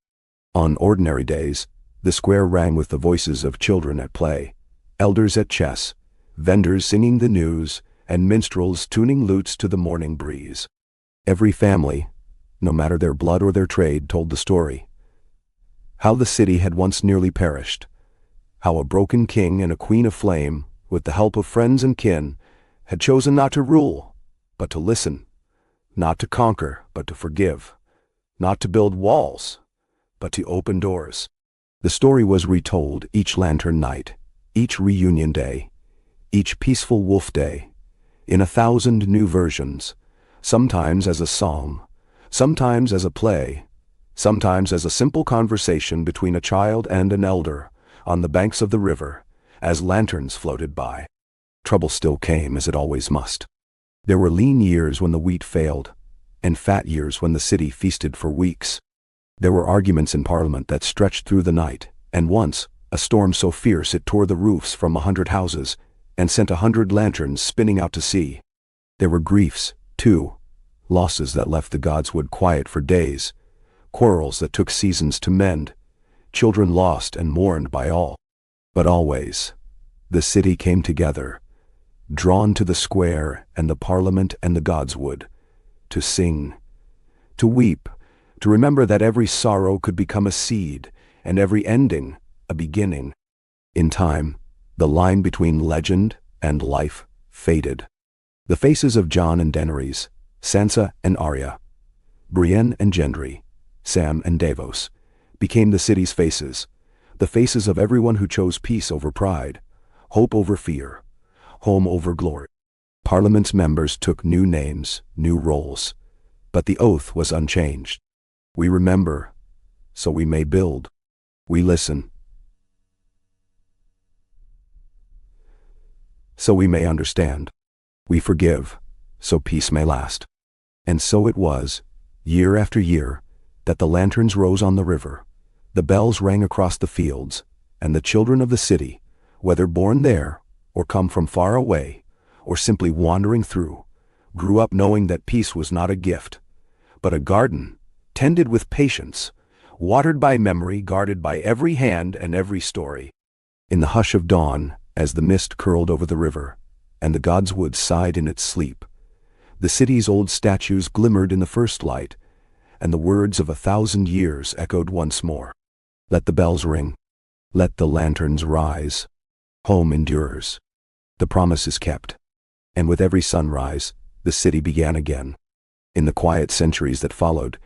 [SPEAKER 1] On ordinary days, the square rang with the voices of children at play, elders at chess, vendors singing the news, and minstrels tuning lutes to the morning breeze. Every family, no matter their blood or their trade, told the story. How the city had once nearly perished. How a broken king and a queen of flame, with the help of friends and kin, had chosen not to rule, but to listen. Not to conquer, but to forgive. Not to build walls, but to open doors. The story was retold each lantern night, each reunion day, each peaceful wolf day, in 1,000 new versions, sometimes as a song, sometimes as a play, sometimes as a simple conversation between a child and an elder on the banks of the river, as lanterns floated by. Trouble still came, as it always must. There were lean years when the wheat failed, and fat years when the city feasted for weeks. There were arguments in Parliament that stretched through the night, and once, a storm so fierce it tore the roofs from 100 houses, and sent 100 lanterns spinning out to sea. There were griefs, too, losses that left the godswood quiet for days, quarrels that took seasons to mend, children lost and mourned by all. But always, the city came together, drawn to the square and the Parliament and the godswood, to sing, to weep, to remember that every sorrow could become a seed, and every ending a beginning. In time, the line between legend and life faded. The faces of Jon and Daenerys, Sansa and Arya, Brienne and Gendry, Sam and Davos, became the city's faces, the faces of everyone who chose peace over pride, hope over fear, home over glory. Parliament's members took new names, new roles, but the oath was unchanged. We remember, so we may build. We listen, so we may understand. We forgive, so peace may last. And so it was, year after year, that the lanterns rose on the river, the bells rang across the fields, and the children of the city, whether born there, or come from far away, or simply wandering through, grew up knowing that peace was not a gift, but a garden, tended with patience, watered by memory, guarded by every hand and every story. In the hush of dawn, as the mist curled over the river, and the godswood sighed in its sleep, the city's old statues glimmered in the first light, and the words of 1,000 years echoed once more. Let the bells ring. Let the lanterns rise. Home endures. The promise is kept. And with every sunrise, the city began again. In the quiet centuries that followed,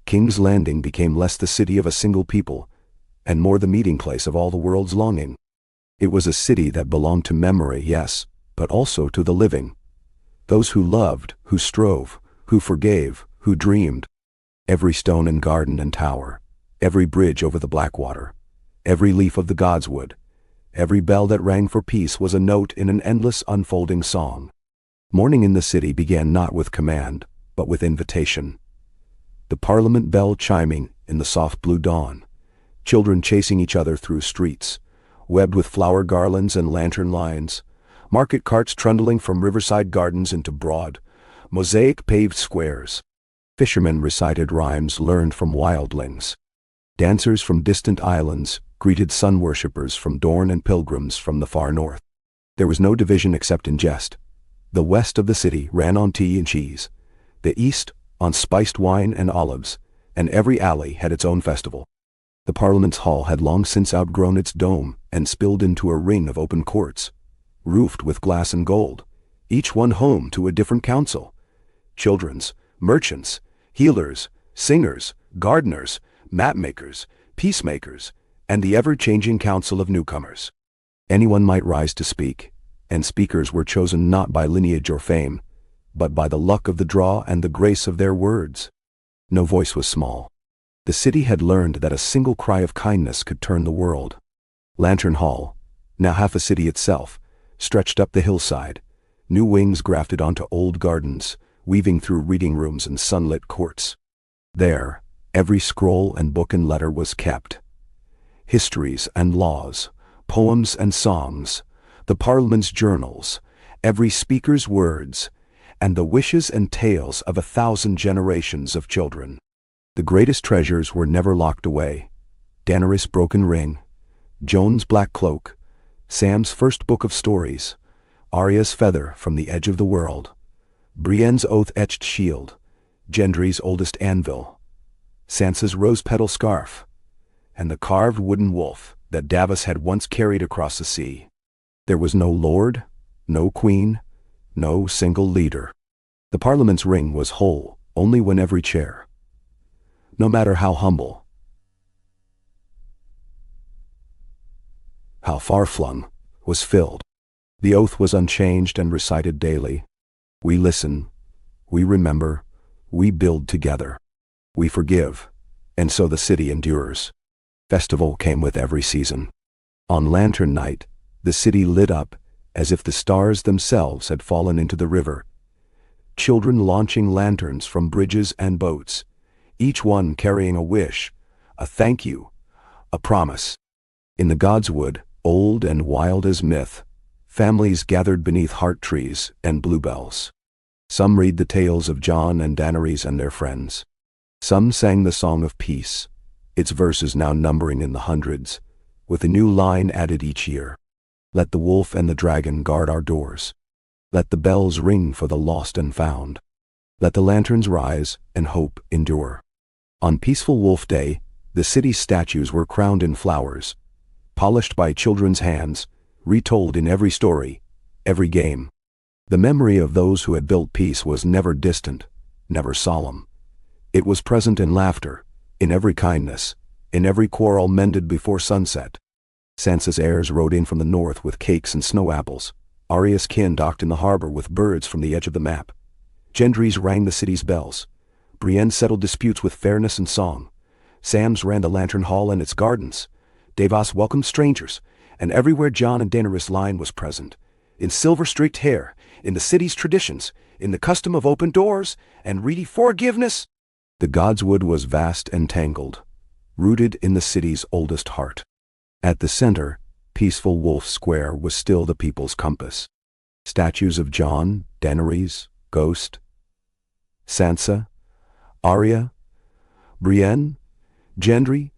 [SPEAKER 1] King's Landing became less the city of a single people, and more the meeting place of all the world's longing. It was a city that belonged to memory, yes, but also to the living. Those who loved, who strove, who forgave, who dreamed. Every stone and garden and tower, every bridge over the Blackwater, every leaf of the godswood, every bell that rang for peace was a note in an endless unfolding song. Morning in the city began not with command, but with invitation. The Parliament bell chiming in the soft blue dawn, children chasing each other through streets, webbed with flower garlands and lantern lines, market carts trundling from riverside gardens into broad, mosaic-paved squares. Fishermen recited rhymes learned from wildlings. Dancers from distant islands greeted sun-worshippers from Dorne and pilgrims from the far north. There was no division except in jest. The west of the city ran on tea and cheese, the east on spiced wine and olives, and every alley had its own festival. The Parliament's hall had long since outgrown its dome and spilled into a ring of open courts, roofed with glass and gold, each one home to a different council. Children's, merchants, healers, singers, gardeners, mapmakers, peacemakers, and the ever-changing council of newcomers. Anyone might rise to speak, and speakers were chosen not by lineage or fame, but by the luck of the draw and the grace of their words. No voice was small. The city had learned that a single cry of kindness could turn the world. Lantern Hall, now half a city itself, stretched up the hillside, new wings grafted onto old gardens, weaving through reading rooms and sunlit courts. There, every scroll and book and letter was kept. Histories and laws, poems and songs, the Parliament's journals, every speaker's words, and the wishes and tales of 1,000 generations of children. The greatest treasures were never locked away. Daenerys' broken ring, Jon's black cloak, Sam's first book of stories, Arya's feather from the edge of the world, Brienne's oath-etched shield, Gendry's oldest anvil, Sansa's rose-petal scarf, and the carved wooden wolf that Davos had once carried across the sea. There was no lord, no queen, no single leader. The Parliament's ring was whole only when every chair, no matter how humble, how far-flung, was filled. The oath was unchanged and recited daily. We listen, we remember, we build together. We forgive, and so the city endures. Festival came with every season. On Lantern Night, the city lit up as if the stars themselves had fallen into the river. Children launching lanterns from bridges and boats, each one carrying a wish, a thank you, a promise. In the Godswood, old and wild as myth, families gathered beneath heart trees and bluebells. Some read the tales of Jon and Daenerys and their friends. Some sang the Song of Peace, its verses now numbering in the hundreds, with a new line added each year. Let the wolf and the dragon guard our doors. Let the bells ring for the lost and found. Let the lanterns rise and hope endure. On peaceful Wolf Day, the city's statues were crowned in flowers, polished by children's hands, retold in every story, every game. The memory of those who had built peace was never distant, never solemn. It was present in laughter, in every kindness, in every quarrel mended before sunset. Sansa's heirs rode in from the north with cakes and snow apples. Arya's kin docked in the harbor with birds from the edge of the map. Gendry's rang the city's bells. Brienne settled disputes with fairness and song. Sam's ran the Lantern Hall and its gardens. Davos welcomed strangers, and everywhere Jon and Daenerys' line was present. In silver-streaked hair, in the city's traditions, in the custom of open doors and ready forgiveness. The Godswood was vast and tangled, rooted in the city's oldest heart. At the center, peaceful Wolf Square was still the people's compass. Statues of Jon, Daenerys, Ghost, Sansa, Arya, Brienne, Gendry,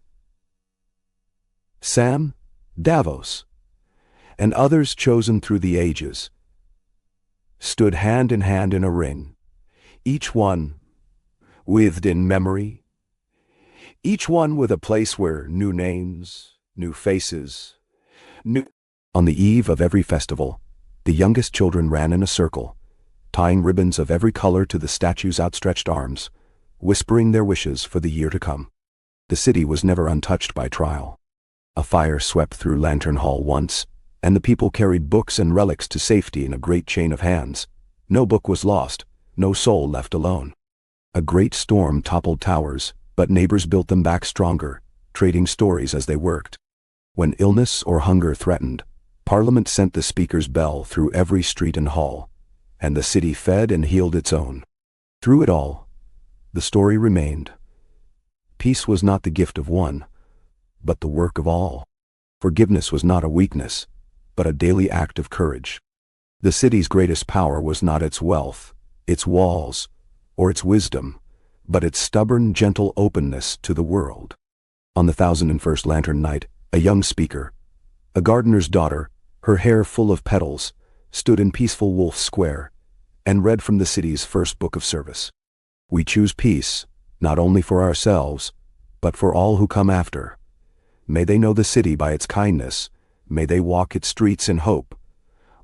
[SPEAKER 1] Sam, Davos, and others chosen through the ages, stood hand in hand in a ring, each one withed in memory, each one with a place where new names, new faces, new... On the eve of every festival, the youngest children ran in a circle, tying ribbons of every color to the statue's outstretched arms, whispering their wishes for the year to come. The city was never untouched by trial. A fire swept through Lantern Hall once, and the people carried books and relics to safety in a great chain of hands. No book was lost, no soul left alone. A great storm toppled towers, but neighbors built them back stronger, trading stories as they worked. When illness or hunger threatened, Parliament sent the Speaker's bell through every street and hall, and the city fed and healed its own. Through it all, the story remained. Peace was not the gift of one, but the work of all. Forgiveness was not a weakness, but a daily act of courage. The city's greatest power was not its wealth, its walls, or its wisdom, but its stubborn, gentle openness to the world. On the 1001st Lantern Night, a young speaker, a gardener's daughter, her hair full of petals, stood in peaceful Wolf Square and read from the city's first book of service. We choose peace, not only for ourselves, but for all who come after. May they know the city by its kindness. May they walk its streets in hope.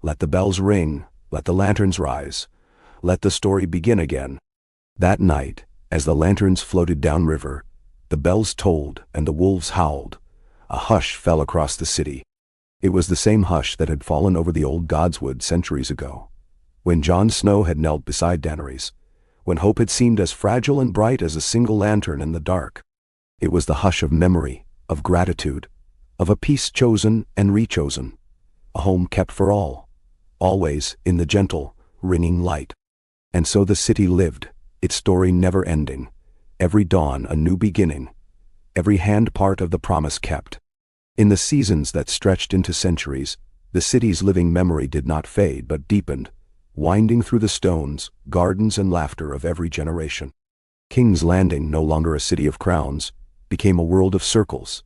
[SPEAKER 1] Let the bells ring, let the lanterns rise, let the story begin again. That night, as the lanterns floated downriver, the bells tolled and the wolves howled. A hush fell across the city. It was the same hush that had fallen over the old Godswood centuries ago, when Jon Snow had knelt beside Daenerys, when hope had seemed as fragile and bright as a single lantern in the dark. It was the hush of memory, of gratitude, of a peace chosen and rechosen, a home kept for all, always in the gentle, ringing light. And so the city lived, its story never ending, every dawn a new beginning, every hand part of the promise kept. In the seasons that stretched into centuries, the city's living memory did not fade but deepened, winding through the stones, gardens and laughter of every generation. King's Landing, no longer a city of crowns, became a world of circles.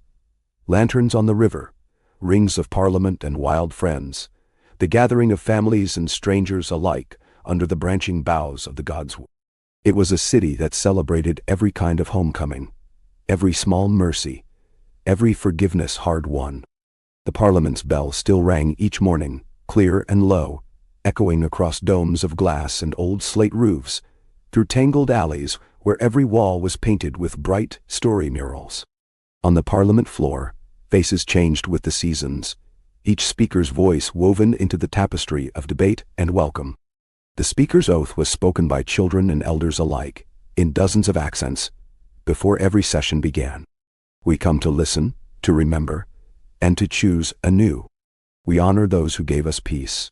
[SPEAKER 1] Lanterns on the river, rings of parliament and wild friends, the gathering of families and strangers alike under the branching boughs of the godswood. It was a city that celebrated every kind of homecoming, every small mercy, every forgiveness hard won. The Parliament's bell still rang each morning, clear and low, echoing across domes of glass and old slate roofs, through tangled alleys where every wall was painted with bright story murals. On the Parliament floor, faces changed with the seasons, each speaker's voice woven into the tapestry of debate and welcome. The speaker's oath was spoken by children and elders alike, in dozens of accents, before every session began. We come to listen, to remember, and to choose anew. We honor those who gave us peace.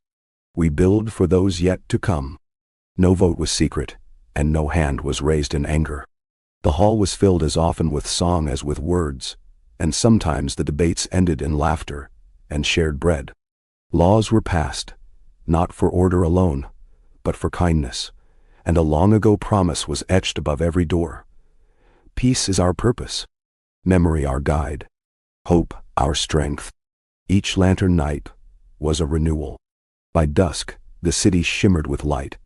[SPEAKER 1] We build for those yet to come. No vote was secret, and no hand was raised in anger. The hall was filled as often with song as with words, and sometimes the debates ended in laughter and shared bread. Laws were passed, not for order alone, but for kindness, and a long-ago promise was etched above every door. Peace is our purpose, memory our guide, hope our strength. Each lantern night was a renewal. By dusk, the city shimmered with light.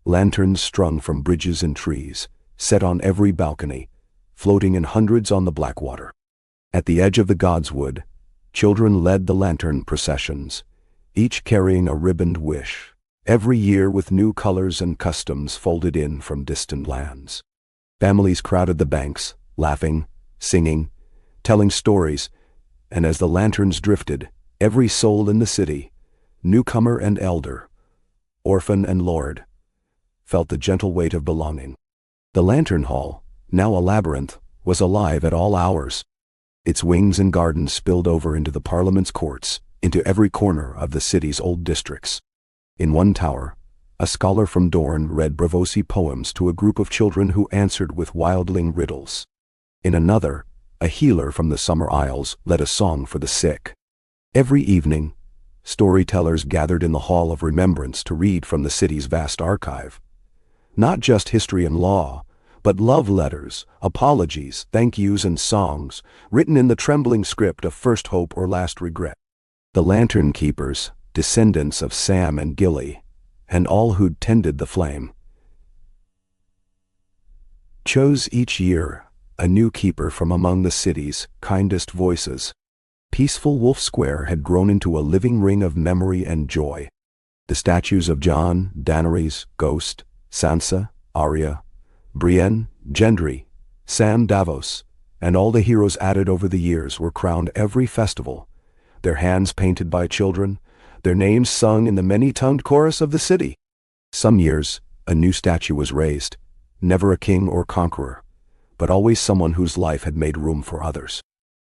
[SPEAKER 1] Lanterns strung from bridges and trees, set on every balcony, floating in hundreds on the black water. At the edge of the godswood, children led the lantern processions, each carrying a ribboned wish, every year with new colors and customs folded in from distant lands. Families crowded the banks, laughing, singing, telling stories, and as the lanterns drifted, every soul in the city, newcomer and elder, orphan and lord, felt the gentle weight of belonging. The lantern hall, now a labyrinth, was alive at all hours. Its wings and gardens spilled over into the Parliament's courts, into every corner of the city's old districts. In one tower, a scholar from Dorne read Braavosi poems to a group of children who answered with wildling riddles. In another, a healer from the Summer Isles led a song for the sick. Every evening, storytellers gathered in the Hall of Remembrance to read from the city's vast archive. Not just history and law, but love letters, apologies, thank yous and songs, written in the trembling script of first hope or last regret. The lantern keepers, descendants of Sam and Gilly, and all who'd tended the flame, chose each year a new keeper from among the city's kindest voices. Peaceful Wolf Square had grown into a living ring of memory and joy. The statues of Jon, Daenerys, Ghost, Sansa, Arya, Brienne, Gendry, Sam Davos, and all the heroes added over the years were crowned every festival, their hands painted by children, their names sung in the many-tongued chorus of the city. Some years, a new statue was raised, never a king or conqueror, but always someone whose life had made room for others.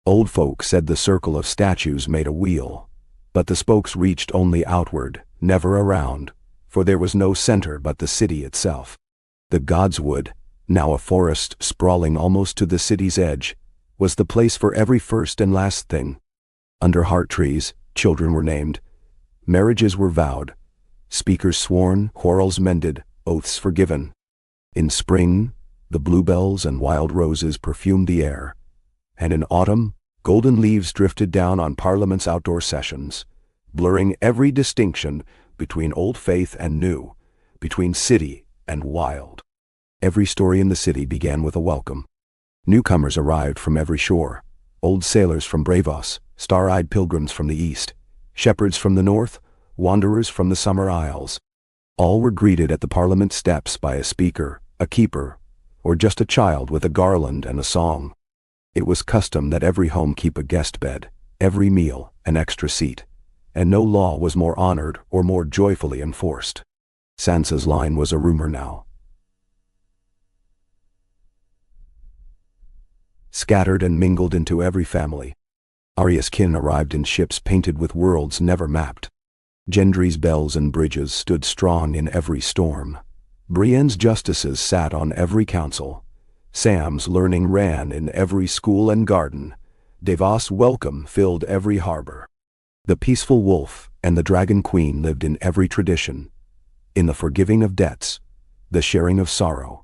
[SPEAKER 1] Old folk said the circle of statues made a wheel, but the spokes reached only outward, never around, for there was no center but the city itself. The Godswood, now a forest sprawling almost to the city's edge, was the place for every first and last thing. Under heart trees, children were named, marriages were vowed, speakers sworn, quarrels mended, oaths forgiven. In spring, the bluebells and wild roses perfumed the air, and in autumn, golden leaves drifted down on Parliament's outdoor sessions, blurring every distinction between old faith and new, between city and wild. Every story in the city began with a welcome. Newcomers arrived from every shore, old sailors from Braavos, star-eyed pilgrims from the east, shepherds from the north, wanderers from the Summer Isles. All were greeted at the Parliament steps by a speaker, a keeper, or just a child with a garland and a song. It was custom that every home keep a guest bed, every meal an extra seat, and no law was more honored or more joyfully enforced. Sansa's line was a rumor now, scattered and mingled into every family. Arya's kin arrived in ships painted with worlds never mapped. Gendry's bells and bridges stood strong in every storm. Brienne's justices sat on every council. Sam's learning ran in every school and garden. Davos' welcome filled every harbor. The peaceful wolf and the dragon queen lived in every tradition, in the forgiving of debts, the sharing of sorrow,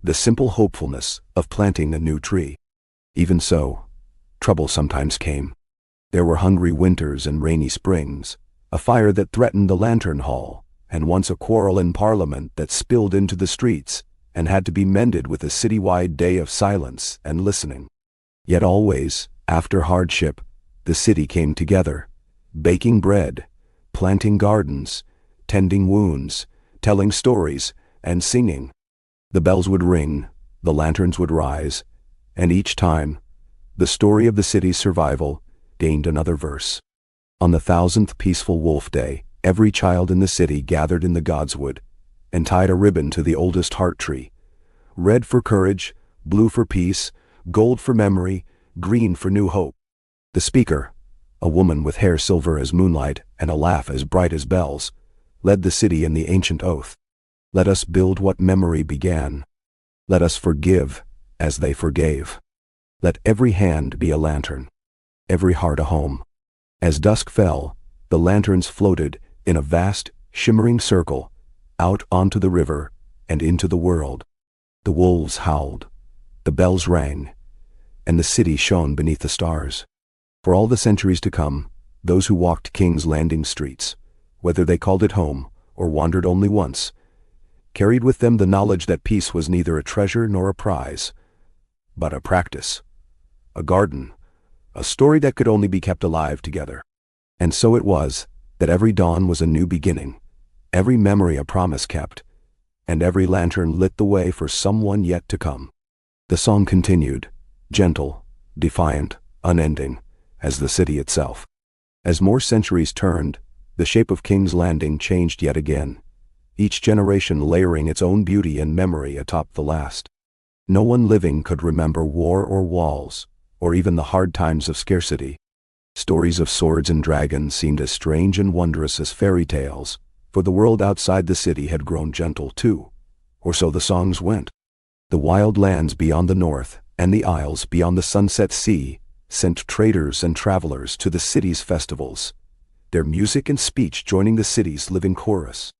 [SPEAKER 1] the simple hopefulness of planting a new tree. Even so, trouble sometimes came. There were hungry winters and rainy springs, a fire that threatened the lantern hall, and once a quarrel in Parliament that spilled into the streets and had to be mended with a citywide day of silence and listening. Yet always, after hardship, the city came together, baking bread, planting gardens, tending wounds, telling stories, and singing. The bells would ring, the lanterns would rise, and each time, the story of the city's survival gained another verse. On the 1000th peaceful wolf day, every child in the city gathered in the godswood and tied a ribbon to the oldest heart tree. Red for courage, blue for peace, gold for memory, green for new hope. The speaker, a woman with hair silver as moonlight and a laugh as bright as bells, led the city in the ancient oath. Let us build what memory began. Let us forgive as they forgave. Let every hand be a lantern, every heart a home. As dusk fell, the lanterns floated in a vast, shimmering circle, out onto the river and into the world. The wolves howled, the bells rang, and the city shone beneath the stars. For all the centuries to come, those who walked King's Landing streets, whether they called it home or wandered only once, carried with them the knowledge that peace was neither a treasure nor a prize, but a practice, a garden, a story that could only be kept alive together. And so it was that every dawn was a new beginning, every memory a promise kept, and every lantern lit the way for someone yet to come. The song continued, gentle, defiant, unending, as the city itself. As more centuries turned, the shape of King's Landing changed yet again, each generation layering its own beauty and memory atop the last. No one living could remember war or walls, or even the hard times of scarcity. Stories of swords and dragons seemed as strange and wondrous as fairy tales, for the world outside the city had grown gentle too, or so the songs went. The wild lands beyond the north, and the isles beyond the sunset sea, sent traders and travelers to the city's festivals, their music and speech joining the city's living chorus.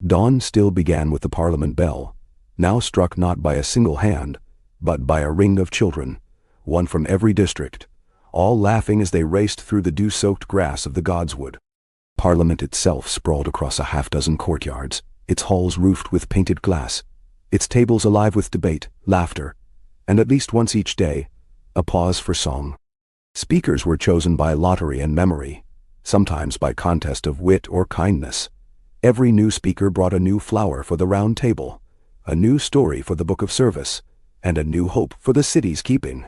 [SPEAKER 1] Dawn still began with the Parliament bell, now struck not by a single hand, but by a ring of children, one from every district, all laughing as they raced through the dew-soaked grass of the godswood. Parliament itself sprawled across a half-dozen courtyards, its halls roofed with painted glass, its tables alive with debate, laughter, and at least once each day, a pause for song. Speakers were chosen by lottery and memory, sometimes by contest of wit or kindness. Every new speaker brought a new flower for the round table, a new story for the book of service, and a new hope for the city's keeping.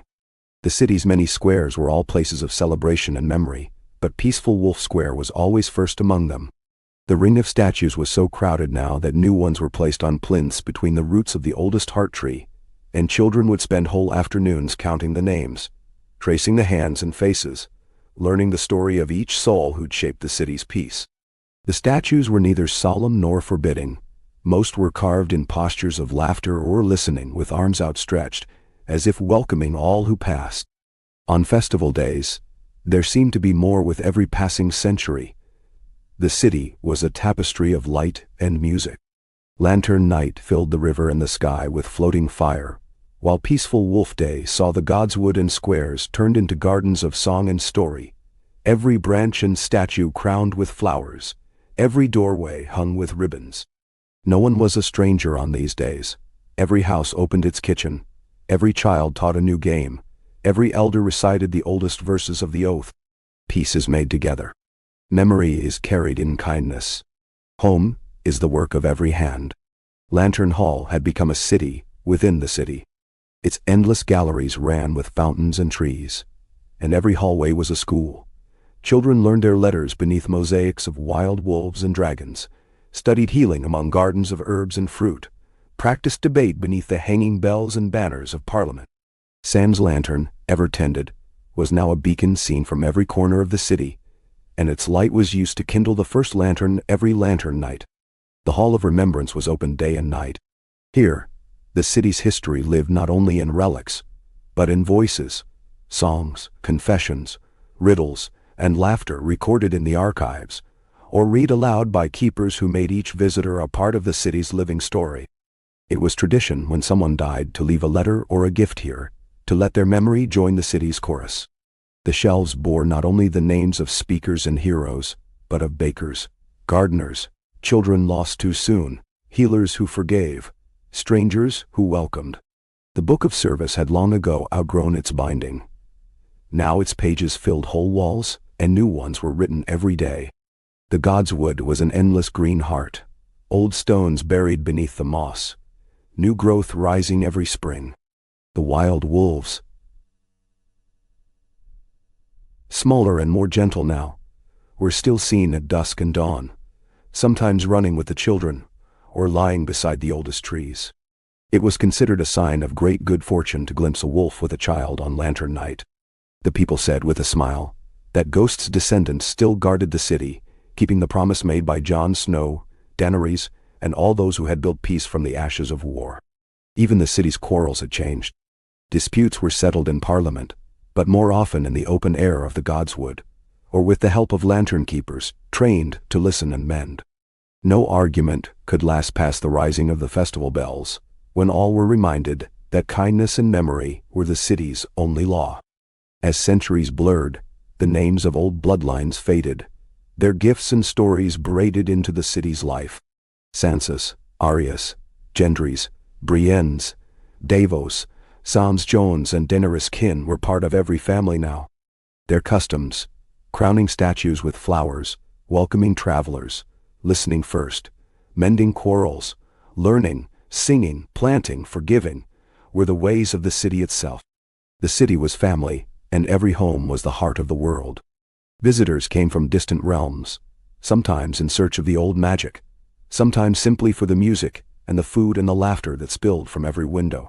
[SPEAKER 1] The city's many squares were all places of celebration and memory, but peaceful Wolf Square was always first among them. The ring of statues was so crowded now that new ones were placed on plinths between the roots of the oldest heart tree, and children would spend whole afternoons counting the names, tracing the hands and faces, learning the story of each soul who'd shaped the city's peace. The statues were neither solemn nor forbidding. Most were carved in postures of laughter or listening, with arms outstretched, as if welcoming all who passed. On festival days, there seemed to be more with every passing century. The city was a tapestry of light and music. Lantern night filled the river and the sky with floating fire, while peaceful Wolf Day saw the godswood and squares turned into gardens of song and story, every branch and statue crowned with flowers, every doorway hung with ribbons. No one was a stranger on these days. Every house opened its kitchen, every child taught a new game, every elder recited the oldest verses of the oath. Peace is made together. Memory is carried in kindness. Home is the work of every hand. Lantern Hall had become a city within the city. Its endless galleries ran with fountains and trees, and every hallway was a school. Children learned their letters beneath mosaics of wild wolves and dragons, studied healing among gardens of herbs and fruit, practiced debate beneath the hanging bells and banners of Parliament. Sam's lantern, ever tended, was now a beacon seen from every corner of the city, and its light was used to kindle the first lantern every lantern night. The Hall of Remembrance was open day and night. Here, the city's history lived not only in relics, but in voices, songs, confessions, riddles, and laughter recorded in the archives, or read aloud by keepers who made each visitor a part of the city's living story. It was tradition when someone died to leave a letter or a gift here, to let their memory join the city's chorus. The shelves bore not only the names of speakers and heroes, but of bakers, gardeners, children lost too soon, healers who forgave, strangers who welcomed. The book of service had long ago outgrown its binding. Now its pages filled whole walls, and new ones were written every day. The godswood was an endless green heart, old stones buried beneath the moss, new growth rising every spring. The wild wolves, smaller and more gentle now, were still seen at dusk and dawn, sometimes running with the children, or lying beside the oldest trees. It was considered a sign of great good fortune to glimpse a wolf with a child on lantern night. The people said with a smile that Ghost's descendants still guarded the city, keeping the promise made by Jon Snow, Daenerys, and all those who had built peace from the ashes of war. Even the city's quarrels had changed. Disputes were settled in Parliament, but more often in the open air of the godswood, or with the help of lantern keepers, trained to listen and mend. No argument could last past the rising of the festival bells, when all were reminded that kindness and memory were the city's only law. As centuries blurred, the names of old bloodlines faded, their gifts and stories braided into the city's life. Sansas, Arias, Gendrys, Briennes, Davos, Sans Jones and Daenerys kin were part of every family now. Their customs, crowning statues with flowers, welcoming travelers, listening first, mending quarrels, learning, singing, planting, forgiving, were the ways of the city itself. The city was family, and every home was the heart of the world. Visitors came from distant realms, sometimes in search of the old magic, sometimes simply for the music and the food and the laughter that spilled from every window.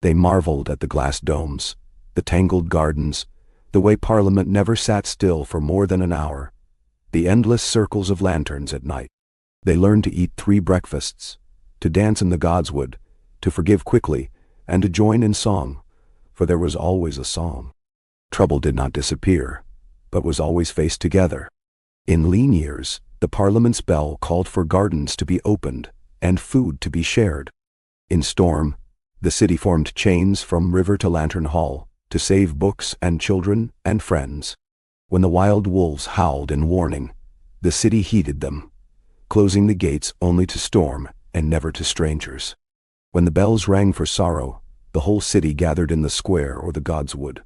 [SPEAKER 1] They marveled at the glass domes, the tangled gardens, the way Parliament never sat still for more than an hour, the endless circles of lanterns at night. They learned to eat 3 breakfasts, to dance in the godswood, to forgive quickly, and to join in song, for there was always a song. Trouble did not disappear, but was always faced together. In lean years, the Parliament's bell called for gardens to be opened and food to be shared. In storm, the city formed chains from river to lantern hall to save books and children and friends. When the wild wolves howled in warning, the city heeded them, closing the gates only to storm and never to strangers. When the bells rang for sorrow, the whole city gathered in the square or the godswood,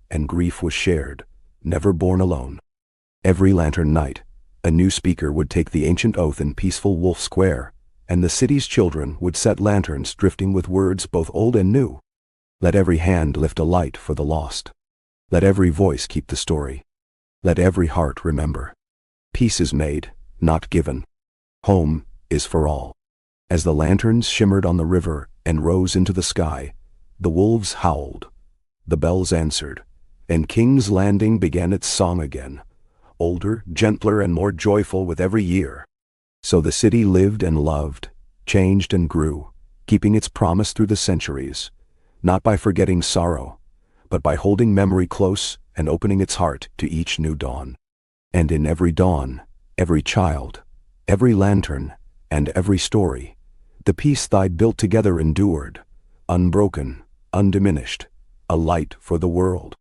[SPEAKER 1] and grief was shared, never borne alone. Every lantern night, a new speaker would take the ancient oath in peaceful Wolf Square, and the city's children would set lanterns drifting with words both old and new. Let every hand lift a light for the lost. Let every voice keep the story. Let every heart remember. Peace is made, not given. Home is for all. As the lanterns shimmered on the river and rose into the sky, the wolves howled, the bells answered, and King's Landing began its song again, older, gentler, and more joyful with every year. So the city lived and loved, changed and grew, keeping its promise through the centuries, not by forgetting sorrow, but by holding memory close and opening its heart to each new dawn. And in every dawn, every child, every lantern, and every story, the peace they'd built together endured, unbroken, undiminished, a light for the world.